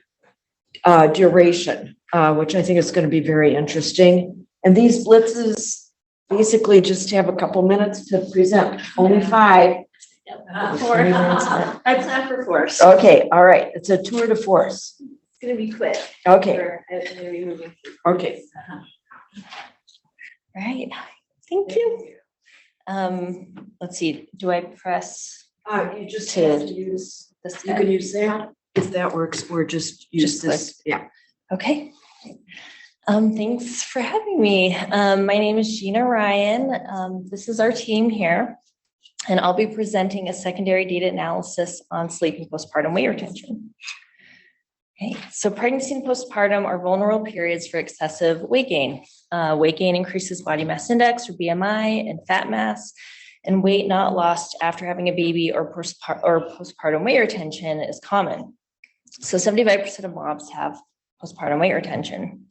duration, which I think is going to be very interesting. And these blitzes basically just have a couple minutes to present, only 5. I plan for 4. Okay, all right. It's a tour de force. It's going to be quick. Okay. Okay. Right. Thank you. Let's see. Do I press? You just have to use this. You can use that if that works, or just use this. Yeah. Okay. Thanks for having me. My name is Gina Ryan. This is our team here, and I'll be presenting a secondary data analysis on sleep and postpartum weight retention. Okay, so pregnancy and postpartum are vulnerable periods for excessive weight gain. Weight gain increases body mass index, or BMI, and fat mass, and weight not lost after having a baby or postpartum weight retention is common. So 75% of moms have postpartum weight retention.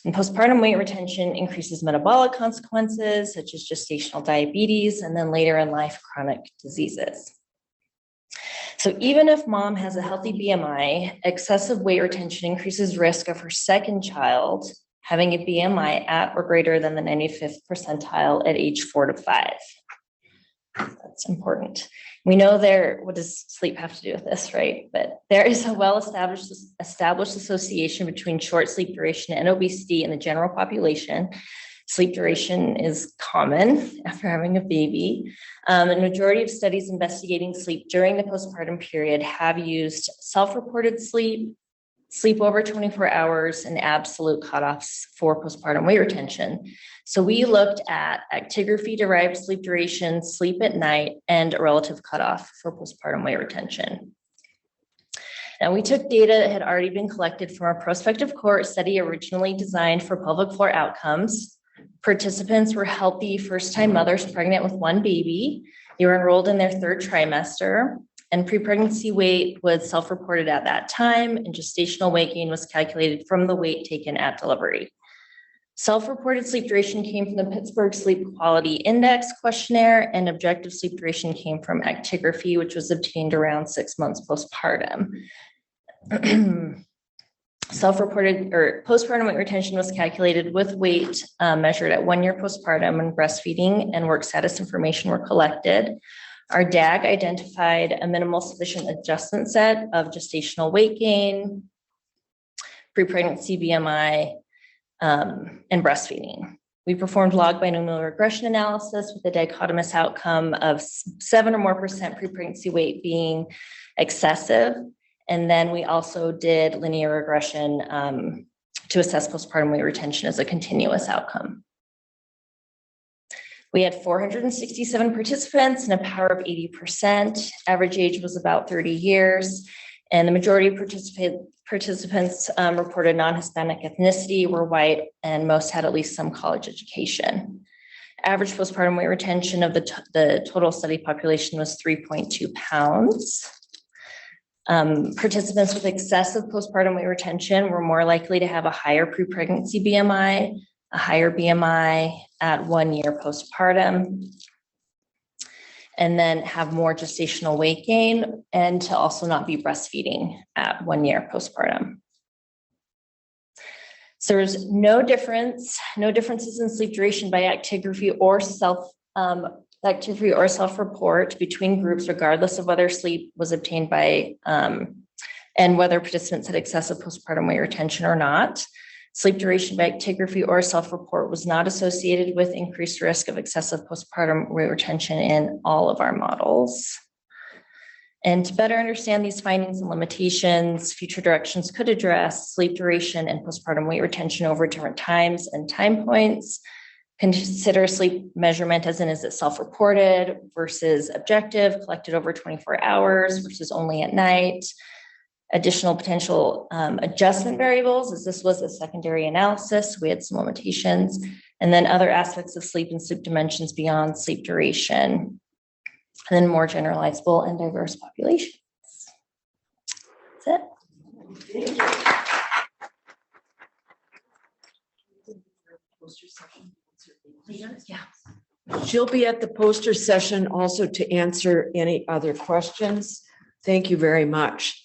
And postpartum weight retention increases metabolic consequences such as gestational diabetes, and then later in life, chronic diseases. So even if mom has a healthy BMI, excessive weight retention increases risk of her second child having a BMI at or greater than the 95th percentile at age 4 to 5. That's important. We know what does sleep have to do with this, right? But there is a well-established association between short sleep duration and obesity in the general population. Sleep duration is common after having a baby. A majority of studies investigating sleep during the postpartum period have used self-reported sleep, sleep over 24 hours, and absolute cutoffs for postpartum weight retention. So we looked at actigraphy-derived sleep duration, sleep at night, and a relative cutoff for postpartum weight retention. Now, we took data that had already been collected from a prospective cohort study originally designed for pelvic floor outcomes. Participants were healthy first-time mothers pregnant with one baby. They were enrolled in their 3rd trimester, and pre-pregnancy weight was self-reported at that time, and gestational weight gain was calculated from the weight taken at delivery. Self-reported sleep duration came from the Pittsburgh Sleep Quality Index questionnaire, and objective sleep duration came from actigraphy, which was obtained around 6 months postpartum. Self-reported or postpartum weight retention was calculated with weight measured at 1 year postpartum, and breastfeeding and work status information were collected. Our DAG identified a minimal sufficient adjustment set of gestational weight gain, pre-pregnancy BMI, and breastfeeding. We performed log binomial regression analysis with a dichotomous outcome of 7% or more pre-pregnancy weight being excessive. And then we also did linear regression to assess postpartum weight retention as a continuous outcome. We had 467 participants and a power of 80%. Average age was about 30 years. And the majority of participants reported non-Hispanic ethnicity, were white, and most had at least some college education. Average postpartum weight retention of the total study population was 3.2 pounds. Participants with excessive postpartum weight retention were more likely to have a higher pre-pregnancy BMI, a higher BMI at 1 year postpartum, and then have more gestational weight gain, and to also not be breastfeeding at 1 year postpartum. So there's no differences in sleep duration by actigraphy or self-report between groups, regardless of whether sleep was obtained by and whether participants had excessive postpartum weight retention or not. Sleep duration by actigraphy or self-report was not associated with increased risk of excessive postpartum weight retention in all of our models. And to better understand these findings and limitations, future directions could address sleep duration and postpartum weight retention over different times and time points. Consider sleep measurement as in, is it self-reported versus objective, collected over 24 hours versus only at night. Additional potential adjustment variables, as this was a secondary analysis, we had some limitations, and then other aspects of sleep and sleep dimensions beyond sleep duration, and then more generalizable and diverse populations. That's it. Yeah. She'll be at the poster session also to answer any other questions. Thank you very much.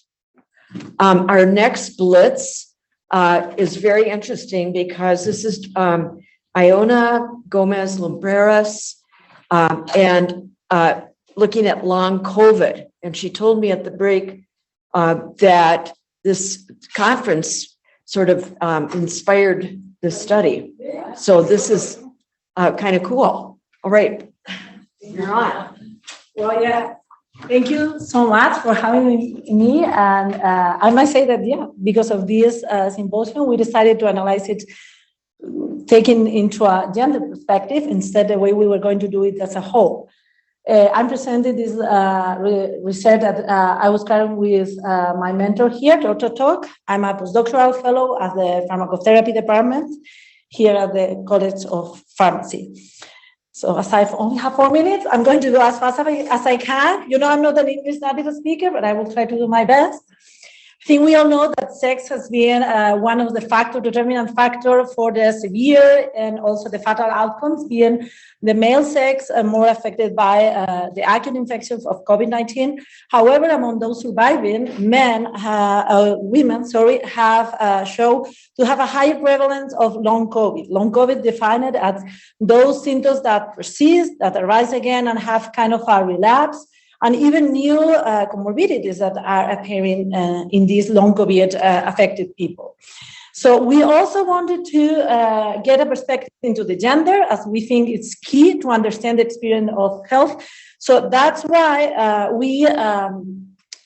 Our next Blitz is very interesting because this is Iona Gomez Lumbreras and looking at long COVID. And she told me at the break that this conference sort of inspired the study. So this is kind of cool. All right, you're on. Well, yeah. Thank you so much for having me. And I must say that, yeah, because of this symposium, we decided to analyze it taking into a gender perspective instead of the way we were going to do it as a whole. I'm presenting this research that I was carrying with my mentor here, Dr. Talk. I'm a postdoctoral fellow at the pharmacotherapy department here at the College of Pharmacy. So as I only have 4 minutes, I'm going to go as fast as I can. You know, I'm not an English native speaker, but I will try to do my best. I think we all know that sex has been one of the determinant factor for the severe and also the fatal outcomes, being the male sex more affected by the acute infections of COVID-19. However, among those surviving, women have shown to have a higher prevalence of long COVID. Long COVID defined as those symptoms that persist, that arise again and have kind of a relapse, and even new comorbidities that are appearing in these long COVID affected people. So we also wanted to get a perspective into the gender, as we think it's key to understand the experience of health. So that's why we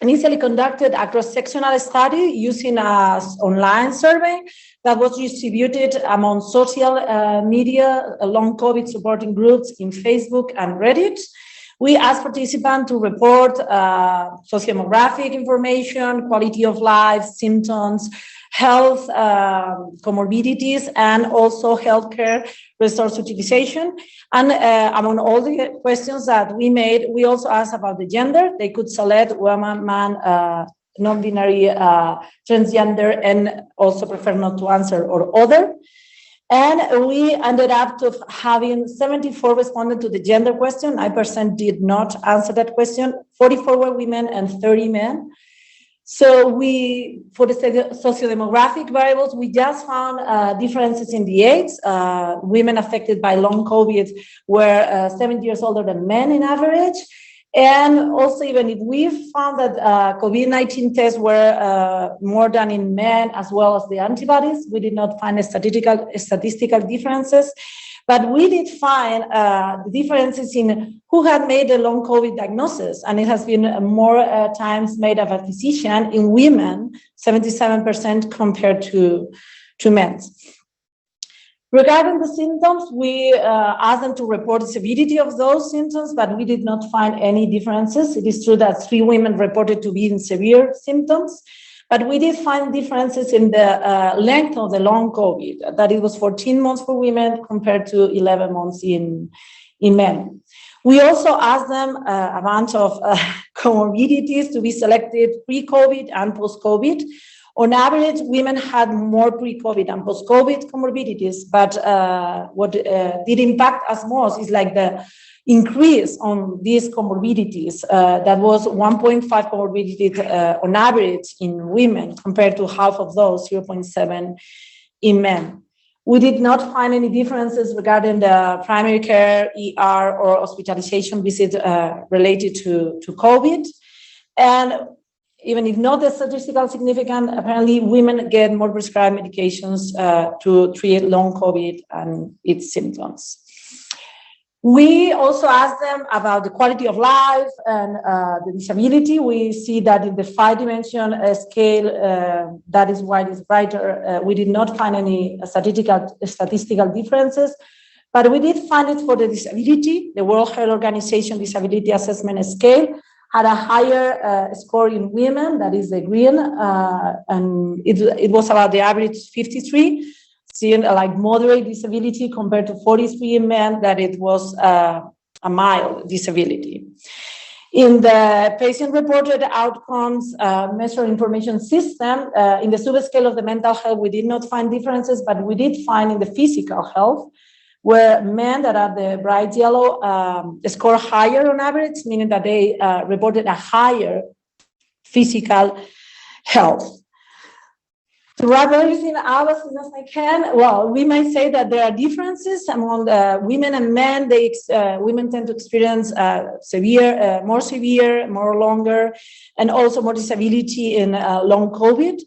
initially conducted a cross-sectional study using an online survey that was distributed among social media, long COVID supporting groups in Facebook and Reddit. We asked participants to report sociodemographic information, quality of life, symptoms, health comorbidities, and also healthcare resource utilization. And among all the questions that we made, we also asked about the gender. They could select woman, man, non-binary, transgender, and also prefer not to answer or other. And we ended up to having 74 responded to the gender question. 9% did not answer that question. 44 were women and 30 men. So we, for the sociodemographic variables, we just found differences in the age. Women affected by long COVID were 7 years older than men in average. And also, even if we found that COVID-19 tests were more done in men as well as the antibodies, we did not find statistical differences. But we did find the differences in who had made a long COVID diagnosis. And it has been more times made of a physician in women, 77% compared to men. Regarding the symptoms, we asked them to report the severity of those symptoms, but we did not find any differences. It is true that 3 women reported to be in severe symptoms, but we did find differences in the length of the long COVID, that it was 14 months for women compared to 11 months in men. We also asked them a bunch of comorbidities to be selected pre-COVID and post-COVID. On average, women had more pre-COVID and post-COVID comorbidities, but what did impact us most is like the increase on these comorbidities. That was 1.5 comorbidities on average in women compared to half of those, 0.7 in men. We did not find any differences regarding the primary care, ER, or hospitalization visits related to COVID. And even if not statistically significant, apparently women get more prescribed medications to treat long COVID and its symptoms. We also asked them about the quality of life and the disability. We see that in the 5-dimension scale, that is why it's brighter. We did not find any statistical differences, but we did find it for the disability. The World Health Organization Disability Assessment Scale had a higher score in women, that is the green, and it was about the average 53, seeing like moderate disability compared to 43 in men, that it was a mild disability. In the patient-reported outcomes measure information system, in the subscale of the mental health, we did not find differences, but we did find in the physical health, where men that are the bright yellow score higher on average, meaning that they reported a higher physical health. To wrap everything up as soon as I can, well, we might say that there are differences among women and men. Women tend to experience more severe, more longer, and also more disability in long COVID.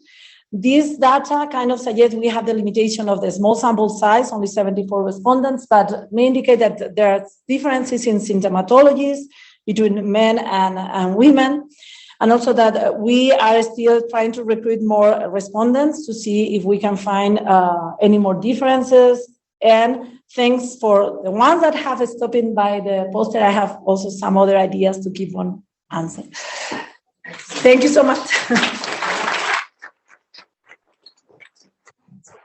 This data kind of suggests we have the limitation of the small sample size, only 74 respondents, but may indicate that there are differences in symptomatologies between men and women, and also that we are still trying to recruit more respondents to see if we can find any more differences. And thanks for the ones that have stopped in by the poster. I have also some other ideas to keep on answering. Thank you so much.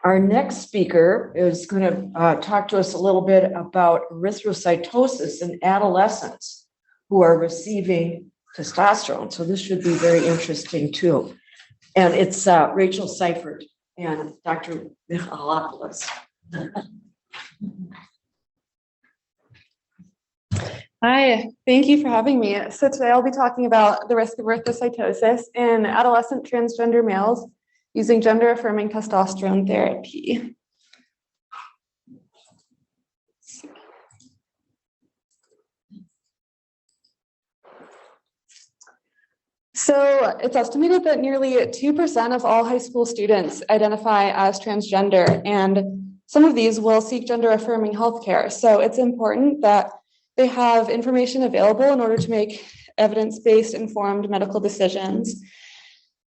Our next speaker is going to talk to us a little bit about erythrocytosis in adolescents who are receiving testosterone. So this should be very interesting too. And it's Rachel Seifert and Dr. Michalopoulos. Hi, thank you for having me. So today I'll be talking about the risk of erythrocytosis in adolescent transgender males using gender-affirming testosterone therapy. So it's estimated that nearly 2% of all high school students identify as transgender, and some of these will seek gender-affirming healthcare. So it's important that they have information available in order to make evidence-based informed medical decisions.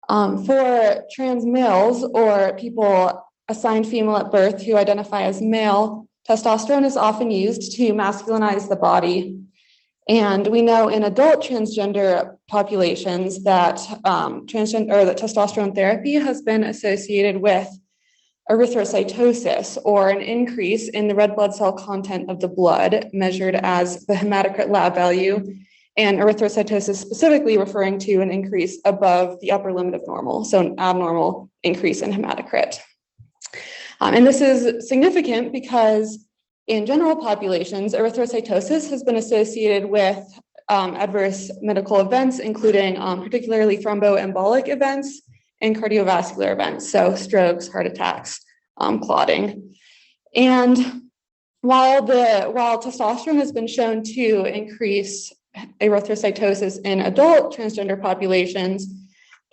For trans males or people assigned female at birth who identify as male, testosterone is often used to masculinize the body. And we know in adult transgender populations that that testosterone therapy has been associated with erythrocytosis, or an increase in the red blood cell content of the blood measured as the hematocrit lab value, and erythrocytosis specifically referring to an increase above the upper limit of normal, so an abnormal increase in hematocrit. And this is significant because in general populations, erythrocytosis has been associated with adverse medical events, including particularly thromboembolic events and cardiovascular events, so strokes, heart attacks, clotting. And while testosterone has been shown to increase erythrocytosis in adult transgender populations,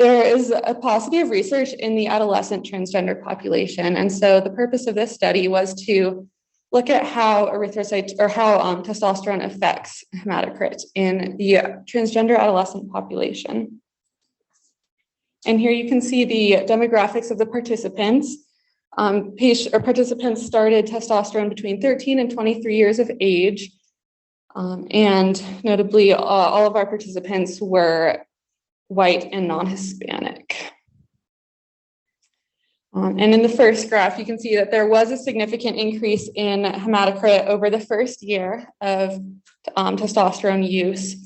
there is a paucity of research in the adolescent transgender population. And so the purpose of this study was to look at how testosterone affects hematocrit in the transgender adolescent population. And here you can see the demographics of the participants. Participants started testosterone between 13 and 23 years of age. And notably, all of our participants were white and non-Hispanic. And in the first graph, you can see that there was a significant increase in hematocrit over the first year of testosterone use.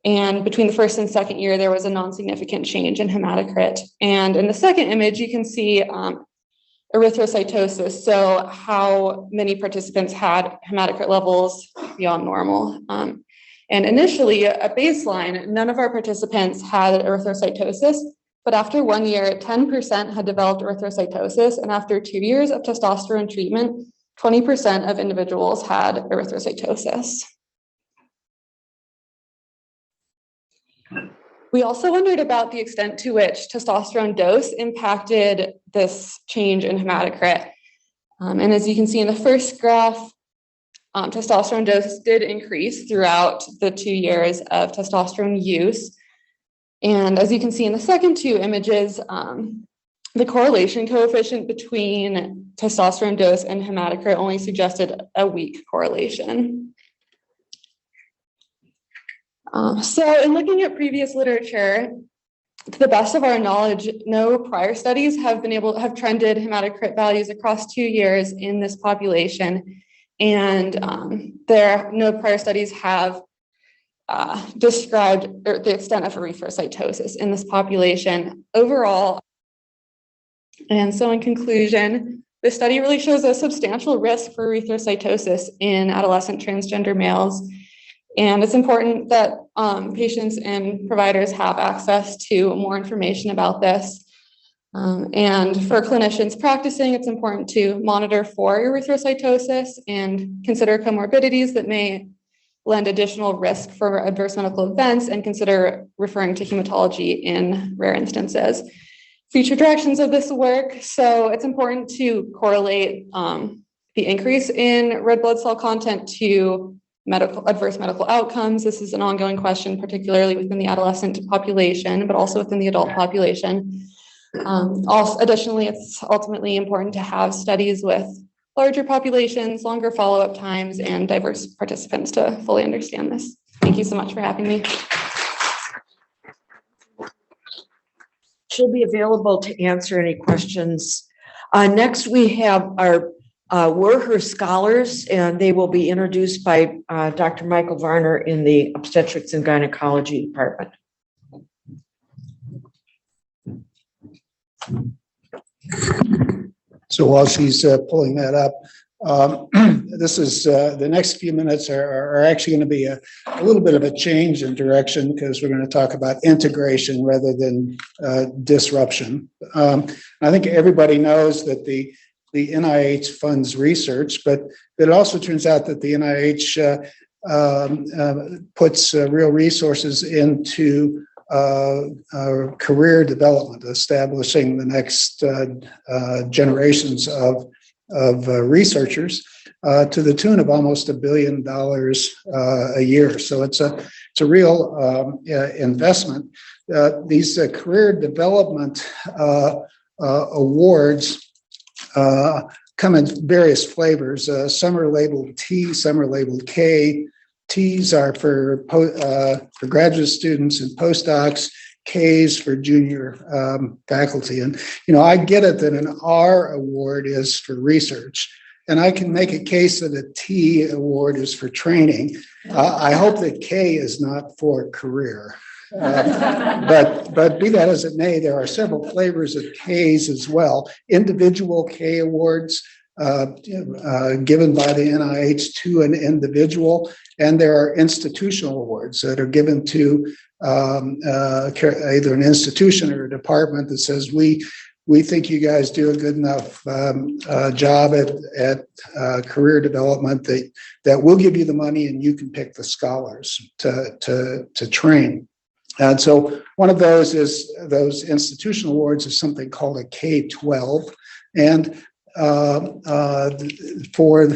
And between the first and second year, there was a non-significant change in hematocrit. And in the second image, you can see erythrocytosis, so how many participants had hematocrit levels beyond normal. And initially, at baseline, none of our participants had erythrocytosis, but after 1 year, 10% had developed erythrocytosis, and after 2 years of testosterone treatment, 20% of individuals had erythrocytosis. We also wondered about the extent to which testosterone dose impacted this change in hematocrit. And as you can see in the first graph, testosterone dose did increase throughout the 2 years of testosterone use. And as you can see in the second two images, the correlation coefficient between testosterone dose and hematocrit only suggested a weak correlation. So in looking at previous literature, to the best of our knowledge, no prior studies have trended hematocrit values across 2 years in this population. And no prior studies have described the extent of erythrocytosis in this population overall. And so in conclusion, this study really shows a substantial risk for erythrocytosis in adolescent transgender males. And it's important that patients and providers have access to more information about this. And for clinicians practicing, it's important to monitor for erythrocytosis and consider comorbidities that may lend additional risk for adverse medical events, and consider referring to hematology in rare instances. Future directions of this work. So it's important to correlate the increase in red blood cell content to adverse medical outcomes. This is an ongoing question, particularly within the adolescent population, but also within the adult population. Additionally, it's ultimately important to have studies with larger populations, longer follow-up times, and diverse participants to fully understand this. Thank you so much for having me. She'll be available to answer any questions. Next, we have were her scholars, and they will be introduced by Dr. Michael Varner in the obstetrics and gynecology department. So while she's pulling that up, this is the next few minutes are actually going to be a little bit of a change in direction because we're going to talk about integration rather than disruption. I think everybody knows that the NIH funds research, but it also turns out that the NIH puts real resources into career development, establishing the next generations of researchers to the tune of almost $1 billion a year. So it's a real investment. These career development awards come in various flavors. Some are labeled T, some are labeled K. T's are for graduate students and postdocs, K's for junior faculty. And, I get it that an R award is for research, and I can make a case that a T award is for training. I hope that K is not for career. But be that as it may, there are several flavors of K's as well. Individual K awards given by the NIH to an individual, and there are institutional awards that are given to either an institution or a department that says we think you guys do a good enough job at career development that we'll give you the money and you can pick the scholars to train. And so one of those institutional awards is something called a K-12, and for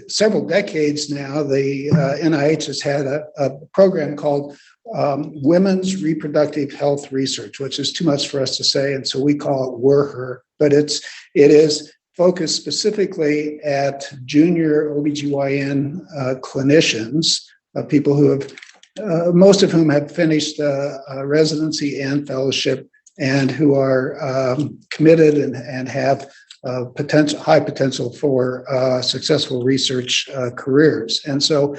several decades now, the NIH has had a program called Women's Reproductive Health Research, which is too much for us to say, and so we call it WRHR, but it is focused specifically at junior OBGYN clinicians, people who have, most of whom have finished residency and fellowship, and who are committed and have high potential for successful research careers. And so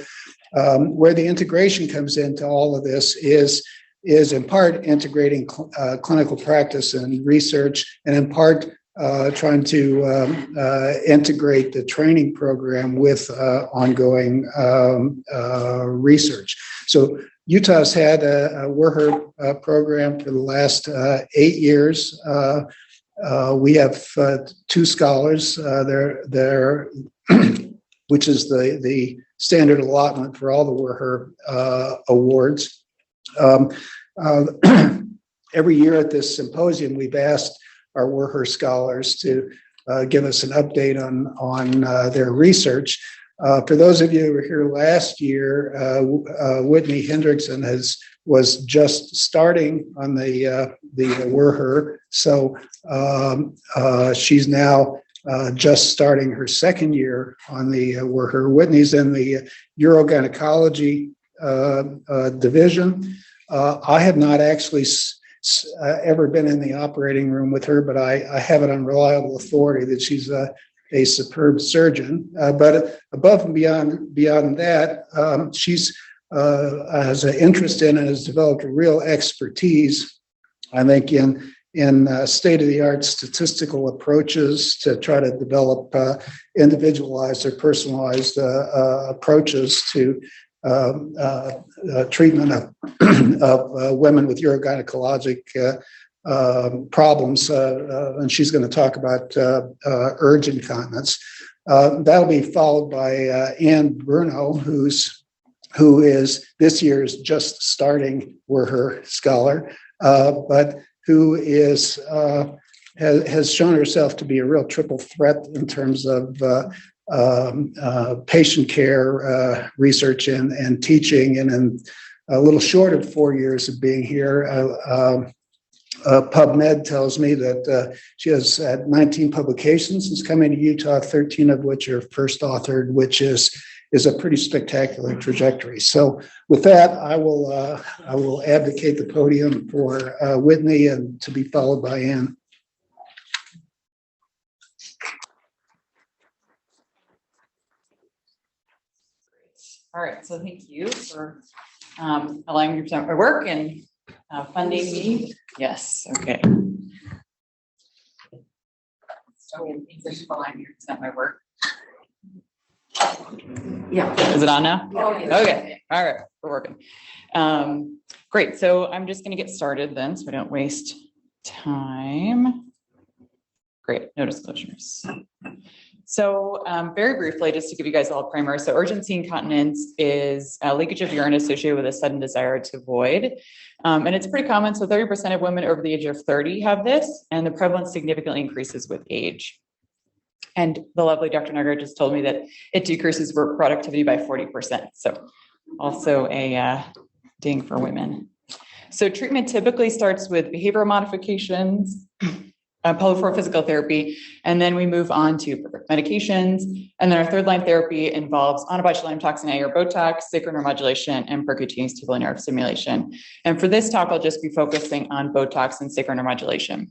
where the integration comes into all of this is in part integrating clinical practice and research, and in part trying to integrate the training program with ongoing research. So Utah's had a WRHR program for the last 8 years. We have 2 scholars there, which is the standard allotment for all the WRHR awards. Every year at this symposium, we've asked our WRHR scholars to give us an update on their research. For those of you who were here last year, Whitney Hendrickson was just starting on the WRHR, so she's now just starting her second year on the WRHR. Whitney's in the urogynecology division. I have not actually ever been in the operating room with her, but I have it on reliable authority that she's a superb surgeon. But above and beyond that, she's has an interest in and has developed a real expertise, I think, in state-of-the-art statistical approaches to try to develop individualized or personalized approaches to treatment of women with urogynecologic problems, and she's going to talk about urge incontinence. That'll be followed by Anne Bruno, who is this year's just starting WRHR scholar, but who has shown herself to be a real triple threat in terms of patient care, research, and teaching. And in a little short of 4 years of being here, PubMed tells me that she has had 19 publications since coming to Utah, 13 of which are first authored, which is a pretty spectacular trajectory. So with that, I will abdicate the podium for Whitney, and to be followed by Anne. All right, so thank you for allowing me to present my work and funding me. Yes, okay. It's not my work. Yeah. Is it on now? Oh, yeah. Okay. All right. We're working. Great. So I'm just going to get started then so we don't waste time. Great. No disclosures. So very briefly, just to give you guys all a primer. So urgency incontinence is leakage of urine associated with a sudden desire to void. And it's pretty common. So 30% of women over the age of 30 have this, and the prevalence significantly increases with age. And the lovely Dr. Nagar just told me that it decreases work productivity by 40%. So also a ding for women. So treatment typically starts with behavioral modifications, polyphenol physical therapy, and then we move on to medications. And then our third line therapy involves onabotulinum toxin A or Botox, sacral neuromodulation, and percutaneous tibial nerve stimulation. And for this talk, I'll just be focusing on Botox and sacral neuromodulation.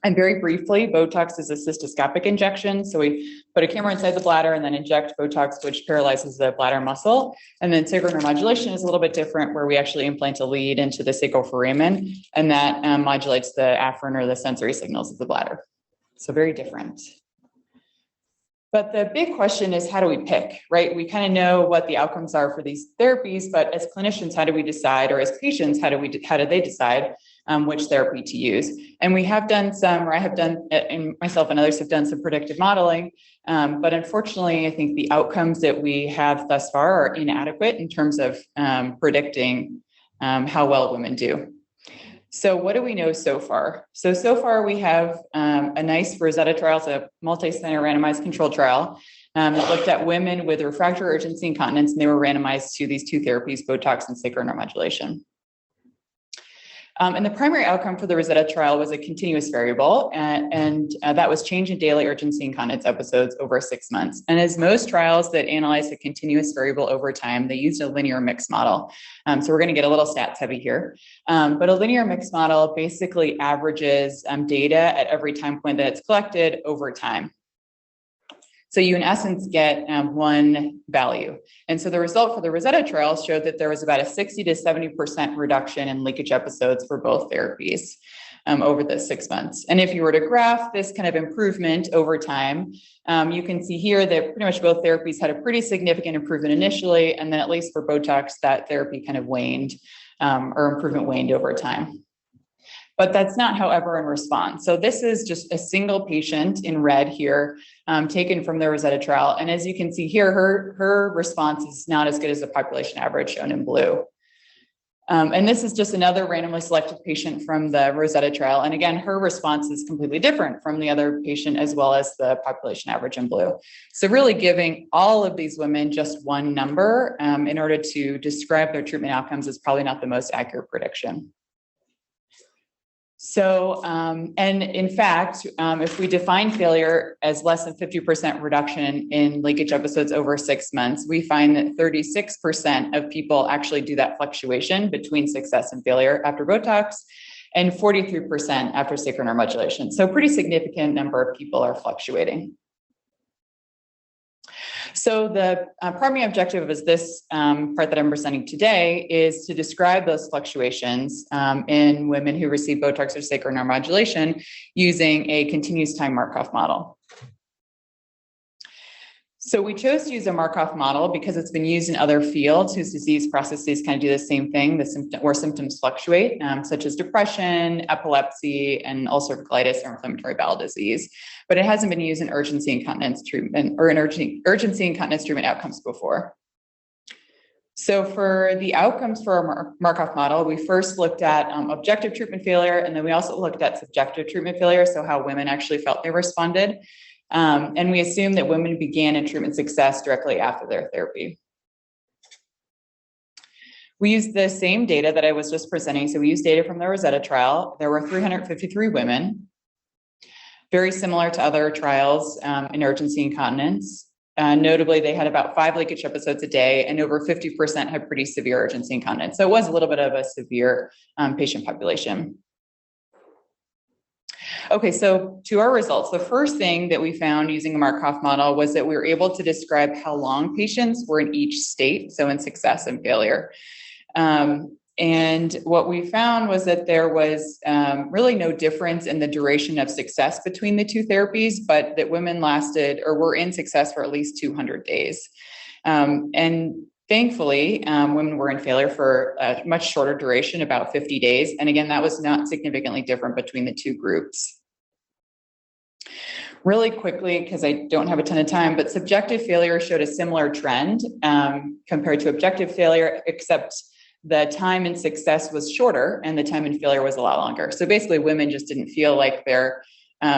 And very briefly, Botox is a cystoscopic injection. So we put a camera inside the bladder and then inject Botox, which paralyzes the bladder muscle. And then sacral neuromodulation is a little bit different, where we actually implant a lead into the sacral foramen, and that modulates the afferent or the sensory signals of the bladder. So very different. But the big question is, how do we pick, right? We kind of know what the outcomes are for these therapies, but as clinicians, how do we decide? Or as patients, how do they decide which therapy to use? And we have done some, or I have done, and myself and others have done some predictive modeling. But unfortunately, I think the outcomes that we have thus far are inadequate in terms of predicting how well women do. So what do we know so far? So far we have a nice Rosetta trial. It's a multi-center randomized controlled trial that looked at women with refractory urgency incontinence, and they were randomized to these two therapies, Botox and sacral neuromodulation. And the primary outcome for the Rosetta trial was a continuous variable, and that was change in daily urgency incontinence episodes over 6 months. And as most trials that analyze a continuous variable over time, they used a linear mix model. So we're going to get a little stats heavy here. But a linear mix model basically averages data at every time point that it's collected over time. So you, in essence, get one value. And so the result for the Rosetta trial showed that there was about a 60 to 70% reduction in leakage episodes for both therapies over the 6 months. And if you were to graph this kind of improvement over time, you can see here that pretty much both therapies had a pretty significant improvement initially. And then at least for Botox, that therapy kind of waned, or improvement waned over time. But that's not, however, in response. So this is just a single patient in red here, taken from the Rosetta trial. And as you can see here, her response is not as good as the population average, shown in blue. And this is just another randomly selected patient from the Rosetta trial. And again, her response is completely different from the other patient, as well as the population average in blue. So really giving all of these women just one number in order to describe their treatment outcomes is probably not the most accurate prediction. So, and in fact, if we define failure as less than 50% reduction in leakage episodes over 6 months, we find that 36% of people actually do that fluctuation between success and failure after Botox, and 43% after sacral neuromodulation. So a pretty significant number of people are fluctuating. So the primary objective is this part that I'm presenting today is to describe those fluctuations in women who receive Botox or sacral neuromodulation using a continuous time Markov model. So we chose to use a Markov model because it's been used in other fields whose disease processes kind of do the same thing, where symptoms fluctuate, such as depression, epilepsy, and ulcerative colitis or inflammatory bowel disease. But it hasn't been used in urgency incontinence treatment or in urgency incontinence treatment outcomes before. So for the outcomes for our Markov model, we first looked at objective treatment failure, and then we also looked at subjective treatment failure, so how women actually felt they responded. And we assumed that women began in treatment success directly after their therapy. We used the same data that I was just presenting. So we used data from the Rosetta trial. There were 353 women, very similar to other trials in urgency incontinence. Notably, they had about 5 leakage episodes a day, and over 50% had pretty severe urgency incontinence. So it was a little bit of a severe patient population. Okay, so to our results, the first thing that we found using a Markov model was that we were able to describe how long patients were in each state, so in success and failure. And what we found was that there was really no difference in the duration of success between the two therapies, but that women lasted or were in success for at least 200 days. And thankfully, women were in failure for a much shorter duration, about 50 days. And again, that was not significantly different between the two groups. Really quickly, because I don't have a ton of time, but subjective failure showed a similar trend compared to objective failure, except the time in success was shorter and the time in failure was a lot longer. So basically, women just didn't feel like their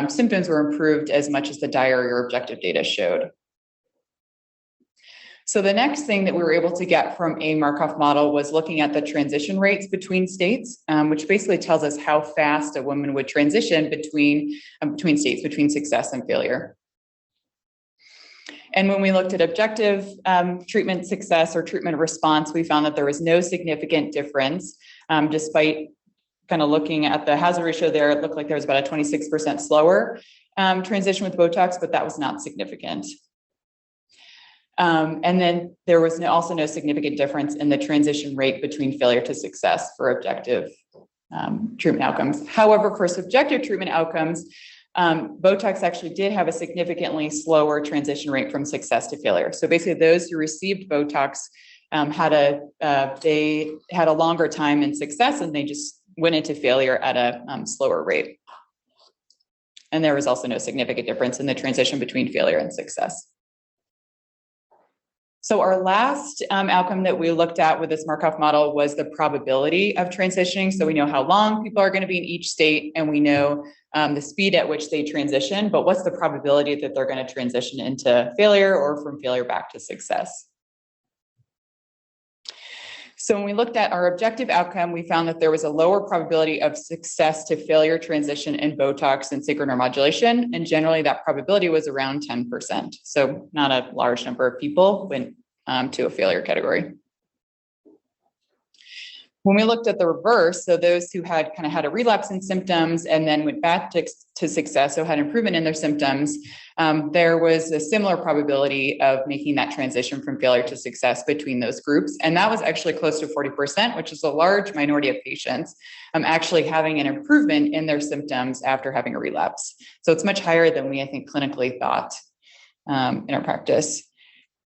symptoms were improved as much as the diary or objective data showed. So the next thing that we were able to get from a Markov model was looking at the transition rates between states, which basically tells us how fast a woman would transition between states, between success and failure. And when we looked at objective treatment success or treatment response, we found that there was no significant difference, despite kind of looking at the hazard ratio there. It looked like there was about a 26% slower transition with Botox, but that was not significant. And then there was also no significant difference in the transition rate between failure to success for objective treatment outcomes. However, for subjective treatment outcomes, Botox actually did have a significantly slower transition rate from success to failure. So basically, those who received Botox had a longer time in success, and they just went into failure at a slower rate. And there was also no significant difference in the transition between failure and success. So our last outcome that we looked at with this Markov model was the probability of transitioning. So we know how long people are going to be in each state, and we know the speed at which they transition, but what's the probability that they're going to transition into failure or from failure back to success? So when we looked at our objective outcome, we found that there was a lower probability of success to failure transition in Botox and sacral neuromodulation. And generally that probability was around 10%. So not a large number of people went to a failure category. When we looked at the reverse, so those who had kind of had a relapse in symptoms and then went back to success, so had improvement in their symptoms, there was a similar probability of making that transition from failure to success between those groups. And that was actually close to 40%, which is a large minority of patients actually having an improvement in their symptoms after having a relapse. So it's much higher than we, I think, clinically thought in our practice.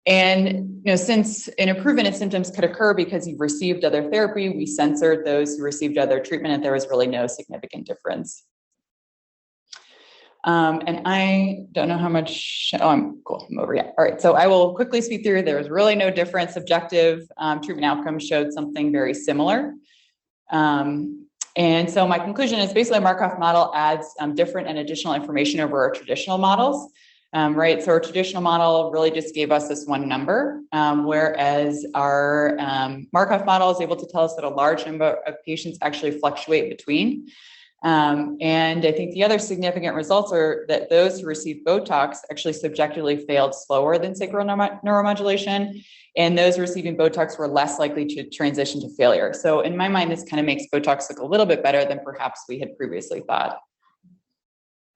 And since an improvement in symptoms could occur because you've received other therapy, we censored those who received other treatment, and there was really no significant difference. And I don't know how much, I'm cool, I'm over yet. All right, so I will quickly speed through. There was really no difference. Objective treatment outcomes showed something very similar. And so my conclusion is basically a Markov model adds different and additional information over our traditional models. Right, so our traditional model really just gave us this one number, whereas our Markov model is able to tell us that a large number of patients actually fluctuate between. And I think the other significant results are that those who received Botox actually subjectively failed slower than sacral neuromodulation, and those receiving Botox were less likely to transition to failure. So in my mind, this kind of makes Botox look a little bit better than perhaps we had previously thought.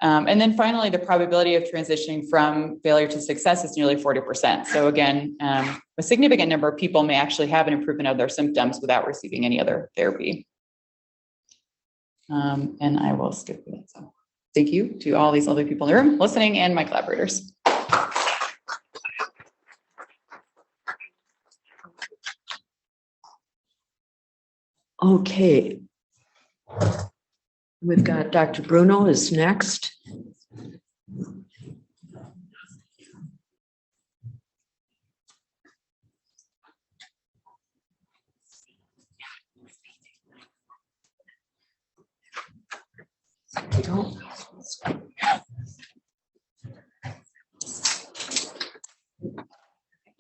And then finally, the probability of transitioning from failure to success is nearly 40%. So again, a significant number of people may actually have an improvement of their symptoms without receiving any other therapy. And I will skip that. So thank you to all these other people in the room listening and my collaborators. Okay. We've got Dr. Bruno is next.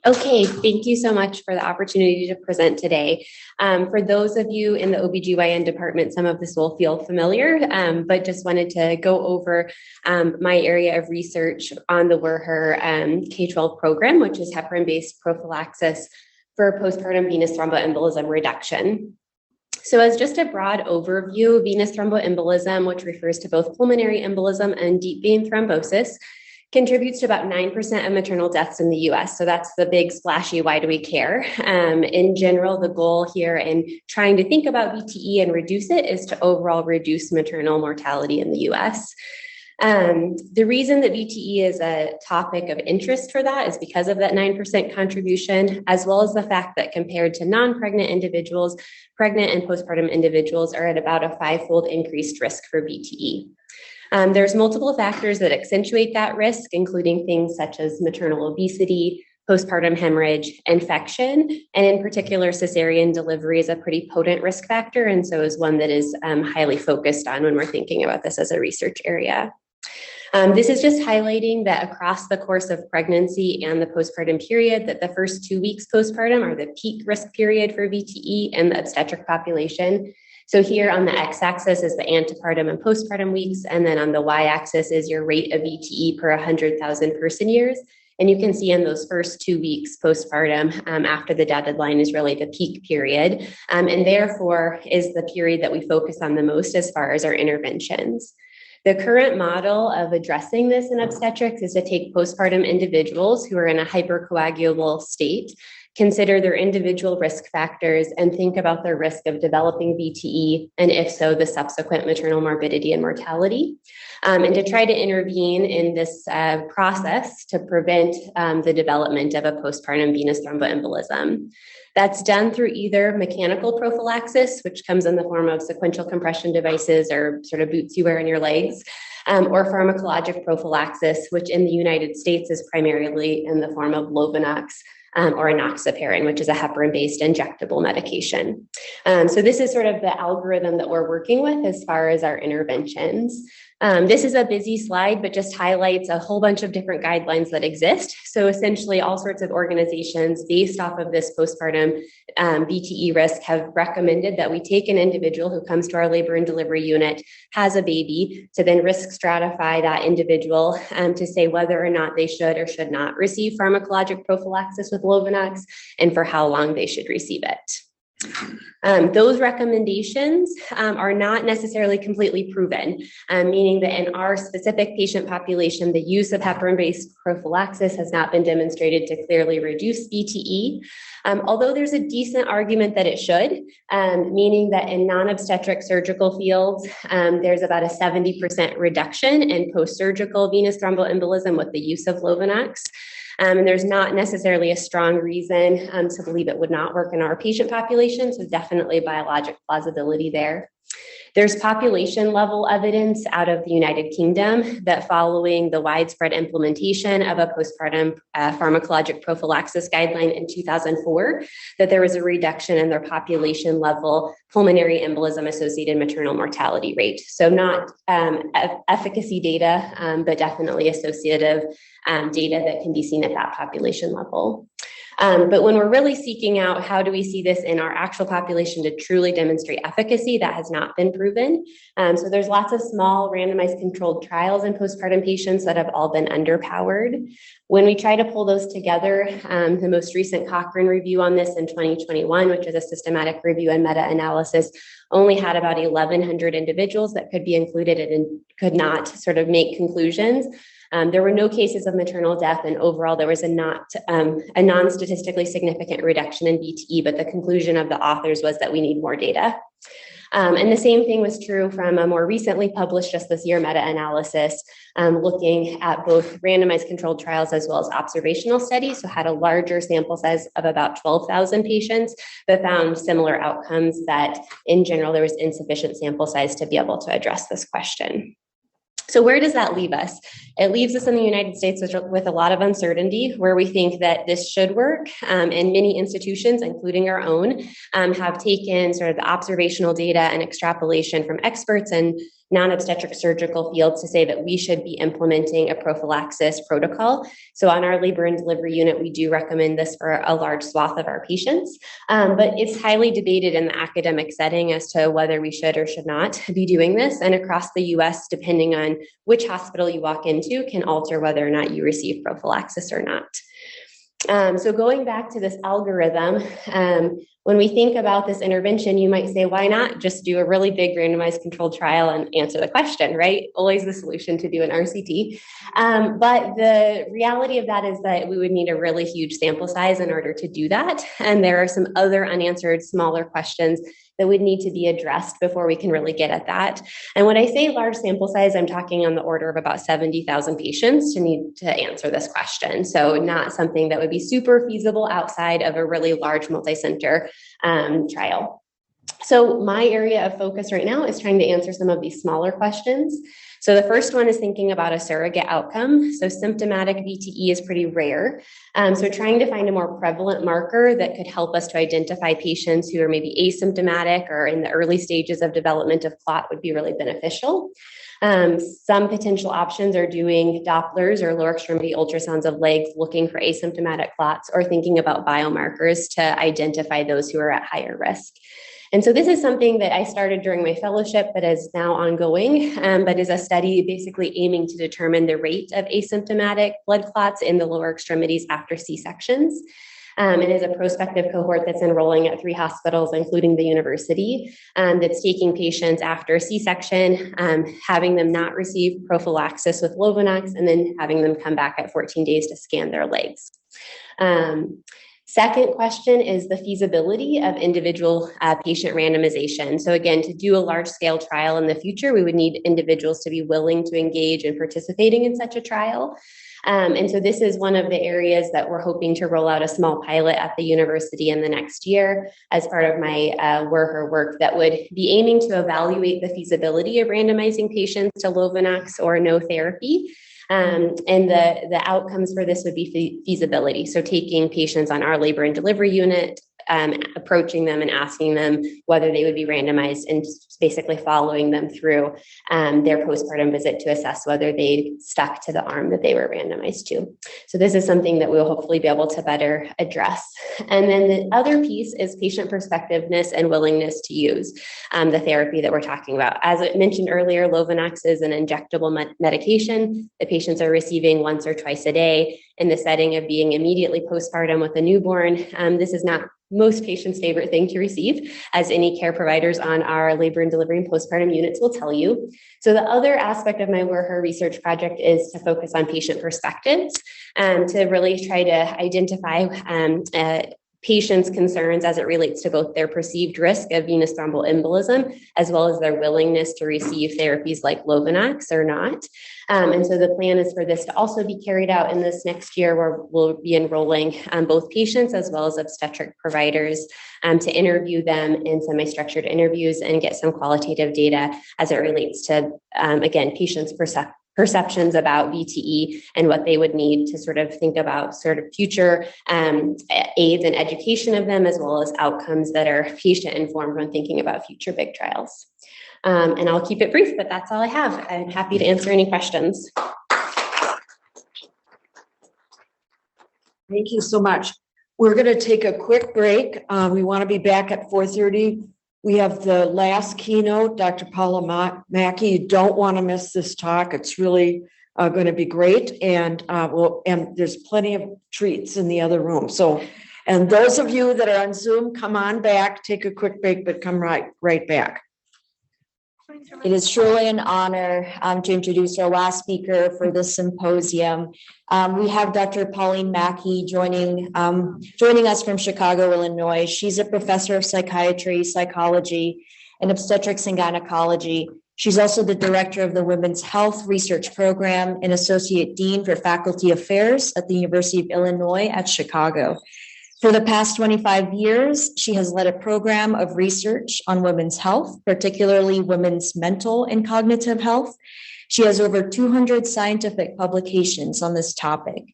Okay, thank you so much for the opportunity to present today. For those of you in the OBGYN department, some of this will feel familiar, but just wanted to go over my area of research on the WERHER K-12 program, which is heparin-based prophylaxis for postpartum venous thromboembolism reduction. So as just a broad overview, venous thromboembolism, which refers to both pulmonary embolism and deep vein thrombosis, contributes to about 9% of maternal deaths in the US. So that's the big splashy, why do we care? In general, the goal here in trying to think about VTE and reduce it is to overall reduce maternal mortality in the US. The reason that VTE is a topic of interest for that is because of that 9% contribution, as well as the fact that compared to non-pregnant individuals, pregnant and postpartum individuals are at about a 5-fold increased risk for VTE. There's multiple factors that accentuate that risk, including things such as maternal obesity, postpartum hemorrhage, infection, and in particular, cesarean delivery is a pretty potent risk factor, and so is one that is highly focused on when we're thinking about this as a research area. This is just highlighting that across the course of pregnancy and the postpartum period, that the first 2 weeks postpartum are the peak risk period for VTE in the obstetric population. So here on the x-axis is the antepartum and postpartum weeks, and then on the y-axis is your rate of VTE per 100,000 person years. And you can see in those first 2 weeks postpartum, after the dotted line is really the peak period, and therefore is the period that we focus on the most as far as our interventions. The current model of addressing this in obstetrics is to take postpartum individuals who are in a hypercoagulable state, consider their individual risk factors, and think about their risk of developing VTE, and if so, the subsequent maternal morbidity and mortality, and to try to intervene in this process to prevent the development of a postpartum venous thromboembolism. That's done through either mechanical prophylaxis, which comes in the form of sequential compression devices or sort of boots you wear on your legs, or pharmacologic prophylaxis, which in the United States is primarily in the form of Lovenox or enoxaparin, which is a heparin-based injectable medication. So this is sort of the algorithm that we're working with as far as our interventions. This is a busy slide, but just highlights a whole bunch of different guidelines that exist. So essentially all sorts of organizations based off of this postpartum VTE risk have recommended that we take an individual who comes to our labor and delivery unit, has a baby, to then risk stratify that individual to say whether or not they should or should not receive pharmacologic prophylaxis with Lovenox and for how long they should receive it. Those recommendations are not necessarily completely proven, meaning that in our specific patient population, the use of heparin-based prophylaxis has not been demonstrated to clearly reduce VTE, although there's a decent argument that it should, meaning that in non-obstetric surgical fields, there's about a 70% reduction in post-surgical venous thromboembolism with the use of Lovenox. And there's not necessarily a strong reason to believe it would not work in our patient population, so definitely biologic plausibility there. There's population level evidence out of the United Kingdom that following the widespread implementation of a postpartum pharmacologic prophylaxis guideline in 2004, that there was a reduction in their population level pulmonary embolism associated maternal mortality rate. So not efficacy data, but definitely associative data that can be seen at that population level. But when we're really seeking out how do we see this in our actual population to truly demonstrate efficacy, that has not been proven. So there's lots of small randomized controlled trials in postpartum patients that have all been underpowered. When we try to pull those together, the most recent Cochrane review on this in 2021, which is a systematic review and meta-analysis, only had about 1,100 individuals that could be included and could not sort of make conclusions. There were no cases of maternal death, and overall there was a non-statistically significant reduction in VTE, but the conclusion of the authors was that we need more data. And the same thing was true from a more recently published just this year meta-analysis, looking at both randomized controlled trials as well as observational studies, so had a larger sample size of about 12,000 patients, but found similar outcomes that in general there was insufficient sample size to be able to address this question. So where does that leave us? It leaves us in the United States with a lot of uncertainty, where we think that this should work, and many institutions, including our own, have taken sort of the observational data and extrapolation from experts and non-obstetric surgical fields to say that we should be implementing a prophylaxis protocol. So on our labor and delivery unit, we do recommend this for a large swath of our patients, but it's highly debated in the academic setting as to whether we should or should not be doing this. And across the US, depending on which hospital you walk into, can alter whether or not you receive prophylaxis or not. So going back to this algorithm, when we think about this intervention, you might say, why not just do a really big randomized controlled trial and answer the question, right? Always the solution to do an RCT. But the reality of that is that we would need a really huge sample size in order to do that. And there are some other unanswered smaller questions that would need to be addressed before we can really get at that. And when I say large sample size, I'm talking on the order of about 70,000 patients to need to answer this question. So not something that would be super feasible outside of a really large multi-center trial. So my area of focus right now is trying to answer some of these smaller questions. So the first one is thinking about a surrogate outcome. So symptomatic VTE is pretty rare. So trying to find a more prevalent marker that could help us to identify patients who are maybe asymptomatic or in the early stages of development of clot would be really beneficial. Some potential options are doing Dopplers or lower extremity ultrasounds of legs looking for asymptomatic clots, or thinking about biomarkers to identify those who are at higher risk. And so this is something that I started during my fellowship, but is now ongoing, but is a study basically aiming to determine the rate of asymptomatic blood clots in the lower extremities after C-sections. It is a prospective cohort that's enrolling at 3 hospitals, including the university, that's taking patients after C-section, having them not receive prophylaxis with Lovenox, and then having them come back at 14 days to scan their legs. Second question is the feasibility of individual patient randomization. So again, to do a large scale trial in the future, we would need individuals to be willing to engage in participating in such a trial. And so this is one of the areas that we're hoping to roll out a small pilot at the university in the next year as part of my work that would be aiming to evaluate the feasibility of randomizing patients to Lovenox or no therapy. And the outcomes for this would be feasibility. So taking patients on our labor and delivery unit, approaching them and asking them whether they would be randomized, and basically following them through their postpartum visit to assess whether they stuck to the arm that they were randomized to. So this is something that we'll hopefully be able to better address. And then the other piece is patient perspectiveness and willingness to use the therapy that we're talking about. As I mentioned earlier, Lovenox is an injectable medication that patients are receiving once or twice a day in the setting of being immediately postpartum with a newborn. This is not most patients' favorite thing to receive, as any care providers on our labor and delivery and postpartum units will tell you. So the other aspect of my WRHR research project is to focus on patient perspectives, to really try to identify patients' concerns as it relates to both their perceived risk of venous thromboembolism, as well as their willingness to receive therapies like Lovenox or not. And so the plan is for this to also be carried out in this next year, where we'll be enrolling both patients as well as obstetric providers to interview them in semi-structured interviews and get some qualitative data as it relates to, again, patients' perceptions about VTE and what they would need to sort of think about sort of future aids and education of them, as well as outcomes that are patient informed when thinking about future big trials. And I'll keep it brief, but that's all I have. I'm happy to answer any questions. Thank you so much. We're going to take a quick break. We want to be back at 4:30. We have the last keynote, Dr. Paula Mackey. You don't want to miss this talk. It's really going to be great. And and there's plenty of treats in the other room. So, and those of you that are on Zoom, come on back, take a quick break, but come right back. It is truly an honor to introduce our last speaker for this symposium. We have Dr. Pauline Mackey joining us from Chicago, Illinois. She's a professor of psychiatry, psychology, and obstetrics and gynecology. She's also the director of the Women's Health Research Program and associate dean for faculty affairs at the University of Illinois at Chicago. For the past 25 years, she has led a program of research on women's health, particularly women's mental and cognitive health. She has over 200 scientific publications on this topic.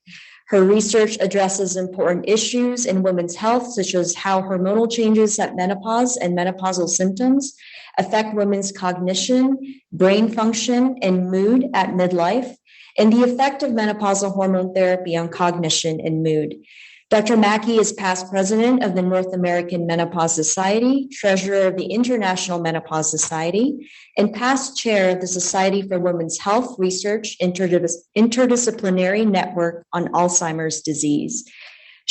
Her research addresses important issues in women's health, such as how hormonal changes at menopause and menopausal symptoms affect women's cognition, brain function, and mood at midlife, and the effect of menopausal hormone therapy on cognition and mood. Dr. Mackey is past president of the North American Menopause Society, treasurer of the International Menopause Society, and past chair of the Society for Women's Health Research Interdisciplinary Network on Alzheimer's Disease.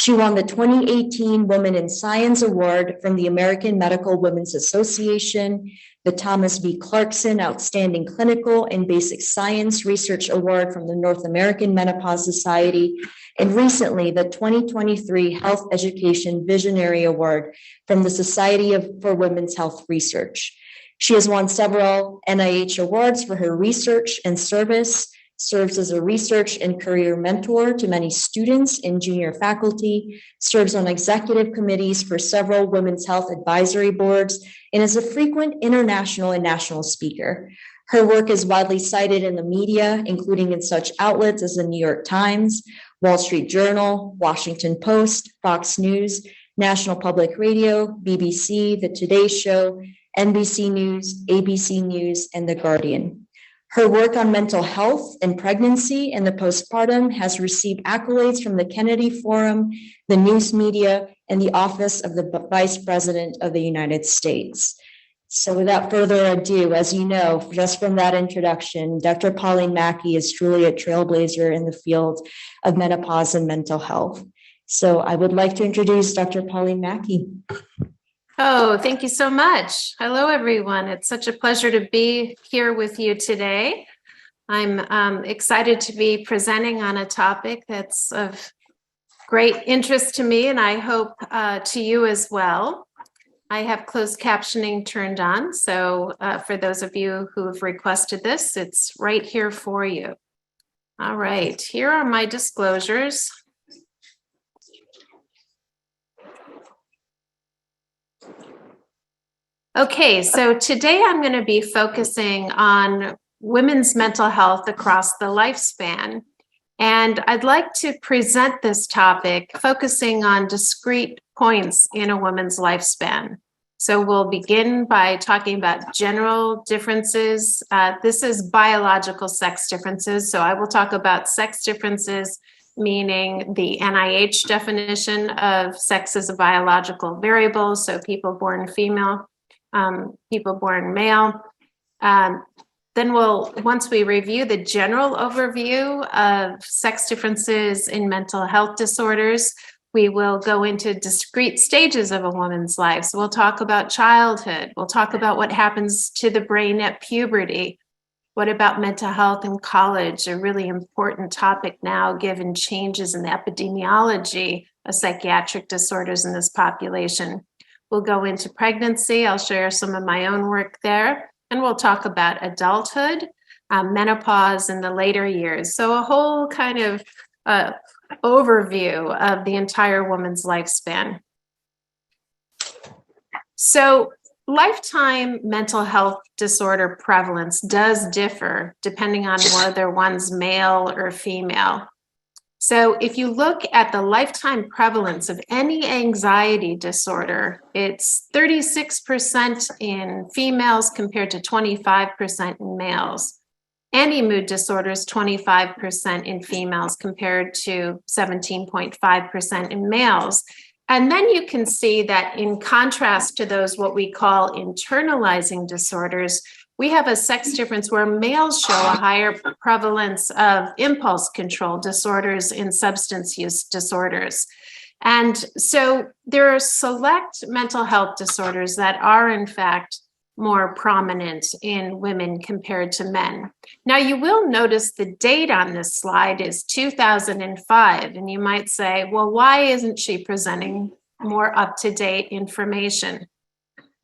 She won the 2018 Women in Science Award from the American Medical Women's Association, the Thomas B. Clarkson Outstanding Clinical and Basic Science Research Award from the North American Menopause Society, and recently the 2023 Health Education Visionary Award from the Society for Women's Health Research. She has won several NIH awards for her research and service, serves as a research and career mentor to many students and junior faculty, serves on executive committees for several women's health advisory boards, and is a frequent international and national speaker. Her work is widely cited in the media, including in such outlets as the New York Times, Wall Street Journal, Washington Post, Fox News, National Public Radio, BBC, The Today Show, NBC News, ABC News, and The Guardian. Her work on mental health and pregnancy and the postpartum has received accolades from the Kennedy Forum, the news media, and the Office of the Vice President of the United States. So without further ado, as you know, just from that introduction, Dr. Pauline Mackey is truly a trailblazer in the field of menopause and mental health. So I would like to introduce Dr. Pauline Mackey. Oh, thank you so much. Hello, everyone. It's such a pleasure to be here with you today. I'm excited to be presenting on a topic that's of great interest to me, and I hope to you as well. I have closed captioning turned on, so for those of you who have requested this, it's right here for you. All right, here are my disclosures. Okay, so today I'm going to be focusing on women's mental health across the lifespan. And I'd like to present this topic focusing on discrete points in a woman's lifespan. So we'll begin by talking about general differences. This is biological sex differences. So I will talk about sex differences, meaning the NIH definition of sex as a biological variable. So people born female, people born male. Then once we review the general overview of sex differences in mental health disorders, we will go into discrete stages of a woman's life. So we'll talk about childhood. We'll talk about what happens to the brain at puberty. What about mental health in college? A really important topic now, given changes in the epidemiology of psychiatric disorders in this population. We'll go into pregnancy. I'll share some of my own work there. And we'll talk about adulthood, menopause in the later years. So a whole kind of overview of the entire woman's lifespan. So lifetime mental health disorder prevalence does differ depending on whether one's male or female. So if you look at the lifetime prevalence of any anxiety disorder, it's 36% in females compared to 25% in males. Any mood disorder is 25% in females compared to 17.5% in males. And then you can see that in contrast to those, what we call internalizing disorders, we have a sex difference where males show a higher prevalence of impulse control disorders and substance use disorders. And so there are select mental health disorders that are in fact more prominent in women compared to men. Now you will notice the date on this slide is 2005, and you might say, well, why isn't she presenting more up-to-date information?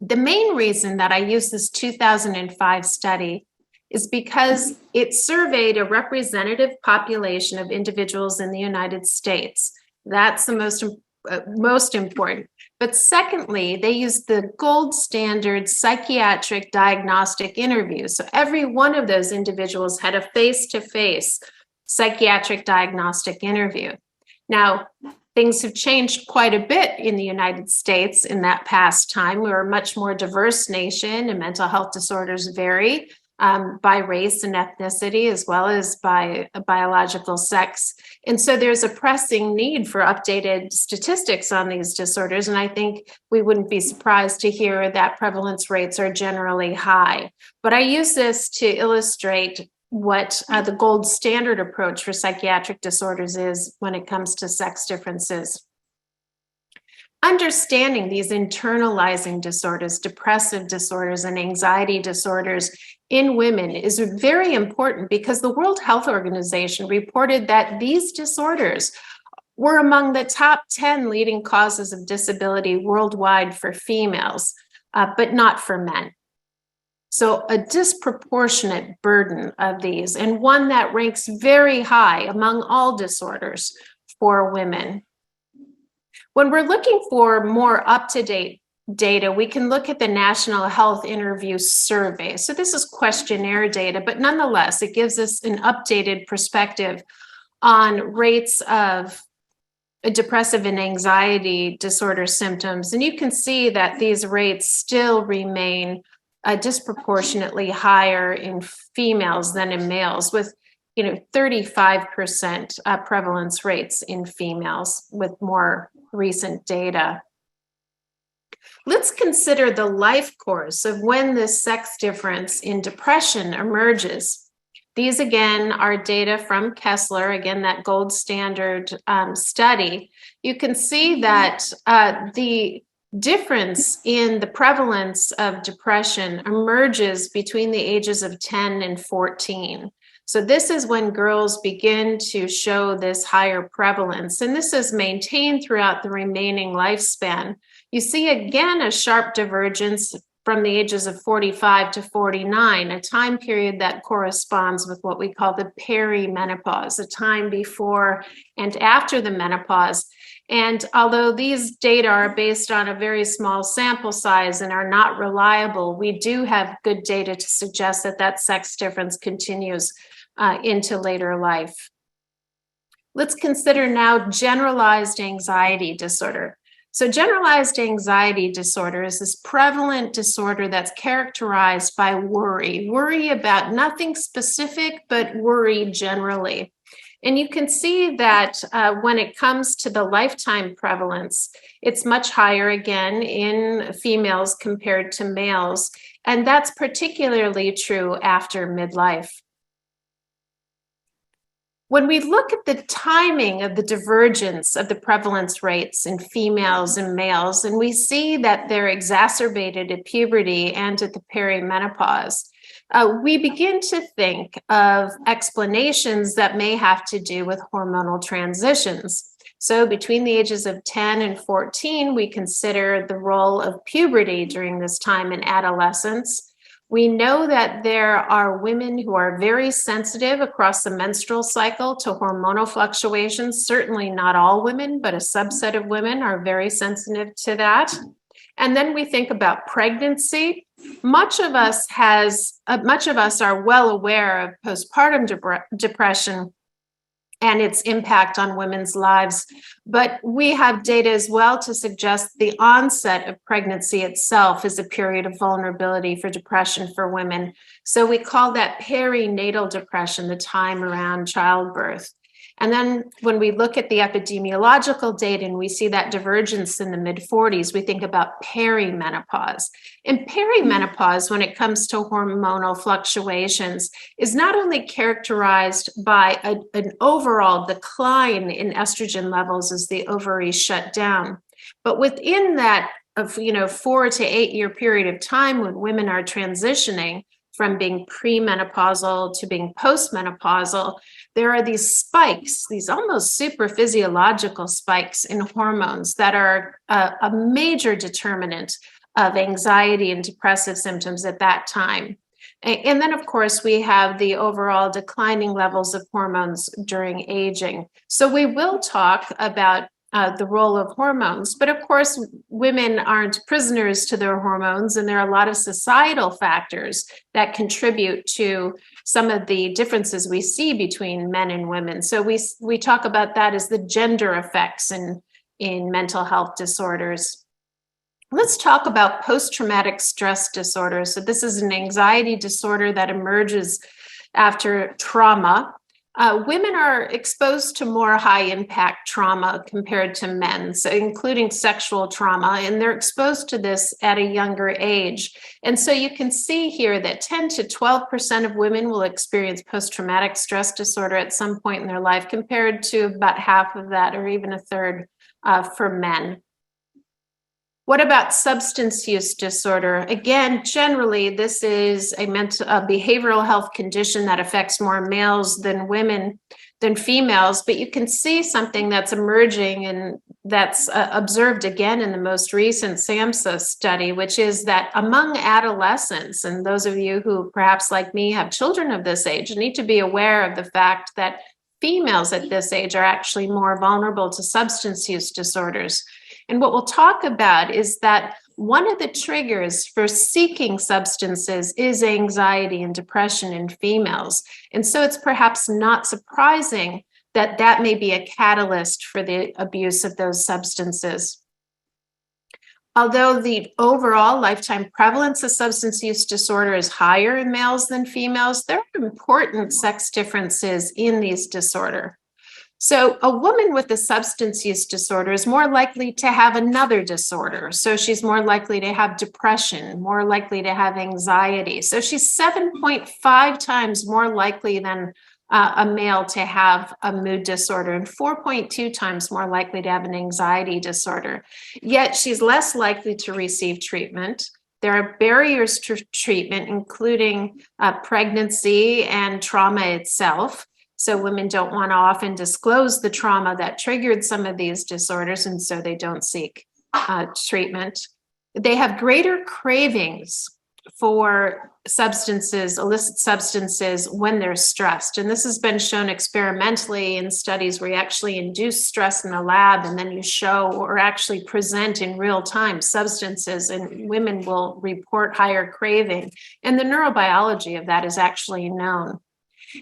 The main reason that I use this 2005 study is because it surveyed a representative population of individuals in the United States. That's the most important. But secondly, they used the gold standard psychiatric diagnostic interview. So every one of those individuals had a face-to-face psychiatric diagnostic interview. Now, things have changed quite a bit in the United States in that past time. We're a much more diverse nation, and mental health disorders vary by race and ethnicity, as well as by biological sex. And so there's a pressing need for updated statistics on these disorders. And I think we wouldn't be surprised to hear that prevalence rates are generally high. But I use this to illustrate what the gold standard approach for psychiatric disorders is when it comes to sex differences. understanding these internalizing disorders, depressive disorders, and anxiety disorders in women is very important because the World Health Organization reported that these disorders were among the top 10 leading causes of disability worldwide for females, but not for men. So a disproportionate burden of these, and one that ranks very high among all disorders for women. When we're looking for more up-to-date data, we can look at the National Health Interview Survey. So this is questionnaire data, but nonetheless, it gives us an updated perspective on rates of depressive and anxiety disorder symptoms. And you can see that these rates still remain disproportionately higher in females than in males, with 35% prevalence rates in females with more recent data. Let's consider the life course of when this sex difference in depression emerges. These, again, are data from Kessler, again, that gold standard study. You can see that the difference in the prevalence of depression emerges between the ages of 10 and 14. So this is when girls begin to show this higher prevalence, and this is maintained throughout the remaining lifespan. You see, again, a sharp divergence from the ages of 45 to 49, a time period that corresponds with what we call the perimenopause, a time before and after the menopause. And although these data are based on a very small sample size and are not reliable, we do have good data to suggest that that sex difference continues into later life. Let's consider now generalized anxiety disorder. So generalized anxiety disorder is this prevalent disorder that's characterized by worry about nothing specific, but worry generally. And you can see that when it comes to the lifetime prevalence, it's much higher again in females compared to males. And that's particularly true after midlife. When we look at the timing of the divergence of the prevalence rates in females and males, and we see that they're exacerbated at puberty and at the perimenopause, we begin to think of explanations that may have to do with hormonal transitions. So between the ages of 10 and 14, we consider the role of puberty during this time in adolescence. We know that there are women who are very sensitive across the menstrual cycle to hormonal fluctuations. Certainly not all women, but a subset of women are very sensitive to that. And then we think about pregnancy. Much of us are well aware of postpartum depression and its impact on women's lives. But we have data as well to suggest the onset of pregnancy itself is a period of vulnerability for depression for women. So we call that perinatal depression, the time around childbirth. And then when we look at the epidemiological data and we see that divergence in the mid-40s, we think about perimenopause. And perimenopause, when it comes to hormonal fluctuations, is not only characterized by an overall decline in estrogen levels as the ovaries shut down, but within that 4 to 8 year period of time when women are transitioning from being premenopausal to being postmenopausal, there are these spikes, these almost super physiological spikes in hormones that are a major determinant of anxiety and depressive symptoms at that time. And then, of course, we have the overall declining levels of hormones during aging. So we will talk about the role of hormones, but of course, women aren't prisoners to their hormones, and there are a lot of societal factors that contribute to some of the differences we see between men and women. So we talk about that as the gender effects in mental health disorders. Let's talk about post-traumatic stress disorder. So this is an anxiety disorder that emerges after trauma. Women are exposed to more high-impact trauma compared to men, so including sexual trauma, and they're exposed to this at a younger age. And so you can see here that 10 to 12% of women will experience post-traumatic stress disorder at some point in their life, compared to about half of that, or even a third for men. What about substance use disorder? Again, generally, this is a behavioral health condition that affects more males than women, than females, but you can see something that's emerging and that's observed again in the most recent SAMHSA study, which is that among adolescents, and those of you who perhaps like me have children of this age, need to be aware of the fact that females at this age are actually more vulnerable to substance use disorders. And what we'll talk about is that one of the triggers for seeking substances is anxiety and depression in females. And so it's perhaps not surprising that that may be a catalyst for the abuse of those substances. Although the overall lifetime prevalence of substance use disorder is higher in males than females, there are important sex differences in these disorders. So a woman with a substance use disorder is more likely to have another disorder. So she's more likely to have depression, more likely to have anxiety. So she's 7.5 times more likely than a male to have a mood disorder and 4.2 times more likely to have an anxiety disorder. Yet she's less likely to receive treatment. There are barriers to treatment, including pregnancy and trauma itself. So women don't want to often disclose the trauma that triggered some of these disorders, and so they don't seek treatment. They have greater cravings for substances, illicit substances, when they're stressed. And this has been shown experimentally in studies where you actually induce stress in the lab and then you show or actually present in real time substances, and women will report higher craving. And the neurobiology of that is actually known.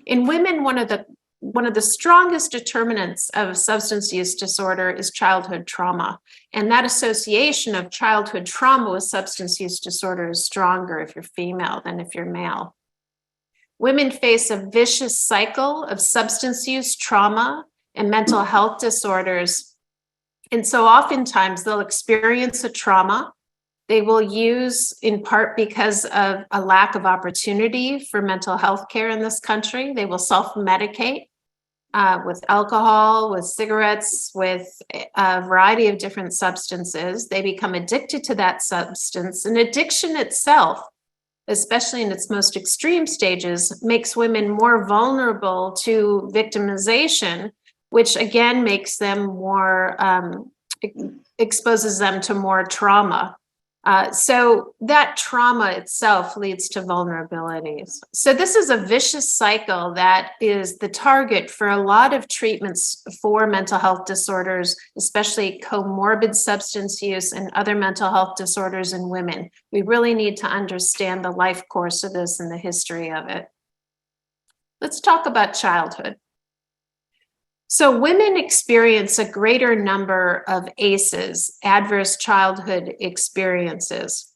In women, one of the strongest determinants of substance use disorder is childhood trauma. And that association of childhood trauma with substance use disorder is stronger if you're female than if you're male. Women face a vicious cycle of substance use, trauma, and mental health disorders. And so oftentimes they'll experience a trauma. They will use, in part because of a lack of opportunity for mental health care in this country, they will self-medicate with alcohol, with cigarettes, with a variety of different substances. They become addicted to that substance. And addiction itself, especially in its most extreme stages, makes women more vulnerable to victimization, which again makes them more, exposes them to more trauma. So that trauma itself leads to vulnerabilities. So this is a vicious cycle that is the target for a lot of treatments for mental health disorders, especially comorbid substance use and other mental health disorders in women. We really need to understand the life course of this and the history of it. Let's talk about childhood. So women experience a greater number of ACEs, adverse childhood experiences.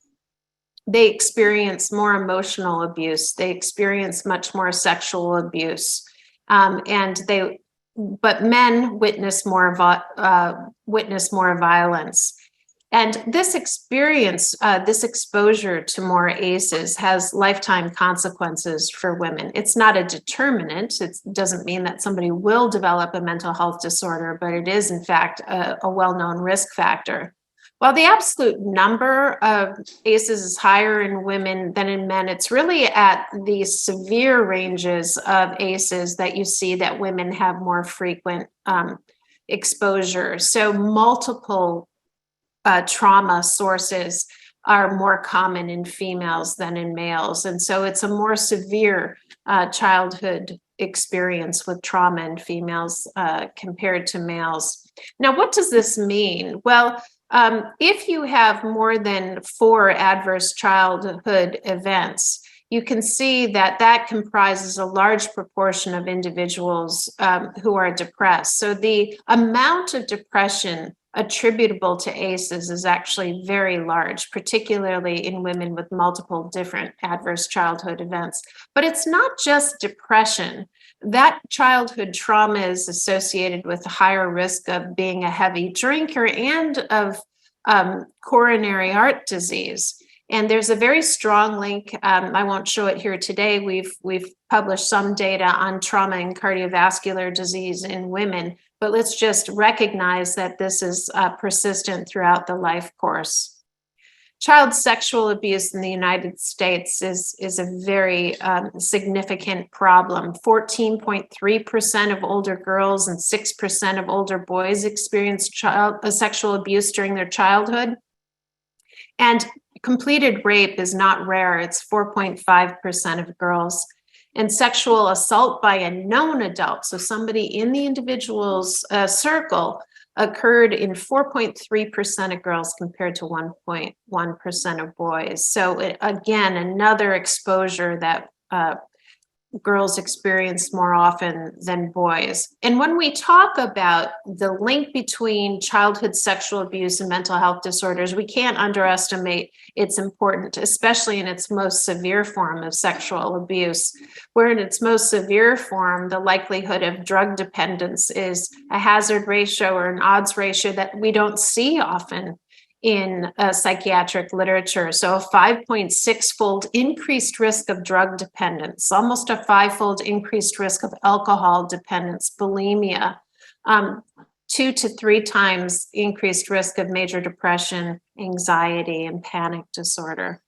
They experience more emotional abuse. They experience much more sexual abuse. But men witness more violence. And this experience, this exposure to more ACEs has lifetime consequences for women. It's not a determinant. It doesn't mean that somebody will develop a mental health disorder, but it is in fact a well-known risk factor. While the absolute number of ACEs is higher in women than in men, it's really at the severe ranges of ACEs that you see that women have more frequent exposure. So multiple trauma sources are more common in females than in males. And so it's a more severe childhood experience with trauma in females compared to males. Now, what does this mean? Well, if you have more than 4 adverse childhood events, you can see that that comprises a large proportion of individuals who are depressed. So the amount of depression attributable to ACEs is actually very large, particularly in women with multiple different adverse childhood events. But it's not just depression. That childhood trauma is associated with a higher risk of being a heavy drinker and of coronary heart disease. And there's a very strong link. I won't show it here today. We've published some data on trauma and cardiovascular disease in women, but let's just recognize that this is persistent throughout the life course. Child sexual abuse in the United States is a very significant problem. 14.3% of older girls and 6% of older boys experience sexual abuse during their childhood. And completed rape is not rare. It's 4.5% of girls. And sexual assault by a known adult, so somebody in the individual's circle, occurred in 4.3% of girls compared to 1.1% of boys. So again, another exposure that girls experience more often than boys. And when we talk about the link between childhood sexual abuse and mental health disorders, we can't underestimate its importance, especially in its most severe form of sexual abuse, where in its most severe form, the likelihood of drug dependence is a hazard ratio or an odds ratio that we don't see often in psychiatric literature. So a 5.6-fold increased risk of drug dependence, almost a 5-fold increased risk of alcohol dependence, bulimia, 2 to 3 times increased risk of major depression, anxiety, and panic disorder.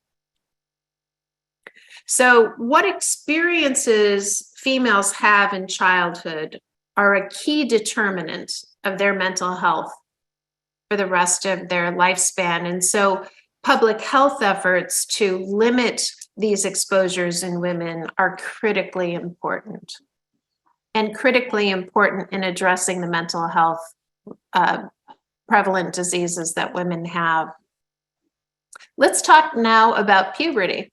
So what experiences females have in childhood are a key determinant of their mental health for the rest of their lifespan. And so public health efforts to limit these exposures in women are critically important, and critically important in addressing the mental health prevalent diseases that women have. Let's talk now about puberty.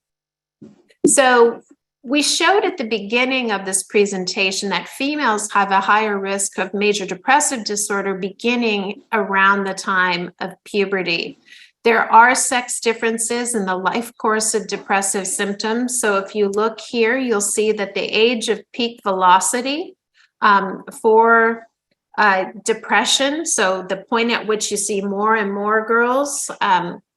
So we showed at the beginning of this presentation that females have a higher risk of major depressive disorder beginning around the time of puberty. There are sex differences in the life course of depressive symptoms. So if you look here, you'll see that the age of peak velocity for depression, so the point at which you see more and more girls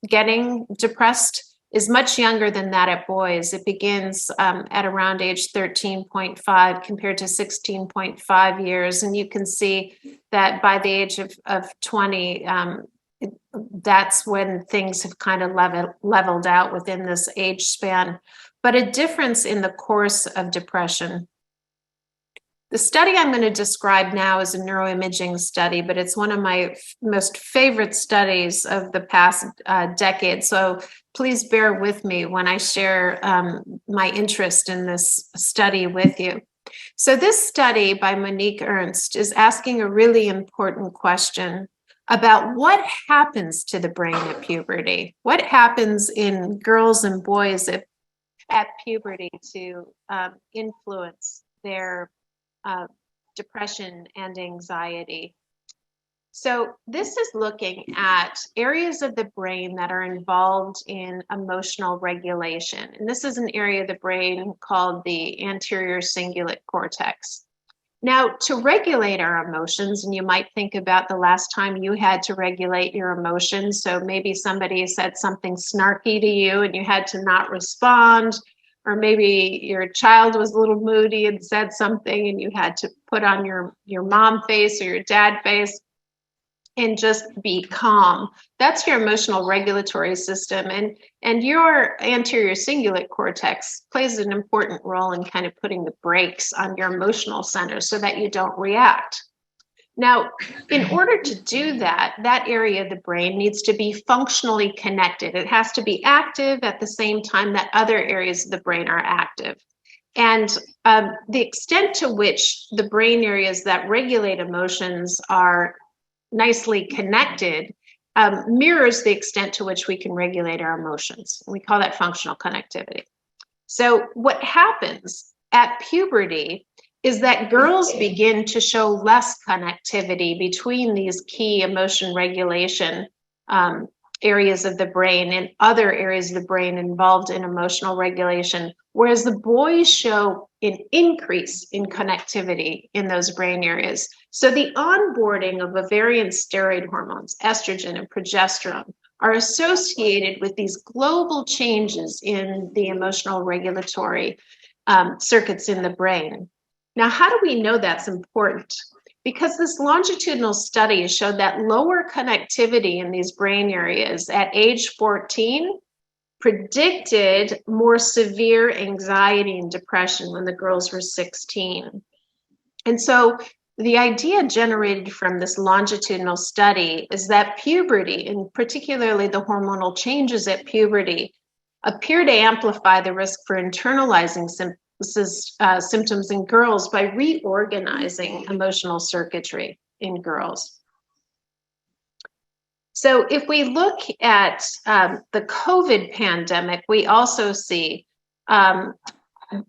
getting depressed, is much younger than that at boys. It begins at around age 13.5 compared to 16.5 years. And you can see that by the age of 20, that's when things have kind of leveled out within this age span. But a difference in the course of depression. The study I'm going to describe now is a neuroimaging study, but it's one of my most favorite studies of the past decade. So please bear with me when I share my interest in this study with you. So this study by Monique Ernst is asking a really important question about what happens to the brain at puberty. What happens in girls and boys at puberty to influence their depression and anxiety. So this is looking at areas of the brain that are involved in emotional regulation. And this is an area of the brain called the anterior cingulate cortex. Now, to regulate our emotions, and you might think about the last time you had to regulate your emotions. So maybe somebody said something snarky to you and you had to not respond. Or maybe your child was a little moody and said something and you had to put on your mom face or your dad face and just be calm. That's your emotional regulatory system. And your anterior cingulate cortex plays an important role in kind of putting the brakes on your emotional center so that you don't react. Now, in order to do that, that area of the brain needs to be functionally connected. It has to be active at the same time that other areas of the brain are active. And the extent to which the brain areas that regulate emotions are nicely connected mirrors the extent to which we can regulate our emotions. We call that functional connectivity. So what happens at puberty is that girls begin to show less connectivity between these key emotion regulation areas of the brain and other areas of the brain involved in emotional regulation, whereas the boys show an increase in connectivity in those brain areas. So the onboarding of ovarian steroid hormones, estrogen and progesterone, are associated with these global changes in the emotional regulatory circuits in the brain. Now, how do we know that's important? because this longitudinal study showed that lower connectivity in these brain areas at age 14 predicted more severe anxiety and depression when the girls were 16. And so the idea generated from this longitudinal study is that puberty, and particularly the hormonal changes at puberty, appear to amplify the risk for internalizing symptoms in girls by reorganizing emotional circuitry in girls. So if we look at the COVID pandemic, we also see an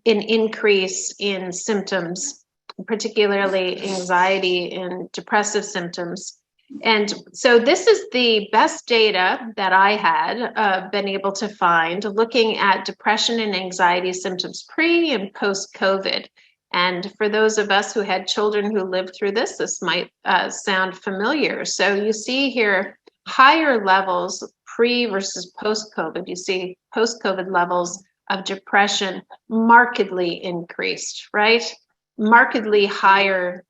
increase in symptoms, particularly anxiety and depressive symptoms. And so this is the best data that I had been able to find looking at depression and anxiety symptoms pre and post-COVID. And for those of us who had children who lived through this, this might sound familiar. So you see here higher levels pre versus post-COVID. You see post-COVID levels of depression markedly increased, right? Markedly higher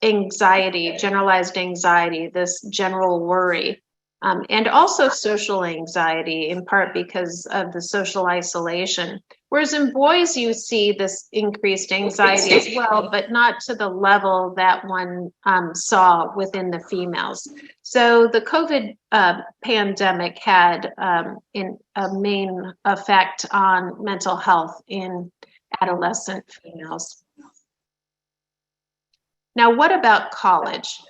anxiety, generalized anxiety, this general worry, and also social anxiety, in part because of the social isolation. Whereas in boys, you see this increased anxiety as well, but not to the level that one saw within the females. So the COVID pandemic had a main effect on mental health in adolescent females. Now, what about college?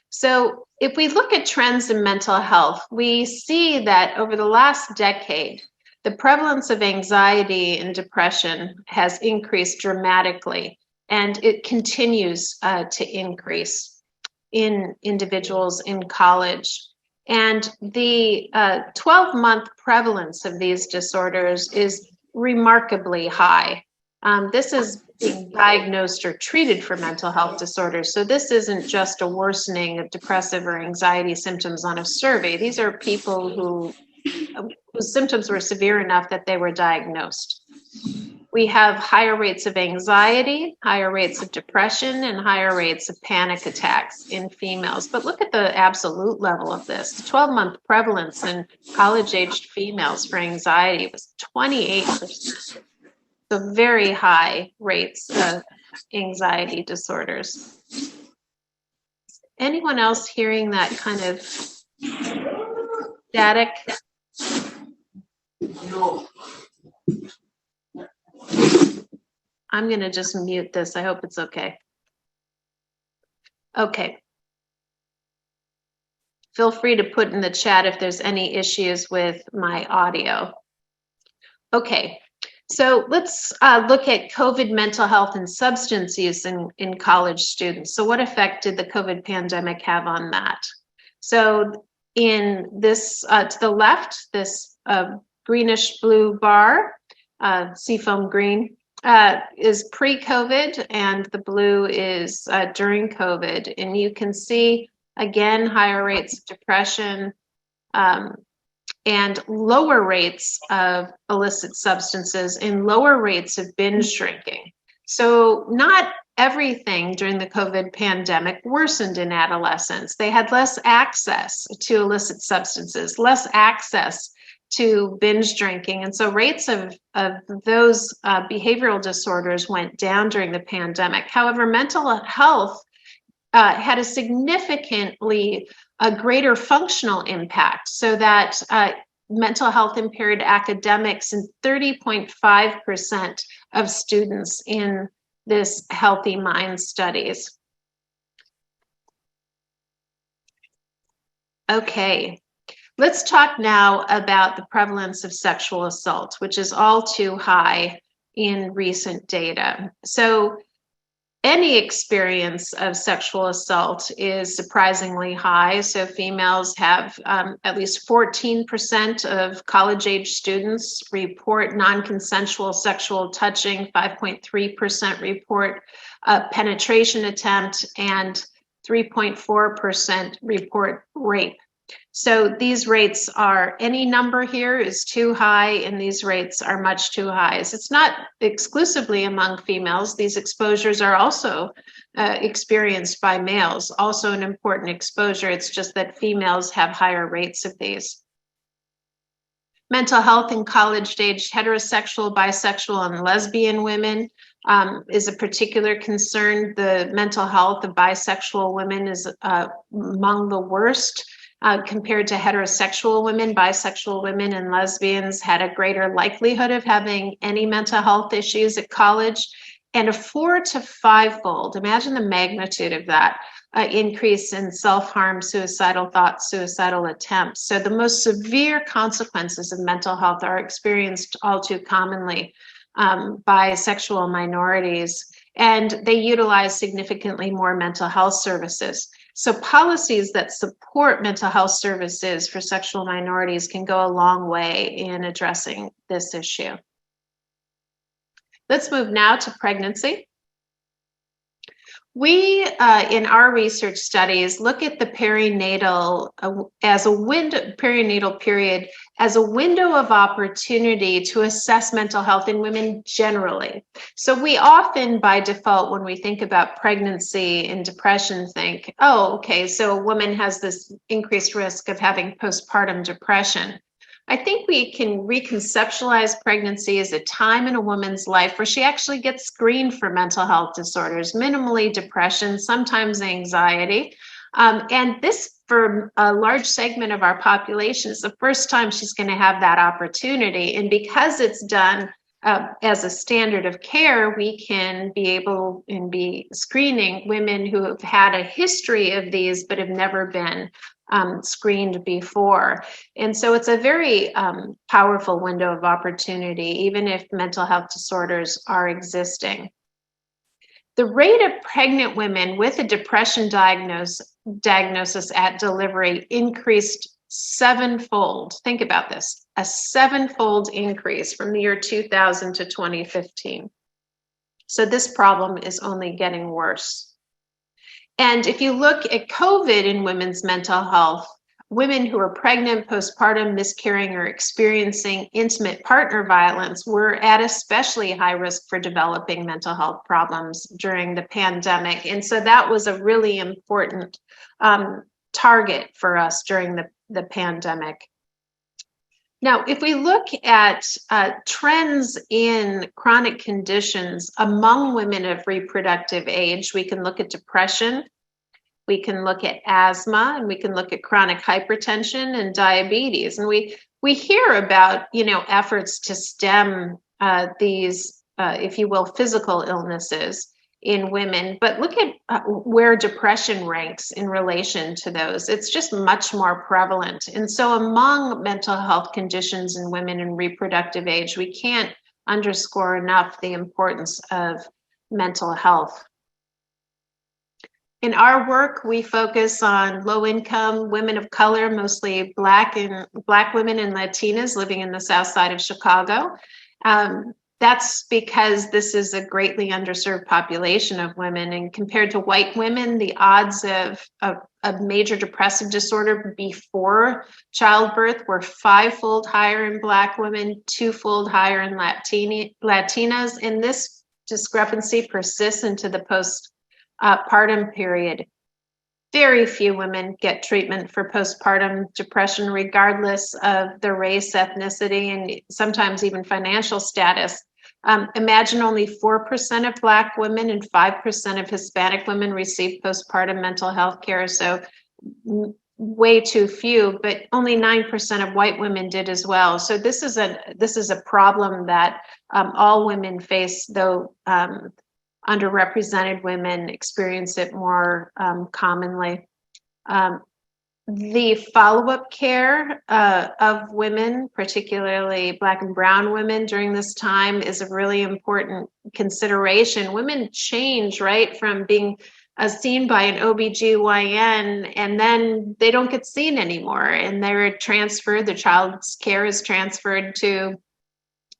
So if we look at trends in mental health, we see that over the last decade, the prevalence of anxiety and depression has increased dramatically, and it continues to increase in individuals in college. And the 12-month prevalence of these disorders is remarkably high. This is being diagnosed or treated for mental health disorders. So this isn't just a worsening of depressive or anxiety symptoms on a survey. These are people whose symptoms were severe enough that they were diagnosed. We have higher rates of anxiety, higher rates of depression, and higher rates of panic attacks in females. But look at the absolute level of this. The 12-month prevalence in college-aged females for anxiety was 28%. So very high rates of anxiety disorders. Anyone else hearing that kind of static? No. I'm going to just mute this. I hope it's okay. Okay. Feel free to put in the chat if there's any issues with my audio. Okay. So let's look at COVID mental health and substance use in college students. So what effect did the COVID pandemic have on that? So in this, to the left, this greenish blue bar, seafoam green, is pre-COVID, and the blue is during COVID. And you can see, again, higher rates of depression, and lower rates of illicit substances and lower rates of binge drinking. So not everything during the COVID pandemic worsened in adolescents. They had less access to illicit substances, less access to binge drinking. And so rates of those behavioral disorders went down during the pandemic. However, mental health had a significantly greater functional impact, so that mental health impaired academics in 30.5% of students in this Healthy Mind studies. Okay, let's talk now about the prevalence of sexual assault, which is all too high in recent data. So any experience of sexual assault is surprisingly high. So females have at least 14% of college-age students report non-consensual sexual touching, 5.3% report penetration attempt, and 3.4% report rape. So these rates are, any number here is too high, and these rates are much too high. So it's not exclusively among females. These exposures are also experienced by males, also an important exposure. It's just that females have higher rates of these. Mental health in college-age heterosexual, bisexual, and lesbian women is a particular concern. The mental health of bisexual women is among the worst compared to heterosexual women. Bisexual women and lesbians had a greater likelihood of having any mental health issues at college, and a 4 to 5-fold, imagine the magnitude of that, increase in self-harm, suicidal thoughts, suicidal attempts. So the most severe consequences of mental health are experienced all too commonly by sexual minorities, and they utilize significantly more mental health services. So policies that support mental health services for sexual minorities can go a long way in addressing this issue. Let's move now to pregnancy. We, in our research studies, look at the perinatal perinatal period as a window of opportunity to assess mental health in women generally. So we often, by default, when we think about pregnancy and depression, think, oh, okay, so a woman has this increased risk of having postpartum depression. I think we can reconceptualize pregnancy as a time in a woman's life where she actually gets screened for mental health disorders, minimally depression, sometimes anxiety. And this, for a large segment of our population, is the first time she's going to have that opportunity. And because it's done as a standard of care, we can be able and be screening women who have had a history of these but have never been screened before. And so it's a very powerful window of opportunity, even if mental health disorders are existing. The rate of pregnant women with a depression diagnosis at delivery increased 7-fold. Think about this, a 7-fold increase from the year 2000 to 2015. So this problem is only getting worse. And if you look at COVID in women's mental health, women who are pregnant, postpartum, miscarrying, or experiencing intimate partner violence were at especially high risk for developing mental health problems during the pandemic. And so that was a really important target for us during the pandemic. Now, if we look at trends in chronic conditions among women of reproductive age, we can look at depression, we can look at asthma, and we can look at chronic hypertension and diabetes. And we hear about, efforts to stem these, if you will, physical illnesses in women, but look at where depression ranks in relation to those. It's just much more prevalent. And so among mental health conditions in women in reproductive age, we can't underscore enough the importance of mental health. In our work, we focus on low-income women of color, mostly Black women and Latinas living in the South Side of Chicago. That's because this is a greatly underserved population of women, and compared to white women, the odds of major depressive disorder before childbirth were 5-fold higher in Black women, 2-fold higher in Latinas, and this discrepancy persists into the postpartum period. Very few women get treatment for postpartum depression, regardless of their race, ethnicity, and sometimes even financial status. Imagine only 4% of Black women and 5% of Hispanic women receive postpartum mental health care. So way too few, but only 9% of white women did as well. So this is a problem that all women face, though underrepresented women experience it more commonly. The follow-up care of women, particularly Black and brown women during this time, is a really important consideration. Women change, right, from being seen by an OBGYN, and then they don't get seen anymore, and they're transferred, the child's care is transferred to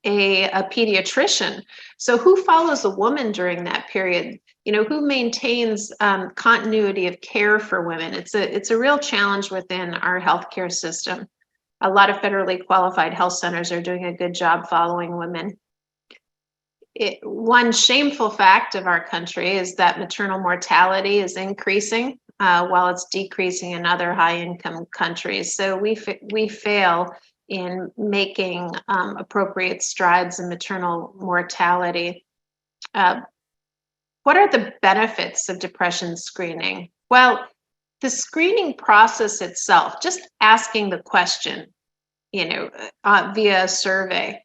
a pediatrician. So who follows a woman during that period? You know, who maintains continuity of care for women? It's a real challenge within our healthcare system. A lot of federally qualified health centers are doing a good job following women. One shameful fact of our country is that maternal mortality is increasing while it's decreasing in other high-income countries. So we fail in making appropriate strides in maternal mortality. What are the benefits of depression screening? Well, the screening process itself, just asking the question, you know, via a survey,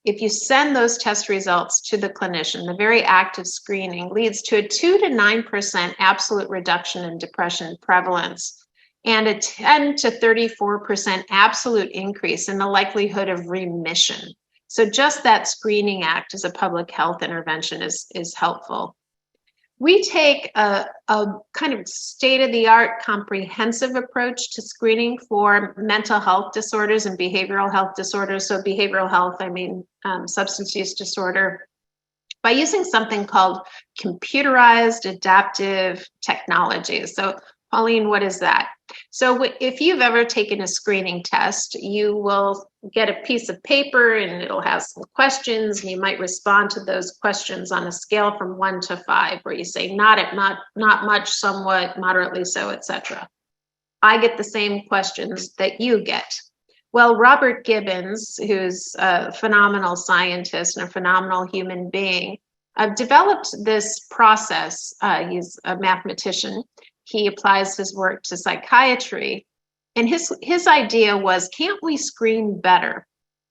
if you send those test results to the clinician, the very act of screening leads to a 2 to 9% absolute reduction in depression prevalence and a 10 to 34% absolute increase in the likelihood of remission. So just that screening act as a public health intervention is helpful. We take a kind of state-of-the-art comprehensive approach to screening for mental health disorders and behavioral health disorders. So behavioral health, I mean substance use disorder, by using something called computerized adaptive technology. So Pauline, what is that? So if you've ever taken a screening test, you will get a piece of paper and it'll have some questions, and you might respond to those questions on a scale from 1 to 5, where you say not much, somewhat, moderately so, etc. I get the same questions that you get. Well, Robert Gibbons, who's a phenomenal scientist and a phenomenal human being, developed this process. He's a mathematician. He applies his work to psychiatry. And his idea was, can't we screen better?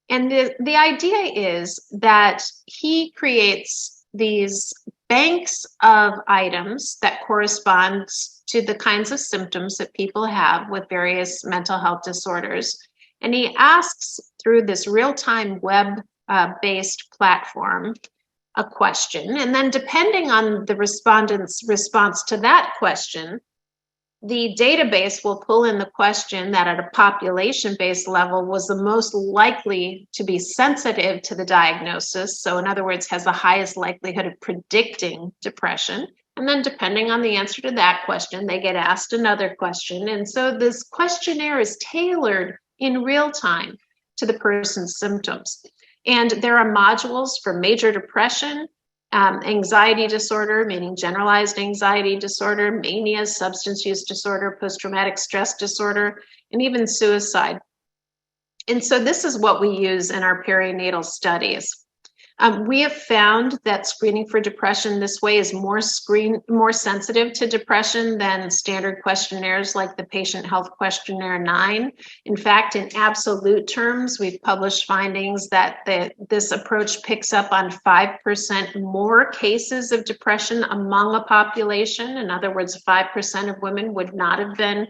And the idea is that he creates these banks of items that correspond to the kinds of symptoms that people have with various mental health disorders. And he asks, through this real-time web-based platform, a question. And then depending on the respondent's response to that question, the database will pull in the question that at a population-based level was the most likely to be sensitive to the diagnosis. So in other words, has the highest likelihood of predicting depression. And then depending on the answer to that question, they get asked another question. And so this questionnaire is tailored in real time to the person's symptoms. And there are modules for major depression, anxiety disorder, meaning generalized anxiety disorder, mania, substance use disorder, post-traumatic stress disorder, and even suicide. And so this is what we use in our perinatal studies. We have found that screening for depression this way is more sensitive to depression than standard questionnaires like the Patient Health Questionnaire 9. In fact, in absolute terms, we've published findings that this approach picks up on 5% more cases of depression among a population. In other words, 5% of women would not have been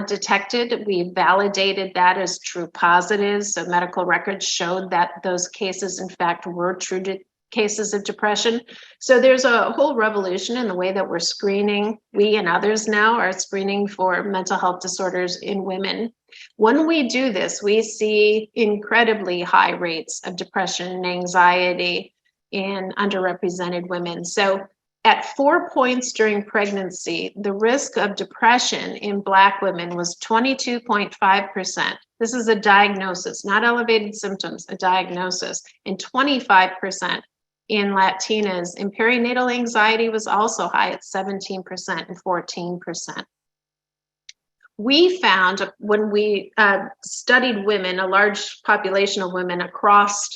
detected. We validated that as true positives. So medical records showed that those cases, in fact, were true cases of depression. So there's a whole revolution in the way that we're screening. We and others now are screening for mental health disorders in women. When we do this, we see incredibly high rates of depression and anxiety in underrepresented women. So at 4 points during pregnancy, the risk of depression in Black women was 22.5%. This is a diagnosis, not elevated symptoms, a diagnosis, and 25% in Latinas. And perinatal anxiety was also high at 17% and 14%. We found when we studied women, a large population of women across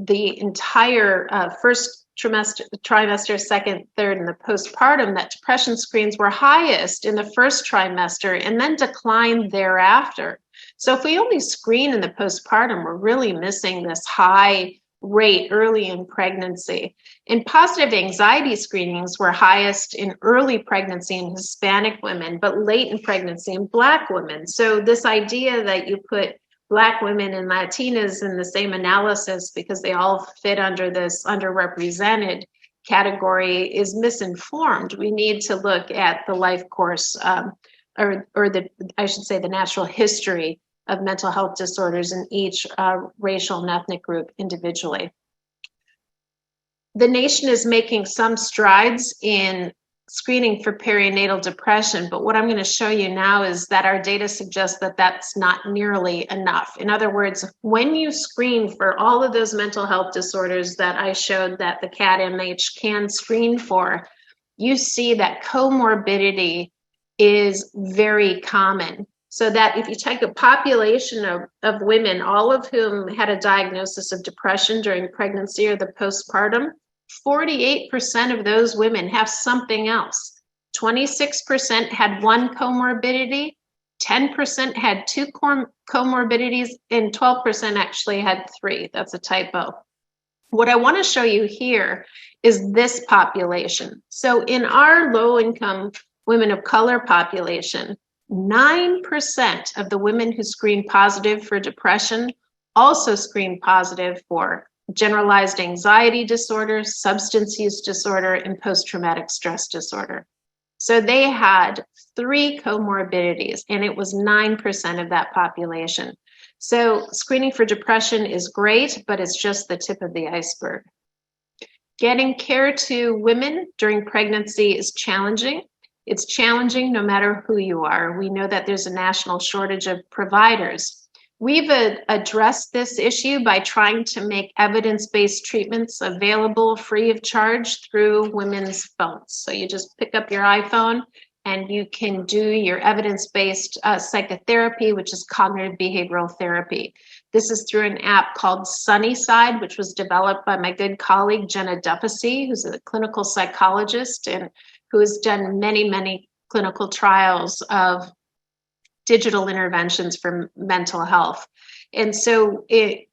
the entire first trimester, second, third, and the postpartum, that depression screens were highest in the first trimester and then declined thereafter. So if we only screen in the postpartum, we're really missing this high rate early in pregnancy. And positive anxiety screenings were highest in early pregnancy in Hispanic women, but late in pregnancy in Black women. So this idea that you put Black women and Latinas in the same analysis because they all fit under this underrepresented category is misinformed. We need to look at the life course, or the natural history of mental health disorders in each racial and ethnic group individually. The nation is making some strides in screening for perinatal depression, but what I'm going to show you now is that our data suggests that that's not nearly enough. In other words, when you screen for all of those mental health disorders that I showed that the CAT-MH can screen for, you see that comorbidity is very common. So that if you take a population of women, all of whom had a diagnosis of depression during pregnancy or the postpartum, 48% of those women have something else. 26% had one comorbidity, 10% had two comorbidities, and 12% actually had three. That's a typo. What I want to show you here is this population. So in our low-income women of color population, 9% of the women who screen positive for depression also screen positive for generalized anxiety disorder, substance use disorder, and post-traumatic stress disorder. So they had 3 comorbidities, and it was 9% of that population. So screening for depression is great, but it's just the tip of the iceberg. Getting care to women during pregnancy is challenging. It's challenging no matter who you are. We know that there's a national shortage of providers. We've addressed this issue by trying to make evidence-based treatments available free of charge through women's phones. So you just pick up your iPhone and you can do your evidence-based psychotherapy, which is cognitive behavioral therapy. This is through an app called Sunnyside, which was developed by my good colleague, Jenna Duffasey, who's a clinical psychologist and who has done many, many clinical trials of digital interventions for mental health. And so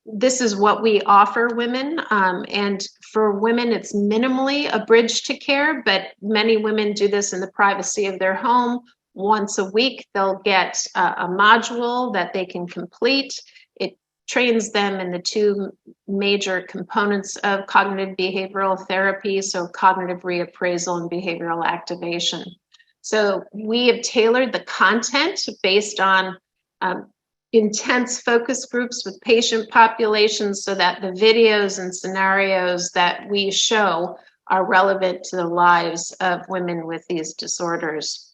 this is what we offer women. And for women, it's minimally a bridge to care, but many women do this in the privacy of their home. Once a week, they'll get a module that they can complete. It trains them in the 2 major components of cognitive behavioral therapy, so cognitive reappraisal and behavioral activation. So we have tailored the content based on intense focus groups with patient populations so that the videos and scenarios that we show are relevant to the lives of women with these disorders.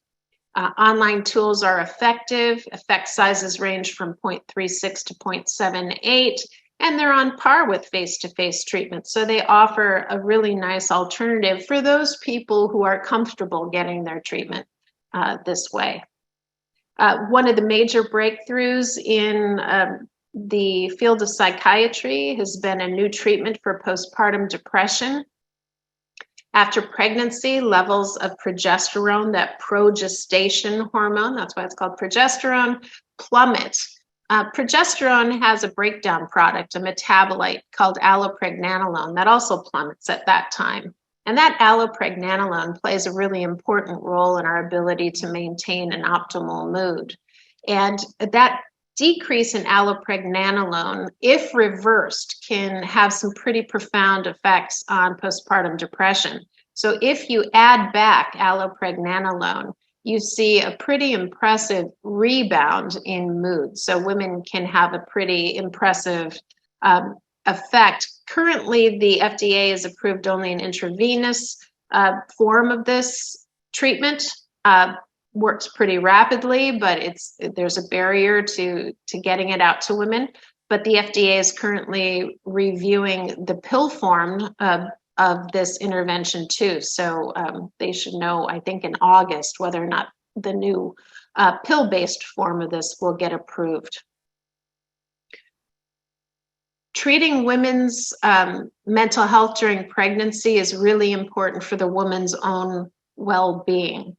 Online tools are effective. Effect sizes range from 0.36 to 0.78, and they're on par with face-to-face treatment. So they offer a really nice alternative for those people who are comfortable getting their treatment this way. One of the major breakthroughs in the field of psychiatry has been a new treatment for postpartum depression. After pregnancy, levels of progesterone, that progestation hormone, that's why it's called progesterone, plummet. Progesterone has a breakdown product, a metabolite called allopregnanolone that also plummets at that time. And that allopregnanolone plays a really important role in our ability to maintain an optimal mood. And that decrease in allopregnanolone, if reversed, can have some pretty profound effects on postpartum depression. So if you add back allopregnanolone, you see a pretty impressive rebound in mood. So women can have a pretty impressive effect. Currently, the FDA has approved only an intravenous form of this treatment. Works pretty rapidly, but there's a barrier to getting it out to women. But the FDA is currently reviewing the pill form of this intervention too. So they should know, I think, in August whether or not the new pill-based form of this will get approved. Treating women's mental health during pregnancy is really important for the woman's own well-being.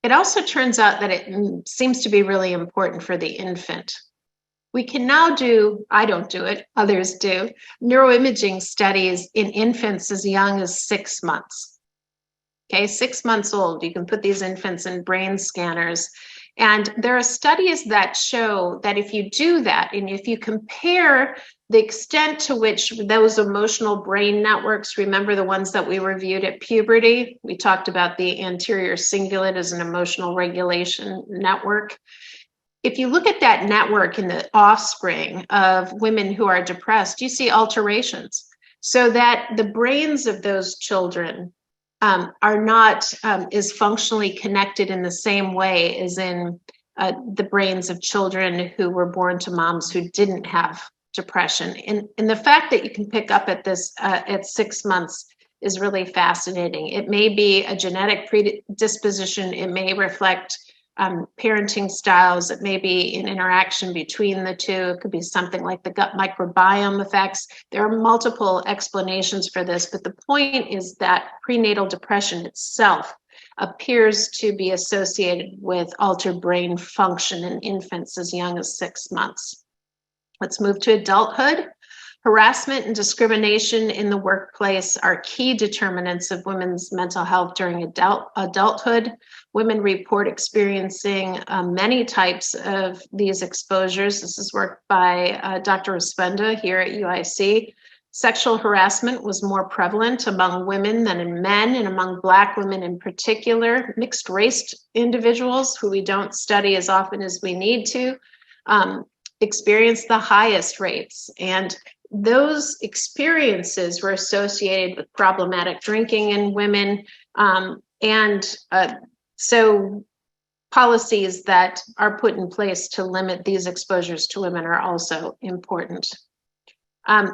It also turns out that it seems to be really important for the infant. We can now do, I don't do it, others do, neuroimaging studies in infants as young as 6 months. Okay, 6 months old, you can put these infants in brain scanners. And there are studies that show that if you do that, and if you compare the extent to which those emotional brain networks, remember the ones that we reviewed at puberty? We talked about the anterior cingulate as an emotional regulation network. if you look at that network in the offspring of women who are depressed, you see alterations, so that the brains of those children are not as functionally connected in the same way as in the brains of children who were born to moms who didn't have depression. And the fact that you can pick up at this at 6 months is really fascinating. It may be a genetic predisposition. It may reflect parenting styles. It may be an interaction between the two. It could be something like the gut microbiome effects. There are multiple explanations for this, but the point is that prenatal depression itself appears to be associated with altered brain function in infants as young as 6 months. Let's move to adulthood. Harassment and discrimination in the workplace are key determinants of women's mental health during adulthood. Women report experiencing many types of these exposures. This is work by Dr. Ospenda here at UIC. Sexual harassment was more prevalent among women than in men, and among Black women in particular. Mixed race individuals, who we don't study as often as we need to, experience the highest rates. And those experiences were associated with problematic drinking in women. So policies that are put in place to limit these exposures to women are also important.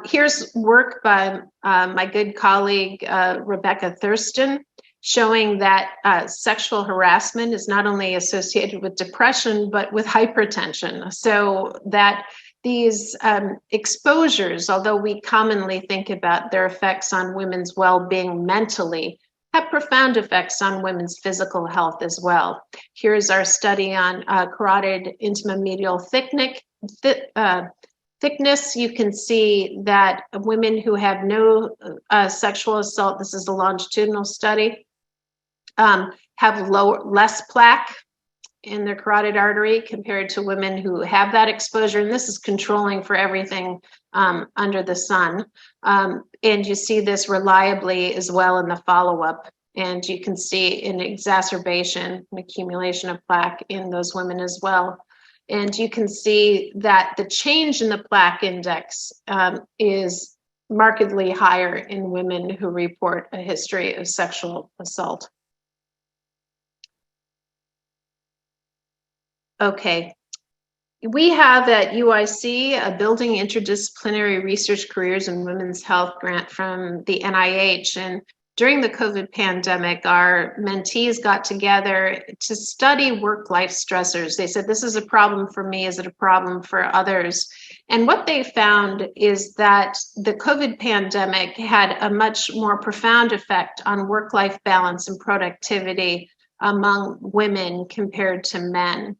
Here's work by my good colleague, Rebecca Thurston, showing that sexual harassment is not only associated with depression, but with hypertension. So that these exposures, although we commonly think about their effects on women's well-being mentally, have profound effects on women's physical health as well. Here's our study on carotid intima-medial thickness. You can see that women who have no sexual assault, this is a longitudinal study, have less plaque in their carotid artery compared to women who have that exposure. And this is controlling for everything under the sun. And you see this reliably as well in the follow-up. And you can see an exacerbation, an accumulation of plaque in those women as well. And you can see that the change in the plaque index is markedly higher in women who report a history of sexual assault. Okay, we have at UIC a Building Interdisciplinary Research Careers in Women's Health grant from the NIH. And during the COVID pandemic, our mentees got together to study work-life stressors. They said, this is a problem for me, is it a problem for others? And what they found is that the COVID pandemic had a much more profound effect on work-life balance and productivity among women compared to men.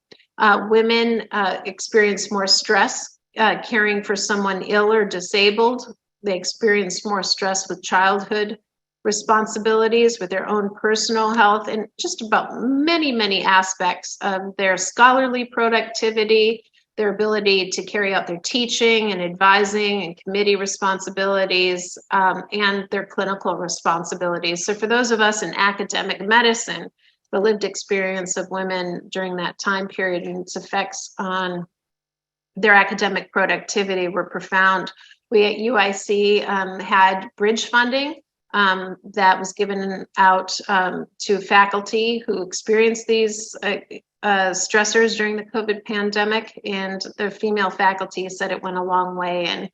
Women experience more stress caring for someone ill or disabled. They experience more stress with childhood responsibilities, with their own personal health, and just about many, many aspects of their scholarly productivity, their ability to carry out their teaching and advising and committee responsibilities, and their clinical responsibilities. So for those of us in academic medicine, the lived experience of women during that time period and its effects on their academic productivity were profound. We at UIC had bridge funding that was given out to faculty who experienced these stressors during the COVID pandemic, and the female faculty said it went a long way in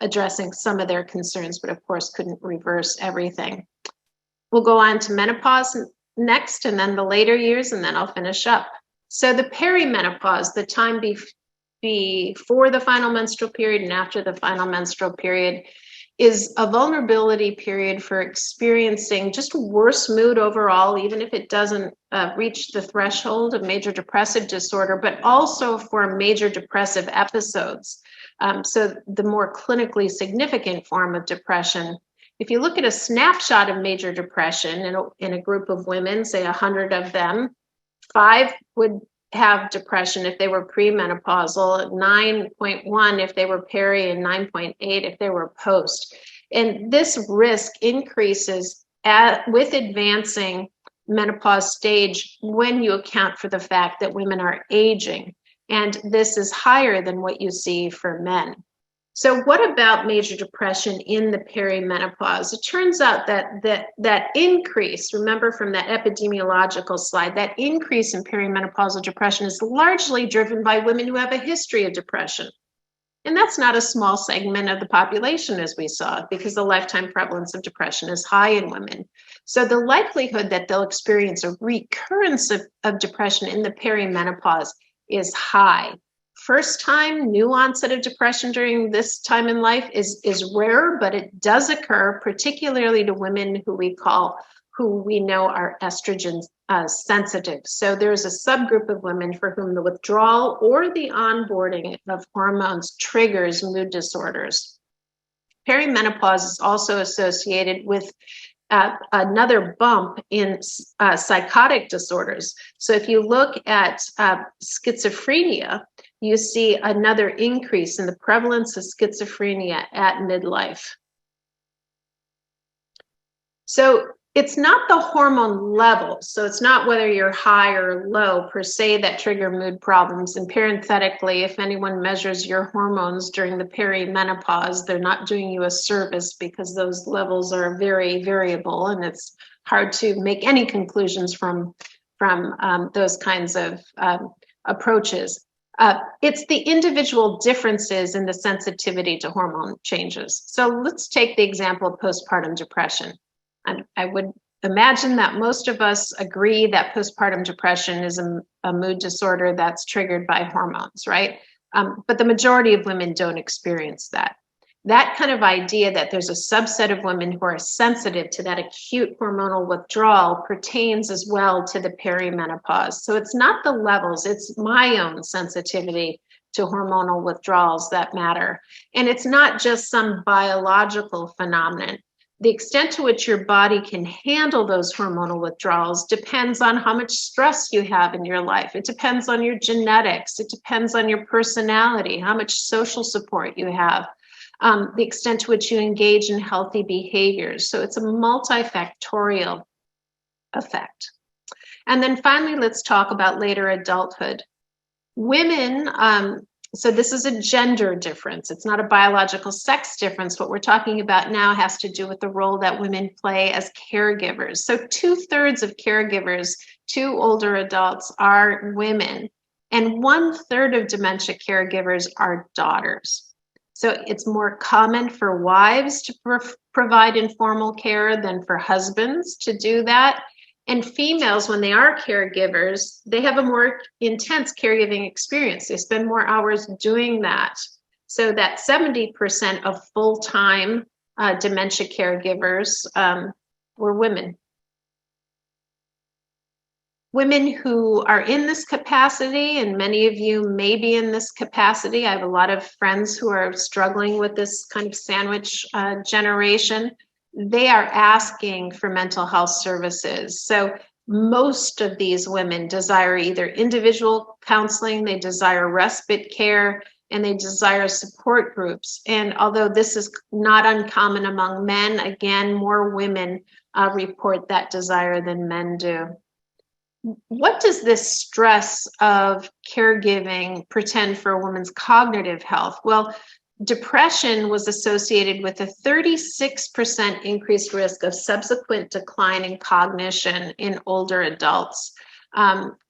addressing some of their concerns, but of course couldn't reverse everything. We'll go on to menopause next, and then the later years, and then I'll finish up. So the perimenopause, the time before the final menstrual period and after the final menstrual period, is a vulnerability period for experiencing just worse mood overall, even if it doesn't reach the threshold of major depressive disorder, but also for major depressive episodes. So the more clinically significant form of depression. If you look at a snapshot of major depression in a group of women, say 100 of them, 5 would have depression if they were premenopausal, 9.1 if they were peri, and 9.8 if they were post. And this risk increases with advancing menopause stage when you account for the fact that women are aging. And this is higher than what you see for men. So what about major depression in the perimenopause? It turns out that increase, remember from that epidemiological slide, that increase in perimenopausal depression is largely driven by women who have a history of depression. And that's not a small segment of the population, as we saw, because the lifetime prevalence of depression is high in women. So the likelihood that they'll experience a recurrence of depression in the perimenopause is high. First time new onset of depression during this time in life is rare, but it does occur, particularly to women who we know are estrogen sensitive. So there's a subgroup of women for whom the withdrawal or the onboarding of hormones triggers mood disorders. Perimenopause is also associated with another bump in psychotic disorders. So if you look at schizophrenia, you see another increase in the prevalence of schizophrenia at midlife. So it's not the hormone level. So it's not whether you're high or low per se that trigger mood problems. And parenthetically, if anyone measures your hormones during the perimenopause, they're not doing you a service because those levels are very variable, and it's hard to make any conclusions from those kinds of approaches. It's the individual differences in the sensitivity to hormone changes. So let's take the example of postpartum depression. And I would imagine that most of us agree that postpartum depression is a mood disorder that's triggered by hormones, right? But the majority of women don't experience that. That kind of idea that there's a subset of women who are sensitive to that acute hormonal withdrawal pertains as well to the perimenopause. So it's not the levels, it's my own sensitivity to hormonal withdrawals that matter. And it's not just some biological phenomenon. The extent to which your body can handle those hormonal withdrawals depends on how much stress you have in your life. It depends on your genetics. It depends on your personality, how much social support you have, the extent to which you engage in healthy behaviors. So it's a multifactorial effect. And then finally, let's talk about later adulthood. Women, so this is a gender difference. It's not a biological sex difference. What we're talking about now has to do with the role that women play as caregivers. So 2/3 of caregivers to older adults are women, and 1/3 of dementia caregivers are daughters. So it's more common for wives to provide informal care than for husbands to do that. And females, when they are caregivers, they have a more intense caregiving experience. They spend more hours doing that. So that 70% of full-time dementia caregivers were women. Women who are in this capacity, and many of you may be in this capacity. I have a lot of friends who are struggling with this kind of sandwich generation. They are asking for mental health services. So most of these women desire either individual counseling, they desire respite care, and they desire support groups. And although this is not uncommon among men, again, more women report that desire than men do. What does this stress of caregiving portend for a woman's cognitive health? Well, depression was associated with a 36% increased risk of subsequent decline in cognition in older adults.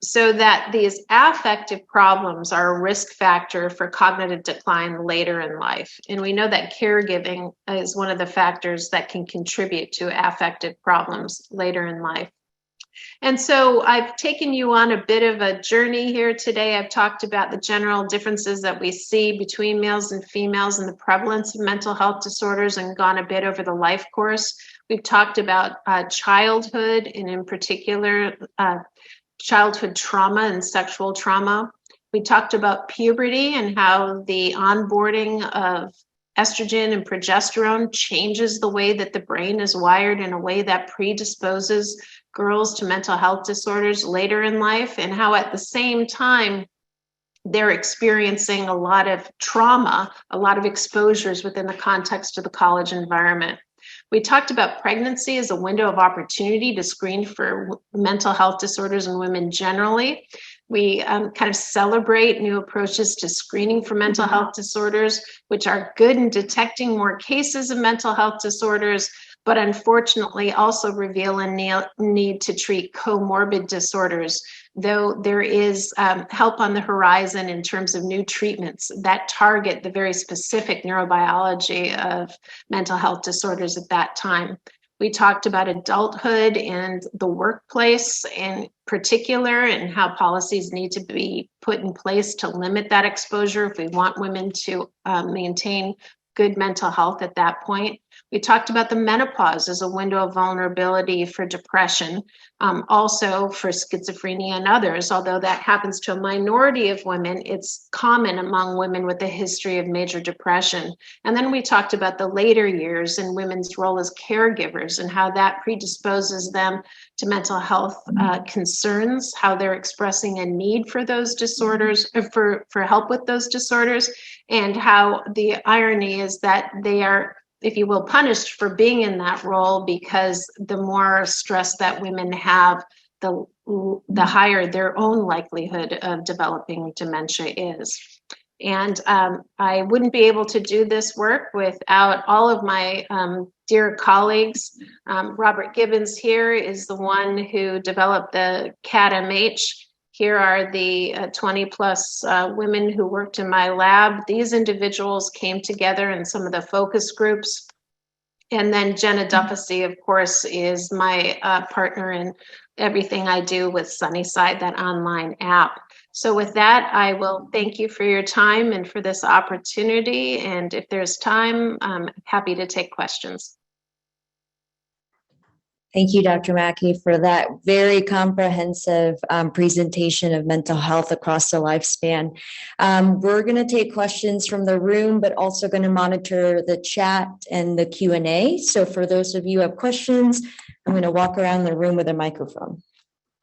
So that these affective problems are a risk factor for cognitive decline later in life. And we know that caregiving is one of the factors that can contribute to affective problems later in life. And so I've taken you on a bit of a journey here today. I've talked about the general differences that we see between males and females and the prevalence of mental health disorders, and gone a bit over the life course. We've talked about childhood, and in particular, childhood trauma and sexual trauma. We talked about puberty and how the onboarding of estrogen and progesterone changes the way that the brain is wired in a way that predisposes girls to mental health disorders later in life, and how at the same time they're experiencing a lot of trauma, a lot of exposures within the context of the college environment. We talked about pregnancy as a window of opportunity to screen for mental health disorders in women generally. We kind of celebrate new approaches to screening for mental health disorders, which are good in detecting more cases of mental health disorders, but unfortunately also reveal a need to treat comorbid disorders, though there is help on the horizon in terms of new treatments that target the very specific neurobiology of mental health disorders at that time. We talked about adulthood and the workplace in particular, and how policies need to be put in place to limit that exposure if we want women to maintain good mental health at that point. We talked about the menopause as a window of vulnerability for depression, also for schizophrenia and others. Although that happens to a minority of women, it's common among women with a history of major depression. And then we talked about the later years and women's role as caregivers and how that predisposes them to mental health concerns, how they're expressing a need for those disorders, for help with those disorders, and how the irony is that they are, if you will, punished for being in that role, because the more stress that women have, the higher their own likelihood of developing dementia is. And I wouldn't be able to do this work without all of my dear colleagues. Robert Gibbons here is the one who developed the CAT-MH. Here are the 20 plus women who worked in my lab. These individuals came together in some of the focus groups. And then Jenna Duffy, of course, is my partner in everything I do with Sunnyside, that online app. So with that, I will thank you for your time and for this opportunity. And if there's time, I'm happy to take questions. Thank you, Dr. Mackey, for that very comprehensive presentation of mental health across the lifespan. We're going to take questions from the room, but also going to monitor the chat and the Q&A. So for those of you who have questions, I'm going to walk around the room with a microphone.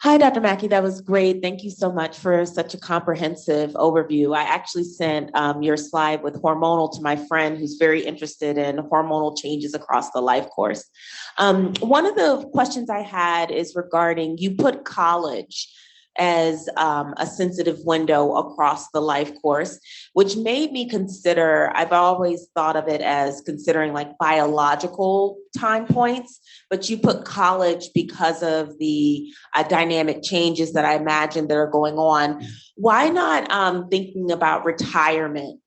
Hi, Dr. Mackey. That was great. Thank you so much for such a comprehensive overview. I actually sent your slide with hormonal to my friend who's very interested in hormonal changes across the life course. One of the questions I had is regarding, you put college as a sensitive window across the life course, which made me consider, I've always thought of it as considering like biological time points, but you put college because of the dynamic changes that I imagine that are going on. Why not thinking about retirement?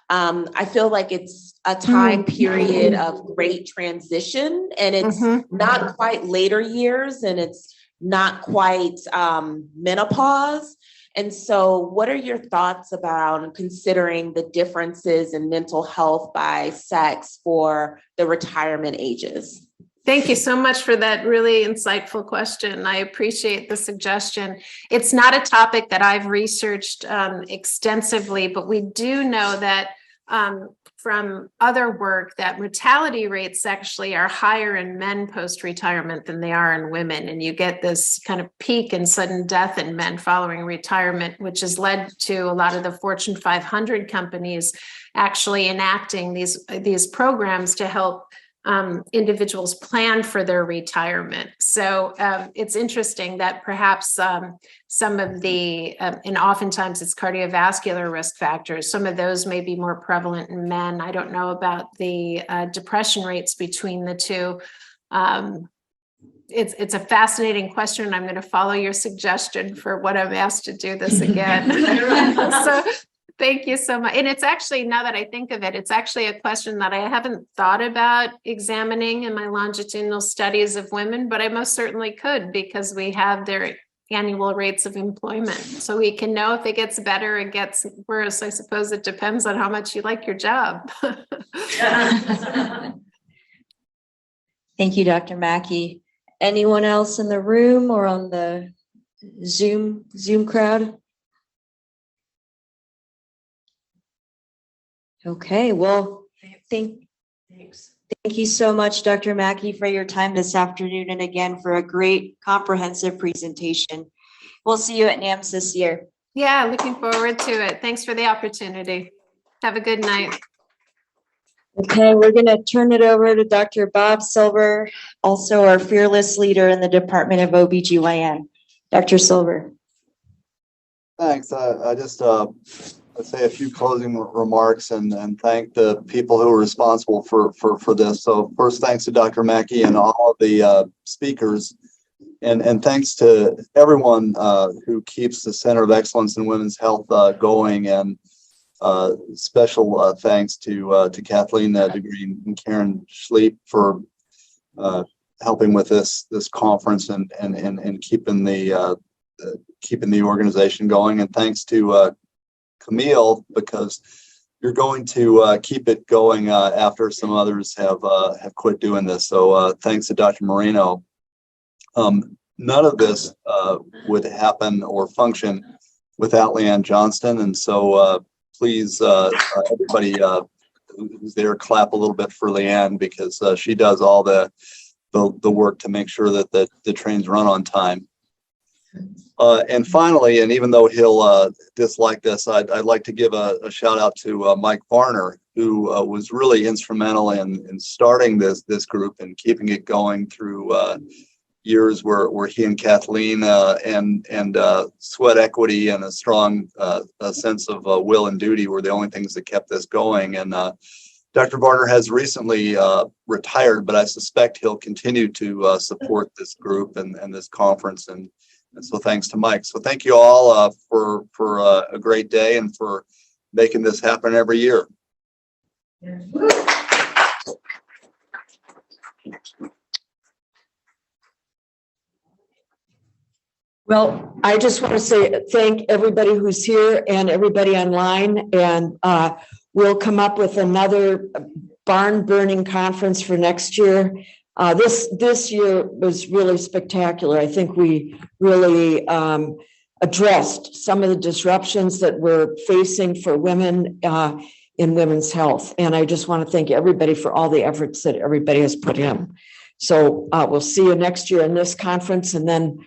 I feel like it's a time period of great transition, and it's not quite later years, and it's not quite menopause. And so what are your thoughts about considering the differences in mental health by sex for the retirement ages? Thank you so much for that really insightful question. I appreciate the suggestion. It's not a topic that I've researched extensively, but we do know that from other work that mortality rates actually are higher in men post-retirement than they are in women. And you get this kind of peak in sudden death in men following retirement, which has led to a lot of the Fortune 500 companies actually enacting these programs to help individuals plan for their retirement. So it's interesting that perhaps some of the, and oftentimes it's cardiovascular risk factors, some of those may be more prevalent in men. I don't know about the depression rates between the two. It's a fascinating question, and I'm going to follow your suggestion for when I'm asked to do this again. So thank you so much. And it's actually, now that I think of it, it's actually a question that I haven't thought about examining in my longitudinal studies of women, but I most certainly could, because we have their annual rates of employment. So we can know if it gets better or gets worse. I suppose it depends on how much you like your job. Thank you, Dr. Mackey. Anyone else in the room or on the Zoom crowd? Okay, well, thank you so much, Dr. Mackey, for your time this afternoon, and again for a great comprehensive presentation. We'll see you at NAMS this year. Yeah, looking forward to it. Thanks for the opportunity. Have a good night. Okay, we're going to turn it over to Dr. Bob Silver, also our fearless leader in the Department of OBGYN. Dr. Silver. Thanks. I just let's say a few closing remarks and thank the people who are responsible for this. So first, thanks to Dr. Mackey and all of the speakers, and thanks to everyone who keeps the Center of Excellence in Women's Health going, and special thanks to Kathleen Digre and Karen Schliep for helping with this conference and keeping the organization going, and thanks to Camille, because you're going to keep it going after some others have quit doing this. So thanks to Dr. Moreno. None of this would happen or function without Leanne Johnston, and so please, everybody who's there, clap a little bit for Leanne, because she does all the work to make sure that the trains run on time. And finally, and even though he'll dislike this, I'd like to give a shout out to Mike Varner, who was really instrumental in starting this group and keeping it going through years where he and Kathleen and sweat equity and a strong sense of will and duty were the only things that kept this going. And Dr. Varner has recently retired, but I suspect he'll continue to support this group and this conference. And so thanks to Mike. So thank you all for a great day and for making this happen every year. Well, I just want to say thank everybody who's here and everybody online, and we'll come up with another barn burning conference for next year. This year was really spectacular. I think we really addressed some of the disruptions that we're facing for women in women's health. And I just want to thank everybody for all the efforts that everybody has put in. So we'll see you next year in this conference, and then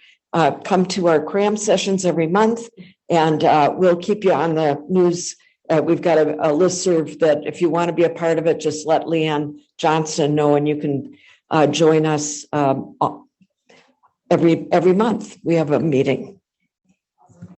come to our cram sessions every month, and we'll keep you on the news. We've got a listserv that if you want to be a part of it, just let Leanne Johnston know, and you can join us every month. We have a meeting.